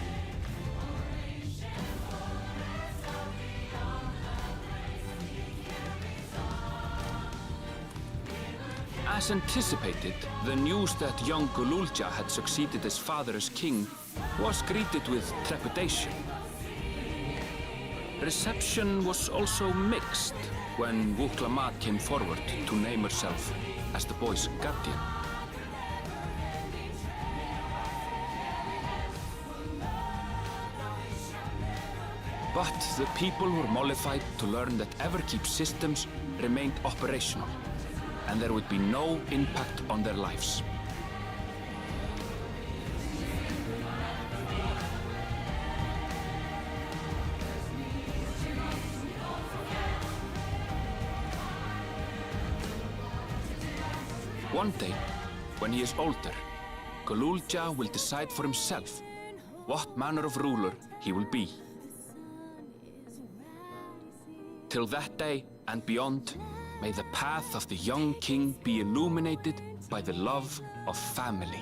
As anticipated, the news that young Gululja had succeeded his father as king was greeted with trepidation. Reception was also mixed when Wuklamat came forward to name herself as the boy's guardian. But the people were mollified to learn that Everkeep systems remained operational, and there would be no impact on their lives. One day, when he is older, Gululja will decide for himself what manner of ruler he will be. Till that day and beyond, may the path of the young king be illuminated by the love of family.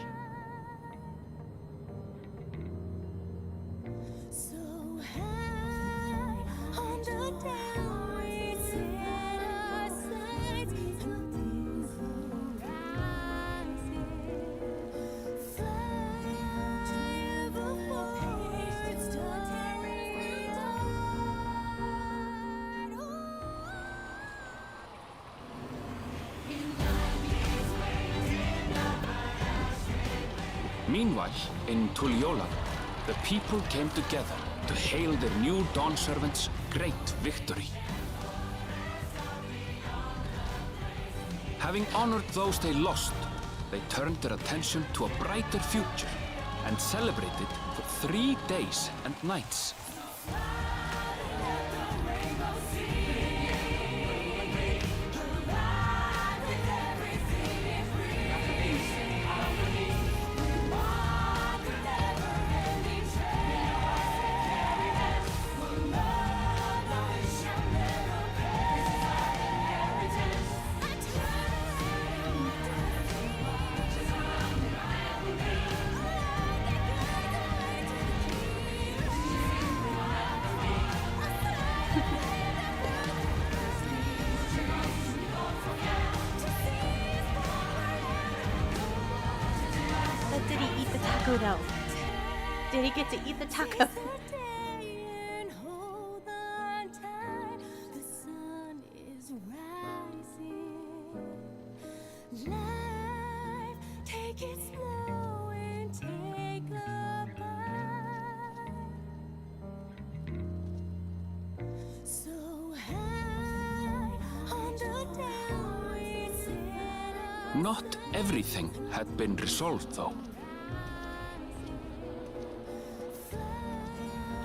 So high on the down we set our sights on these horizons. Fly overboard, starry Meanwhile, in Tuliyola, the people came together to hail their new Dawn servants' great victory. Having honored those they lost, they turned their attention to a brighter future and celebrated for 3 days and nights. But did he eat the taco though? Did he get to eat the taco? and hold on tight. The sun is rising. Life, take it slow and take a bite. So high on the down we set. Not everything had been resolved, though.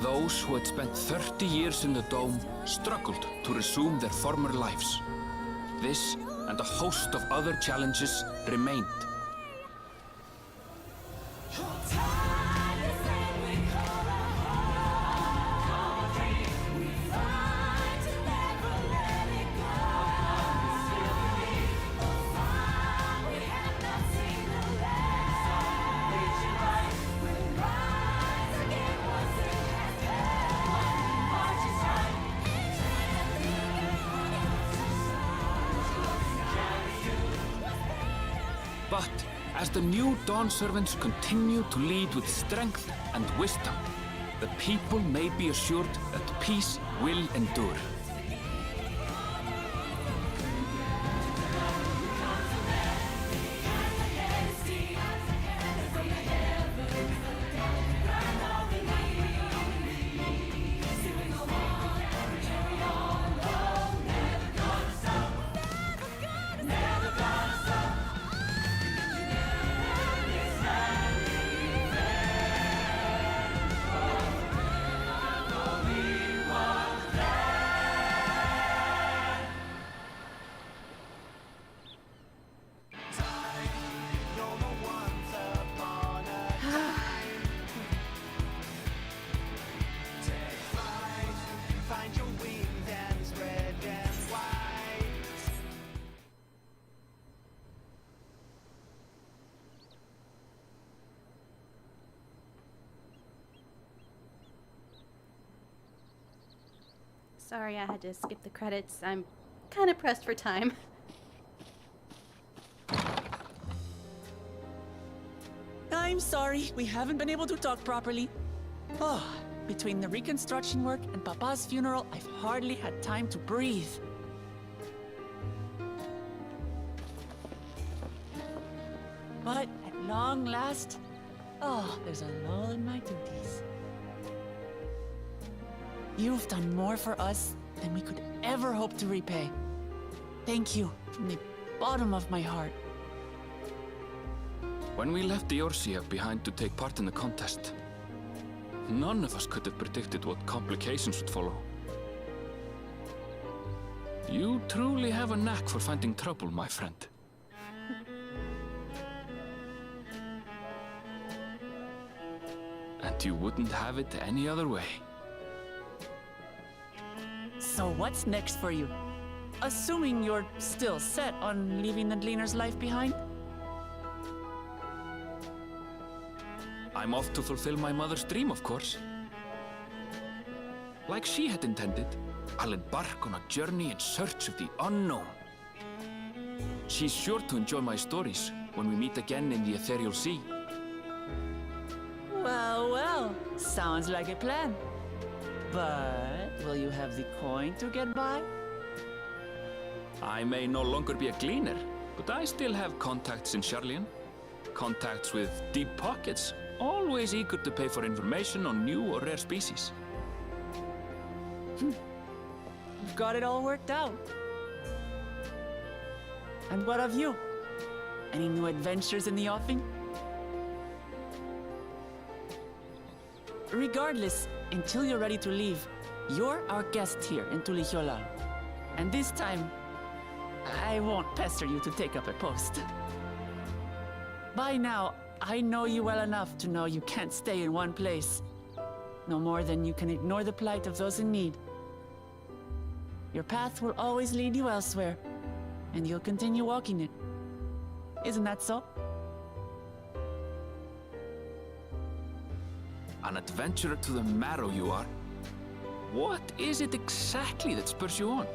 Those who had spent 30 years in the Dome struggled to resume their former lives. This and a host of other challenges remained. But as the new Dawn servants continue to lead with strength and wisdom, the people may be assured that peace will endure. Sorry, I had to skip the credits. I'm kind of pressed for time. I'm sorry, we haven't been able to talk properly. Oh, between the reconstruction work and Papa's funeral, I've hardly had time to breathe. But at long last, there's a lull in my duties. You've done more for us than we could ever hope to repay. Thank you from the bottom of my heart. When we left Eorzea behind to take part in the contest, none of us could have predicted what complications would follow. You truly have a knack for finding trouble, my friend. And you wouldn't have it any other way. So what's next for you? assuming you're still set on leaving the Gleaner's life behind? I'm off to fulfill my mother's dream, of course. Like she had intended, I'll embark on a journey in search of the unknown. She's sure to enjoy my stories when we meet again in the ethereal sea. Well, well, sounds like a plan. But will you have the coin to get by? I may no longer be a gleaner, but I still have contacts in Charlian. Contacts with deep pockets, always eager to pay for information on new or rare species. You've got it all worked out. And what of you? Any new adventures in the offing? Regardless, until you're ready to leave, you're our guest here in Tulichola. And this time, I won't pester you to take up a post. By now, I know you well enough to know you can't stay in one place. No more than you can ignore the plight of those in need. Your path will always lead you elsewhere, and you'll continue walking it. Isn't that so? An adventurer to the marrow you are. What is it exactly that spurs you on?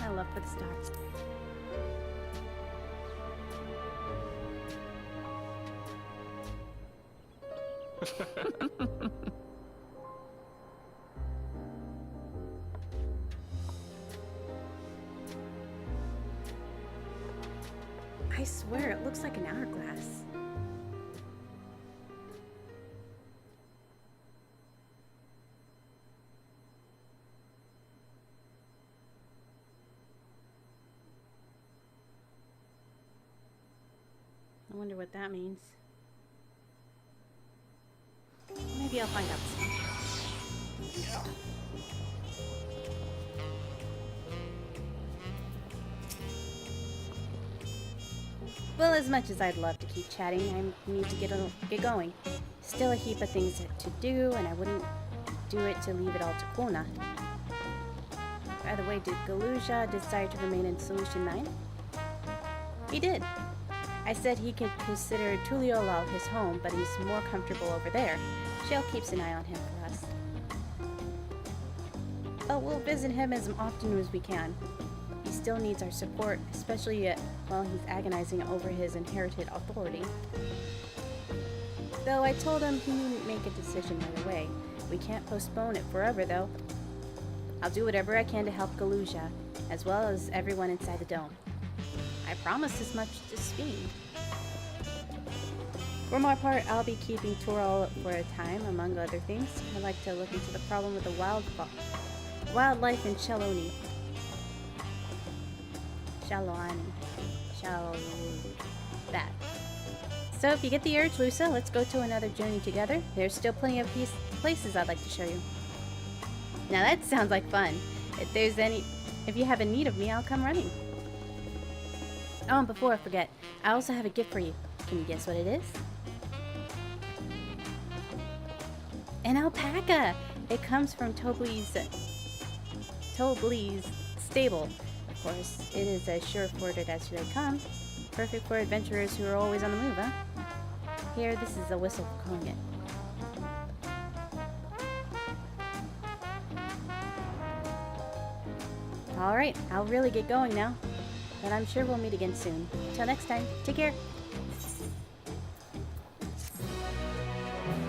I love for the stars. I swear, it looks like an hourglass. I wonder what that means. Maybe I'll find out soon. Well, as much as I'd love to keep chatting, I need to get going. Still a heap of things to do, and I wouldn't do it to leave it all to Kuna. By the way, did Galuja decide to remain in Solution 9? He did. I said he could consider Tuliolal his home, but he's more comfortable over there. Shale keeps an eye on him for us. But we'll visit him as often as we can. He still needs our support, especially while he's agonizing over his inherited authority. Though I told him he needn't make a decision right away. We can't postpone it forever, though. I'll do whatever I can to help Galuja, as well as everyone inside the dome. I promise as much to Speen. For my part, I'll be keeping Tural for a time, among other things. I'd like to look into the problem with the wildlife in Shaloni. That. So if you get the urge, Lusa, let's go to another journey together. There's still plenty of places I'd like to show you. Now that sounds like fun. If you have a need of me, I'll come running. Oh, and before I forget, I also have a gift for you. Can you guess what it is? An alpaca! It comes from Tobli's stable. Of course, it is as sure-footed as they come. Perfect for adventurers who are always on the move, huh? Here, this is a whistle for calling it. Alright, I'll really get going now. But I'm sure we'll meet again soon. Till next time, take care.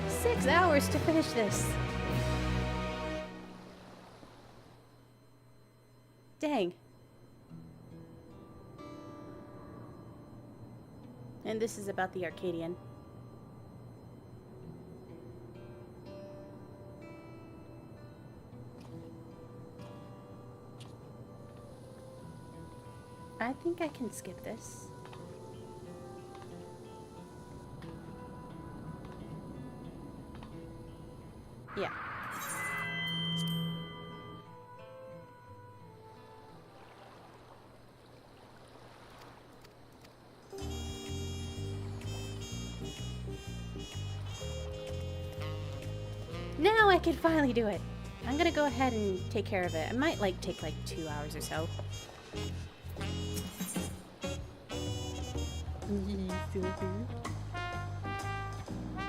6 hours to finish this. Dang. And this is about the Arcadian. I think I can skip this. Yeah. can finally do it. I'm gonna go ahead and take care of it. It might take like 2 hours or so.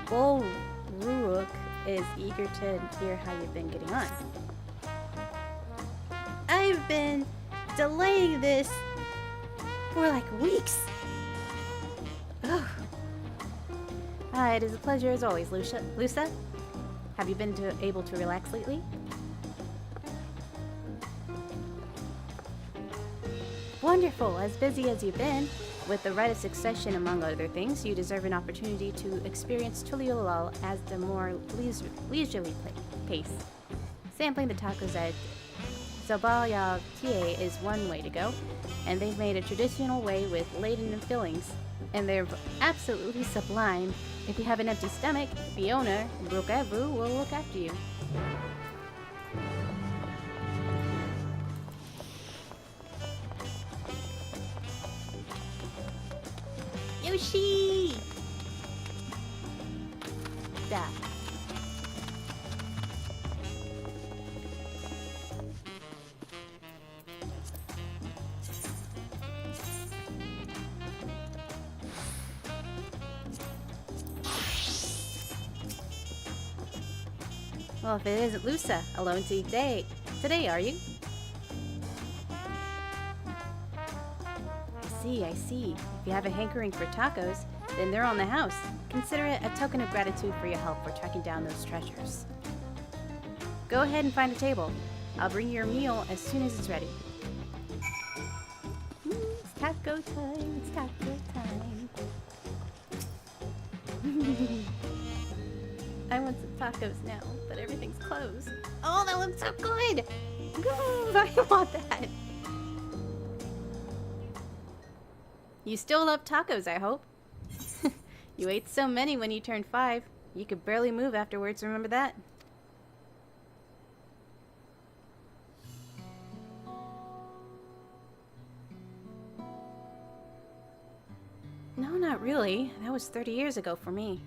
Bull Ruok is eager to hear how you've been getting on. I've been delaying this for like weeks. Ugh. It is a pleasure as always, Lusa. Have you been able to relax lately? Wonderful. As busy as you've been, with the rite of succession among other things, you deserve an opportunity to experience Tuliolal as the more leisurely pace. Sampling the tacos at Zabaya Tie is one way to go, and they've made a traditional way with laden fillings, and they're absolutely sublime. If you have an empty stomach, the owner, Brokevu, will look after you. Yoshi! Da. Well, if it isn't Lusa, alone today, are you? I see. If you have a hankering for tacos, then they're on the house. Consider it a token of gratitude for your help for tracking down those treasures. Go ahead and find a table. I'll bring you your meal as soon as it's ready. It's taco time, it's taco time. I want some tacos now, but everything's closed. Oh, that looks so good! I want that! You still love tacos, I hope. You ate so many when you turned 5. You could barely move afterwards, remember that? No, not really. That was 30 years ago for me.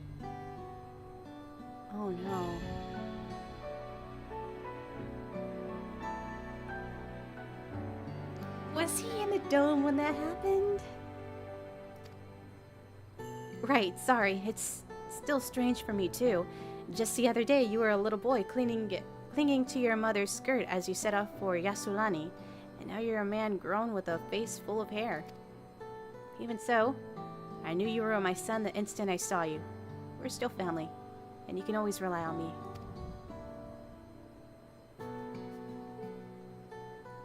Oh no. Was he in the dome when that happened? Right, sorry. It's still strange for me too. Just the other day, you were a little boy clinging to your mother's skirt as you set off for Yasulani, and now you're a man grown with a face full of hair. Even so, I knew you were my son the instant I saw you. We're still family, and you can always rely on me.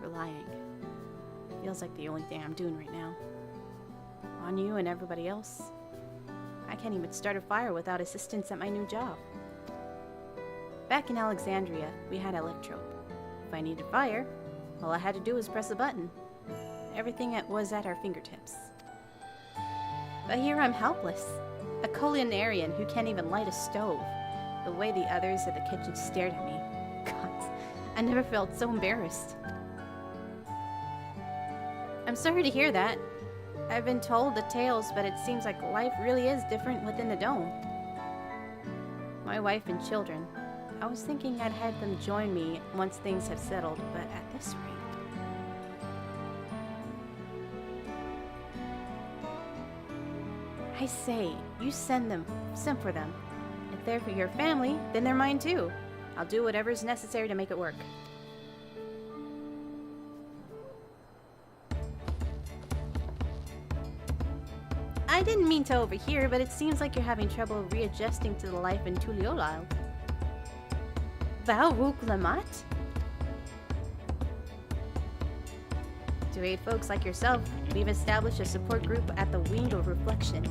Relying. Feels like the only thing I'm doing right now. On you and everybody else. I can't even start a fire without assistance at my new job. Back in Alexandria, we had electrope. If I needed fire, all I had to do was press a button. Everything was at our fingertips. But here I'm helpless. A culinarian who can't even light a stove. The way the others at the kitchen stared at me. God, I never felt so embarrassed. I'm sorry to hear that. I've been told the tales, but it seems like life really is different within the dome. My wife and children. I was thinking I'd have them join me once things have settled, but at this rate... I say, you send for them. If they're for your family, then they're mine too. I'll do whatever's necessary to make it work. I didn't mean to overhear, but it seems like you're having trouble readjusting to the life in Tuliolal. Thou Rook Lamat? To aid folks like yourself, we've established a support group at the Wing of Reflection.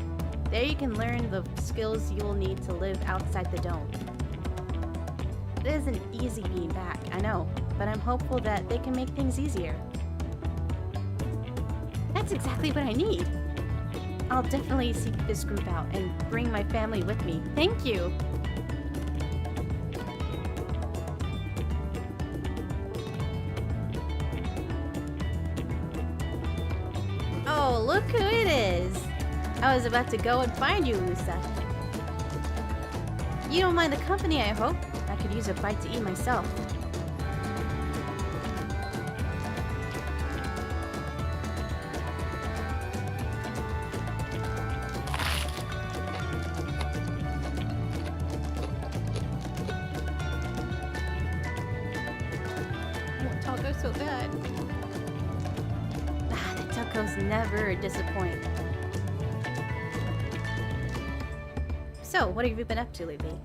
There you can learn the skills you will need to live outside the dome. It isn't easy being back, I know, but I'm hopeful that they can make things easier. That's exactly what I need. I'll definitely seek this group out and bring my family with me. Thank you! Oh, look who it is! I was about to go and find you, Lusa. You don't mind the company, I hope. I could use a bite to eat myself. Taco's so good. The tacos never disappoint. So, what have you been up to lately?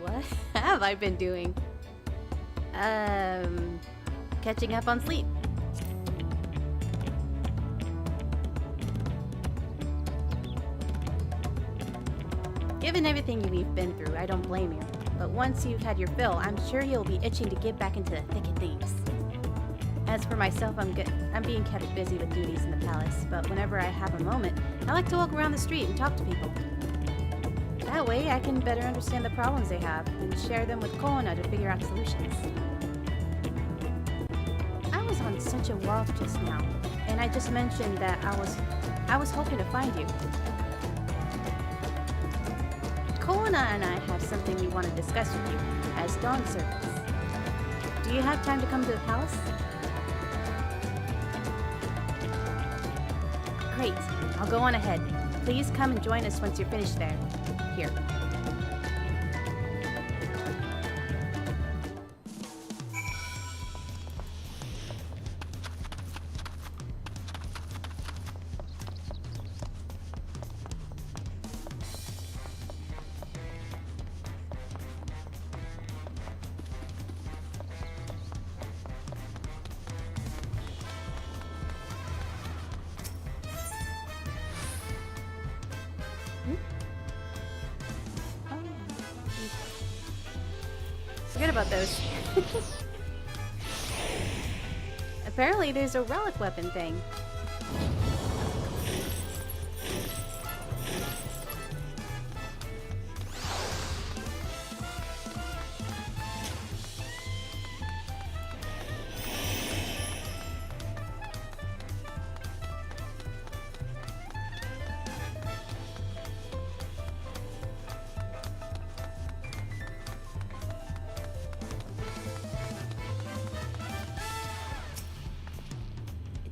What have I been doing? Catching up on sleep. Given everything we've been through, I don't blame you. But once you've had your fill, I'm sure you'll be itching to get back into the thick of things. As for myself, I'm being kept busy with duties in the palace, but whenever I have a moment, I like to walk around the street and talk to people. That way, I can better understand the problems they have and share them with Koana to figure out solutions. I was on such a walk just now, and I just mentioned that I was hoping to find you. Koana and I have something we want to discuss with you as dawn servants. Do you have time to come to the palace? Great. I'll go on ahead. Please come and join us once you're finished there. Here. Forget about those. Apparently there's a relic weapon thing.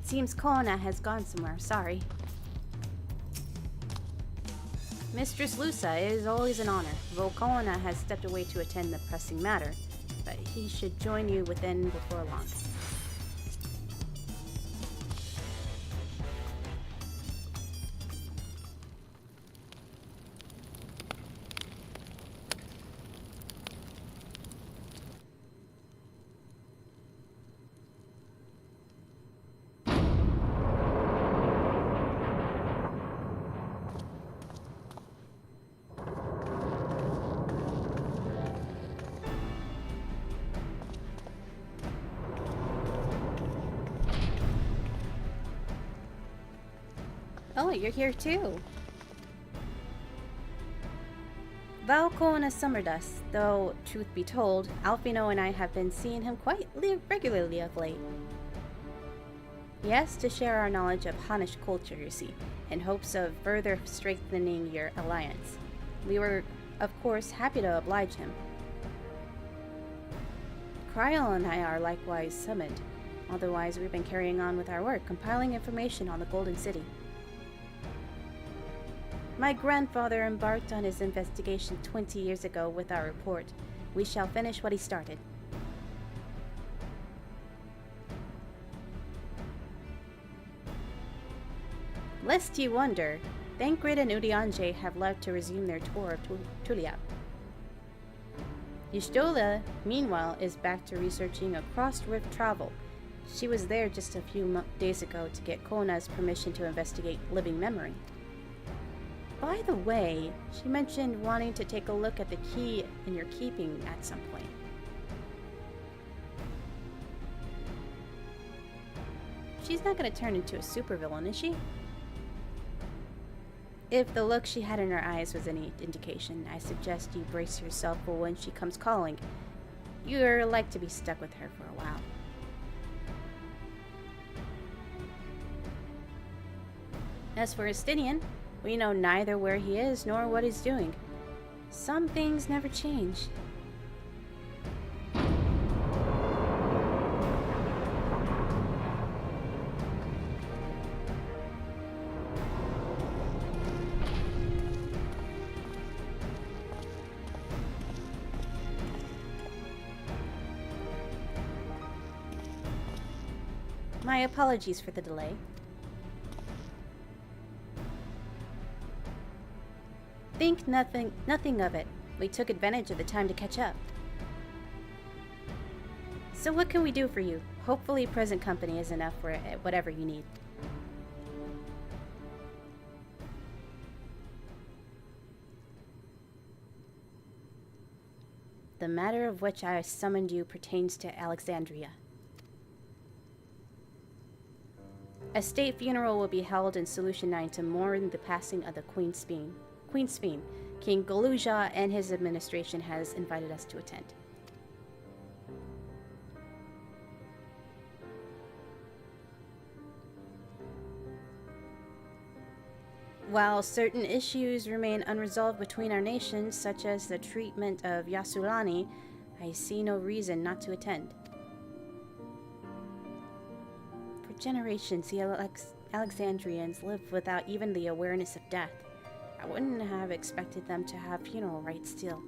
Seems Koana has gone somewhere. Sorry. Mistress Lusa, it is always an honor. Though Koana has stepped away to attend the pressing matter, but he should join you within before long. Oh, you're here too. Thou Koana Summerdust, though, truth be told, Alfino and I have been seeing him quite regularly of late. Yes, to share our knowledge of Hanish culture, you see, in hopes of further strengthening your alliance. We were, of course, happy to oblige him. Kryl and I are likewise summoned. Otherwise, we've been carrying on with our work, compiling information on the Golden City. My grandfather embarked on his investigation 20 years ago with our report. We shall finish what he started. Lest you wonder, Thancred and Udianje have left to resume their tour of Tuliap. Y'shtola, meanwhile, is back to researching across-rift travel. She was there just a few days ago to get Koana's permission to investigate living memory. By the way, she mentioned wanting to take a look at the key in your keeping at some point. She's not going to turn into a supervillain, is she? If the look she had in her eyes was any indication, I suggest you brace yourself for when she comes calling. You're like to be stuck with her for a while. As for Estinian, we know neither where he is nor what he's doing. Some things never change. My apologies for the delay. Think nothing of it. We took advantage of the time to catch up. So what can we do for you? Hopefully present company is enough for whatever you need. The matter of which I summoned you pertains to Alexandria. A state funeral will be held in Solution 9 to mourn the passing of the Queen Sphene. King Galuja and his administration has invited us to attend. While certain issues remain unresolved between our nations, such as the treatment of Yasulani, I see no reason not to attend. For generations, the Alexandrians lived without even the awareness of death. I wouldn't have expected them to have funeral rites still.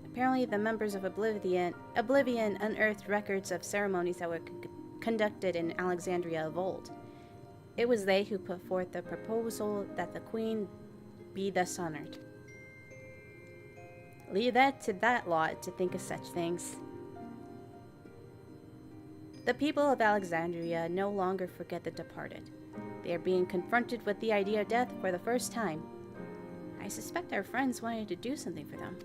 Apparently, the members of Oblivion unearthed records of ceremonies that were conducted in Alexandria of old. It was they who put forth the proposal that the queen be thus honored. Leave that to that lot to think of such things. The people of Alexandria no longer forget the departed. They are being confronted with the idea of death for the first time. I suspect our friends wanted to do something for them.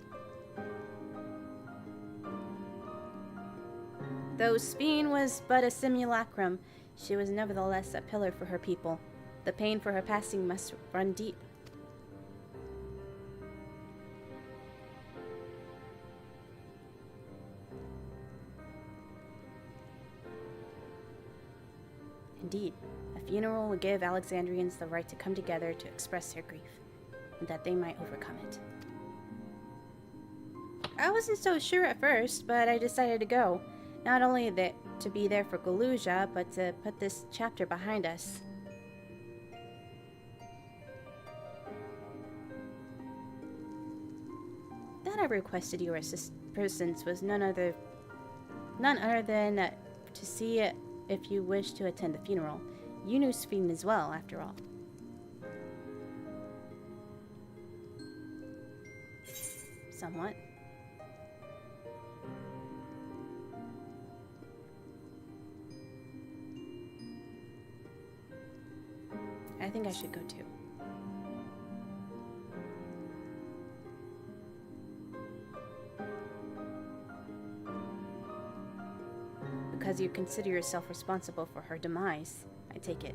Though Sphene was but a simulacrum, she was nevertheless a pillar for her people. The pain for her passing must run deep. Indeed, a funeral would give Alexandrians the right to come together to express their grief, and that they might overcome it. I wasn't so sure at first, but I decided to go. Not only to be there for Galuja, but to put this chapter behind us. That I requested your assistance was none other than to see if you wish to attend the funeral. You knew Sphene as well, after all. Somewhat. I think I should go too. Because you consider yourself responsible for her demise, I take it.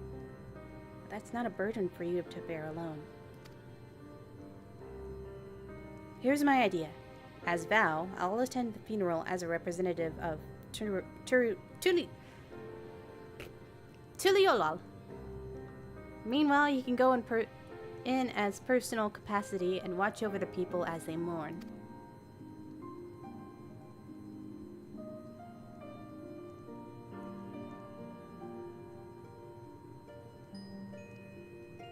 But that's not a burden for you to bear alone. Here's my idea. As Val, I'll attend the funeral as a representative of Tuliolal. Meanwhile, you can go in as personal capacity and watch over the people as they mourn.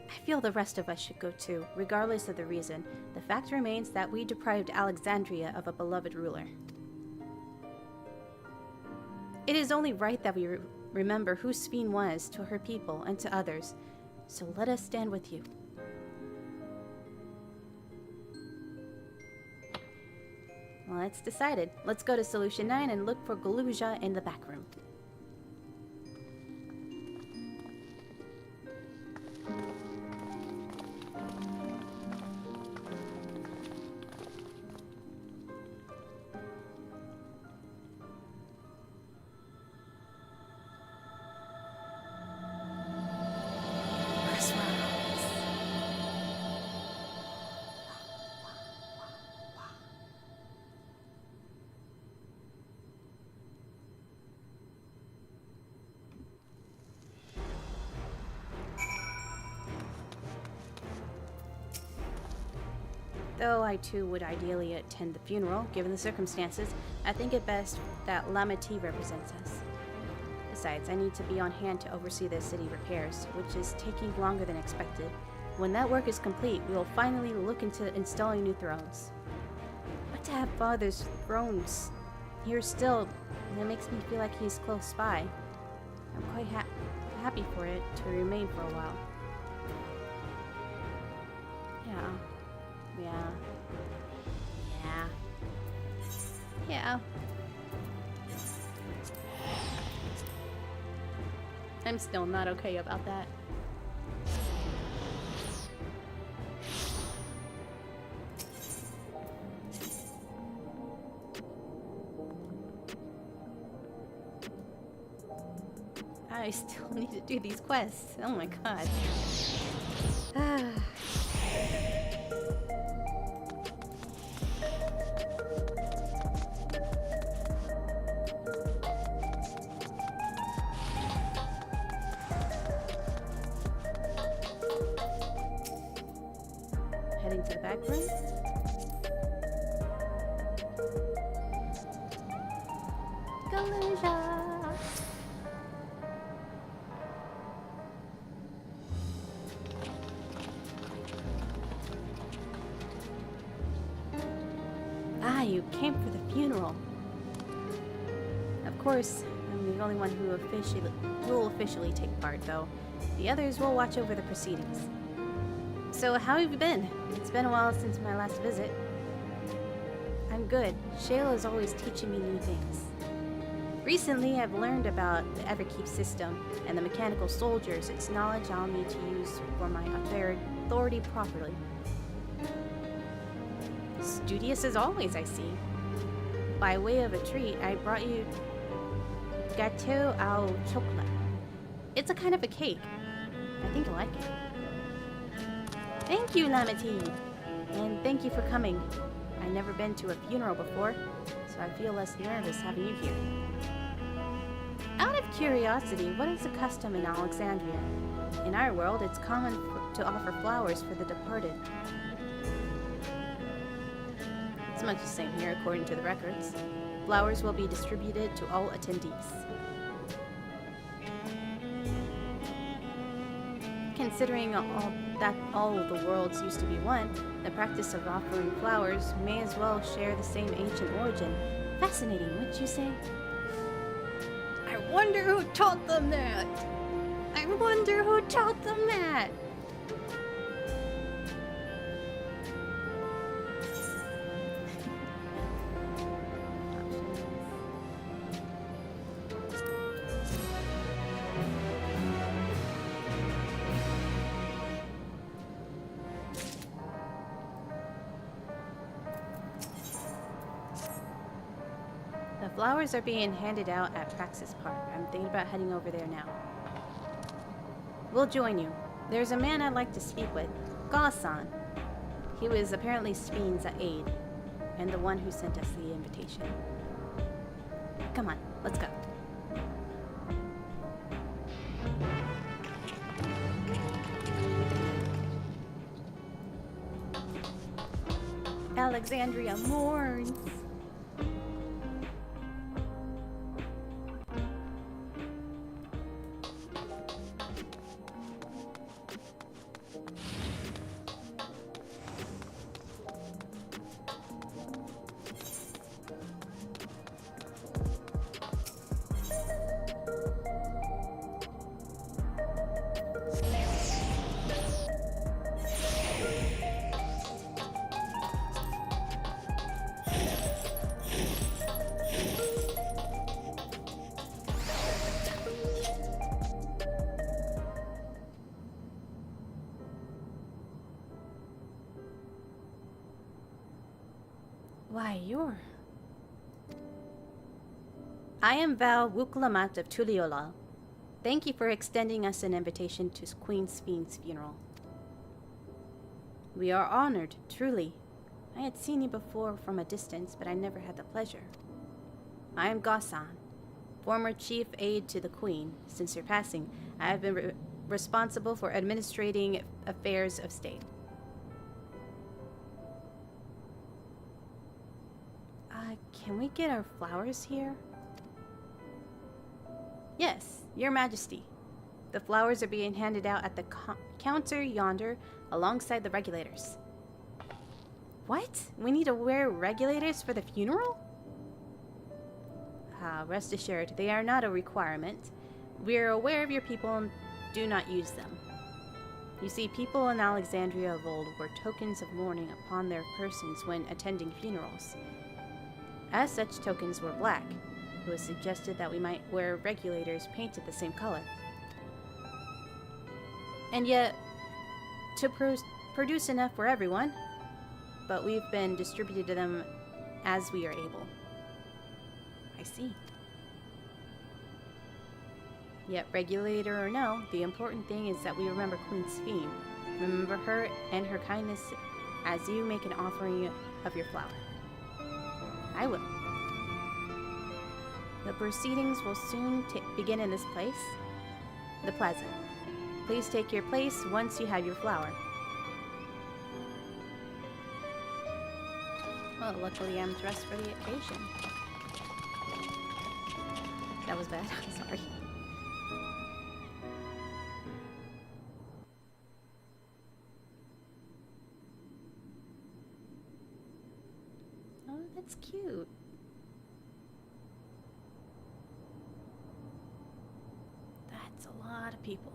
I feel the rest of us should go too, regardless of the reason. The fact remains that we deprived Alexandria of a beloved ruler. It is only right that we remember who Sphene was to her people and to others. So let us stand with you. Well, it's decided. Let's go to Solution 9 and look for Galuja in the back room. Though I too would ideally attend the funeral, given the circumstances, I think it best that Lamati represents us. Besides, I need to be on hand to oversee the city repairs, which is taking longer than expected. When that work is complete, we will finally look into installing new thrones. But to have Father's thrones here still, it makes me feel like he's close by. I'm quite happy for it to remain for a while. Yeah. I'm still not okay about that. I still need to do these quests. Oh my god. Heading to the back room. Galuja. Ah, you came for the funeral. Of course, I'm the only one who will officially take part, though. The others will watch over the proceedings. So, how have you been? It's been a while since my last visit. I'm good. Shayla is always teaching me new things. Recently, I've learned about the Everkeep system and the mechanical soldiers. It's knowledge I'll need to use for my authority properly. Studious as always, I see. By way of a treat, I brought you gâteau au chocolat. It's a kind of a cake. I think you'll like it. Thank you, Lamati! And thank you for coming. I've never been to a funeral before, so I feel less nervous having you here. Out of curiosity, what is the custom in Alexandria? In our world, it's common to offer flowers for the departed. It's much the same here, according to the records. Flowers will be distributed to all attendees. Considering all the worlds used to be one, the practice of offering flowers may as well share the same ancient origin. Fascinating, wouldn't you say? I wonder who taught them that! I wonder who taught them that! The flowers are being handed out at Praxis Park. I'm thinking about heading over there now. We'll join you. There's a man I'd like to speak with, Gasan. He was apparently Spheen's aide, and the one who sent us the invitation. Come on, let's go. Alexandria mourns. Why, you're... I am Val Wuklamat of Tuliolal. Thank you for extending us an invitation to Queen Spheen's funeral. We are honored, truly. I had seen you before from a distance, but I never had the pleasure. I am Gasan, former chief aide to the Queen. Since her passing, I have been responsible for administrating affairs of state. Can we get our flowers here? Yes, Your Majesty. The flowers are being handed out at the counter yonder alongside the regulators. What? We need to wear regulators for the funeral? Rest assured, they are not a requirement. We are aware of your people and do not use them. You see, people in Alexandria of old wore tokens of mourning upon their persons when attending funerals. As such tokens were black, it was suggested that we might wear regulators painted the same color. And yet, to produce enough for everyone, but we've been distributed to them as we are able. I see. Yet, regulator or no, the important thing is that we remember Queen Sphene. Remember her and her kindness as you make an offering of your flower. I will. The proceedings will soon begin in this place, the plaza. Please take your place once you have your flower. Well, luckily I'm dressed for the occasion. That was bad. I'm sorry. Oh, that's cute. That's a lot of people.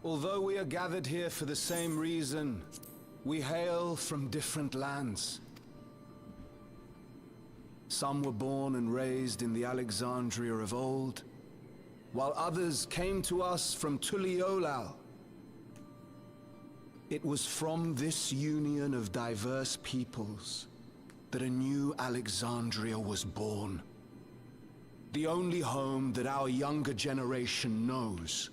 Although we are gathered here for the same reason, we hail from different lands. Some were born and raised in the Alexandria of old, while others came to us from Tuliolal. It was from this union of diverse peoples that a new Alexandria was born. The only home that our younger generation knows.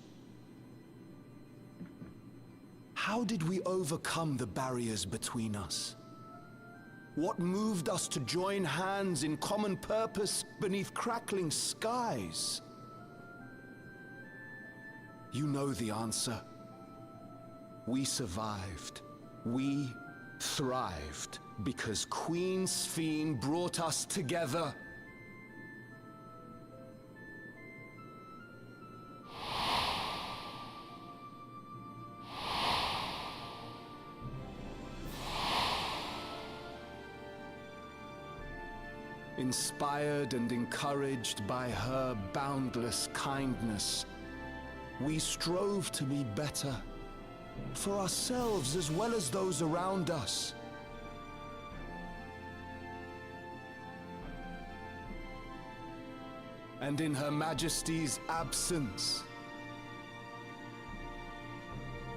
How did we overcome the barriers between us? What moved us to join hands in common purpose beneath crackling skies? You know the answer. We survived. We thrived because Queen Sphene brought us together. Inspired and encouraged by her boundless kindness, we strove to be better, for ourselves as well as those around us. And in Her Majesty's absence,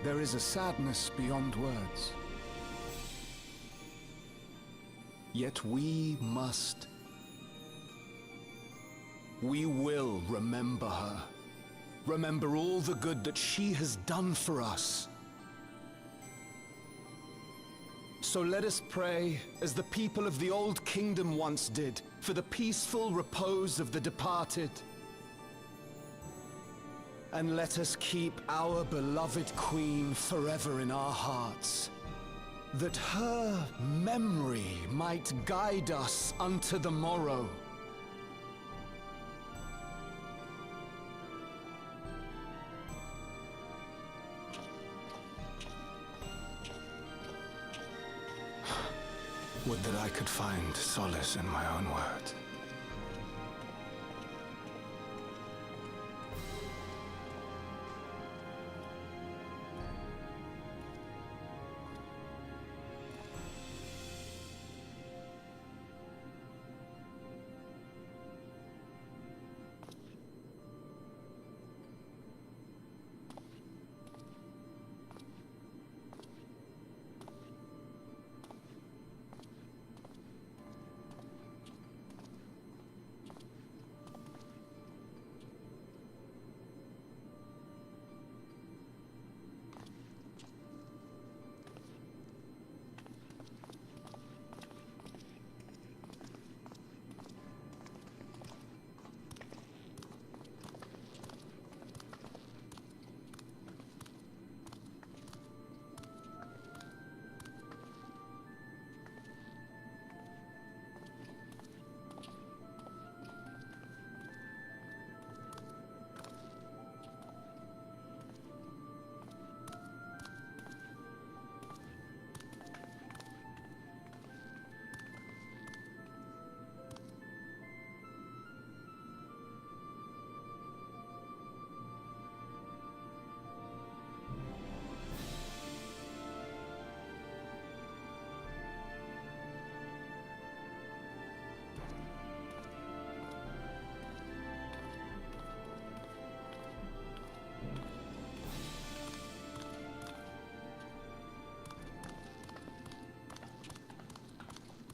there is a sadness beyond words. Yet we must. We will remember her. Remember all the good that she has done for us. So let us pray, as the people of the Old Kingdom once did, for the peaceful repose of the departed. And let us keep our beloved Queen forever in our hearts, that her memory might guide us unto the morrow. Would that I could find solace in my own words.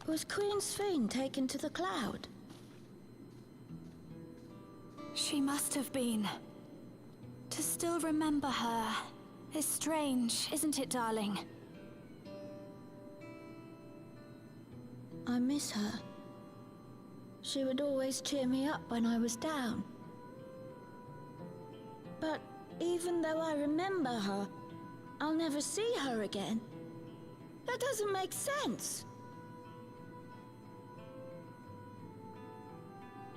Was Queen Sphene taken to the cloud? She must have been. To still remember her is strange, isn't it, darling? I miss her. She would always cheer me up when I was down. But even though I remember her, I'll never see her again. That doesn't make sense.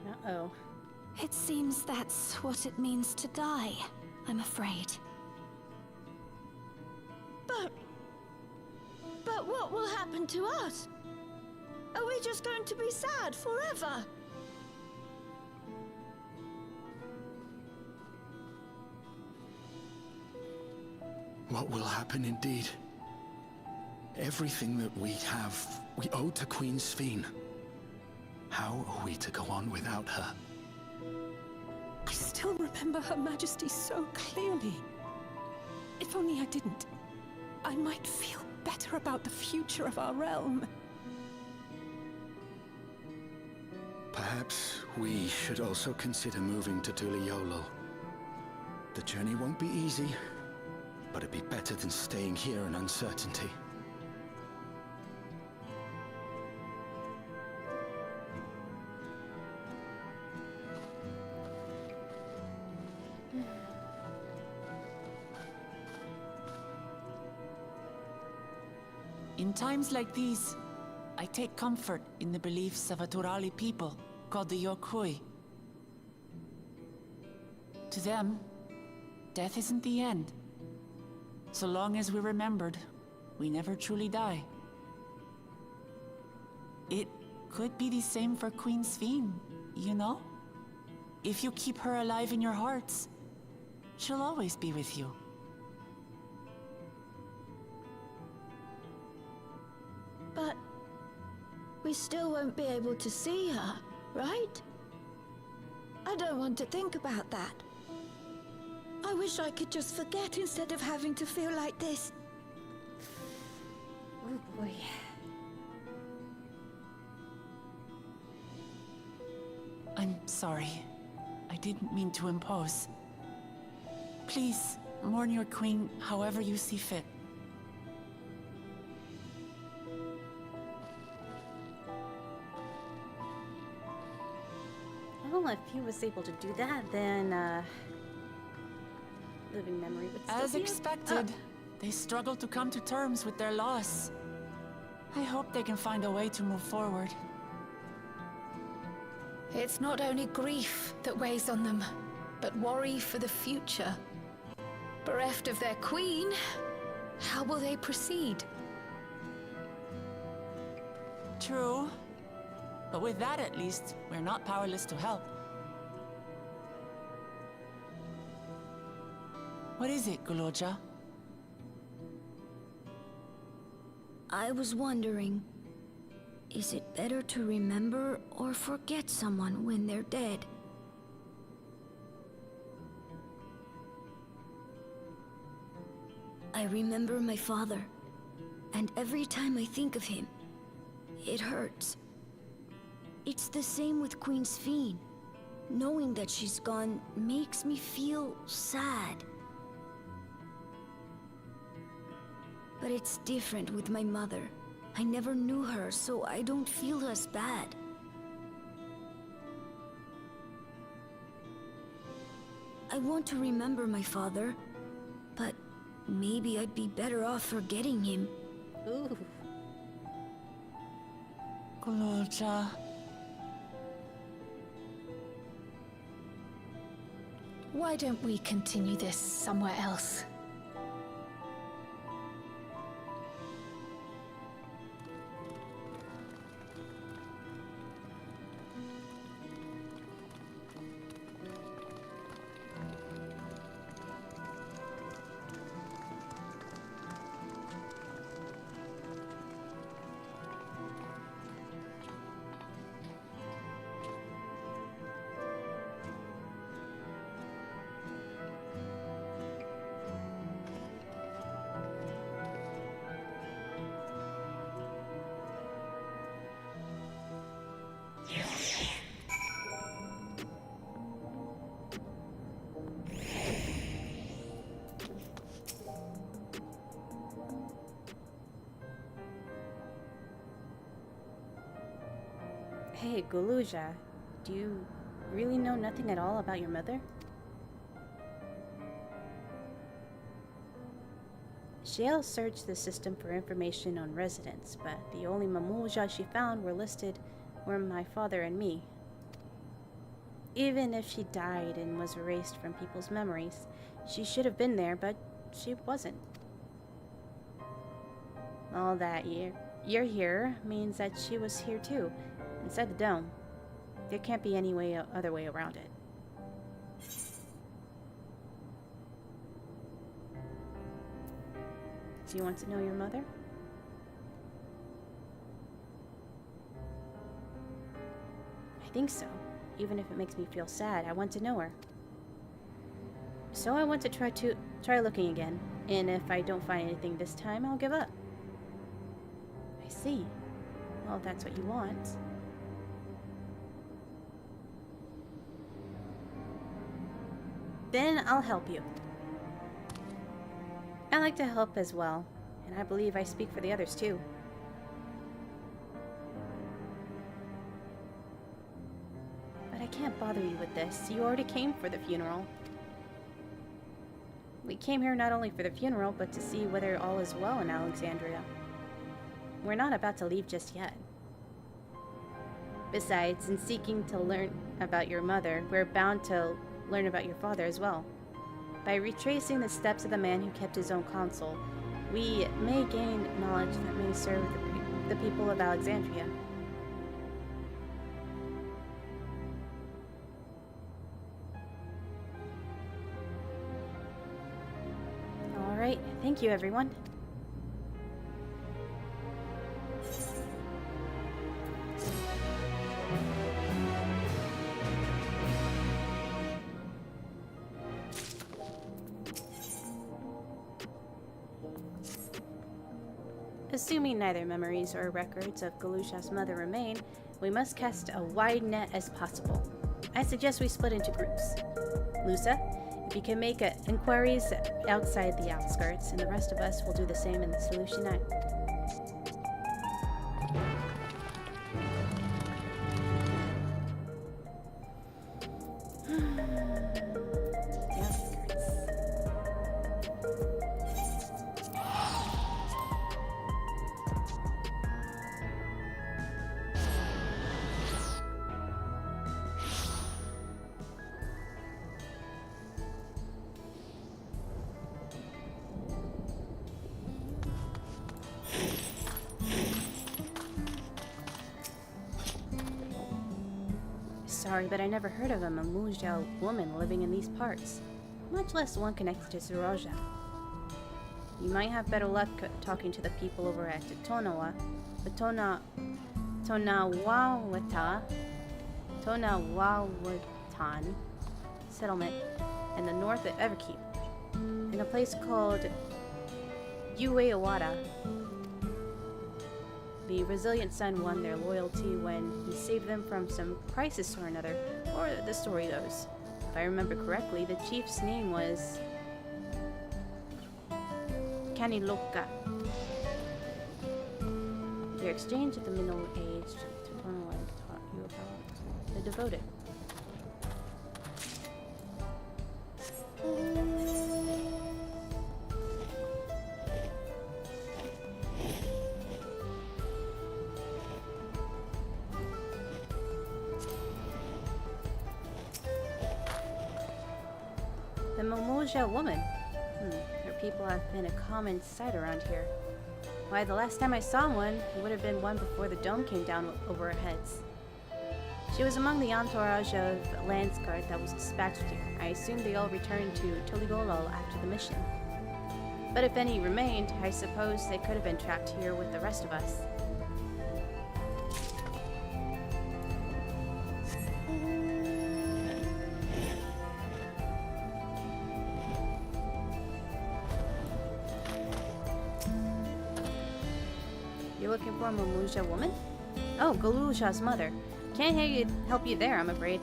Uh-oh. It seems that's what it means to die, I'm afraid. But what will happen to us? Are we just going to be sad forever? What will happen indeed? Everything that we have, we owe to Queen Sphene. How are we to go on without her? I still remember Her Majesty so clearly. If only I didn't, I might feel better about the future of our realm. Perhaps we should also consider moving to Tuliolo. The journey won't be easy, but it'd be better than staying here in uncertainty. In times like these, I take comfort in the beliefs of a Turali people called the Yokui. To them, death isn't the end. So long as we're remembered, we never truly die. It could be the same for Queen Sphene, you know? If you keep her alive in your hearts, she'll always be with you. But we still won't be able to see her, right? I don't want to think about that. I wish I could just forget instead of having to feel like this. Oh boy. I'm sorry. I didn't mean to impose. Please, mourn your queen however you see fit. Well, if he was able to do that, then, living memory would still As be expected, they struggle to come to terms with their loss. I hope they can find a way to move forward. It's not only grief that weighs on them, but worry for the future. Bereft of their queen, how will they proceed? True. But with that at least, we're not powerless to help. What is it, Guloja? I was wondering, is it better to remember or forget someone when they're dead? I remember my father, and every time I think of him, it hurts. It's the same with Queen Sphene. Knowing that she's gone makes me feel sad. But it's different with my mother. I never knew her, so I don't feel as bad. I want to remember my father, but maybe I'd be better off forgetting him. Ooh. Guloja. Why don't we continue this somewhere else? Hey, Galuja, do you really know nothing at all about your mother? Shale searched the system for information on residents, but the only Mamuja she found were my father and me. Even if she died and was erased from people's memories, she should have been there, but she wasn't. All that you're here means that she was here too, inside the dome. There can't be any other way around it. Do you want to know your mother? I think so. Even if it makes me feel sad, I want to know her. So I want to try looking again, and if I don't find anything this time, I'll give up. I see. Well, if that's what you want. Then I'll help you. I like to help as well, and I believe I speak for the others too. But I can't bother you with this. You already came for the funeral. We came here not only for the funeral, but to see whether all is well in Alexandria. We're not about to leave just yet. Besides, in seeking to learn about your mother, we're bound to learn about your father as well. By retracing the steps of the man who kept his own console, we may gain knowledge that may serve the people of Alexandria. Alright, thank you everyone. Assuming neither memories or records of Galusha's mother remain, we must cast a wide net as possible. I suggest we split into groups. Lusa, if you can make inquiries outside the outskirts, and the rest of us will do the same in the Solution 9. Sorry, but I never heard of a Mamuja woman living in these parts, much less one connected to Zoroja. You might have better luck talking to the people over at Tonawawatan settlement in the north of Everkeep, in a place called Ueawata. The resilient son won their loyalty when he saved them from some crisis or another, or the story goes. If I remember correctly, the chief's name was Kaniloka. Their exchange at the middle-aged Totonawa taught you about the devoted. The Mamuja woman. Her people have been a common sight around here. Why, the last time I saw one, it would have been one before the dome came down over our heads. She was among the entourage of Landsguard that was dispatched here. I assume they all returned to Toligolo after the mission. But if any remained, I suppose they could have been trapped here with the rest of us. You looking for a Mamuja woman? Oh, Galusha's mother. Can't help you there, I'm afraid.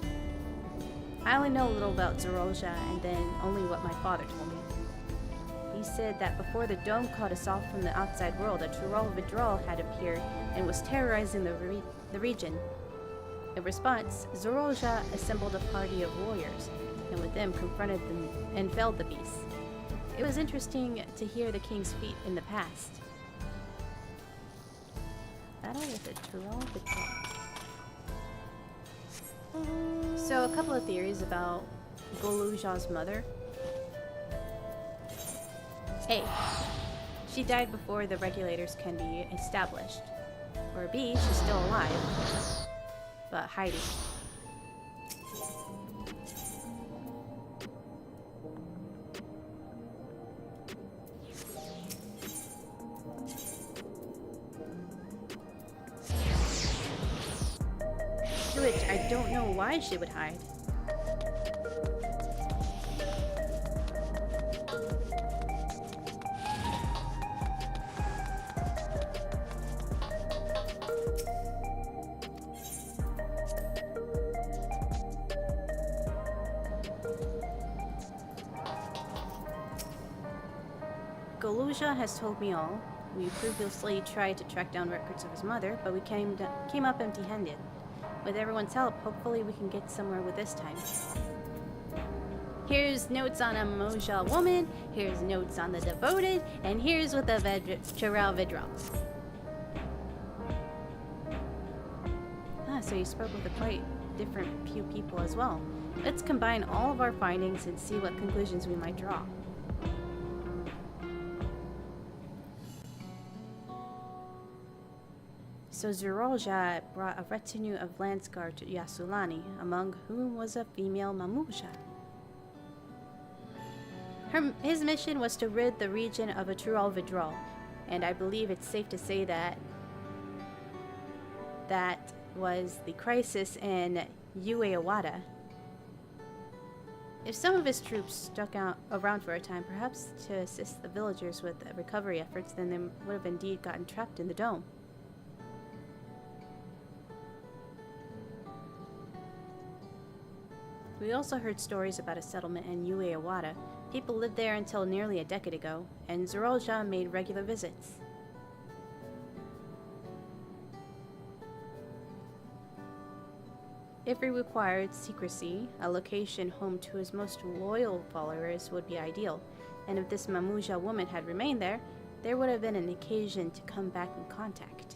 I only know a little about Zoroja, and then only what my father told me. He said that before the dome cut us off from the outside world, a Troll Vidral had appeared and was terrorizing the region. In response, Zorolja assembled a party of warriors, and with them confronted them and felled the beasts. It was interesting to hear the king's feat in the past. Battle with a Tyrol Patrol. So, a couple of theories about Goluzha's mother. A. She died before the regulators can be established. Or B. She's still alive, but hiding. To which I don't know why she would hide. Goluzha has told me all. We previously tried to track down records of his mother, but we came up empty-handed. With everyone's help, hopefully we can get somewhere with this time. Here's notes on a Moja woman, here's notes on the devoted, and here's with the Tyrol Vidral. Ah, so you spoke with a quite different few people as well. Let's combine all of our findings and see what conclusions we might draw. So Zorolja brought a retinue of Landsguard to Yasulani, among whom was a female Mamuja. His mission was to rid the region of a Tyrol Vidral, and I believe it's safe to say that that was the crisis in Ueawada. If some of his troops stuck around for a time, perhaps to assist the villagers with recovery efforts, then they would have indeed gotten trapped in the dome. We also heard stories about a settlement in Ueawada. People lived there until nearly a decade ago, and Zorolja made regular visits. If he required secrecy, a location home to his most loyal followers would be ideal, and if this Mamuja woman had remained there, there would have been an occasion to come back in contact.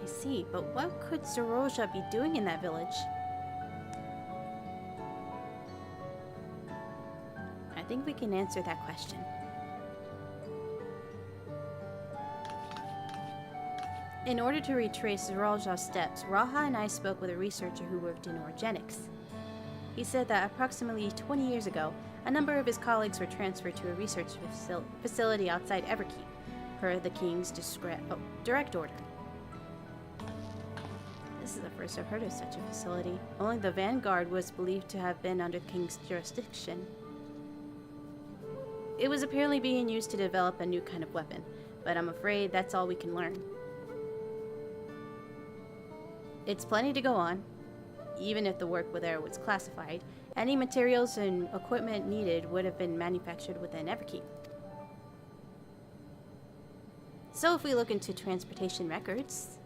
I see, but what could Zorolja be doing in that village? I think we can answer that question. In order to retrace Zorolja's steps, Raha and I spoke with a researcher who worked in organics. He said that approximately 20 years ago, a number of his colleagues were transferred to a research facility outside Everkeep, per the king's direct order. This is the first I've heard of such a facility. Only the Vanguard was believed to have been under the king's jurisdiction. It was apparently being used to develop a new kind of weapon, but I'm afraid that's all we can learn. It's plenty to go on. Even if the work there was classified, any materials and equipment needed would have been manufactured within Everkeep. So if we look into transportation records,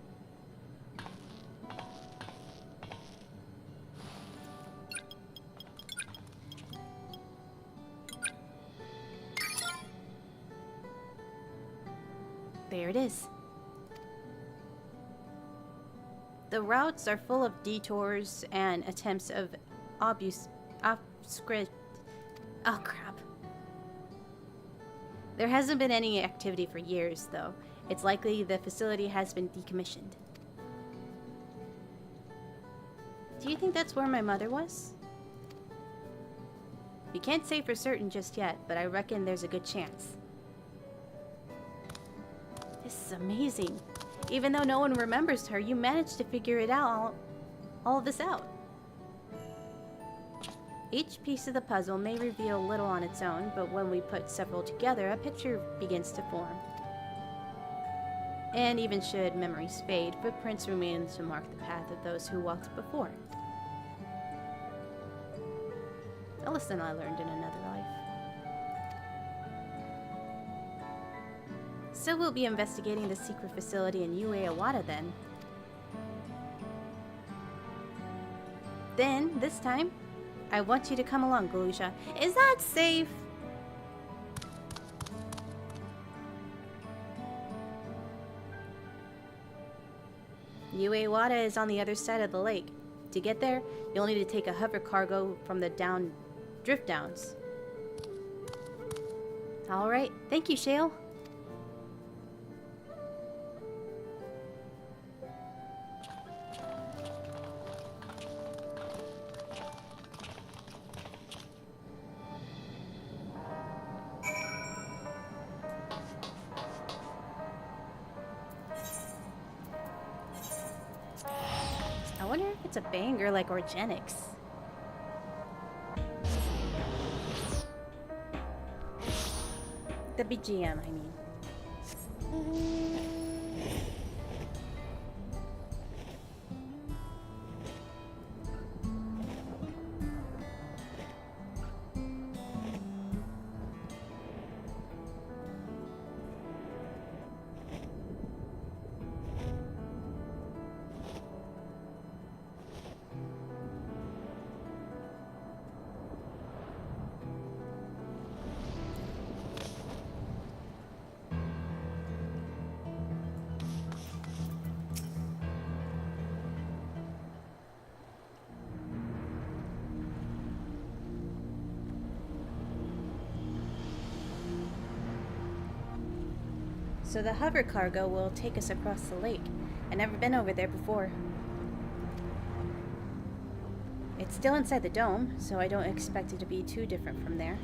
there it is. The routes are full of detours and attempts of obscure. Oh crap. There hasn't been any activity for years, though. It's likely the facility has been decommissioned. Do you think that's where my mother was? We can't say for certain just yet, but I reckon there's a good chance. This is amazing. Even though no one remembers her, you managed to figure it out, all of this out. Each piece of the puzzle may reveal little on its own, but when we put several together, a picture begins to form. And even should memories fade, footprints remain to mark the path of those who walked before. A lesson I learned in another life. So we'll be investigating the secret facility in Ueawada then. Then, this time, I want you to come along, Galusha. Is that safe? Ueawada is on the other side of the lake. To get there, you'll need to take a hover cargo from the drift downs. Alright, thank you, Shale. I wonder if it's a banger like Organics. The BGM, I mean. So the hover cargo will take us across the lake. I've never been over there before. It's still inside the dome, so I don't expect it to be too different from there.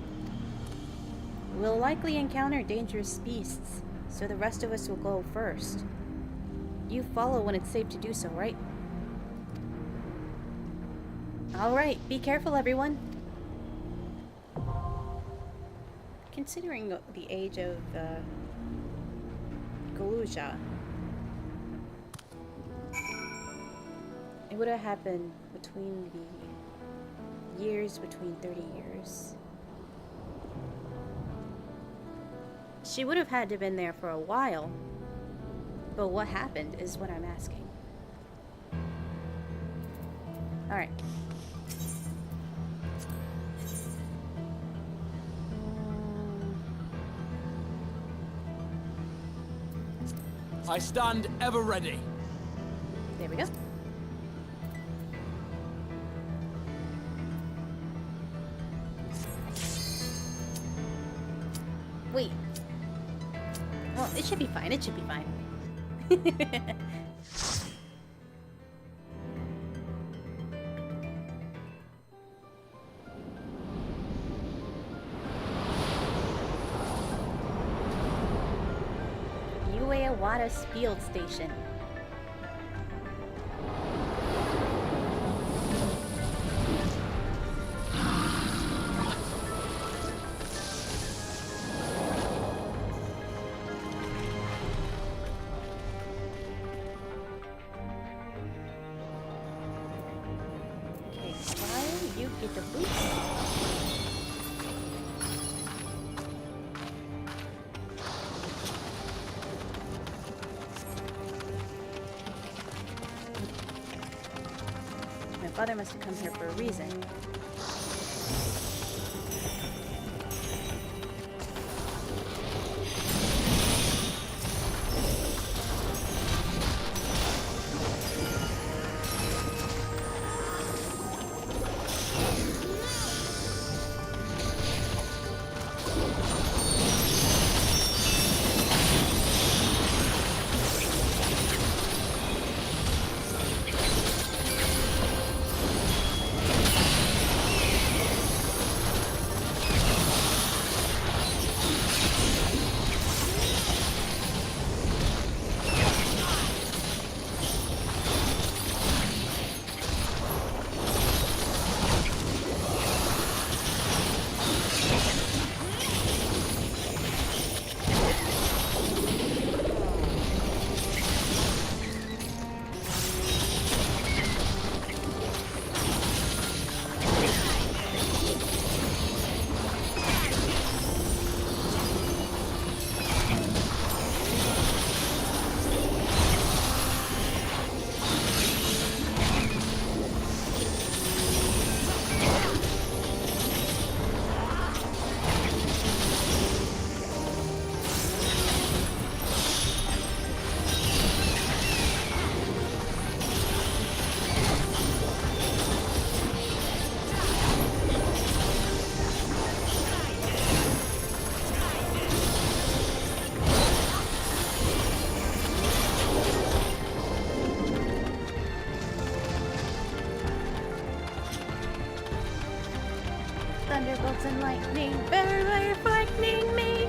We'll likely encounter dangerous beasts, so the rest of us will go first. You follow when it's safe to do so, right? Alright, be careful everyone. Considering the age of Galusha, it would have happened between the years between 30 years. She would have had to have been there for a while, but what happened is what I'm asking. Alright. I stand ever ready. There we go. Wait. Oh, it should be fine. It should be fine. Ueawada's field station. Okay, why you get the boost? My father must have come here for a reason. clouds and lightning, better by frightening me.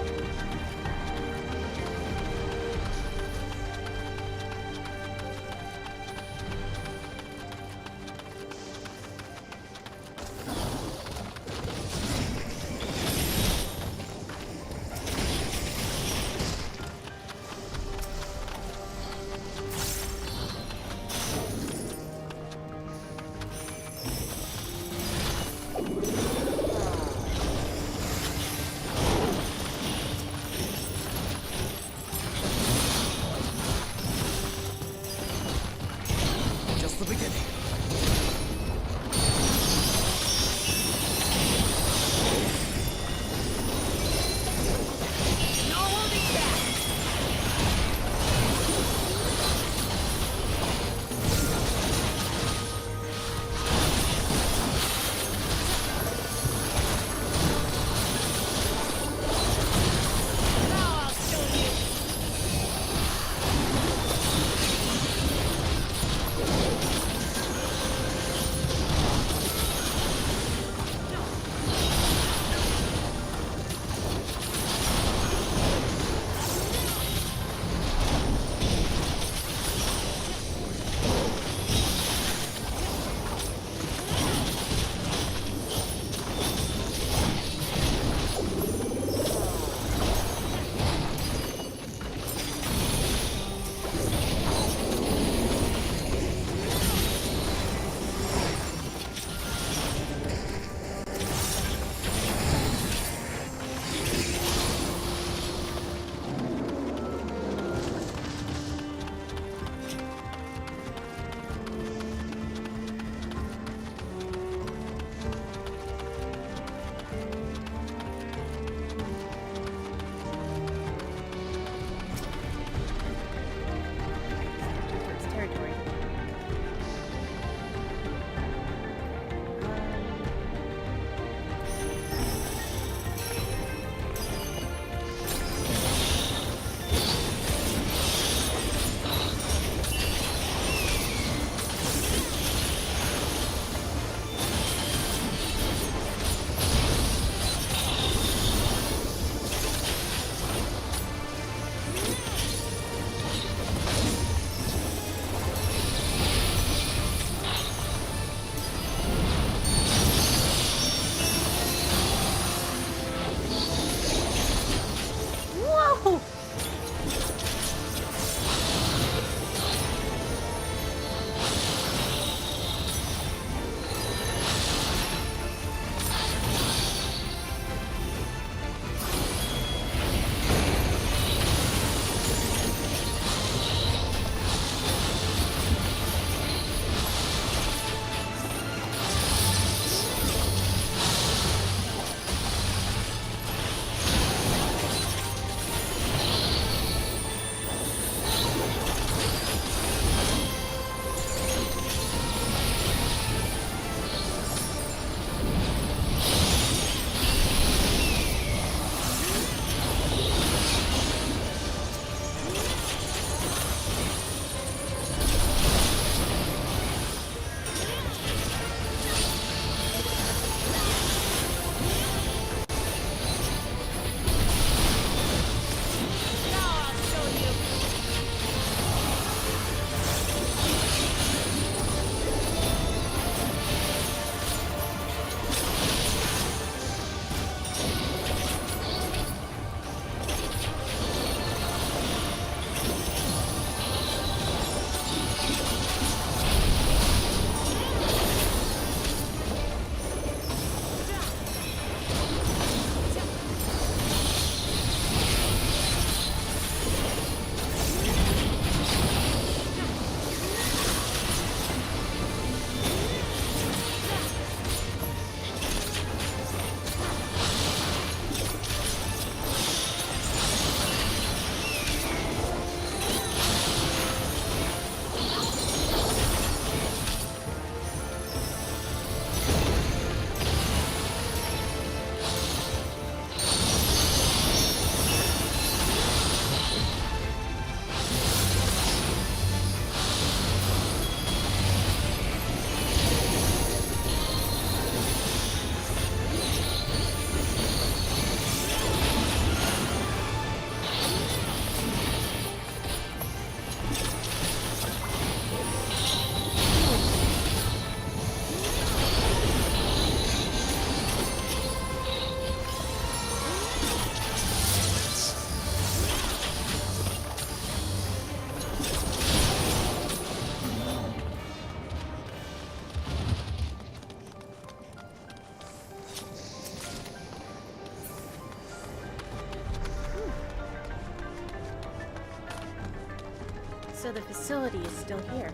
So the facility is still here.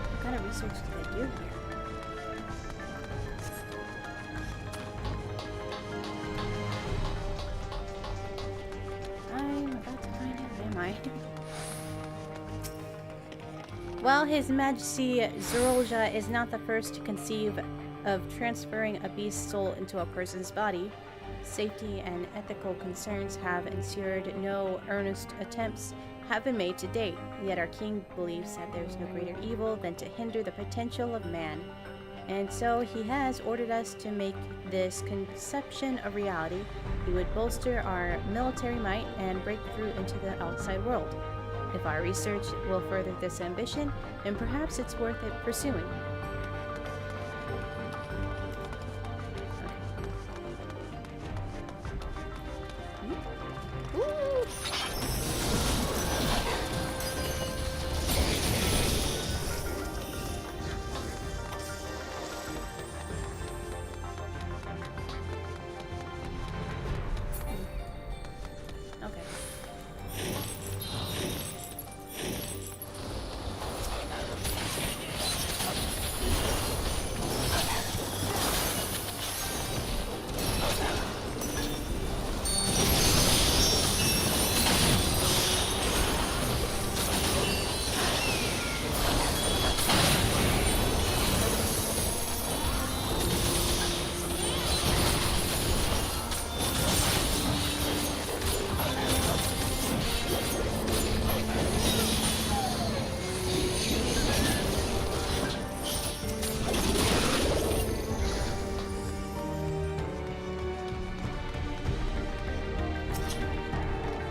What kind of research do they do here? I'm about to find out, am I? Well, His Majesty Zerolja is not the first to conceive of transferring a beast's soul into a person's body. Safety and ethical concerns have ensured no earnest attempts have been made to date, yet our king believes that there is no greater evil than to hinder the potential of man. And so he has ordered us to make this conception a reality. He would bolster our military might and break through into the outside world. If our research will further this ambition, then perhaps it's worth it pursuing.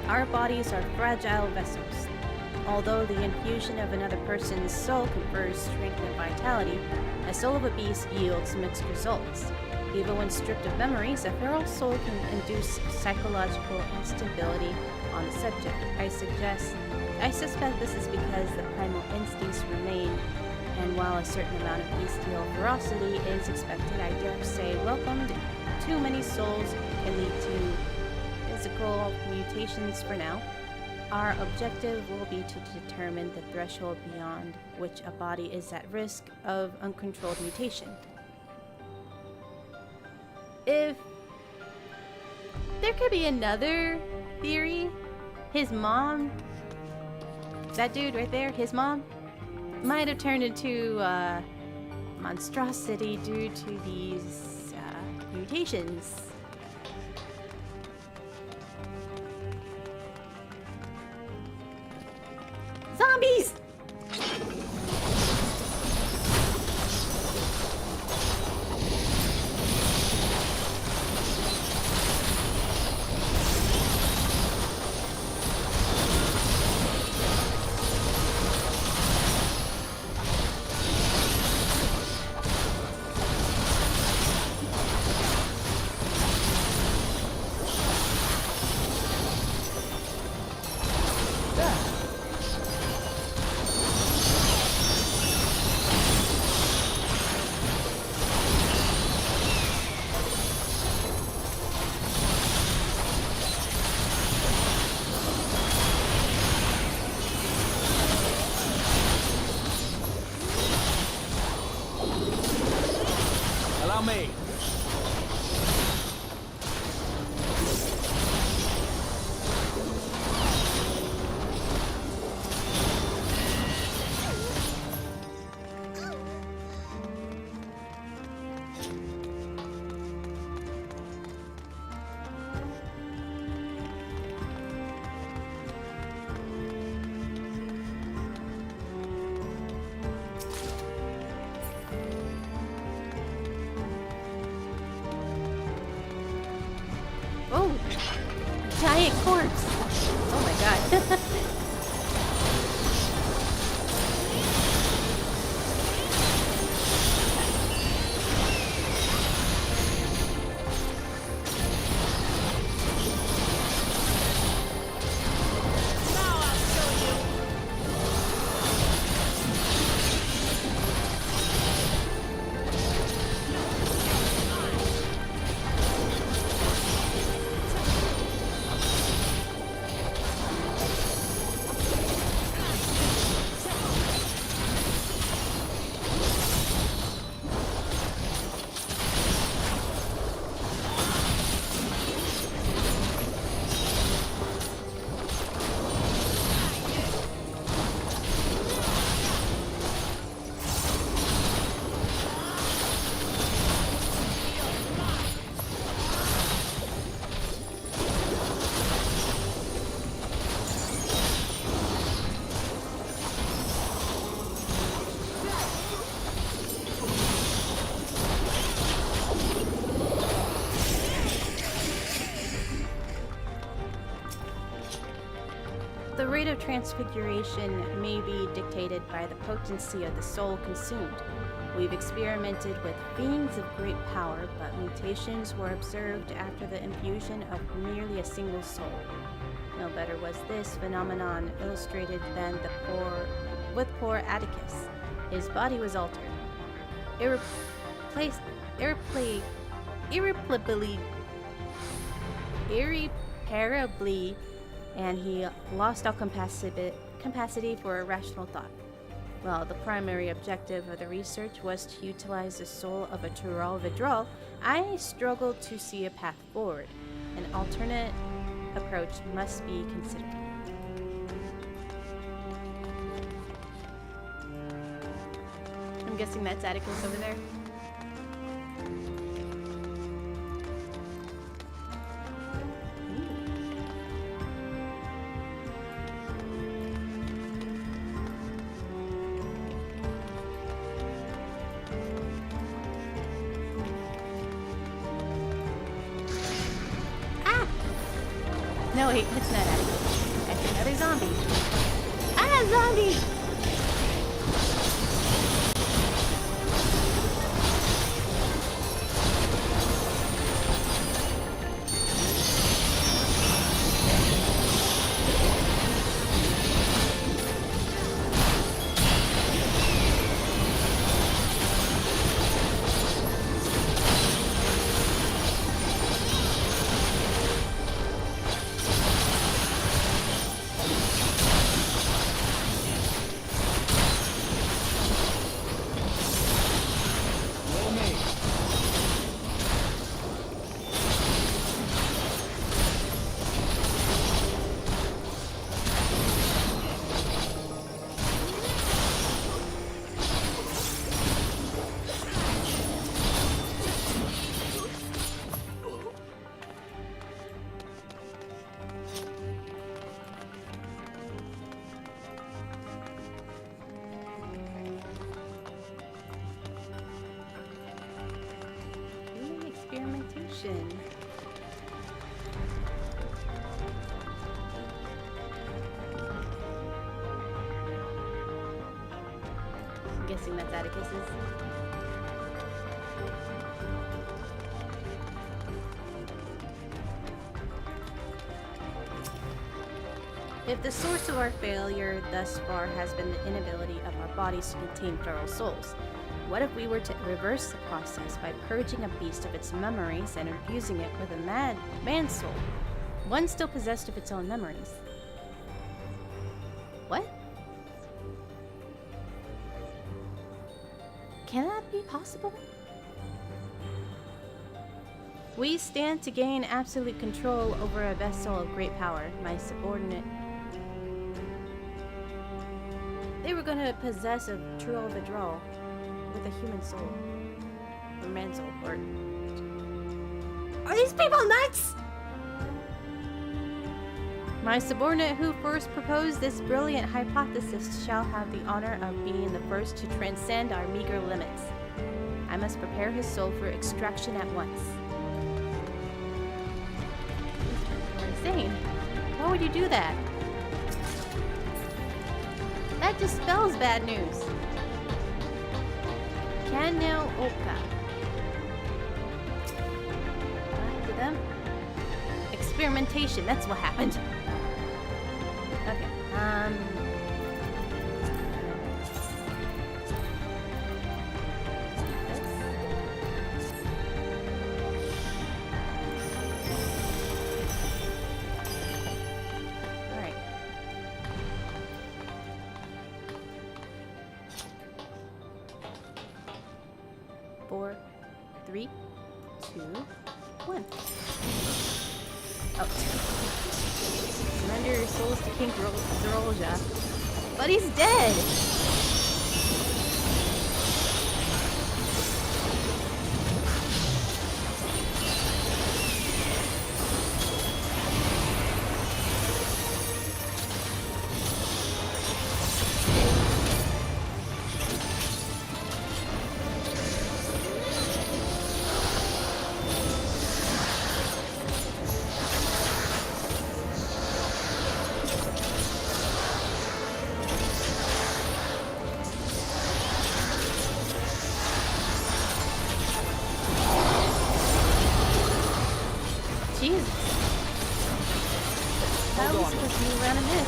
Our bodies are fragile vessels. Although the infusion of another person's soul confers strength and vitality, a soul of a beast yields mixed results. Even when stripped of memories, a feral soul can induce psychological instability on the subject. I suspect this is because the primal instincts remain, and while a certain amount of bestial ferocity is expected, I dare say welcomed, too many souls can lead to physical mutations for now. Our objective will be to determine the threshold beyond which a body is at risk of uncontrolled mutation. If there could be another theory, his mom, that dude right there, his mom, might have turned into monstrosity due to these mutations. Zombies! Allow me. Oh, giant corpse. Oh my god. The rate of transfiguration may be dictated by the potency of the soul consumed. We've experimented with beings of great power, but mutations were observed after the infusion of merely a single soul. No better was this phenomenon illustrated than with poor Atticus. His body was altered, irreparably, and he lost all capacity for rational thought. While the primary objective of the research was to utilize the soul of a Tural Vidral, I struggled to see a path forward. An alternate approach must be considered. I'm guessing that's Atticus over there. No, wait, it's not Atticus. That's another zombie. Ah, zombie! Experimentation. I'm guessing that's Atticus's. If the source of our failure thus far has been the inability of our bodies to contain feral souls, what if we were to reverse the process by purging a beast of its memories and infusing it with a man's soul, one still possessed of its own memories? What? Can that be possible? We stand to gain absolute control over a vessel of great power, my subordinate. They were gonna possess a Tural Vidral with a human soul. Or man soul. Or... Are these people nuts? My subordinate who first proposed this brilliant hypothesis shall have the honor of being the first to transcend our meager limits. I must prepare his soul for extraction at once. You're insane. Why would you do that? That dispels bad news. Kano Oka. To them? Experimentation, that's what happened. Okay, Alright. 4, 3, 2, 1. Oh. Surrender your souls to King Zorolja. But he's dead! supposed to move around and miss.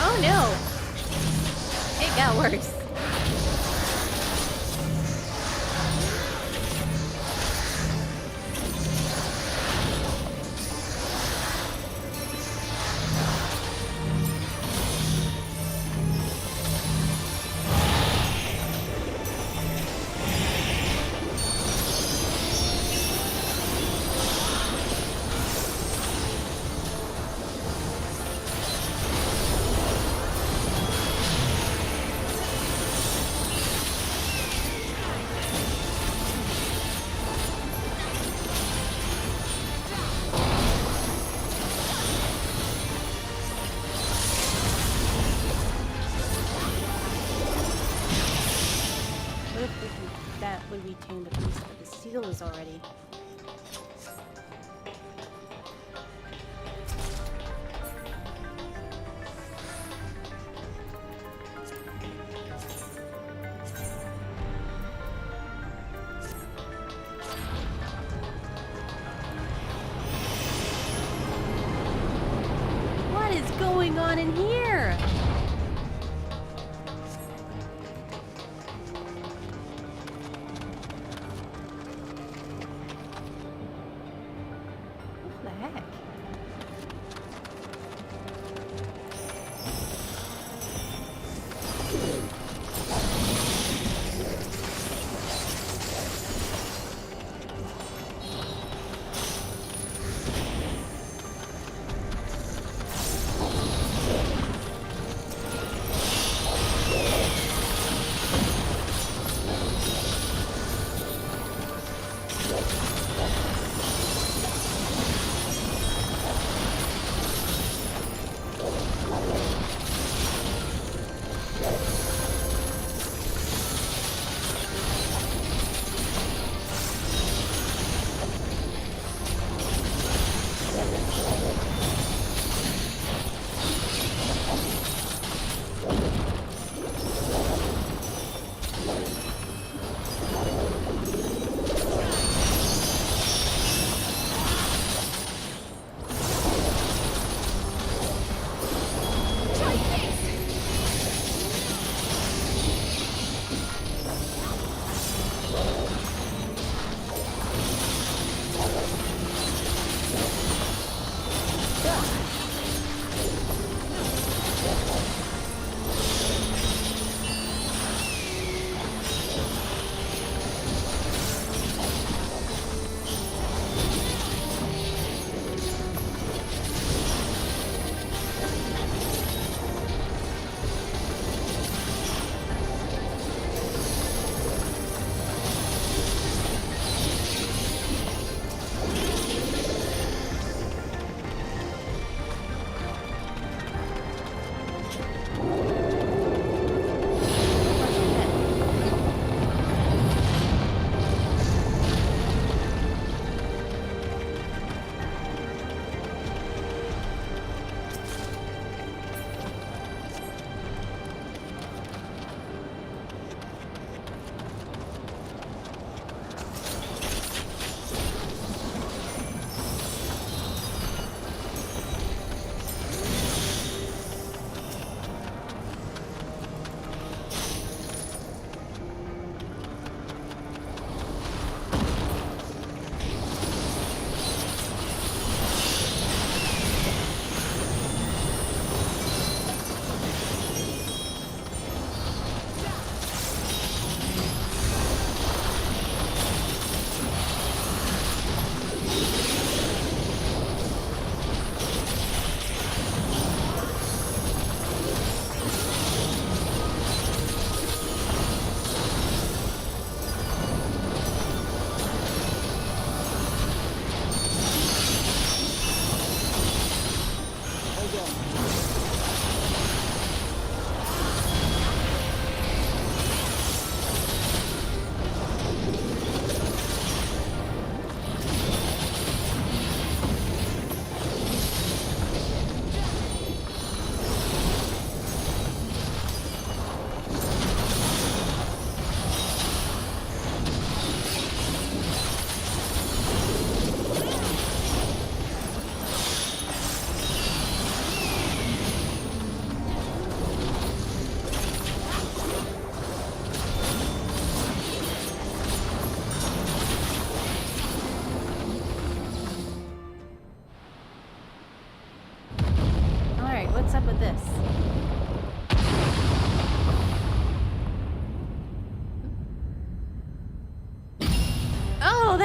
Oh no! It got worse. That would retain the beast, but the seal is already. What is going on in here? What the heck?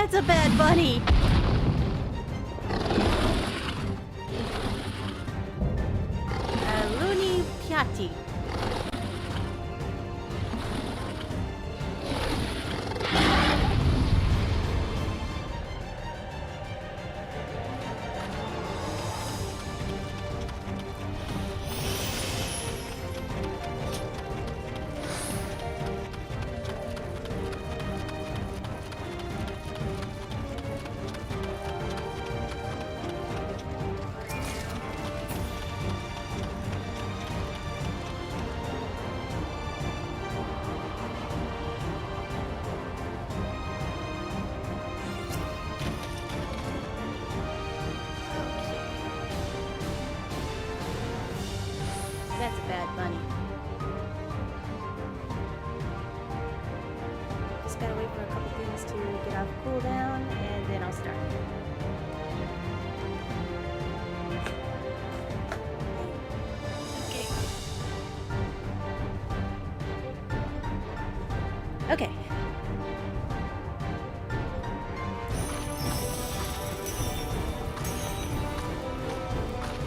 That's a bad bunny! Looney Piatti. That's a bad bunny. Just gotta wait for a couple things to get off cooldown, and then I'll start. Okay.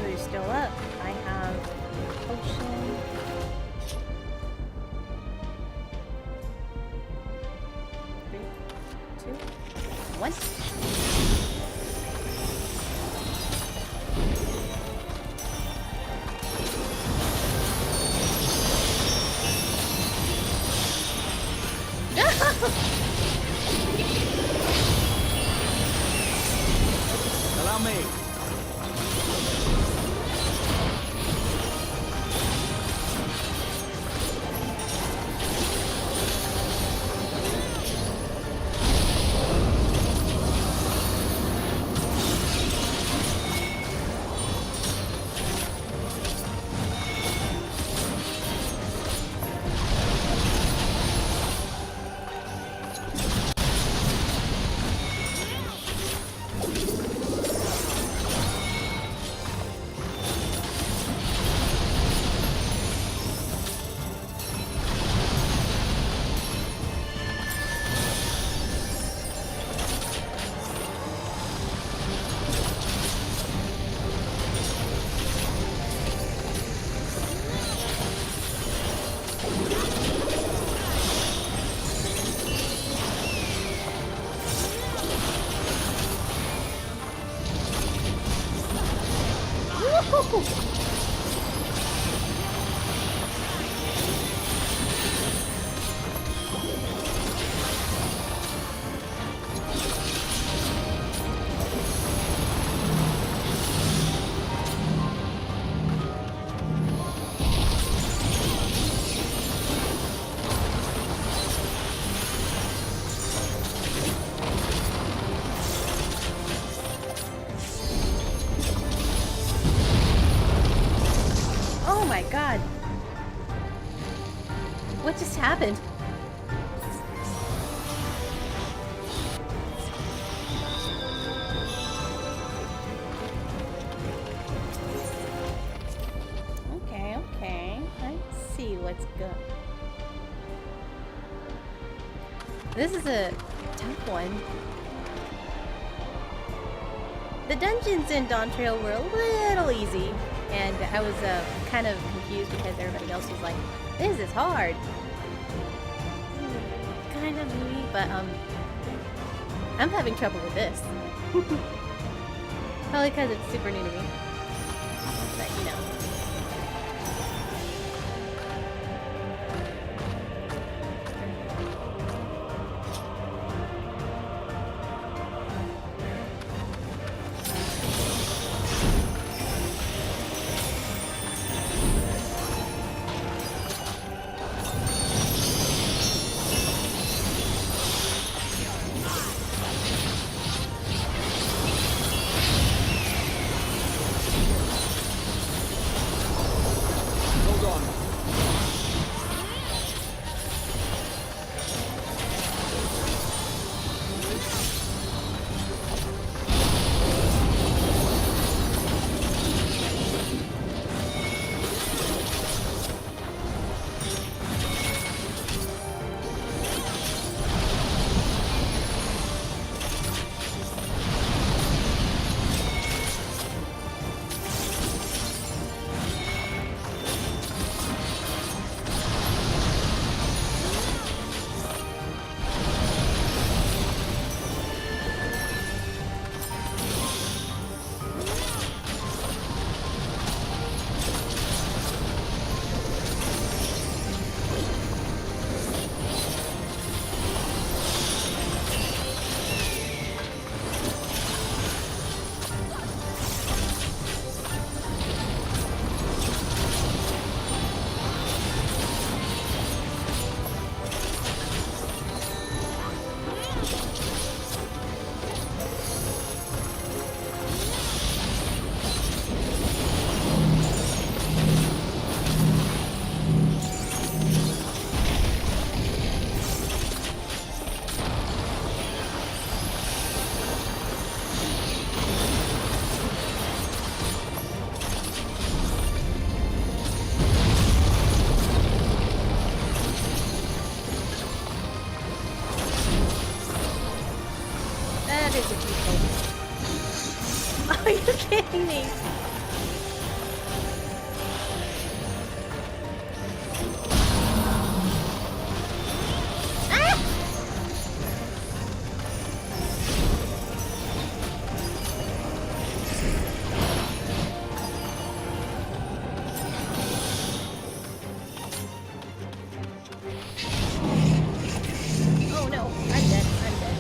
Who's still up? I have potion. Three, two, one. Allow me. Oh my god. What just happened? Okay. Let's see what's good. This is a tough one. The dungeons in Dawntrail were a little easy, and I was kind of confused because everybody else was like, this is hard. Kind of maybe, but I'm having trouble with this. Probably because it's super new to me. But you know. Are you kidding me? Oh no, I'm dead. I'm dead.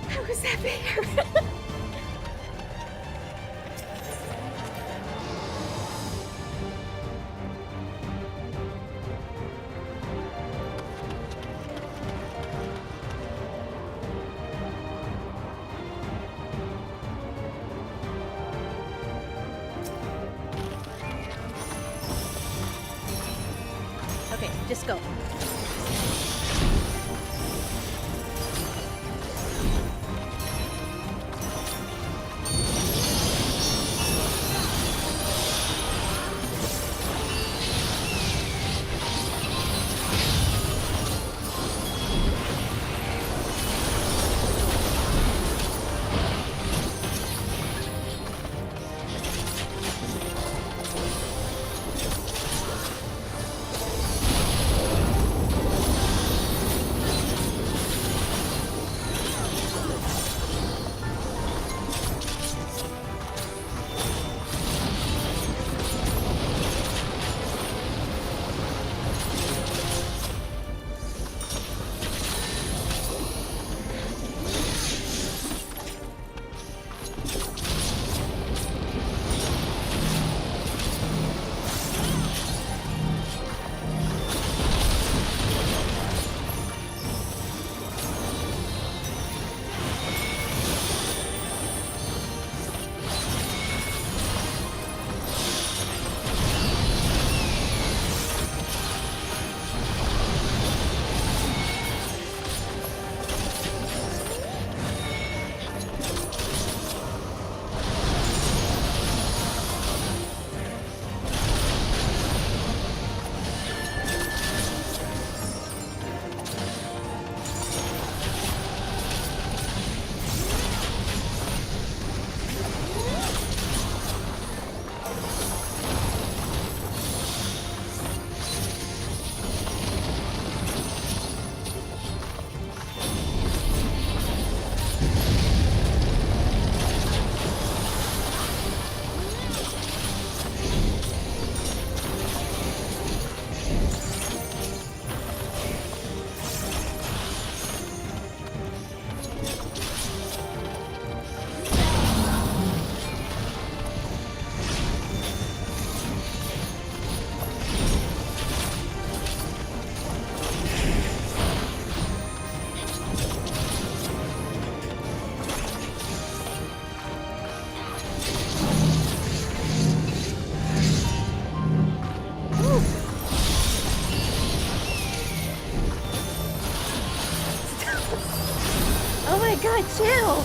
How is that fair? Okay, just go. Oh my god, chill!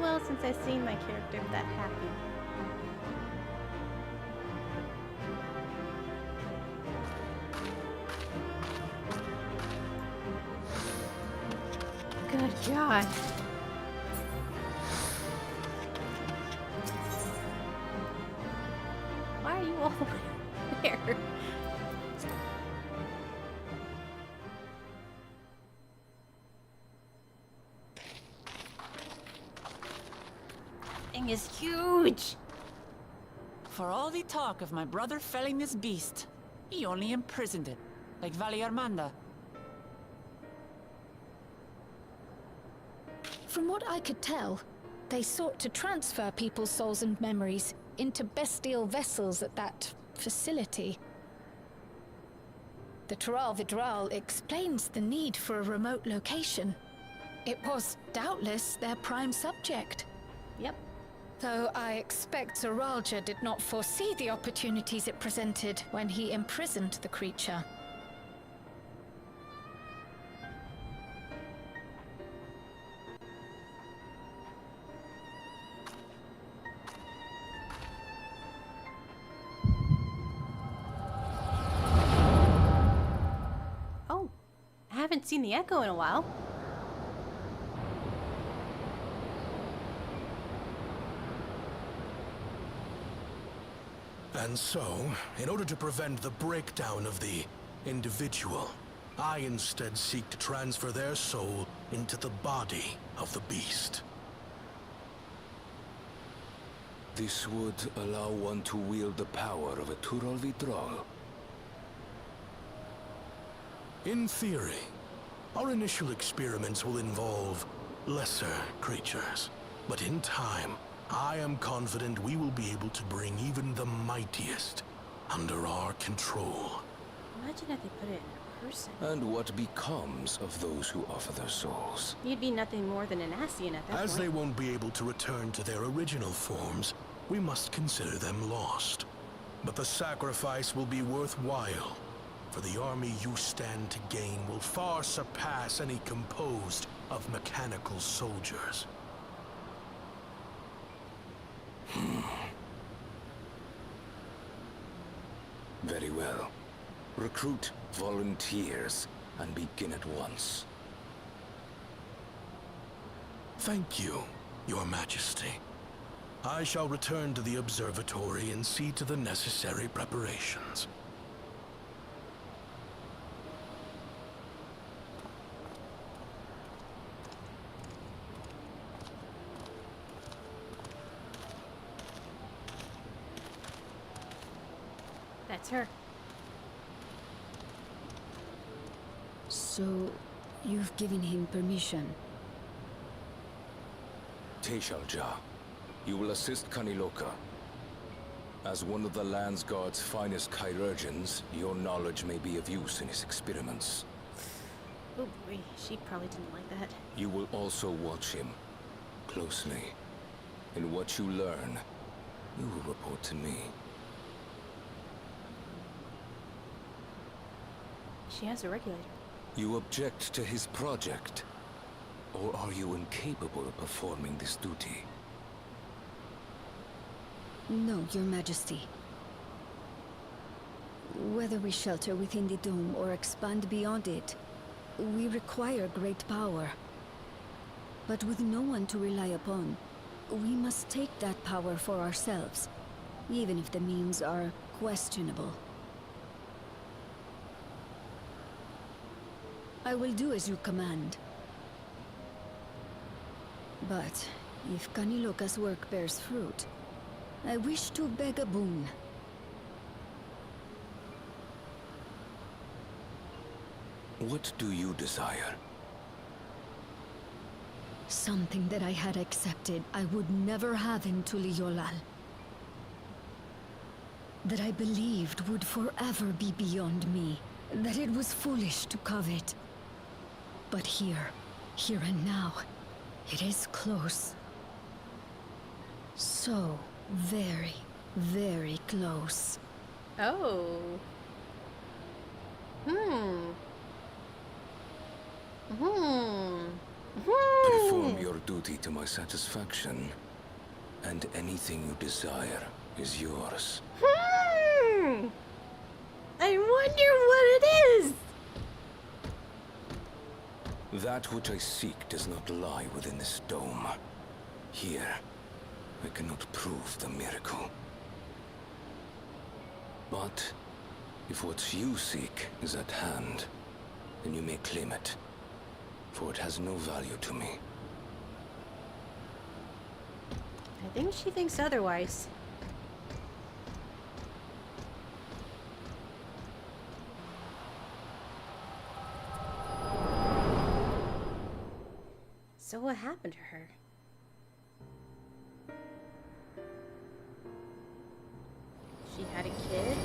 while since I've seen my character that happy. Good God. Why are you all the way there? Thing is huge. For all the talk of my brother felling this beast, he only imprisoned it, like Valley Armanda. From what I could tell, they sought to transfer people's souls and memories into bestial vessels at that facility. The Tural Vidral explains the need for a remote location. It was doubtless their prime subject. Yep. Though I expect Zoralja did not foresee the opportunities it presented when he imprisoned the creature. Oh, I haven't seen the Echo in a while. And so, in order to prevent the breakdown of the individual, I instead seek to transfer their soul into the body of the beast. This would allow one to wield the power of a Tural Vidral. In theory, our initial experiments will involve lesser creatures. But in time, I am confident we will be able to bring even the mightiest under our control. Imagine if they put it in a person. And what becomes of those who offer their souls? You'd be nothing more than an Ascian at that point. As they won't be able to return to their original forms, we must consider them lost. But the sacrifice will be worthwhile, for the army you stand to gain will far surpass any composed of mechanical soldiers. Very well. Recruit volunteers and begin at once. Thank you, Your Majesty. I shall return to the observatory and see to the necessary preparations. That's her. So, you've given him permission? Teshalja, you will assist Kaniloka. As one of the Land's Guard's finest chirurgeons, your knowledge may be of use in his experiments. Oh boy, she probably didn't like that. You will also watch him closely. In what you learn, you will report to me. She has a regulator. You object to his project? Or are you incapable of performing this duty? No, Your Majesty. Whether we shelter within the dome or expand beyond it, we require great power. But with no one to rely upon, we must take that power for ourselves, even if the means are questionable. I will do as you command. But if Kaniloka's work bears fruit, I wish to beg a boon. What do you desire? Something that I had accepted I would never have in Tuliolal. That I believed would forever be beyond me. That it was foolish to covet. But here and now, it is close. So very, very close. Oh. Perform your duty to my satisfaction, and anything you desire is yours. I wonder what it is! That which I seek does not lie within this dome. Here, I cannot prove the miracle. But if what you seek is at hand, then you may claim it, for it has no value to me. I think she thinks otherwise. So what happened to her? She had a kid?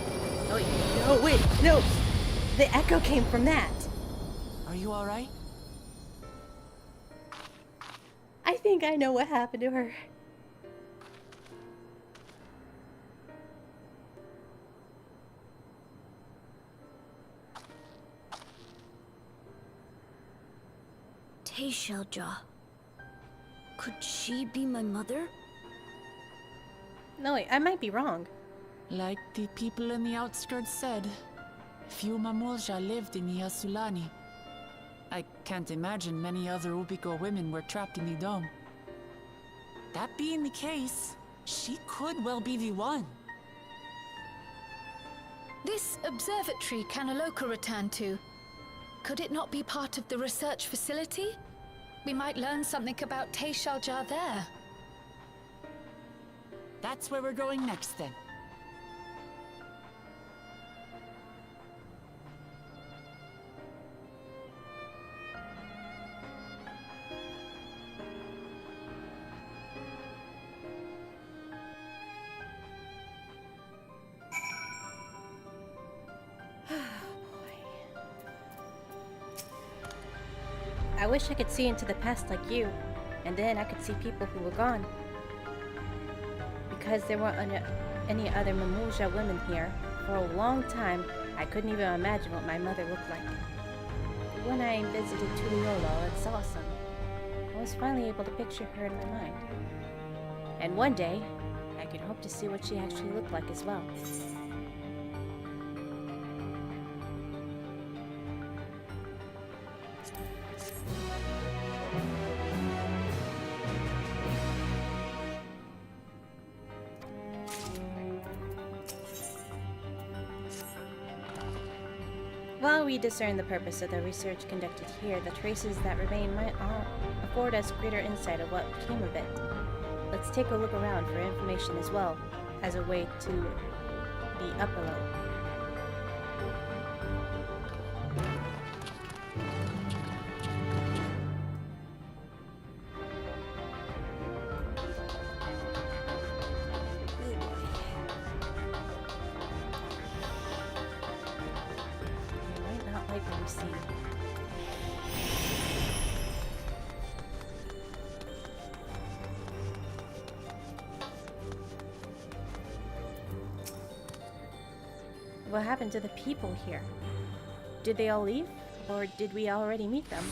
Oh, no, wait, no! The echo came from that! Are you alright? I think I know what happened to her. Teishalja. Could she be my mother? No, wait, I might be wrong. Like the people in the outskirts said, few Mamulja lived in Yasulani. I can't imagine many other Ubiko women were trapped in the dome. That being the case, she could well be the one. This observatory Kanaloka returned to, could it not be part of the research facility? We might learn something about Teishalja there. That's where we're going next then. I wish I could see into the past like you, and then I could see people who were gone. Because there weren't any other Mamulja women here, for a long time, I couldn't even imagine what my mother looked like. But when I visited Tuliolo and saw some, I was finally able to picture her in my mind. And one day, I could hope to see what she actually looked like as well. While we discern the purpose of the research conducted here, the traces that remain might afford us greater insight of what became of it. Let's take a look around for information as well as a way to the upper level. What happened to the people here? Did they all leave? Or did we already meet them?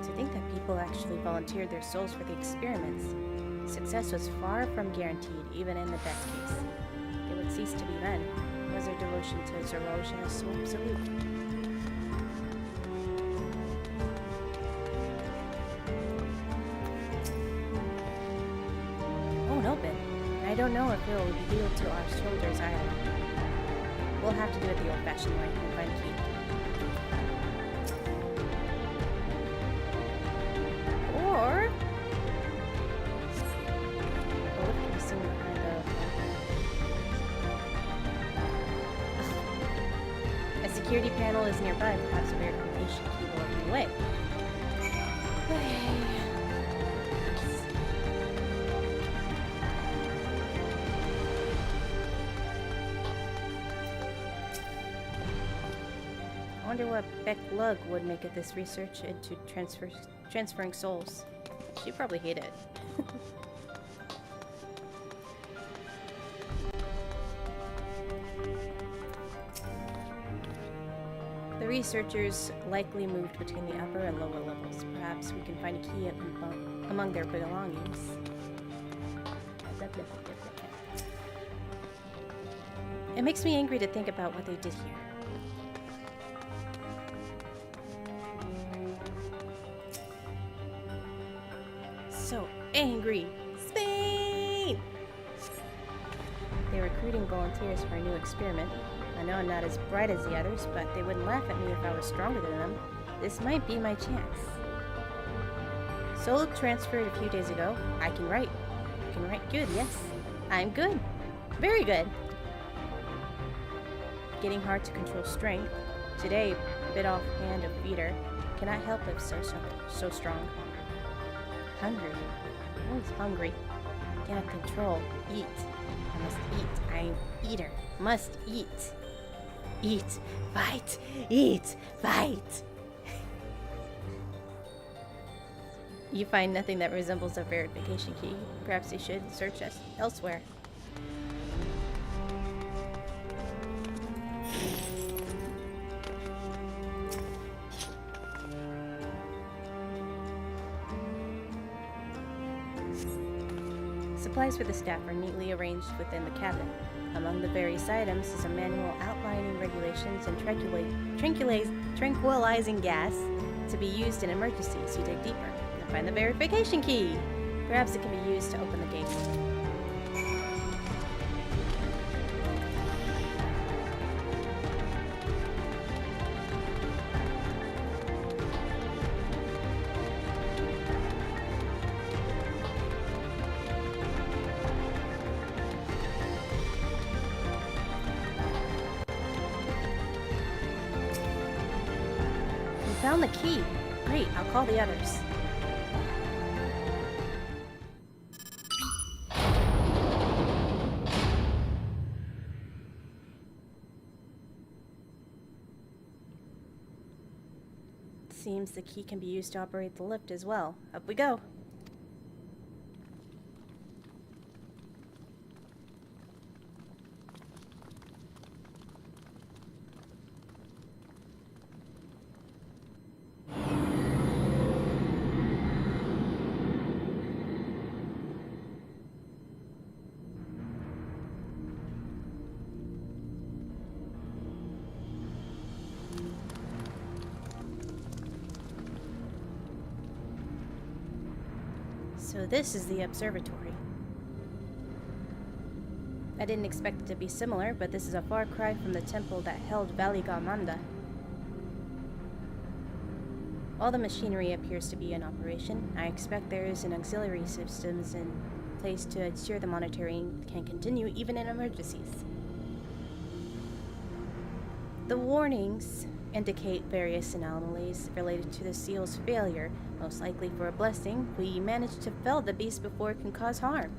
To think that people actually volunteered their souls for the experiments. Success was far from guaranteed, even in the best case. They would cease to be men. Was their devotion to Zoroastrian so absolute? I don't know if it will be due to our shoulders either. We'll have to do it the old-fashioned way and find a key. Or... what if we sing behind the... A security panel is nearby. Perhaps a weird combination key will open the way. I wonder what Beck Lug would make of this research into transferring souls. She'd probably hate it. researchers likely moved between the upper and lower levels. Perhaps we can find a key among their belongings. It makes me angry to think about what they did here. So angry. Spain! They're recruiting volunteers for a new experiment. I know I'm not as bright as the others, but they wouldn't laugh at me if I was stronger than them. This might be my chance. Solo transferred a few days ago. I can write. I can write good, yes. I'm good. Very good. Getting hard to control strength. Today, bit off hand of feeder. Cannot help if so strong. Hungry. Always hungry. Cannot control. Eat. I must eat. I'm eater. Must eat. Eat. Fight. Eat. Fight. You find nothing that resembles a verification key. Perhaps you should search us elsewhere. Supplies for the staff are neatly arranged within the cabin. Among the various items is a manual outlining regulations and tranquilizing gas to be used in emergencies. You dig deeper and find the verification key. Perhaps it can be used to open the gate. Found the key. Great, I'll call the others. Seems the key can be used to operate the lift as well. Up we go. So this is the observatory. I didn't expect it to be similar, but this is a far cry from the temple that held Valigamanda. All the machinery appears to be in operation. I expect there is an auxiliary systems in place to ensure the monitoring can continue even in emergencies. The warnings indicate various anomalies related to the seal's failure. Most likely for a blessing, we managed to fell the beast before it can cause harm.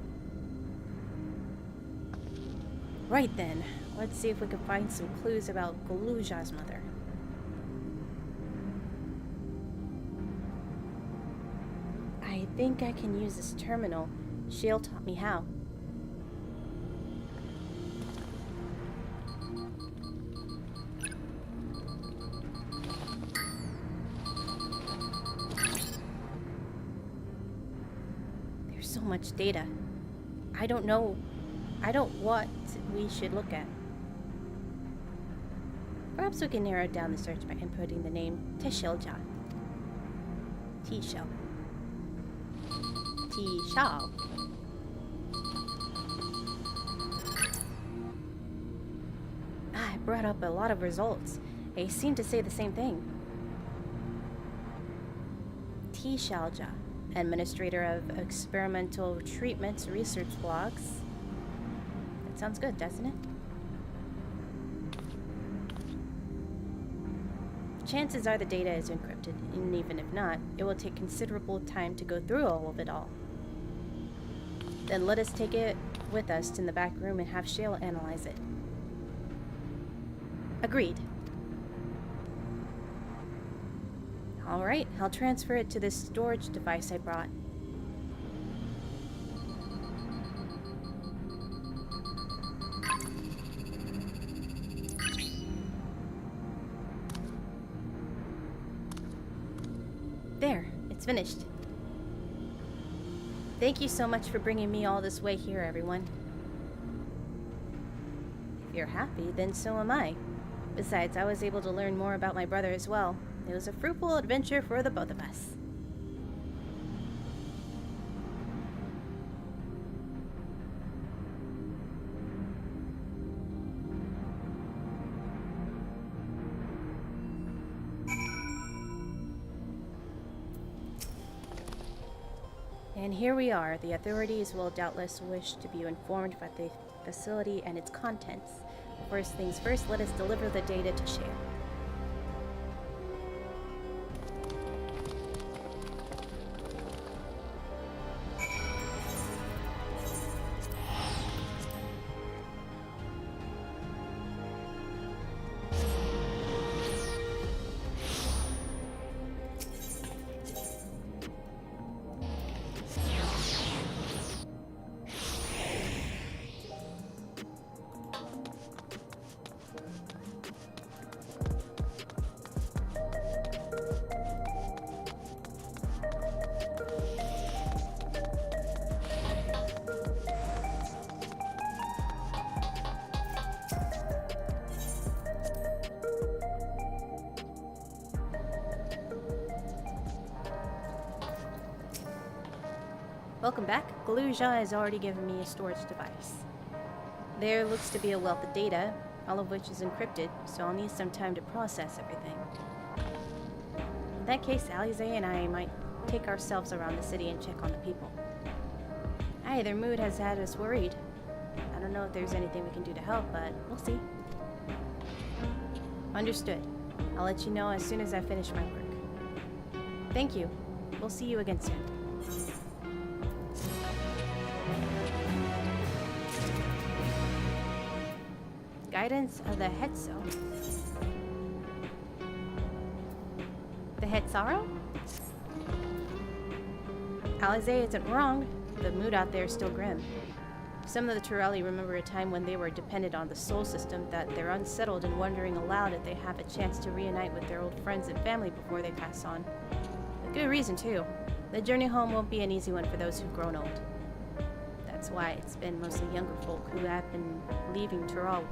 Right then, let's see if we can find some clues about Galuja's mother. I think I can use this terminal. Shale taught me how. So much data. I don't know what we should look at. Perhaps we can narrow down the search by inputting the name Teshilja. T-Shell. T-Shell. I brought up a lot of results. They seem to say the same thing. T-Shalja. Administrator of Experimental Treatments Research Logs. That sounds good, doesn't it? Chances are the data is encrypted, and even if not, it will take considerable time to go through all of it all. Then let us take it with us in the back room and have Shale analyze it. Agreed. Alright, I'll transfer it to this storage device I brought. It's finished. Thank you so much for bringing me all this way here, everyone. If you're happy, then so am I. Besides, I was able to learn more about my brother as well. It was a fruitful adventure for the both of us. And here we are. The authorities will doubtless wish to be informed about the facility and its contents. First things first, let us deliver the data to Shale. Welcome back. Galuja has already given me a storage device. There looks to be a wealth of data, all of which is encrypted, so I'll need some time to process everything. In that case, Alize and I might take ourselves around the city and check on the people. Aye, their mood has had us worried. I don't know if there's anything we can do to help, but we'll see. Understood. I'll let you know as soon as I finish my work. Thank you. We'll see you again soon. Guidance of the Hetzo. The Hetzaro? Alize isn't wrong. The mood out there is still grim. Some of the Turelli remember a time when they were dependent on the soul system, that they're unsettled and wondering aloud if they have a chance to reunite with their old friends and family before they pass on. A good reason, too. The journey home won't be an easy one for those who've grown old. That's why it's been mostly younger folk who have been leaving Tural,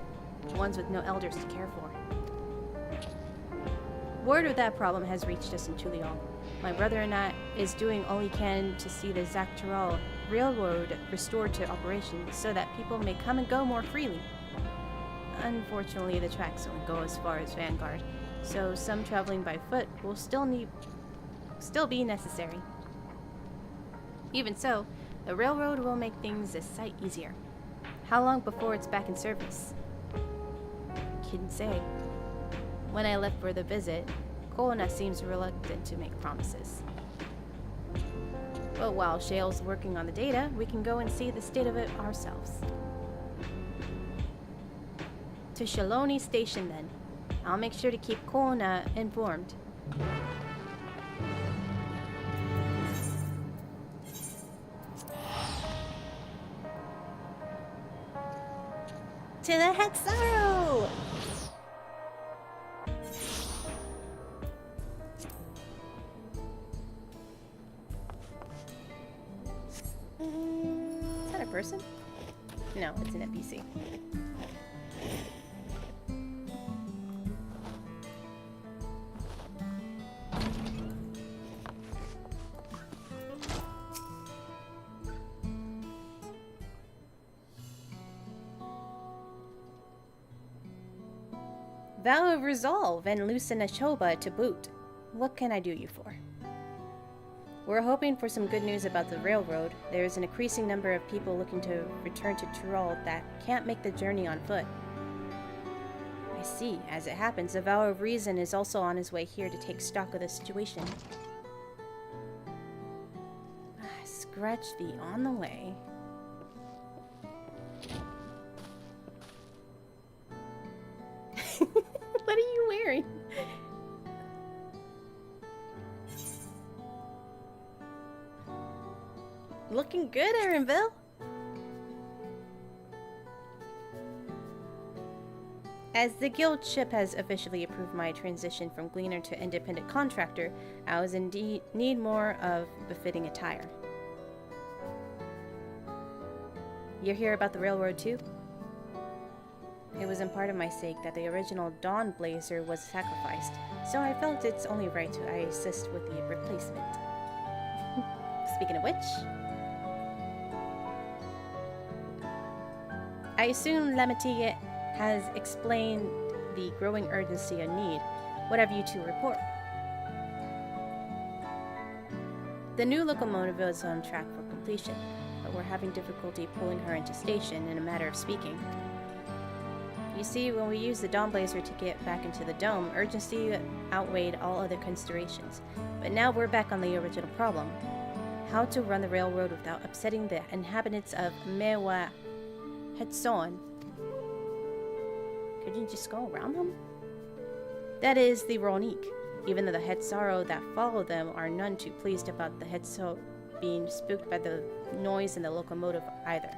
ones with no elders to care for. Word of that problem has reached us in Tulial. My brother and I is doing all he can to see the Zaktural Railroad restored to operation so that people may come and go more freely. Unfortunately, the tracks only go as far as Vanguard, so some traveling by foot will still be necessary. Even so, the railroad will make things a sight easier. How long before it's back in service? Couldn't say. When I left for the visit, Kolna seems reluctant to make promises. But while Shale's working on the data, we can go and see the state of it ourselves. To Shaloni Station then. I'll make sure to keep Kolna informed. To the Hetzaro! Is that a person? No, it's an NPC. Vow of Resolve and Lucina Choba to boot. What can I do you for? We're hoping for some good news about the railroad. There is an increasing number of people looking to return to Tural that can't make the journey on foot. I see. As it happens, the Vow of Reason is also on his way here to take stock of the situation. Scratch the on the way. What are you wearing? Looking good, Aaronville. As the guild ship has officially approved my transition from gleaner to independent contractor, I was indeed need more of befitting attire. You hear about the railroad too? It was in part of my sake that the original Dawn Blazer was sacrificed, so I felt it's only right to assist with the replacement. Speaking of which, I assume Lametier has explained the growing urgency of need. What have you to report? The new locomotive is on track for completion, but we're having difficulty pulling her into station, in a matter of speaking. You see, when we used the Dawn Blazer to get back into the dome, urgency outweighed all other considerations. But now we're back on the original problem. How to run the railroad without upsetting the inhabitants of Mewa Hetson. Could you just go around them? That is the Ronique. Even though the Hetsaro that follow them are none too pleased about the Hetso being spooked by the noise in the locomotive either.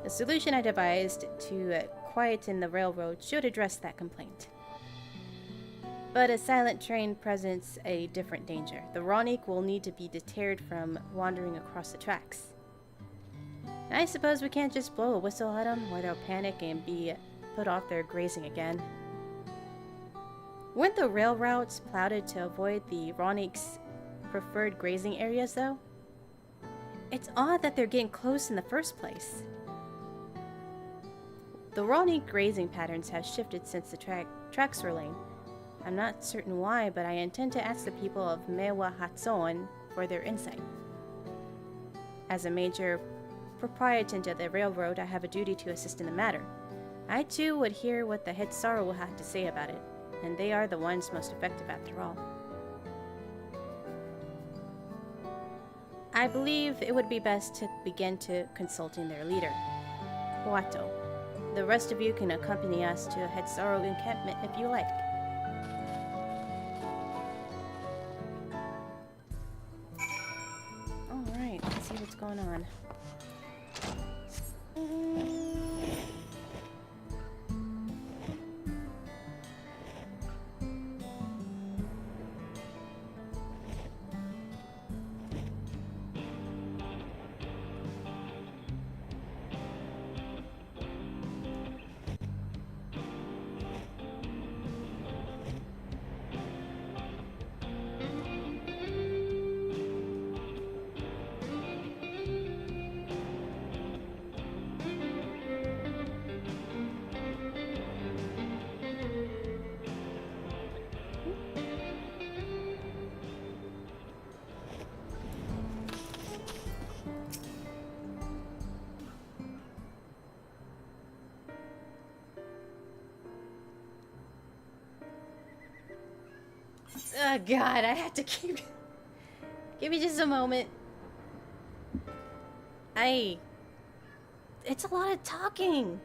The solution I devised to quieten the railroad should address that complaint. But a silent train presents a different danger. The Ronique will need to be deterred from wandering across the tracks. I suppose we can't just blow a whistle at them, or they'll panic and be put off their grazing again. Weren't the rail routes plotted to avoid the Ronique's preferred grazing areas, though? It's odd that they're getting close in the first place. The Ronique grazing patterns have shifted since the tracks were laid. I'm not certain why, but I intend to ask the people of Mewa Hatson for their insight. As a major proprietor to the railroad, I have a duty to assist in the matter. I too would hear what the Hetsaro will have to say about it, and they are the ones most effective after all. I believe it would be best to begin to consulting their leader, Huato. The rest of you can accompany us to a Hetsaro encampment if you like. Alright, let's see what's going on. Oh god, I have to keep... Give me just a moment. It's a lot of talking.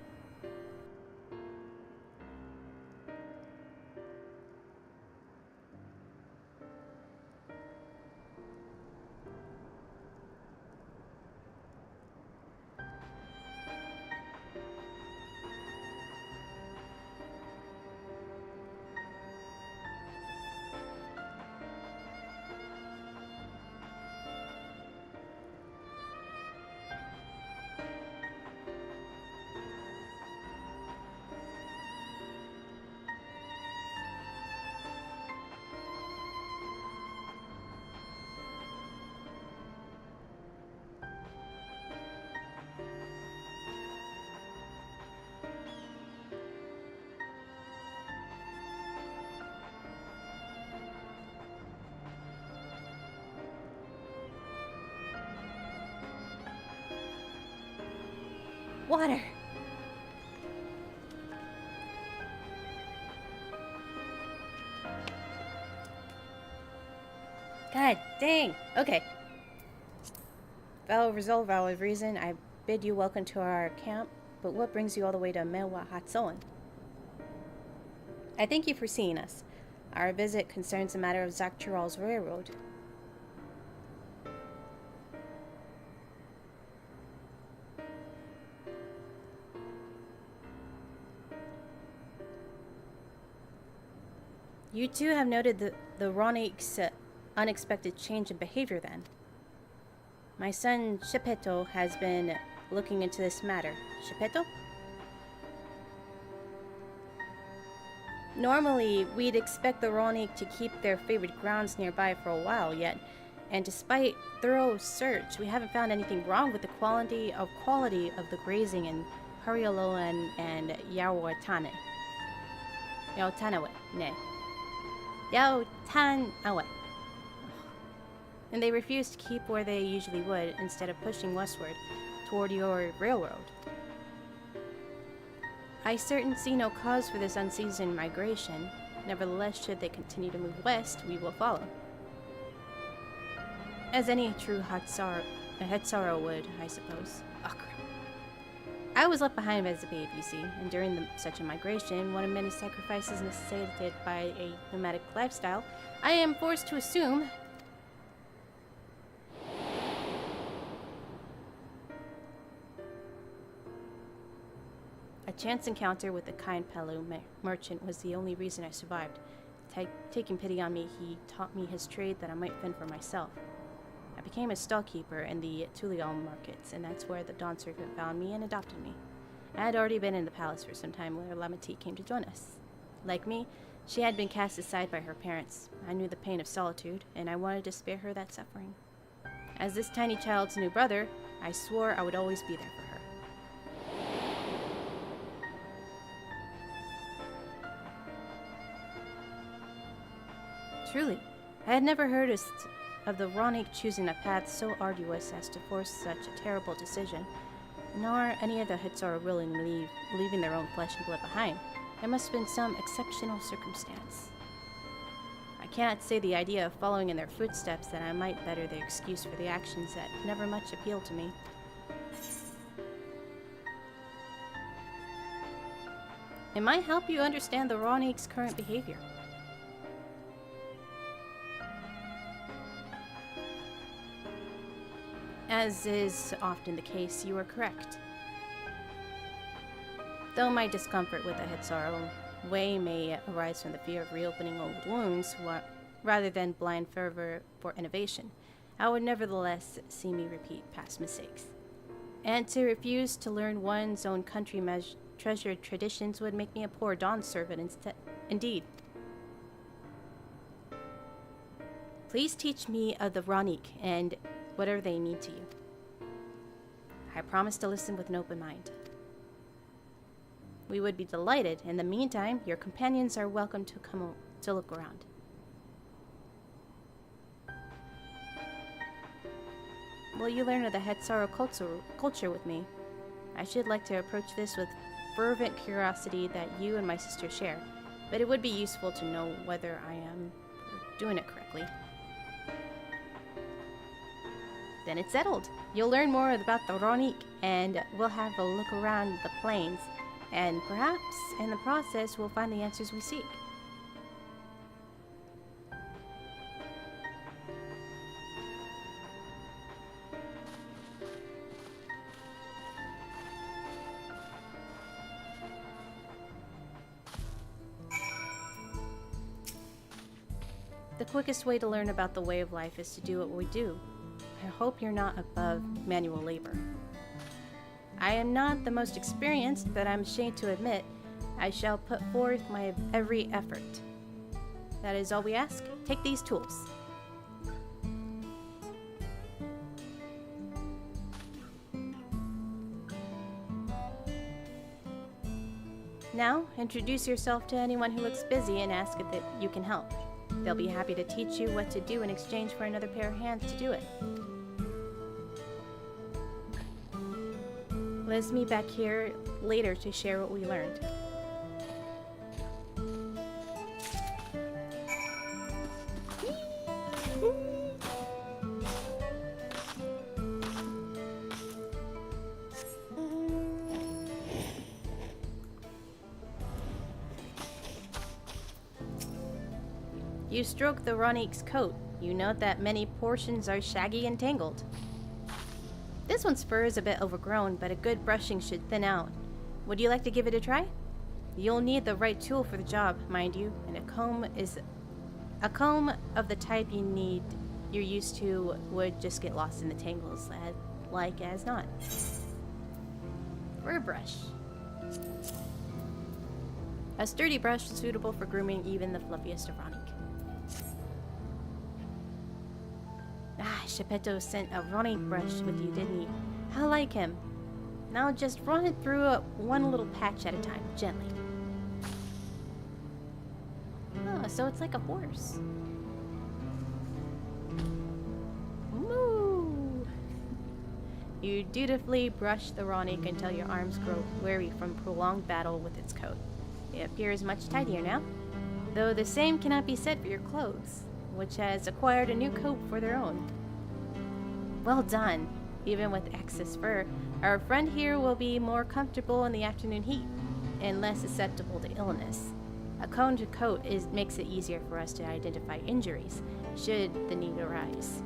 Water. God dang. Okay. Fellow resolve our reason, I bid you welcome to our camp, but what brings you all the way to Mewa Hatson? I thank you for seeing us. Our visit concerns the matter of Zaktural's railroad. You two have noted the Ronik's unexpected change in behavior then. My son Shepetto has been looking into this matter. Shepetto? Normally, we'd expect the Ronik to keep their favorite grounds nearby for a while yet, and despite thorough search, we haven't found anything wrong with the quality of the grazing in Harialoan and Yaotanawe. And they refused to keep where they usually would, instead of pushing westward toward your railroad. I certainly see no cause for this unseasoned migration. Nevertheless, should they continue to move west, we will follow. As any true Hetsaro would, I suppose. Oh, crap. I was left behind as a babe, you see, and during such a migration, one of many sacrifices necessitated by a nomadic lifestyle, I am forced to assume a chance encounter with the kind Pelu merchant was the only reason I survived. Taking pity on me, he taught me his trade that I might fend for myself. I became a stallkeeper in the Tulial markets, and that's where the Dawn Servant found me and adopted me. I had already been in the palace for some time when Lamati came to join us. Like me, she had been cast aside by her parents. I knew the pain of solitude, and I wanted to spare her that suffering. As this tiny child's new brother, I swore I would always be there for her. Truly, I had never heard of the Ronik choosing a path so arduous as to force such a terrible decision, nor any of the Hitsara willingly leaving their own flesh and blood behind. There must have been some exceptional circumstance. I cannot say the idea of following in their footsteps that I might better their excuse for the actions that never much appealed to me. It might help you understand the Ronik's current behavior. As is often the case, you are correct. Though my discomfort with the Hitsaro way may arise from the fear of reopening old wounds rather than blind fervor for innovation, I would nevertheless see me repeat past mistakes. And to refuse to learn one's own country treasured traditions would make me a poor Dawn servant indeed. Please teach me of the Ronik and whatever they mean to you. I promise to listen with an open mind. We would be delighted. In the meantime, your companions are welcome to come to look around. Will you learn of the Hetsaro culture with me? I should like to approach this with fervent curiosity that you and my sister share, but it would be useful to know whether I am doing it correctly. Then it's settled. You'll learn more about the Ronik, and we'll have a look around the plains, and perhaps in the process we'll find the answers we seek. The quickest way to learn about the way of life is to do what we do. I hope you're not above manual labor. I am not the most experienced, but I'm ashamed to admit I shall put forth my every effort. That is all we ask. Take these tools. Now, introduce yourself to anyone who looks busy and ask if you can help. They'll be happy to teach you what to do in exchange for another pair of hands to do it. Let's meet back here later to share what we learned. You stroke the Ronik's coat. You note that many portions are shaggy and tangled. This one's fur is a bit overgrown, but a good brushing should thin out. Would you like to give it a try? You'll need the right tool for the job, mind you, and a comb of the type you're used to would just get lost in the tangles, like as not. For a brush. A sturdy brush suitable for grooming even the fluffiest of Ronic. Geppetto sent a Ronic brush with you, didn't he? How like him. Now just run it through one little patch at a time, gently. Oh, so it's like a horse. Moo! You dutifully brush the Ronic until your arms grow weary from prolonged battle with its coat. It appears much tidier now, though the same cannot be said for your clothes, which has acquired a new coat for their own. Well done. Even with excess fur, our friend here will be more comfortable in the afternoon heat and less susceptible to illness. A coned coat makes it easier for us to identify injuries, should the need arise.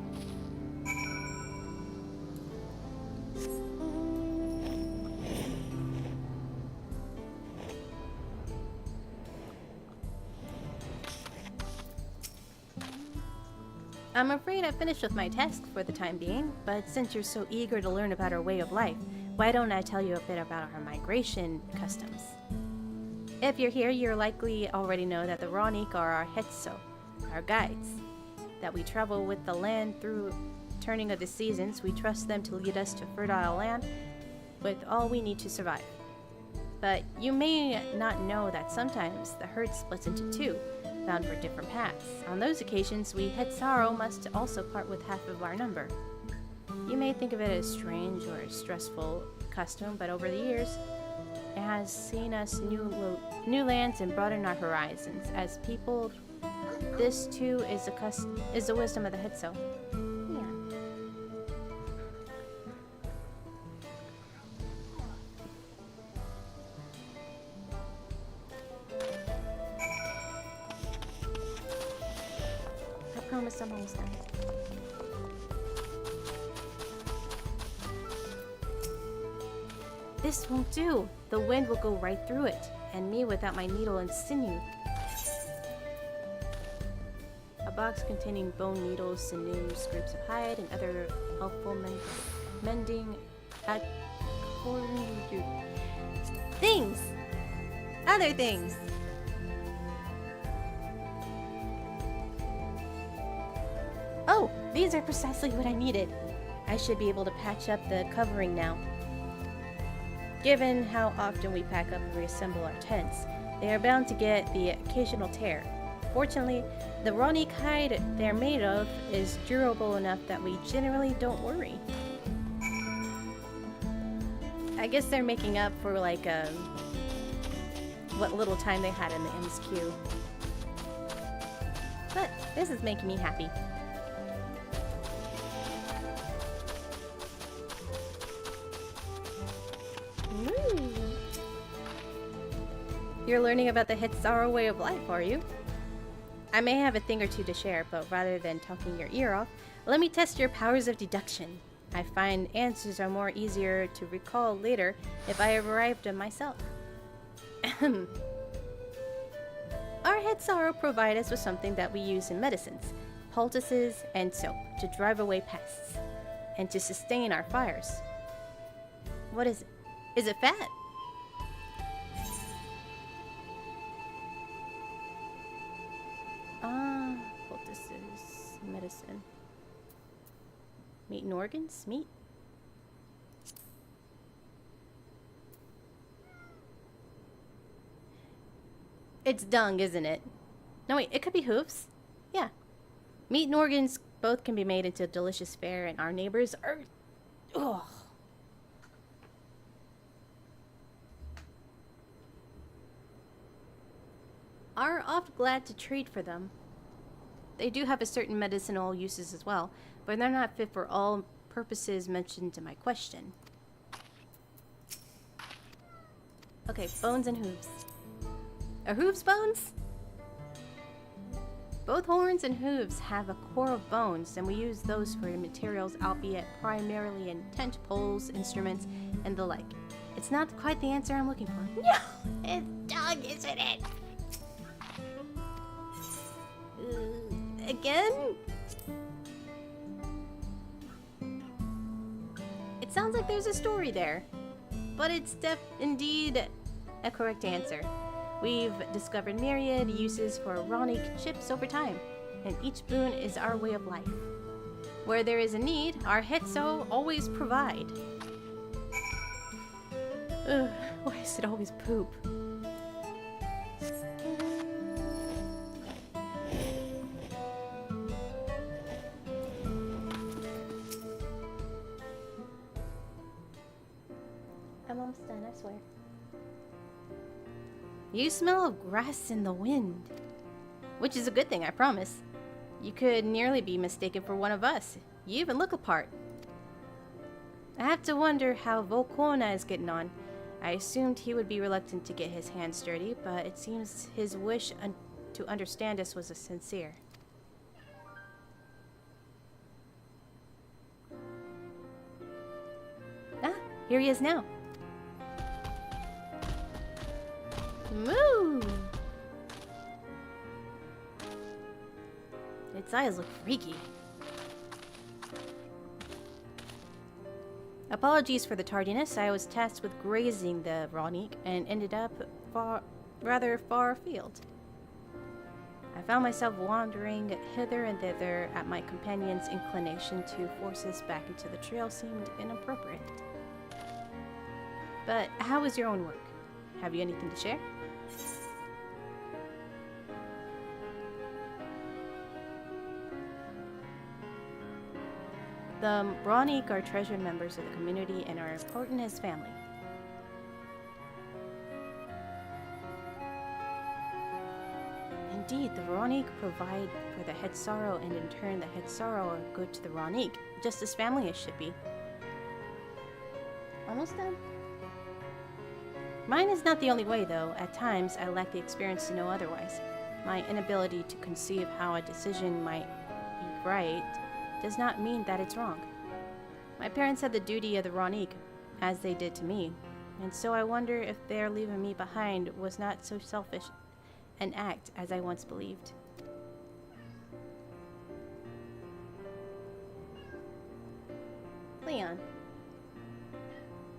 I'm afraid I've finished with my task for the time being, but since you're so eager to learn about our way of life, why don't I tell you a bit about our migration customs? If you're here, you likely already know that the Ronic are our Hetso, our guides. That we travel with the land through turning of the seasons, we trust them to lead us to fertile land with all we need to survive. But you may not know that sometimes the herd splits into two, bound for different paths. On those occasions, we Hetsaro must also part with half of our number. You may think of it as strange or a stressful custom, but over the years, it has seen us new lands and broaden our horizons. As people, this too is the wisdom of the Hetso. I'm almost done. This won't do. The wind will go right through it, and me without my needle and sinew. A box containing bone needles, sinew, scraps of hide, and other helpful mending things! Other things! Oh, these are precisely what I needed. I should be able to patch up the covering now. Given how often we pack up and reassemble our tents, they are bound to get the occasional tear. Fortunately, the Ronic hide they're made of is durable enough that we generally don't worry. I guess they're making up for like what little time they had in the MSQ. But this is making me happy. You're learning about the Hetsaro way of life, are you? I may have a thing or two to share, but rather than talking your ear off, let me test your powers of deduction. I find answers are more easier to recall later if I have arrived them myself. Our Hetsaro provide us with something that we use in medicines, poultices and soap, to drive away pests, and to sustain our fires. What is it? Is it fat? Poultices, medicine. Meat and organs? Meat? It's dung, isn't it? No, wait, it could be hooves. Yeah. Meat and organs both can be made into delicious fare, and our neighbors are... Ugh. Are oft glad to trade for them. They do have a certain medicinal uses as well, but they're not fit for all purposes mentioned in my question. Okay, bones and hooves. Are hooves bones? Both horns and hooves have a core of bones, and we use those for materials, albeit primarily in tent poles, instruments, and the like. It's not quite the answer I'm looking for. No! It's dog, isn't it? Again? It sounds like there's a story there. But it's indeed a correct answer. We've discovered myriad uses for Ronic chips over time, and each boon is our way of life. Where there is a need, our Hetso always provide. Ugh, why does it always poop? I'm almost done, I swear. You smell of grass in the wind. Which is a good thing, I promise. You could nearly be mistaken for one of us. You even look apart. I have to wonder how Volkona is getting on. I assumed he would be reluctant to get his hands dirty, but it seems his wish to understand us was sincere. Ah, here he is now. Moo! Its eyes look freaky. Apologies for the tardiness. I was tasked with grazing the Ronic and ended up rather far afield. I found myself wandering hither and thither at my companion's inclination to force us back into the trail seemed inappropriate. But how is your own work? Have you anything to share? The Ronic are treasured members of the community and are important as family. Indeed, the Ronic provide for the Hetsaro, and in turn the Hetsaro are good to the Ronic, just as family as should be. Almost done. Mine is not the only way, though. At times, I lack the experience to know otherwise. My inability to conceive how a decision might be right does not mean that it's wrong. My parents had the duty of the Ronic, as they did to me, and so I wonder if their leaving me behind was not so selfish an act as I once believed. Leon.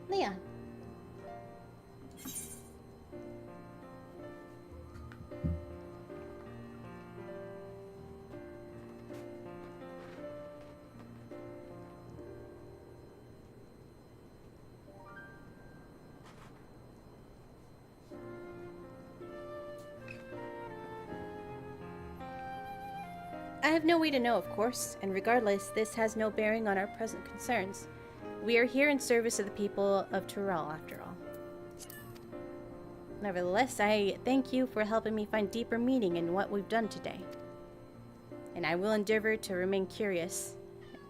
Leon. I have no way to know, of course, and regardless, this has no bearing on our present concerns. We are here in service of the people of Tyrell, after all. Nevertheless, I thank you for helping me find deeper meaning in what we've done today. And I will endeavor to remain curious,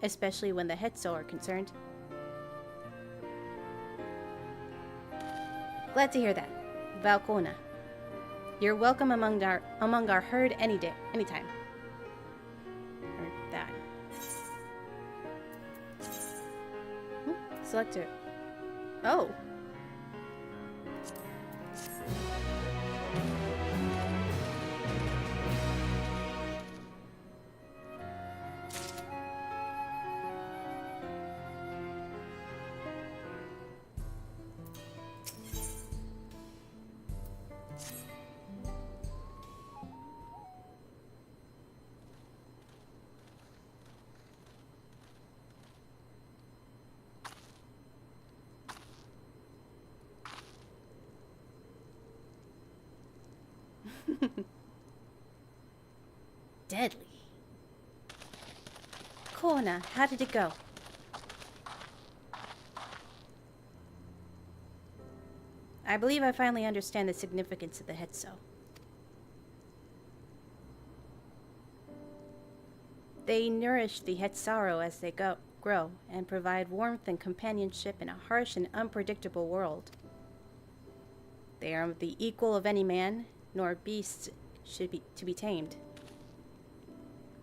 especially when the Hetso are concerned. Glad to hear that, Valkona. You're welcome among our herd any day, anytime. Or that. Select it. Oh. Deadly. Kona, how did it go? I believe I finally understand the significance of the Hetso. They nourish the Hetsaro as they grow, and provide warmth and companionship in a harsh and unpredictable world. They are the equal of any man, nor beasts should be to be tamed.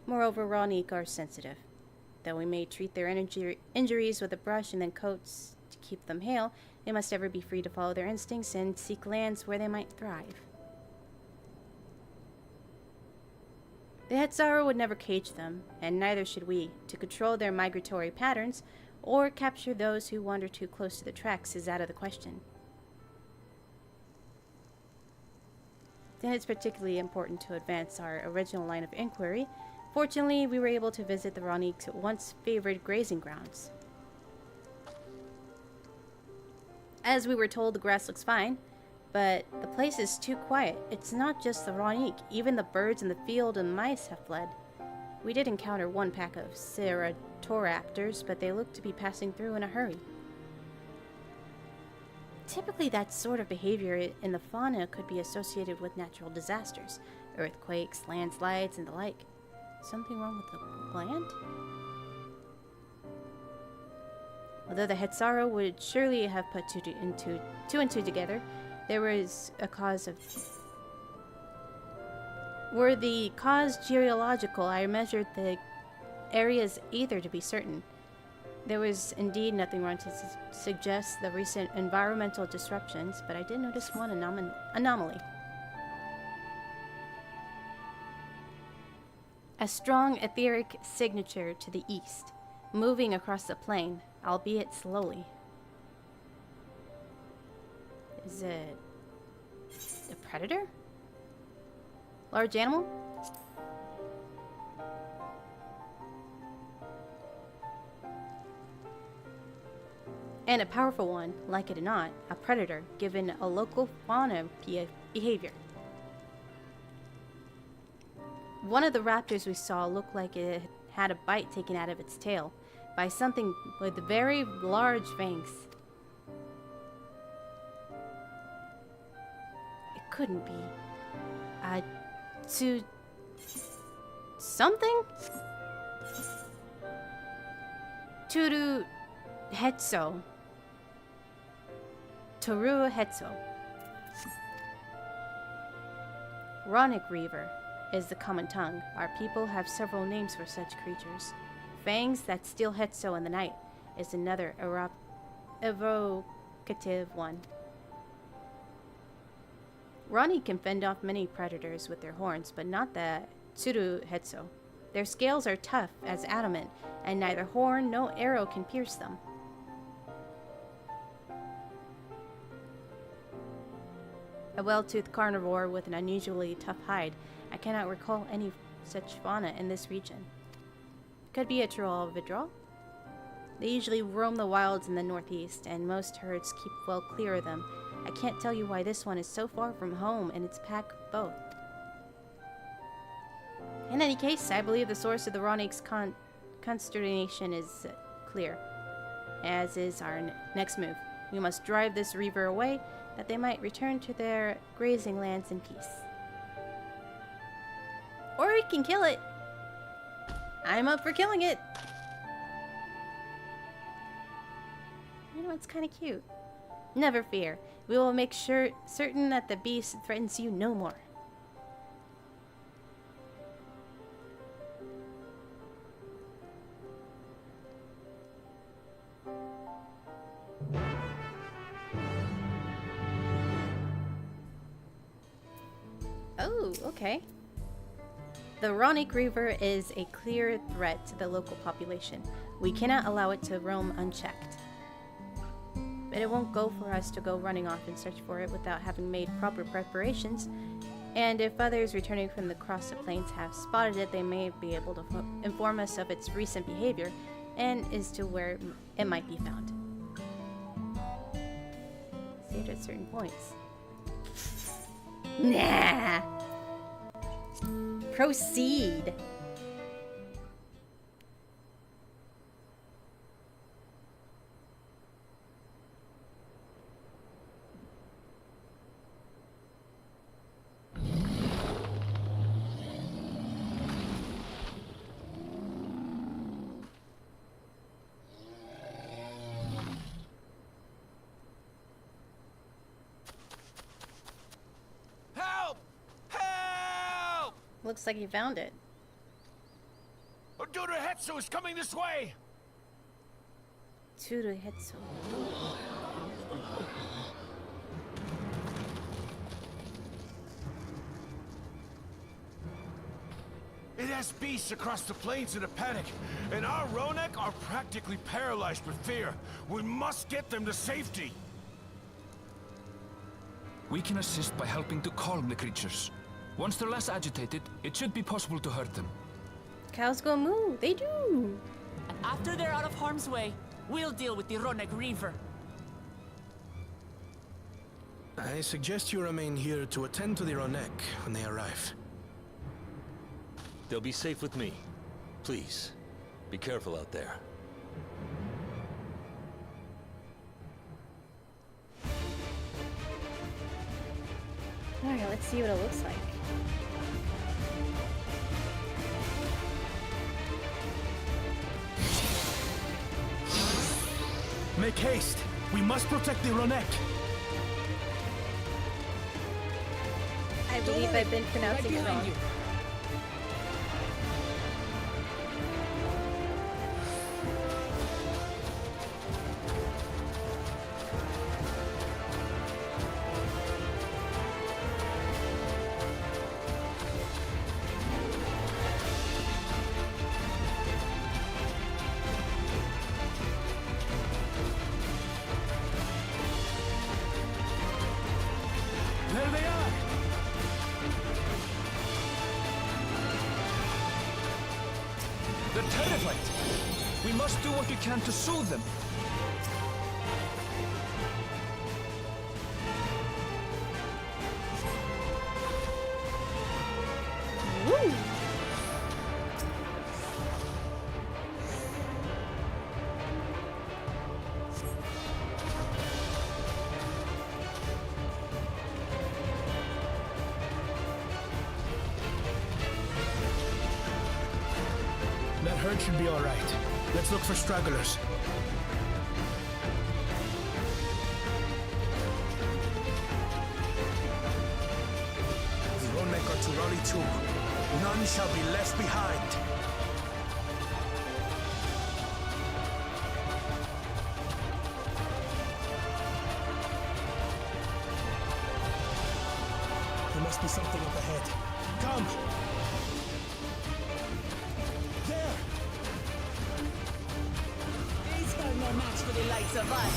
Moreover, Ronic are sensitive. Though we may treat their injuries with a brush and then coats to keep them hale, They must ever be free to follow their instincts and seek lands where they might thrive. The Hetzaru would never cage them, and neither should we. To control their migratory patterns or capture those who wander too close to the tracks is out of the question. Then it's particularly important to advance our original line of inquiry. Fortunately, we were able to visit the Ranik's once favored grazing grounds. As we were told, the grass looks fine, but the place is too quiet. It's not just the Ranik, even the birds in the field and mice have fled. We did encounter one pack of Ceratoraptors, but they looked to be passing through in a hurry. Typically, that sort of behavior in the fauna could be associated with natural disasters, earthquakes, landslides, and the like. Something wrong with the land? Although the Hetzaru would surely have put two and two together, there was a cause of... Were the cause geological, I measured the area's ether to be certain. There was indeed nothing wrong to suggest the recent environmental disruptions, but I did notice one anomaly. A strong etheric signature to the east, moving across the plain, albeit slowly. Is it a predator? Large animal? And a powerful one, like it or not, a predator, given a local fauna behavior. One of the raptors we saw looked like it had a bite taken out of its tail by something with very large fangs. It couldn't be. Something? Toru Hetso. Toru Hetso. Ranik Reaver is the common tongue. Our people have several names for such creatures. Fangs that steal Hetso in the night is another evocative one. Ranik can fend off many predators with their horns, but not the Tsuru Hetso. Their scales are tough as adamant, and neither horn nor arrow can pierce them. A well-toothed carnivore with an unusually tough hide. I cannot recall any such fauna in this region. Could be a Trollvidrol. They usually roam the wilds in the northeast, and most herds keep well clear of them. I can't tell you why this one is so far from home and its pack both. In any case, I believe the source of the Ranik's consternation is clear, as is our next move. We must drive this reaver away, that they might return to their grazing lands in peace. Or we can kill it. I'm up for killing it. You know, it's kind of cute. Never fear. We will make certain that the beast threatens you no more. Oh, okay. The Ranik Reaver is a clear threat to the local population. We cannot allow it to roam unchecked. But it won't go for us to go running off and search for it without having made proper preparations. And if others returning from across the plains have spotted it, they may be able to inform us of its recent behavior and as to where it might be found. Saved at certain points. Nah! Proceed! Looks like he found it. Toru Hetsu is coming this way! Toru Hetsu. It has beasts across the plains in a panic, and our Ronek are practically paralyzed with fear. We must get them to safety. We can assist by helping to calm the creatures. Once they're less agitated, it should be possible to hurt them. Cows go moo. They do. And after they're out of harm's way, we'll deal with the Ronek Reaver. I suggest you remain here to attend to the Ronek when they arrive. They'll be safe with me. Please, be careful out there. Alright, let's see what it looks like. Make haste! We must protect the Ronek! I believe I've been pronouncing it wrong. There they are! They're terrified. We must do what we can to soothe them. Woo! That herd should be all right. Let's look for stragglers. The Ronek are to rally too. None shall be left behind. There must be something up ahead. Come! There! These are no match for the likes of us.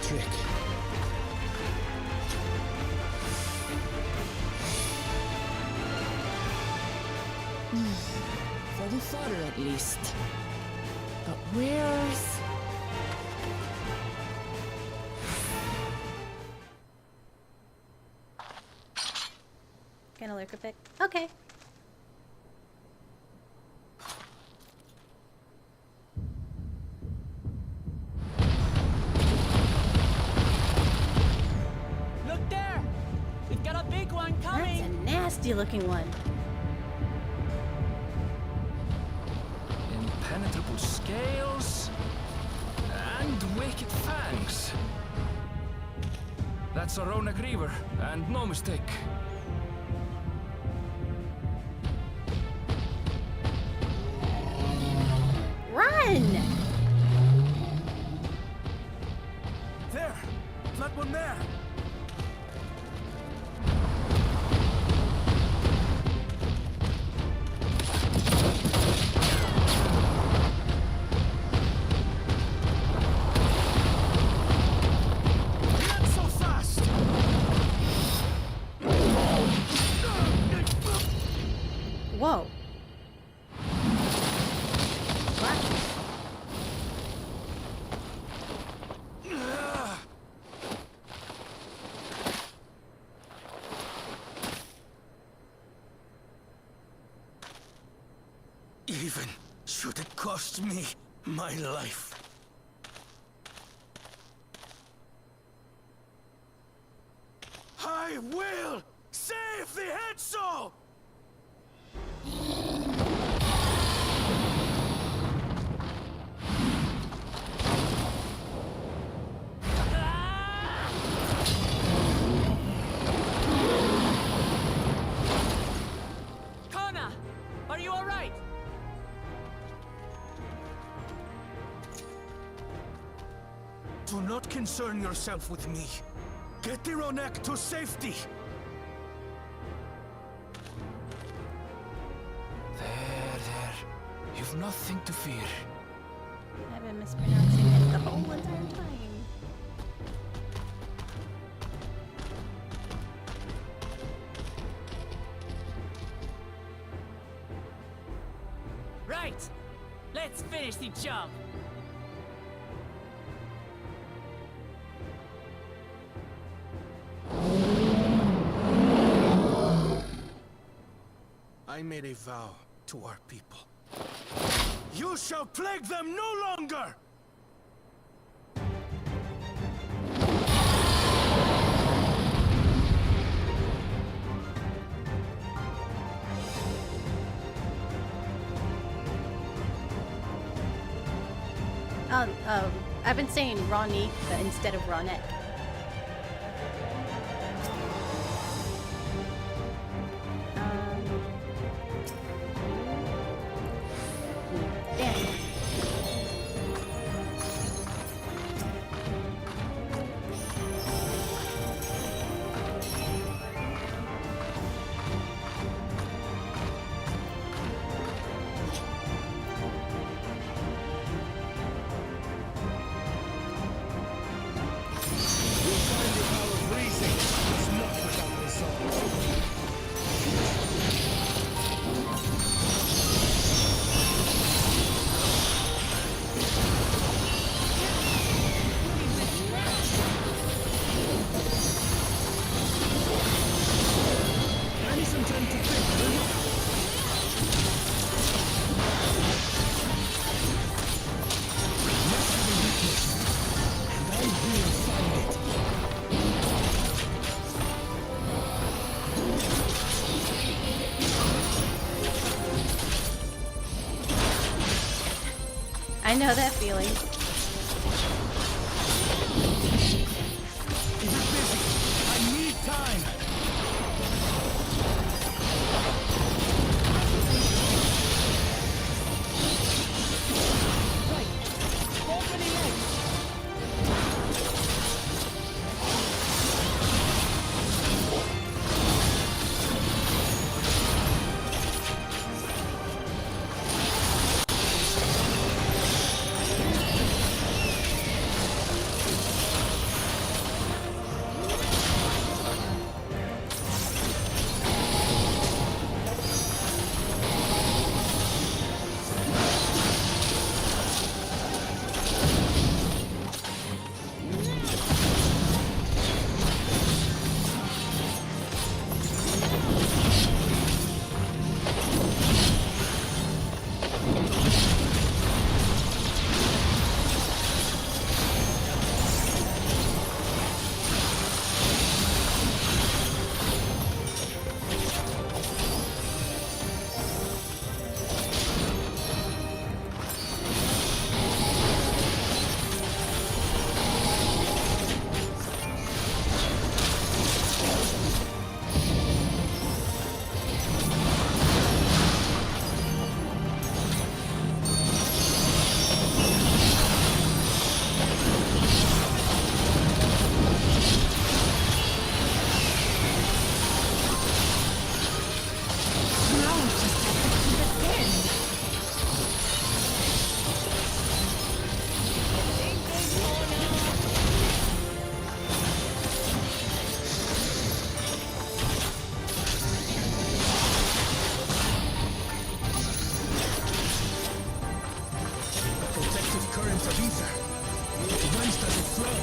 trick. For the fodder, at least. But where's... Gonna lurk a bit. Okay. Look there! We've got a big one coming! That's a nasty looking one. Impenetrable scales and wicked fangs. That's a Rona Griever, and no mistake. Run! There! That one there! Not so fast! Whoa. Even should it cost me my life. I will save the Hetso! Kona! Are you alright? Do not concern yourself with me. Get the Ronek to safety! There. You've nothing to fear. I've been mispronouncing it the whole entire time. Right! Let's finish the job! I made a vow to our people. You shall plague them no longer! I've been saying Ronique, but instead of Ronek. Damn. I know that feeling. Keep it busy. I need time. of ether. Whence does it flow?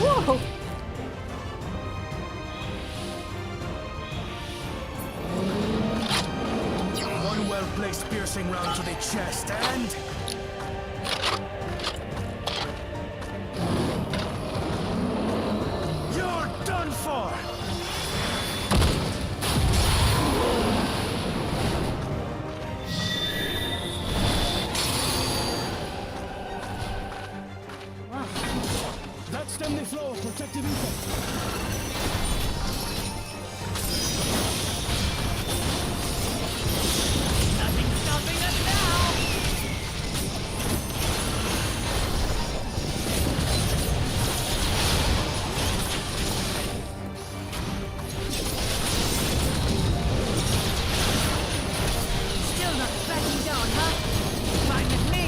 Whoa! One well-placed piercing round to the chest, and... you're done for! That stemmed the flow of protective ether. Nothing's stopping us now! Still not backing down, huh? Fine with me.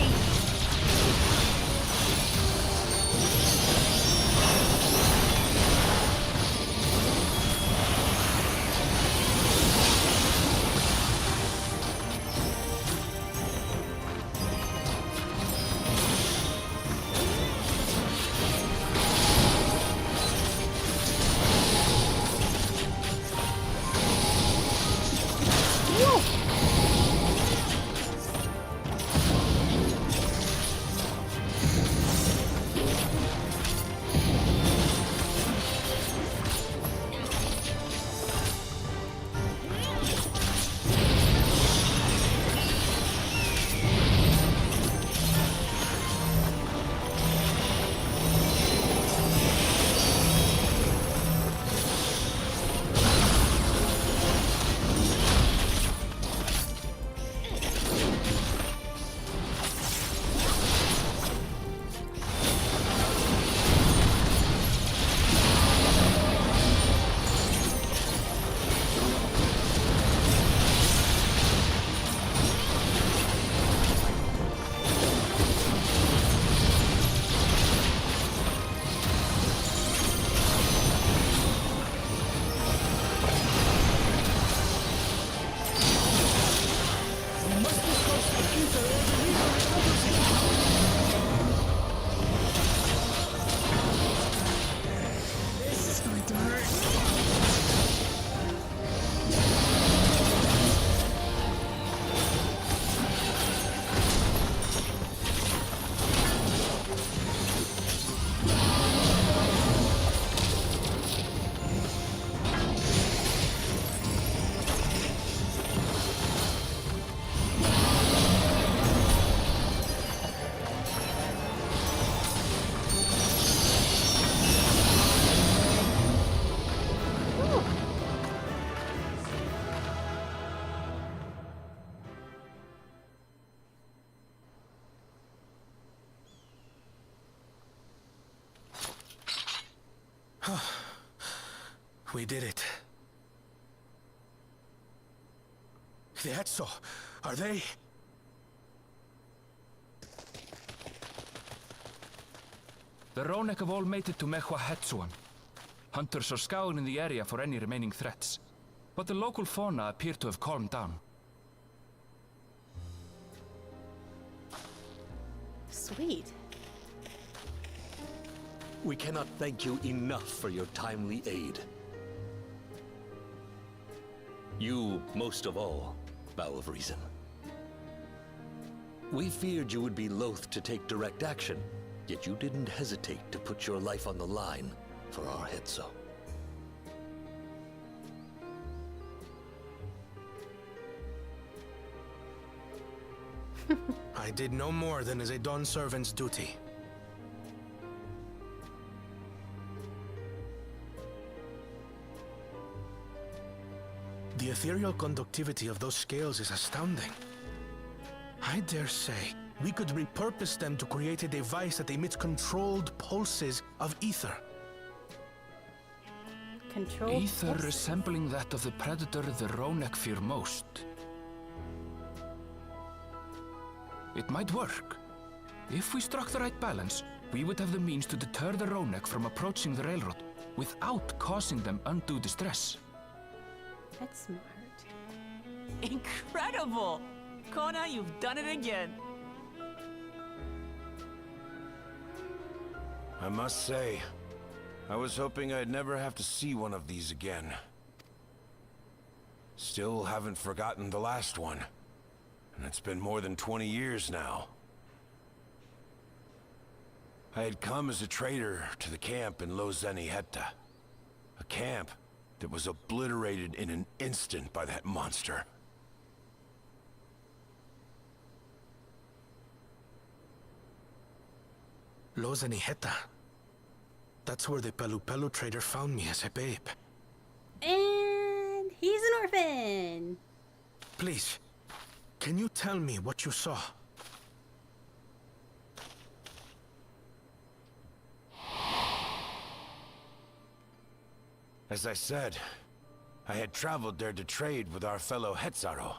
We did it. The Etso, are they? The Ronek have all made it to Mehua Hetsuan. Hunters are scouring the area for any remaining threats, but the local fauna appear to have calmed down. Sweet. We cannot thank you enough for your timely aid. You, most of all, Bow of Reason. We feared you would be loath to take direct action, yet you didn't hesitate to put your life on the line for our Hetso. I did no more than is a Dawn servant's duty. The ethereal conductivity of those scales is astounding. I dare say, we could repurpose them to create a device that emits controlled pulses of ether. Control Ether pulses. resembling that of the predator the Ronek fear most. It might work. If we struck the right balance, we would have the means to deter the Ronek from approaching the railroad without causing them undue distress. That's smart. Incredible! Kona, you've done it again. I must say, I was hoping I'd never have to see one of these again. Still haven't forgotten the last one. And it's been more than 20 years now. I had come as a trader to the camp in Lozeniheta. A camp that was obliterated in an instant by that monster. Lozeniheta. That's where the Pelu trader found me as a babe. And he's an orphan. Please, can you tell me what you saw? As I said, I had traveled there to trade with our fellow Hetzaro.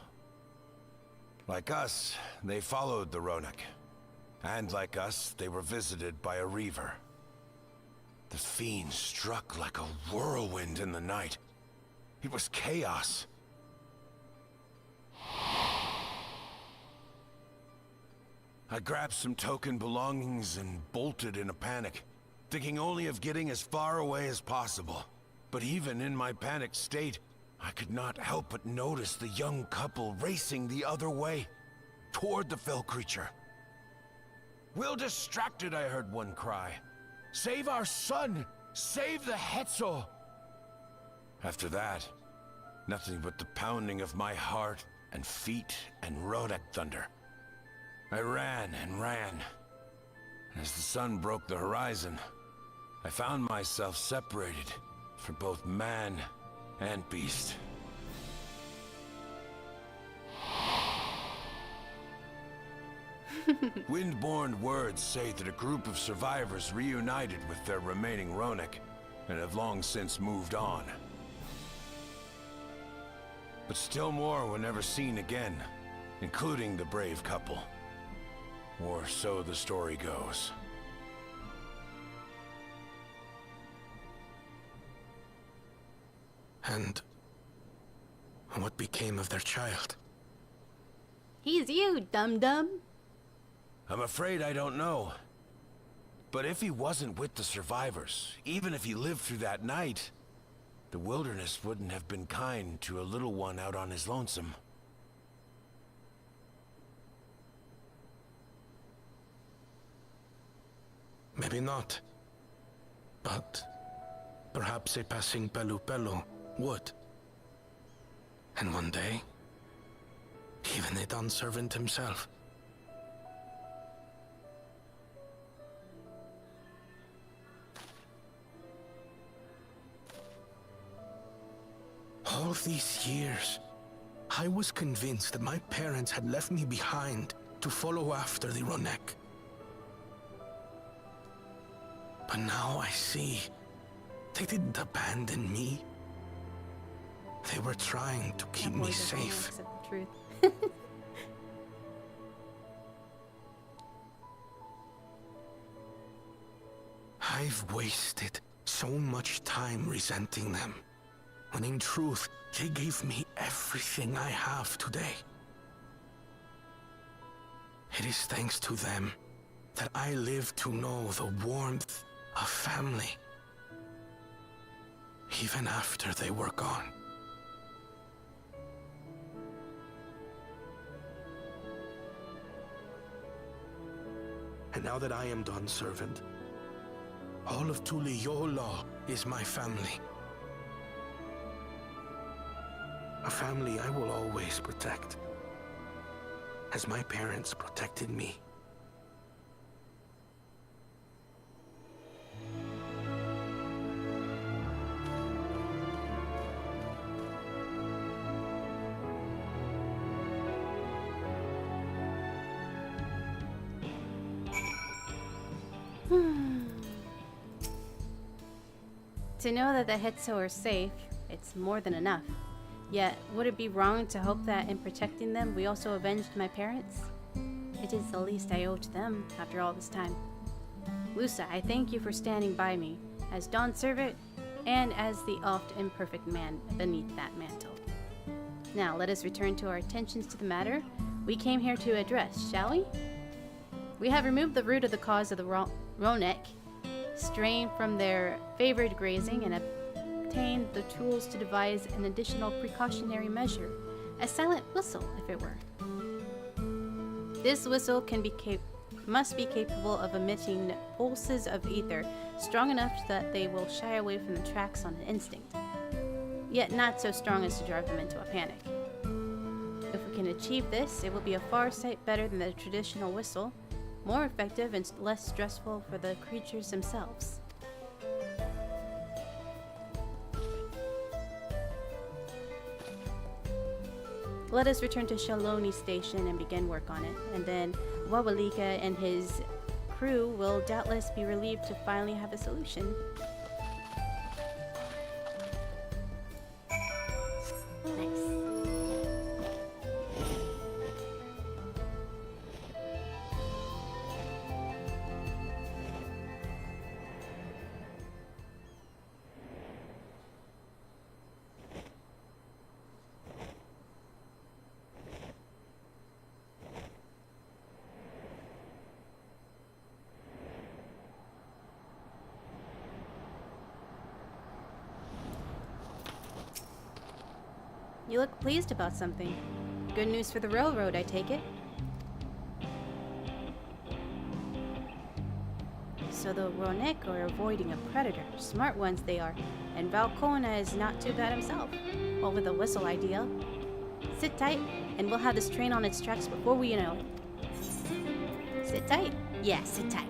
Like us, they followed the Ronek. And like us, they were visited by a reaver. The fiend struck like a whirlwind in the night. It was chaos. I grabbed some token belongings and bolted in a panic, thinking only of getting as far away as possible. But even in my panicked state, I could not help but notice the young couple racing the other way, toward the fell creature. "We're distracted," I heard one cry. "Save our son! Save the Hetzo!" After that, nothing but the pounding of my heart and feet and Rodak thunder. I ran and ran. And as the sun broke the horizon, I found myself separated from both man and beast. Windborne words say that a group of survivors reunited with their remaining Ronek and have long since moved on. But still more were never seen again, including the brave couple. Or so the story goes. And what became of their child? He's you, dum-dum. I'm afraid I don't know. But if he wasn't with the survivors, even if he lived through that night, the wilderness wouldn't have been kind to a little one out on his lonesome. Maybe not. But perhaps a passing Pelu would. And one day, even a Dawn servant himself. All these years, I was convinced that my parents had left me behind to follow after the Ronek. But now I see, they didn't abandon me. They were trying to keep me safe. Accept the truth. I've wasted so much time resenting them, when in truth, they gave me everything I have today. It is thanks to them that I live to know the warmth of family, even after they were gone. And now that I am Dawn servant, all of Tuliyola is my family. A family I will always protect, as my parents protected me. To know that the Hetso are safe, it's more than enough. Yet, would it be wrong to hope that in protecting them, we also avenged my parents? It is the least I owe to them after all this time. Lusa, I thank you for standing by me, as Dawn's servant, and as the oft imperfect man beneath that mantle. Now, let us return to our attentions to the matter we came here to address, shall we? We have removed the root of the cause of the Ronek, strained from their favored grazing, and obtained the tools to devise an additional precautionary measure, a silent whistle, if it were. This whistle must be capable of emitting pulses of ether strong enough that they will shy away from the tracks on an instinct, yet not so strong as to drive them into a panic. If we can achieve this, it will be a far sight better than the traditional whistle, more effective and less stressful for the creatures themselves. Let us return to Shaloni Station and begin work on it, and then Wawalika and his crew will doubtless be relieved to finally have a solution. Nice. You look pleased about something. Good news for the railroad, I take it. So the Ronek are avoiding a predator. Smart ones they are. And Valkona is not too bad himself. Well, with a whistle idea. Sit tight, and we'll have this train on its tracks before we know it. Sit tight? Yeah, sit tight.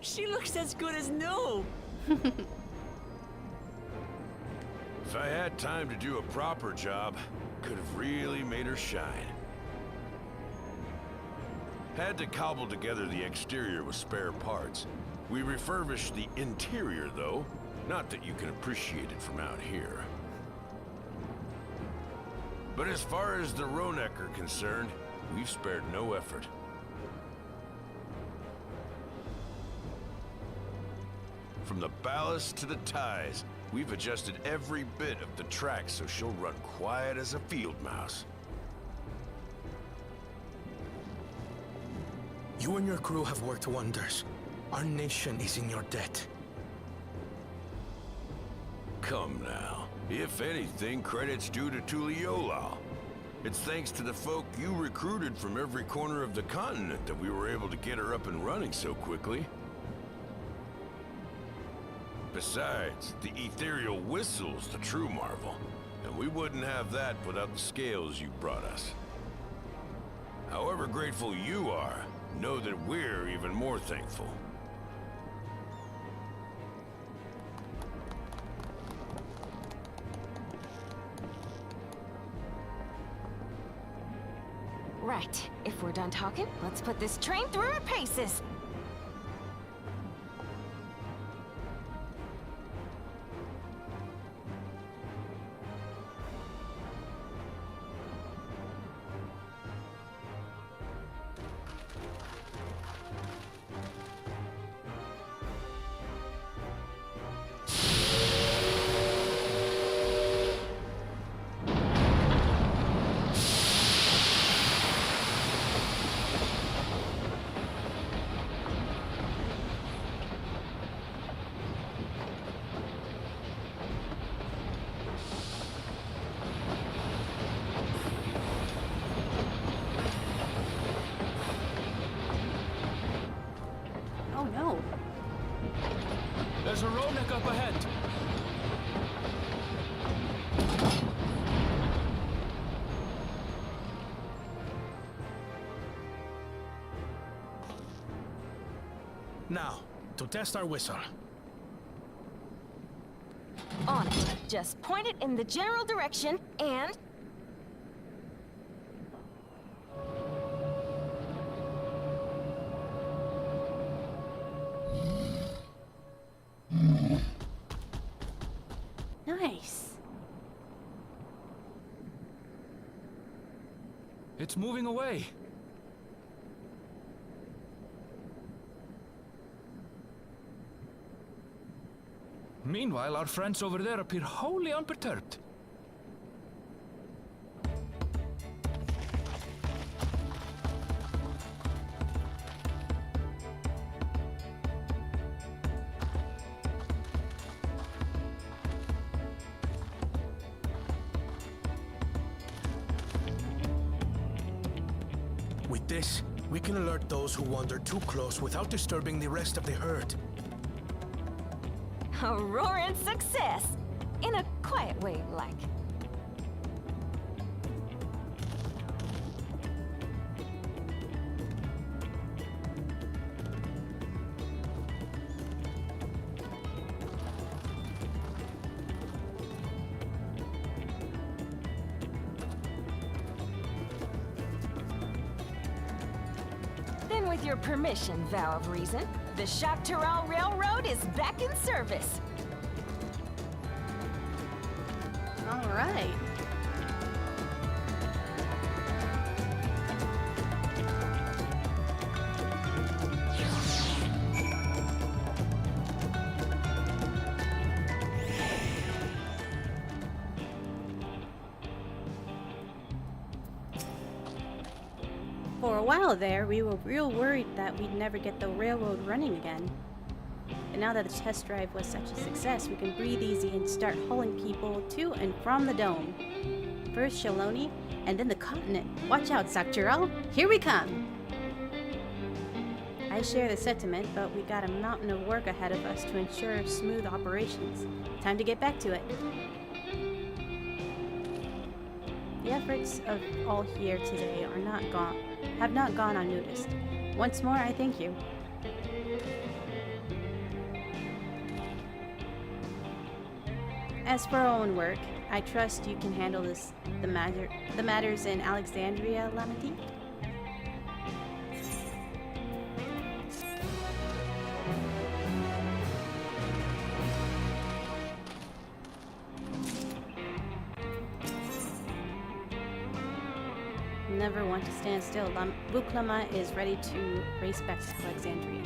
She looks as good as new. If I had time to do a proper job, could have really made her shine. Had to cobble together the exterior with spare parts. We refurbished the interior, though. Not that you can appreciate it from out here. But as far as the Ronek are concerned, we've spared no effort. From the ballast to the ties, we've adjusted every bit of the track so she'll run quiet as a field mouse. You and your crew have worked wonders. Our nation is in your debt. Come now. If anything, credit's due to Tuliolal. It's thanks to the folk you recruited from every corner of the continent that we were able to get her up and running so quickly. Besides, the ethereal whistle's the true marvel, and we wouldn't have that without the scales you brought us. However grateful you are, know that we're even more thankful. Right, if we're done talking, let's put this train through her paces. Now, to test our whistle. On it. Just point it in the general direction and... Nice. It's moving away. Meanwhile, our friends over there appear wholly unperturbed. With this, we can alert those who wander too close without disturbing the rest of the herd. A roaring success! In a quiet way, like. Then with your permission, Vow of Reason, the Chateau Railroad is back in service. All right. For a while there, we were real worried that we'd never get the railroad running again. But now that the test drive was such a success, we can breathe easy and start hauling people to and from the dome. First Shaloni, and then the continent. Watch out, Sakturel! Here we come! I share the sentiment, but we got a mountain of work ahead of us to ensure smooth operations. Time to get back to it. The efforts of all here today have not gone unnoticed. Once more, I thank you. As for our own work, I trust you can handle the matters in Alexandria, Lamenti? Never want to stand still. Buklama is ready to race back to Alexandria.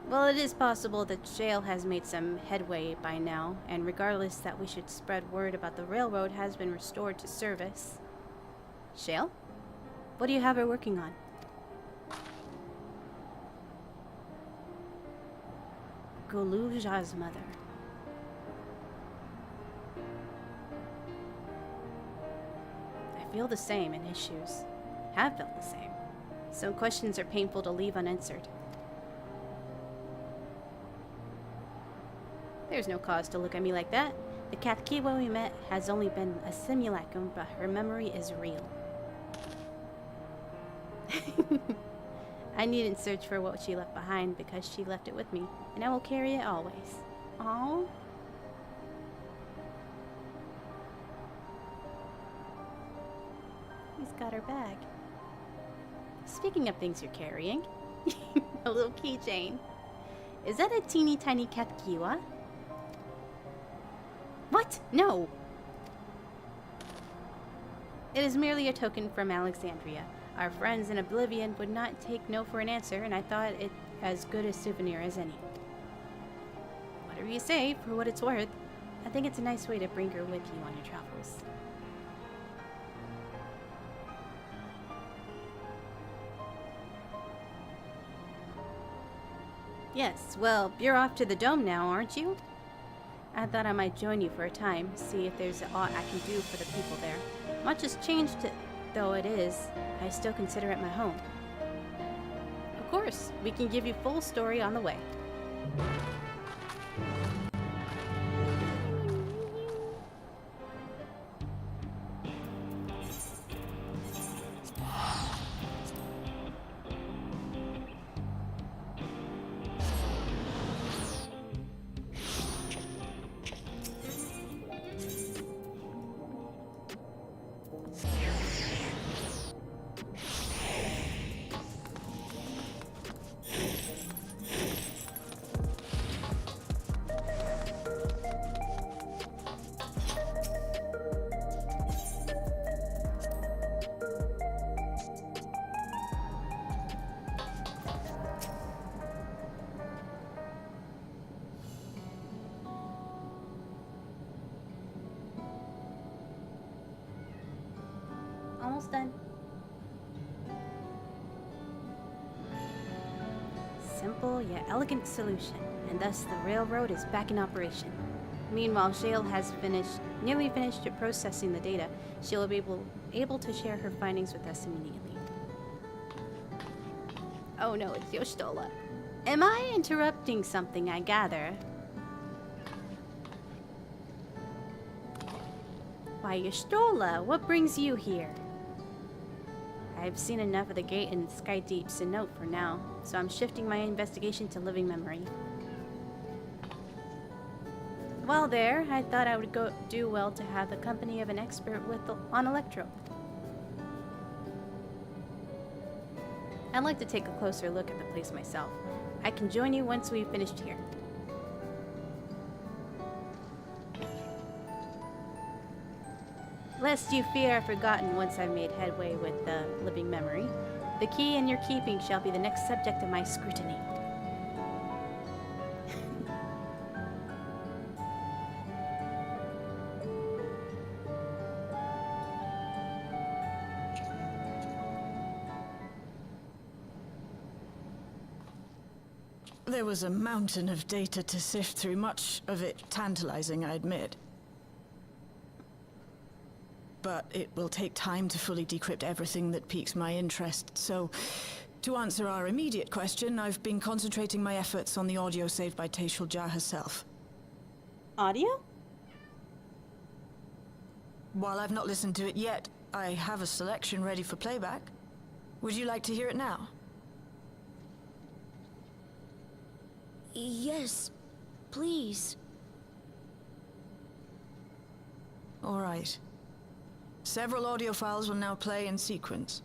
Well, it is possible that Shale has made some headway by now, and regardless that we should spread word about the railroad has been restored to service. Shale? What do you have her working on? Goluja's mother. I feel the same in his shoes. Have felt the same. Some questions are painful to leave unanswered. There's no cause to look at me like that. The Kathkiwa we met has only been a simulacrum, but her memory is real. I needn't search for what she left behind because she left it with me, and I will carry it always. Aww. He's got her bag. Speaking of things you're carrying, a little keychain. Is that a teeny tiny Kathkiwa? What? No! It is merely a token from Alexandria. Our friends in Oblivion would not take no for an answer, and I thought it as good a souvenir as any. Whatever you say, for what it's worth, I think it's a nice way to bring her with you on your travels. Yes, well, you're off to the dome now, aren't you? I thought I might join you for a time, see if there's aught I can do for the people there. Much has changed though it is, I still consider it my home. Of course, we can give you full story on the way. Almost done. Simple yet elegant solution, and thus the railroad is back in operation. Meanwhile, Shale has nearly finished processing the data. She'll be able to share her findings with us immediately. Oh no, it's Yoshitola. Am I interrupting something, I gather? Why, Yoshitola, what brings you here? I've seen enough of the gate and Sky Deep's a note for now, so I'm shifting my investigation to living memory. While there, I thought I would do well to have the company of an expert on Electro. I'd like to take a closer look at the place myself. I can join you once we've finished here. Lest you fear I've forgotten once I've made headway with the living memory, the key in your keeping shall be the next subject of my scrutiny. There was a mountain of data to sift through, much of it tantalizing, I admit. But it will take time to fully decrypt everything that piques my interest, so to answer our immediate question, I've been concentrating my efforts on the audio saved by Taishul Jah herself. Audio? While I've not listened to it yet, I have a selection ready for playback. Would you like to hear it now? Yes, please. All right. Several audio files will now play in sequence.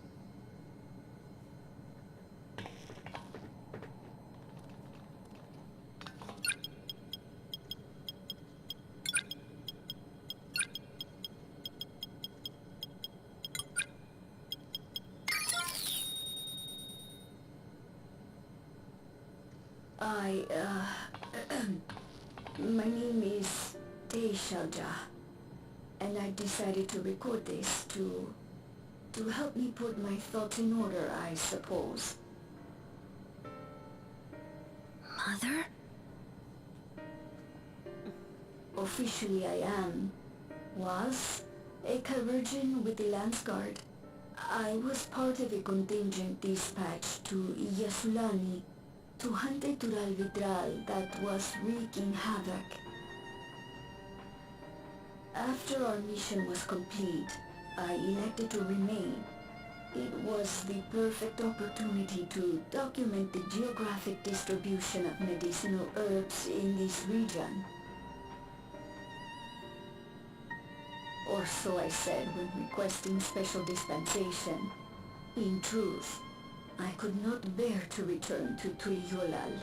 My name is Taishul Jah, and I decided to record this to help me put my thoughts in order, I suppose. Mother? Officially I was a Virgin with the Lance Guard. I was part of a contingent dispatched to Yasulani to hunt a Tural Vidral that was wreaking havoc. After our mission was complete, I elected to remain. It was the perfect opportunity to document the geographic distribution of medicinal herbs in this region. Or so I said when requesting special dispensation. In truth, I could not bear to return to Tuliolal.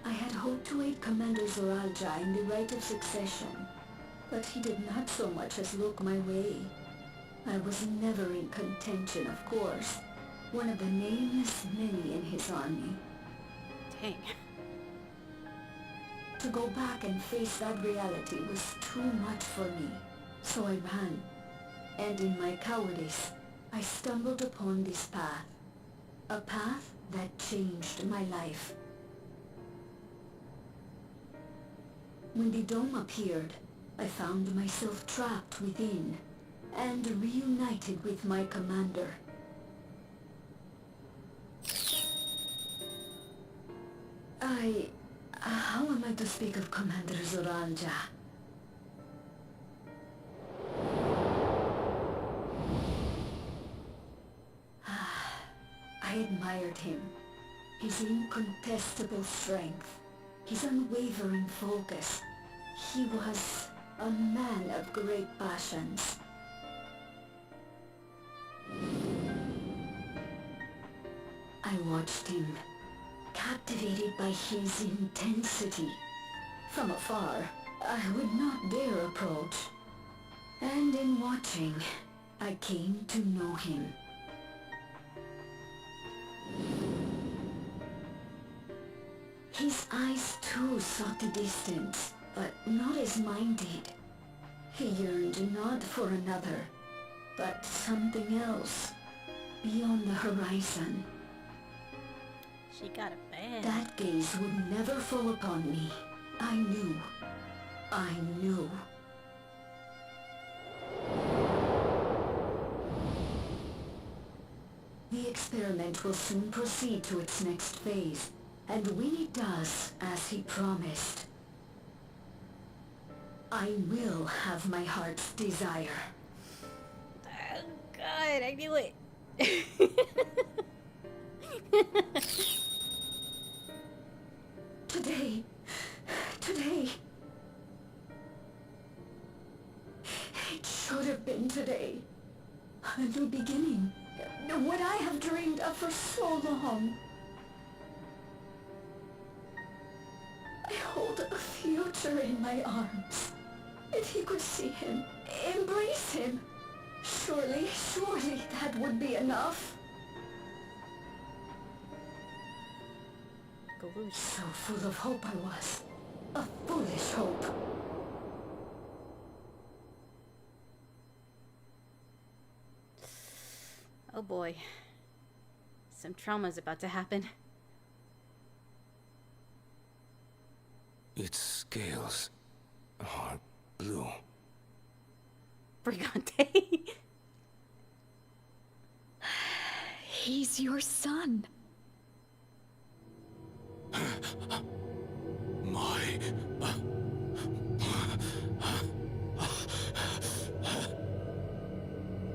I had hoped to aid Commander Zoralja in the right of succession, but he did not so much as look my way. I was never in contention, of course, one of the nameless many in his army. Dang. To go back and face that reality was too much for me, so I ran, and in my cowardice, I stumbled upon this path. A path that changed my life. When the dome appeared, I found myself trapped within, and reunited with my commander. How am I to speak of Commander Zoralja? I admired him. His incontestable strength, his unwavering focus. He was a man of great passions. I watched him, captivated by his intensity. From afar, I would not dare approach. And in watching, I came to know him. His eyes too sought the distance, but not as mine did. He yearned not for another, but something else, beyond the horizon. She got a band. That gaze would never fall upon me. I knew. I knew. The experiment will soon proceed to its next phase, and when it does, as he promised, I will have my heart's desire. Oh God, I knew it. Today. It should have been today. A new beginning. What I have dreamed of for so long. I hold a future in my arms. If he could see him, embrace him, surely that would be enough. So full of hope I was. A foolish hope. Oh boy. Some trauma's about to happen. Its scales are blue. Brigante. He's your son. My...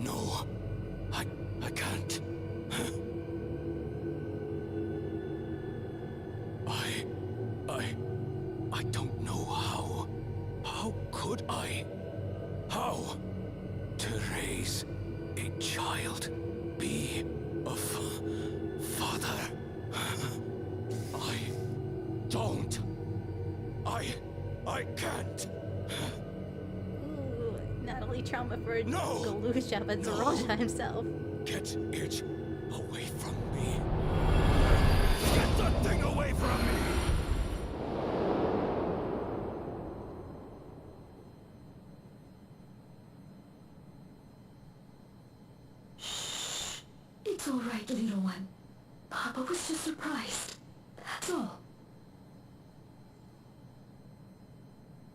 No, I can't. I don't know how. How could I? How? To raise a child, be a father. I don't. I can't. Ooh, not only trauma for No! Galusha, but Zoroja himself. Get it away from me. Get that thing away from me! It's all right, little one. Papa was just surprised. That's all.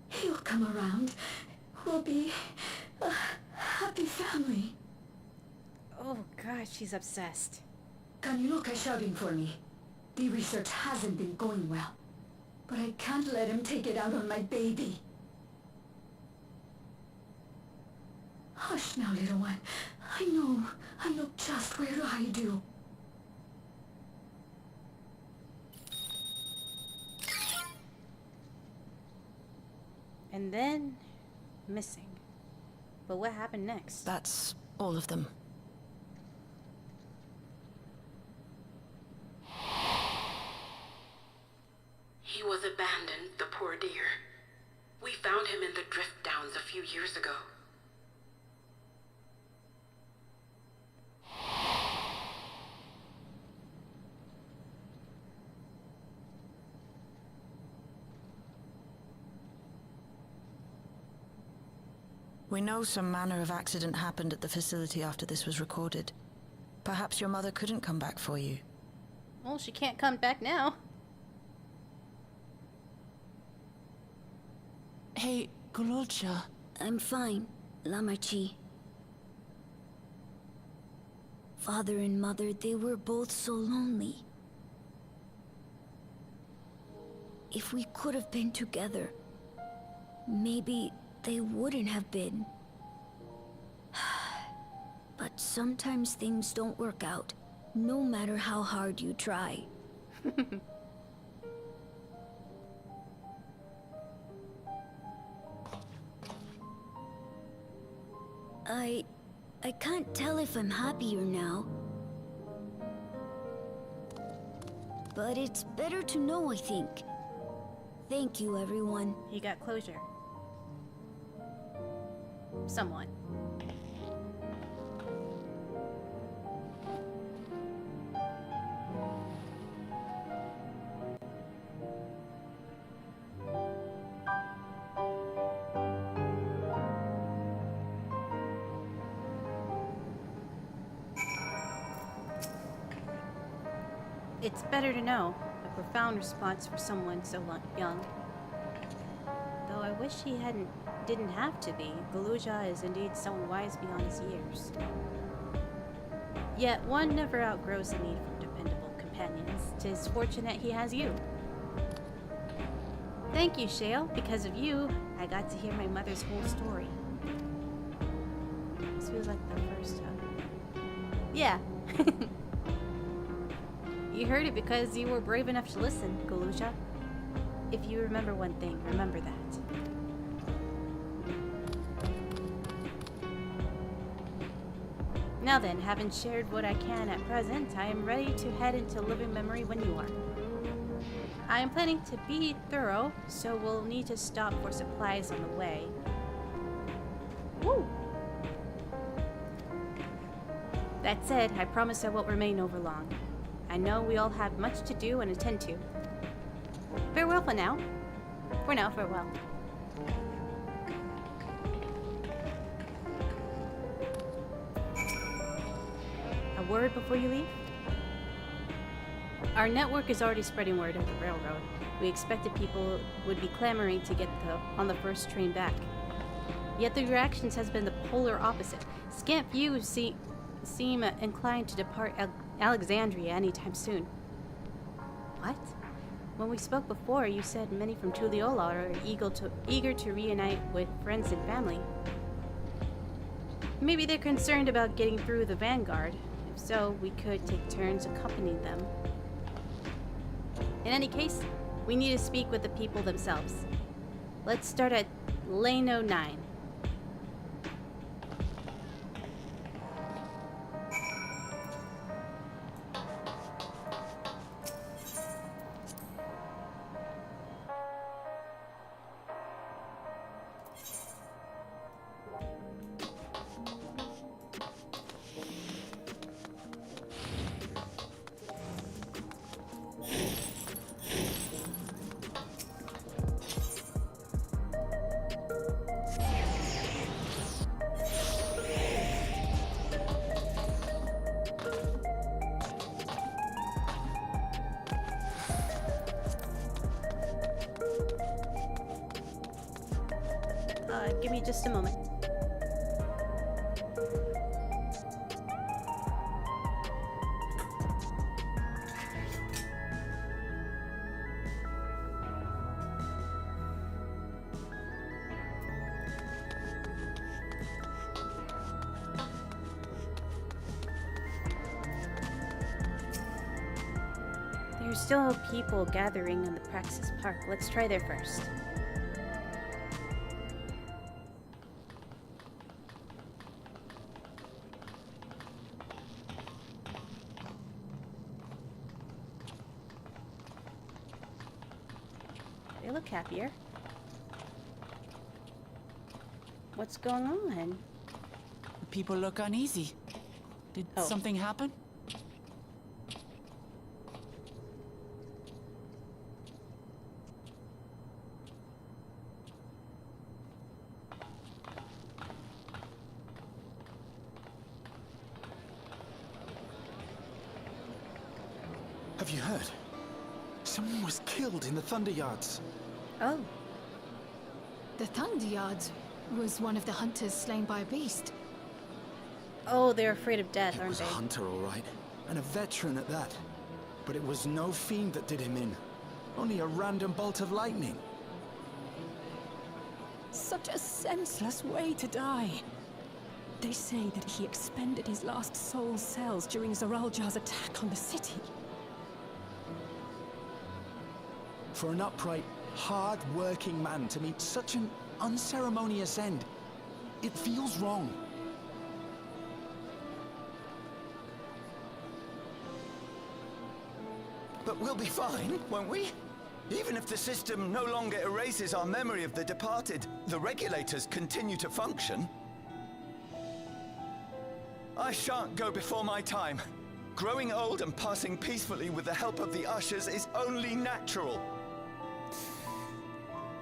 He'll come around. We'll be a happy family. Oh God, she's obsessed. Kaniluka's shouting for me. The research hasn't been going well. But I can't let him take it out on my baby. Hush now, little one. I know just where to hide you. And then, missing. But what happened next? That's all of them. He was abandoned, the poor dear. We found him in the drift downs a few years ago. We know some manner of accident happened at the facility after this was recorded. Perhaps your mother couldn't come back for you. Well, she can't come back now. Hey, Gulolcha. I'm fine, Lamarchi. Father and Mother, they were both so lonely. If we could have been together, maybe they wouldn't have been. But sometimes things don't work out, no matter how hard you try. I can't tell if I'm happier now. But it's better to know, I think. Thank you, everyone. He got closure. Somewhat. It's better to know. A profound response for someone so young. Though I wish he didn't have to be. Galuja is indeed someone wise beyond his years. Yet one never outgrows the need for dependable companions. 'Tis fortunate he has you. Thank you, Shale. Because of you, I got to hear my mother's whole story. This feels like the first time. Yeah. You heard it because you were brave enough to listen, Galuja. If you remember one thing, remember that. Now then, having shared what I can at present, I am ready to head into living memory when you are. I am planning to be thorough, so we'll need to stop for supplies on the way. Woo! That said, I promise I won't remain over long. I know we all have much to do and attend to. Farewell for now. For now, farewell. A word before you leave? Our network is already spreading word of the railroad. We expected people would be clamoring to get on the first train back. Yet the reactions has been the polar opposite. Scant few seem inclined to depart Alexandria anytime soon. What? When we spoke before, you said many from Tulliola are eager to reunite with friends and family. Maybe they're concerned about getting through the vanguard. If so, we could take turns accompanying them. In any case, we need to speak with the people themselves. Let's start at Lane 09. Give me just a moment. There's still people gathering in the Praxis Park. Let's try there first. They look happier. What's going on? People look uneasy. Did something happen? Have you heard? Someone was killed in the Thunder Yards. Oh. The Thunder Yards was one of the hunters slain by a beast. Oh, they're afraid of death, aren't He they? was a hunter, all right. And a veteran at that. But it was no fiend that did him in. Only a random bolt of lightning. Such a senseless way to die. They say that he expended his last soul cells during Zoraljar's attack on the city. For an upright, hard-working man to meet such an unceremonious end, it feels wrong. But we'll be fine, won't we? Even if the system no longer erases our memory of the departed, the regulators continue to function. I shan't go before my time. Growing old and passing peacefully with the help of the ushers is only natural.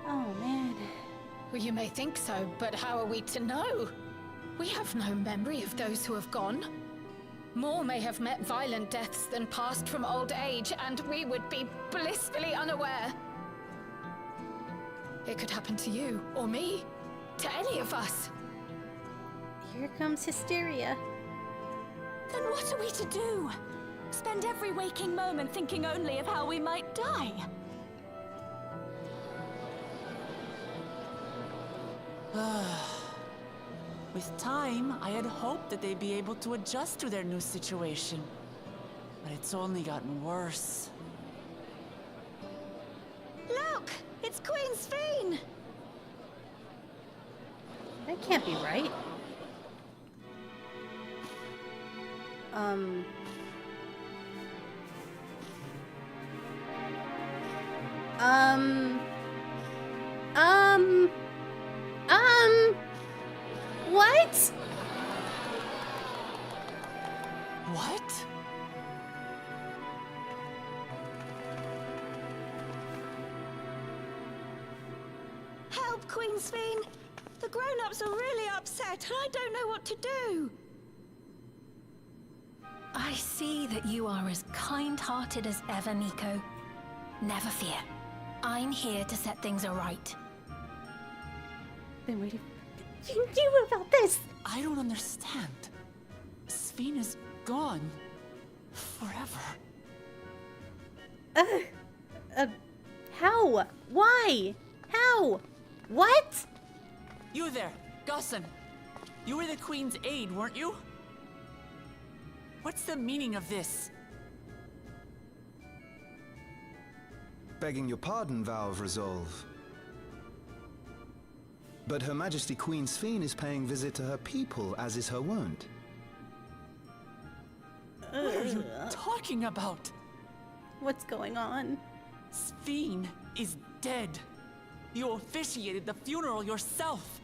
Oh, man. Well, you may think so, but how are we to know? We have no memory of those who have gone. More may have met violent deaths than passed from old age, and we would be blissfully unaware. It could happen to you, or me, to any of us. Here comes hysteria. Then what are we to do? Spend every waking moment thinking only of how we might die? With time, I had hoped that they'd be able to adjust to their new situation. But it's only gotten worse. Look! It's Queen Sphene! That can't be right. What? What? Help, Queen Sphene! The grown-ups are really upset, and I don't know what to do. I see that you are as kind-hearted as ever, Nico. Never fear. I'm here to set things aright. Been waiting. You knew about this! I don't understand. Sphene is gone. Forever. How? Why? How? What? You there, Gusson. You were the Queen's aide, weren't you? What's the meaning of this? Begging your pardon, Vow of Resolve. But Her Majesty Queen Sphene is paying visit to her people, as is her wont. What are you talking about? What's going on? Sphene is dead. You officiated the funeral yourself.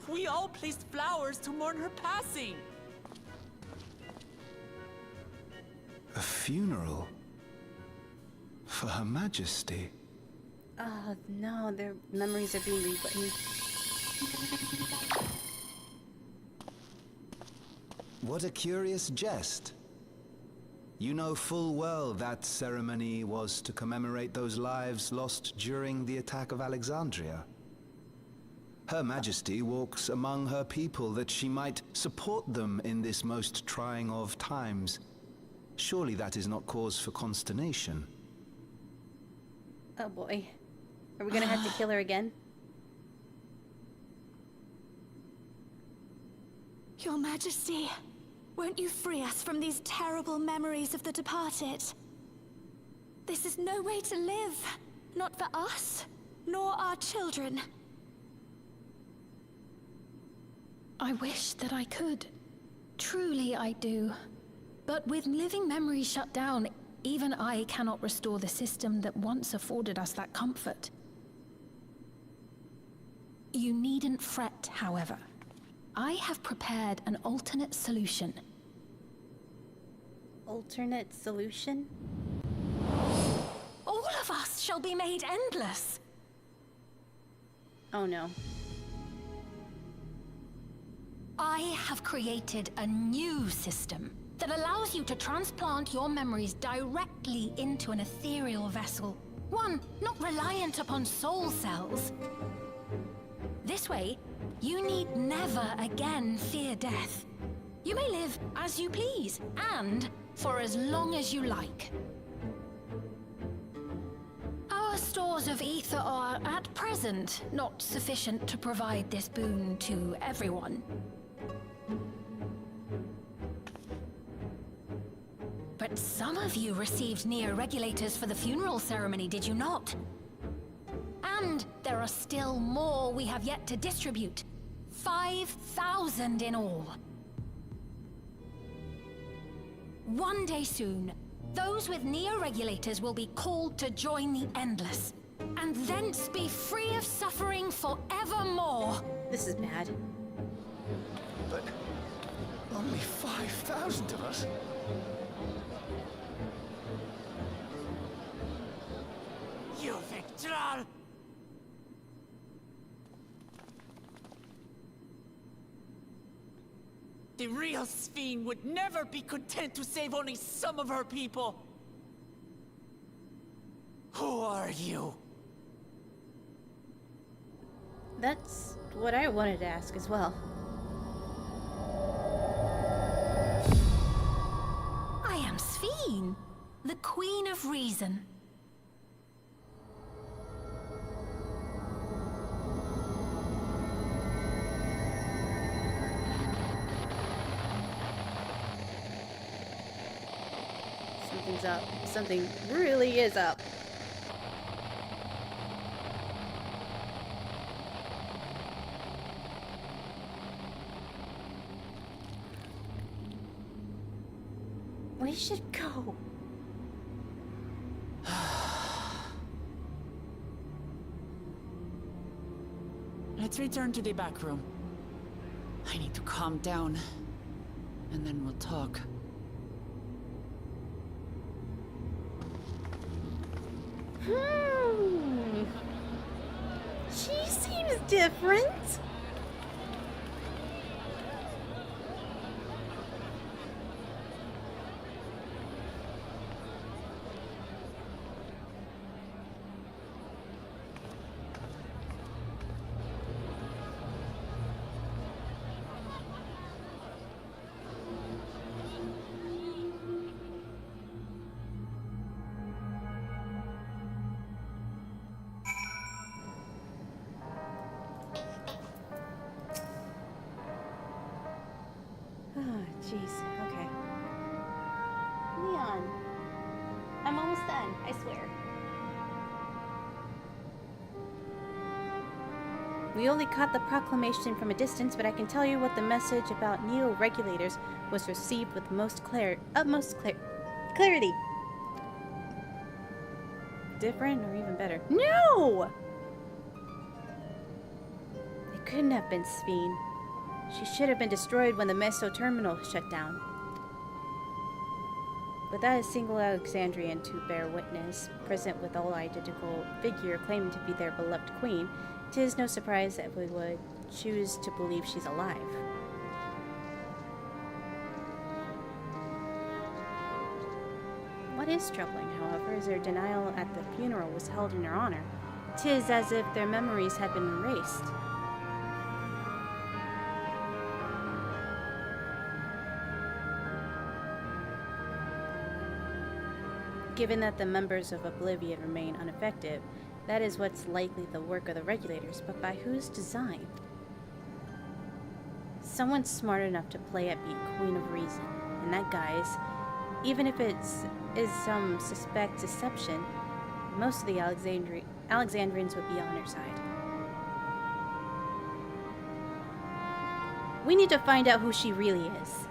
We all placed flowers to mourn her passing. A funeral? For Her Majesty? Oh no, their memories are being rewritten. What a curious jest. You know full well that ceremony was to commemorate those lives lost during the attack of Alexandria. Her Majesty walks among her people that she might support them in this most trying of times. Surely that is not cause for consternation. Oh boy. Are we gonna have to kill her again? Your Majesty, won't you free us from these terrible memories of the departed? This is no way to live. Not for us, nor our children. I wish that I could. Truly I do. But with living memories shut down, even I cannot restore the system that once afforded us that comfort. You needn't fret, however. I have prepared an alternate solution. Alternate solution? All of us shall be made endless. Oh no. I have created a new system that allows you to transplant your memories directly into an ethereal vessel. One not reliant upon soul cells. This way, you need never again fear death. You may live as you please, and for as long as you like. Our stores of ether are, at present, not sufficient to provide this boon to everyone. But some of you received neo-regulators for the funeral ceremony, did you not? And there are still more we have yet to distribute. 5,000 in all. One day soon, those with neo-regulators will be called to join the Endless, and thence be free of suffering forevermore. This is bad. But only 5,000 of us? You Victral! the real Sphene would never be content to save only some of her people. Who are you? That's what I wanted to ask as well. I am Sphene, the Queen of Reason. Something's up. Something really is up. We should go. Let's return to the back room. I need to calm down, and then we'll talk. She seems different. Jeez, okay. Leon, I'm almost done, I swear. We only caught the proclamation from a distance, but I can tell you what the message about neo-regulators was received with utmost clarity. Different or even better? No! It couldn't have been Sphene. She should have been destroyed when the Meso terminal shut down. Without a single Alexandrian to bear witness, present with all identical figure claiming to be their beloved queen, 'tis no surprise that we would choose to believe she's alive. What is troubling, however, is their denial at the funeral was held in her honor. 'Tis as if their memories had been erased. Given that the members of Oblivion remain unaffected, that is what's likely the work of the regulators, but by whose design? Someone smart enough to play at being Queen of Reason, and that, guys, even if is some suspect deception, most of the Alexandrians would be on her side. We need to find out who she really is.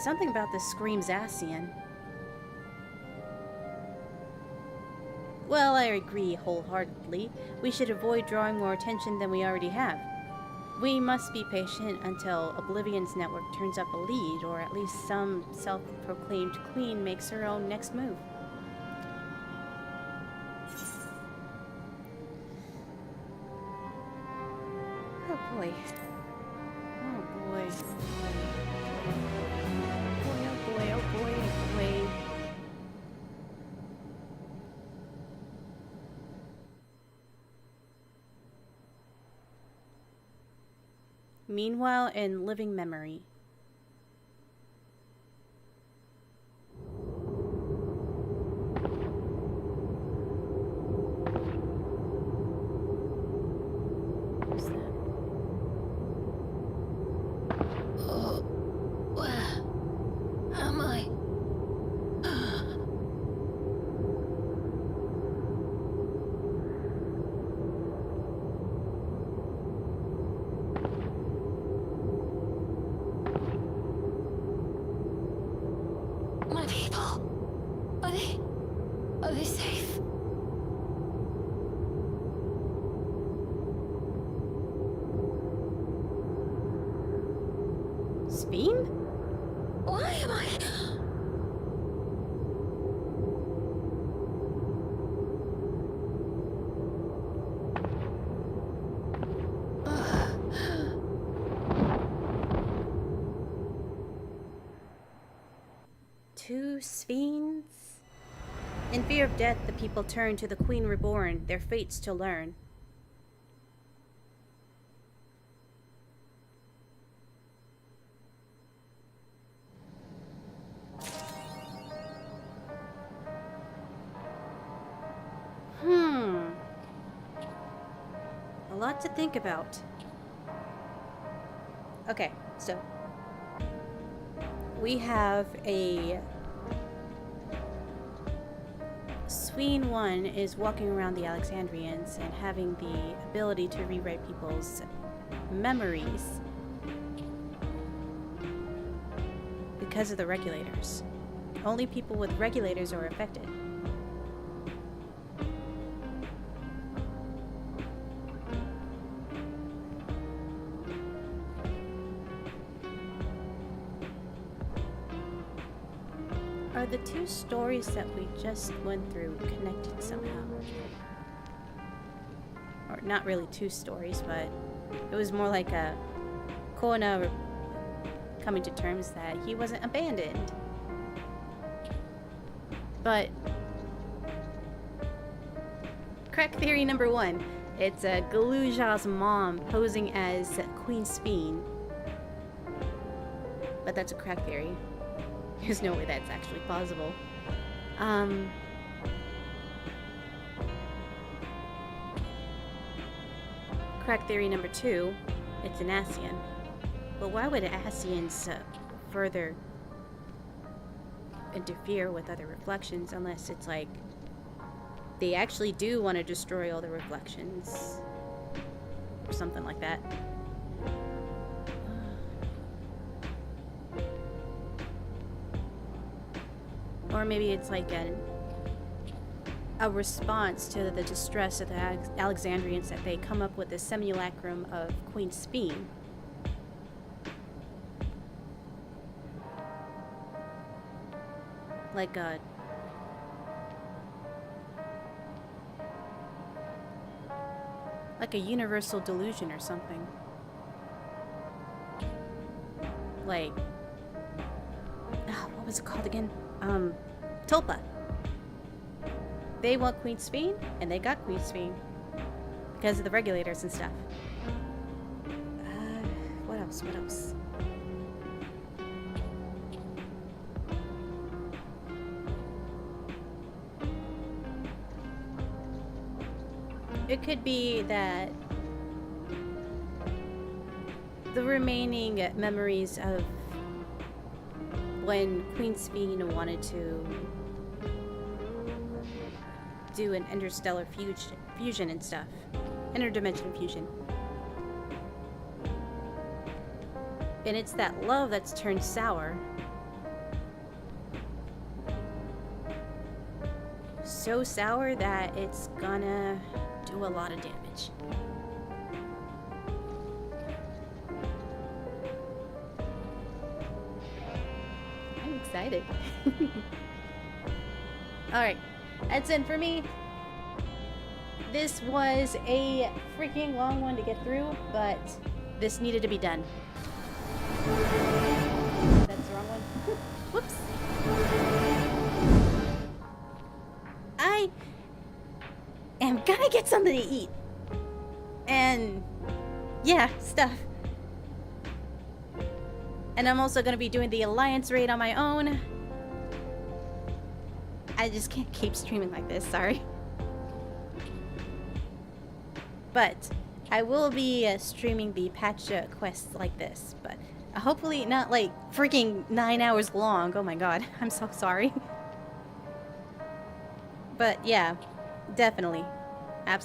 Something about this screams Ascian. Well, I agree wholeheartedly. We should avoid drawing more attention than we already have. We must be patient until Oblivion's network turns up a lead, or at least some self-proclaimed queen makes her own next move. Oh boy. Oh boy. Oh boy, oh boy, oh boy. Meanwhile, in living memory. Who's that? Oh, where am I? My people, are they safe? Sphene? Why am I? Queens? In fear of death, the people turn to the Queen Reborn, their fates to learn. A lot to think about. Okay, so we have a Sween 1 is walking around the Alexandrians and having the ability to rewrite people's memories because of the regulators. Only people with regulators are affected. Are the two stories that we just went through connected somehow? Or not really two stories, but it was more like a Kona coming to terms that he wasn't abandoned. But crack theory number 1. It's Galuja's mom posing as Queen Speen. But that's a crack theory. There's no way that's actually possible. Crack theory number 2, it's an Ascian. But why would Ascians further interfere with other reflections unless it's like they actually do want to destroy all the reflections or something like that? Or maybe it's like a response to the distress of the Alexandrians that they come up with a simulacrum of Queen Speen. Like a universal delusion or something. Like, what was it called again? Tulpa. They want Queen Speen, and they got Queen Speen because of the regulators and stuff. What else? What else? It could be that the remaining memories of when Queen Speen wanted to do an interstellar fusion and stuff. Interdimensional fusion. And it's that love that's turned sour. So sour that it's gonna do a lot of damage. I'm excited. Alright, that's it for me. This was a freaking long one to get through, but this needed to be done. That's the wrong one. Whoops. I am gonna get something to eat. And yeah, stuff. And I'm also gonna be doing the Alliance raid on my own. I just can't keep streaming like this, sorry. But I will be streaming the patch quests like this, but hopefully not like freaking 9 hours long. Oh my god, I'm so sorry. But yeah, definitely. Absolutely.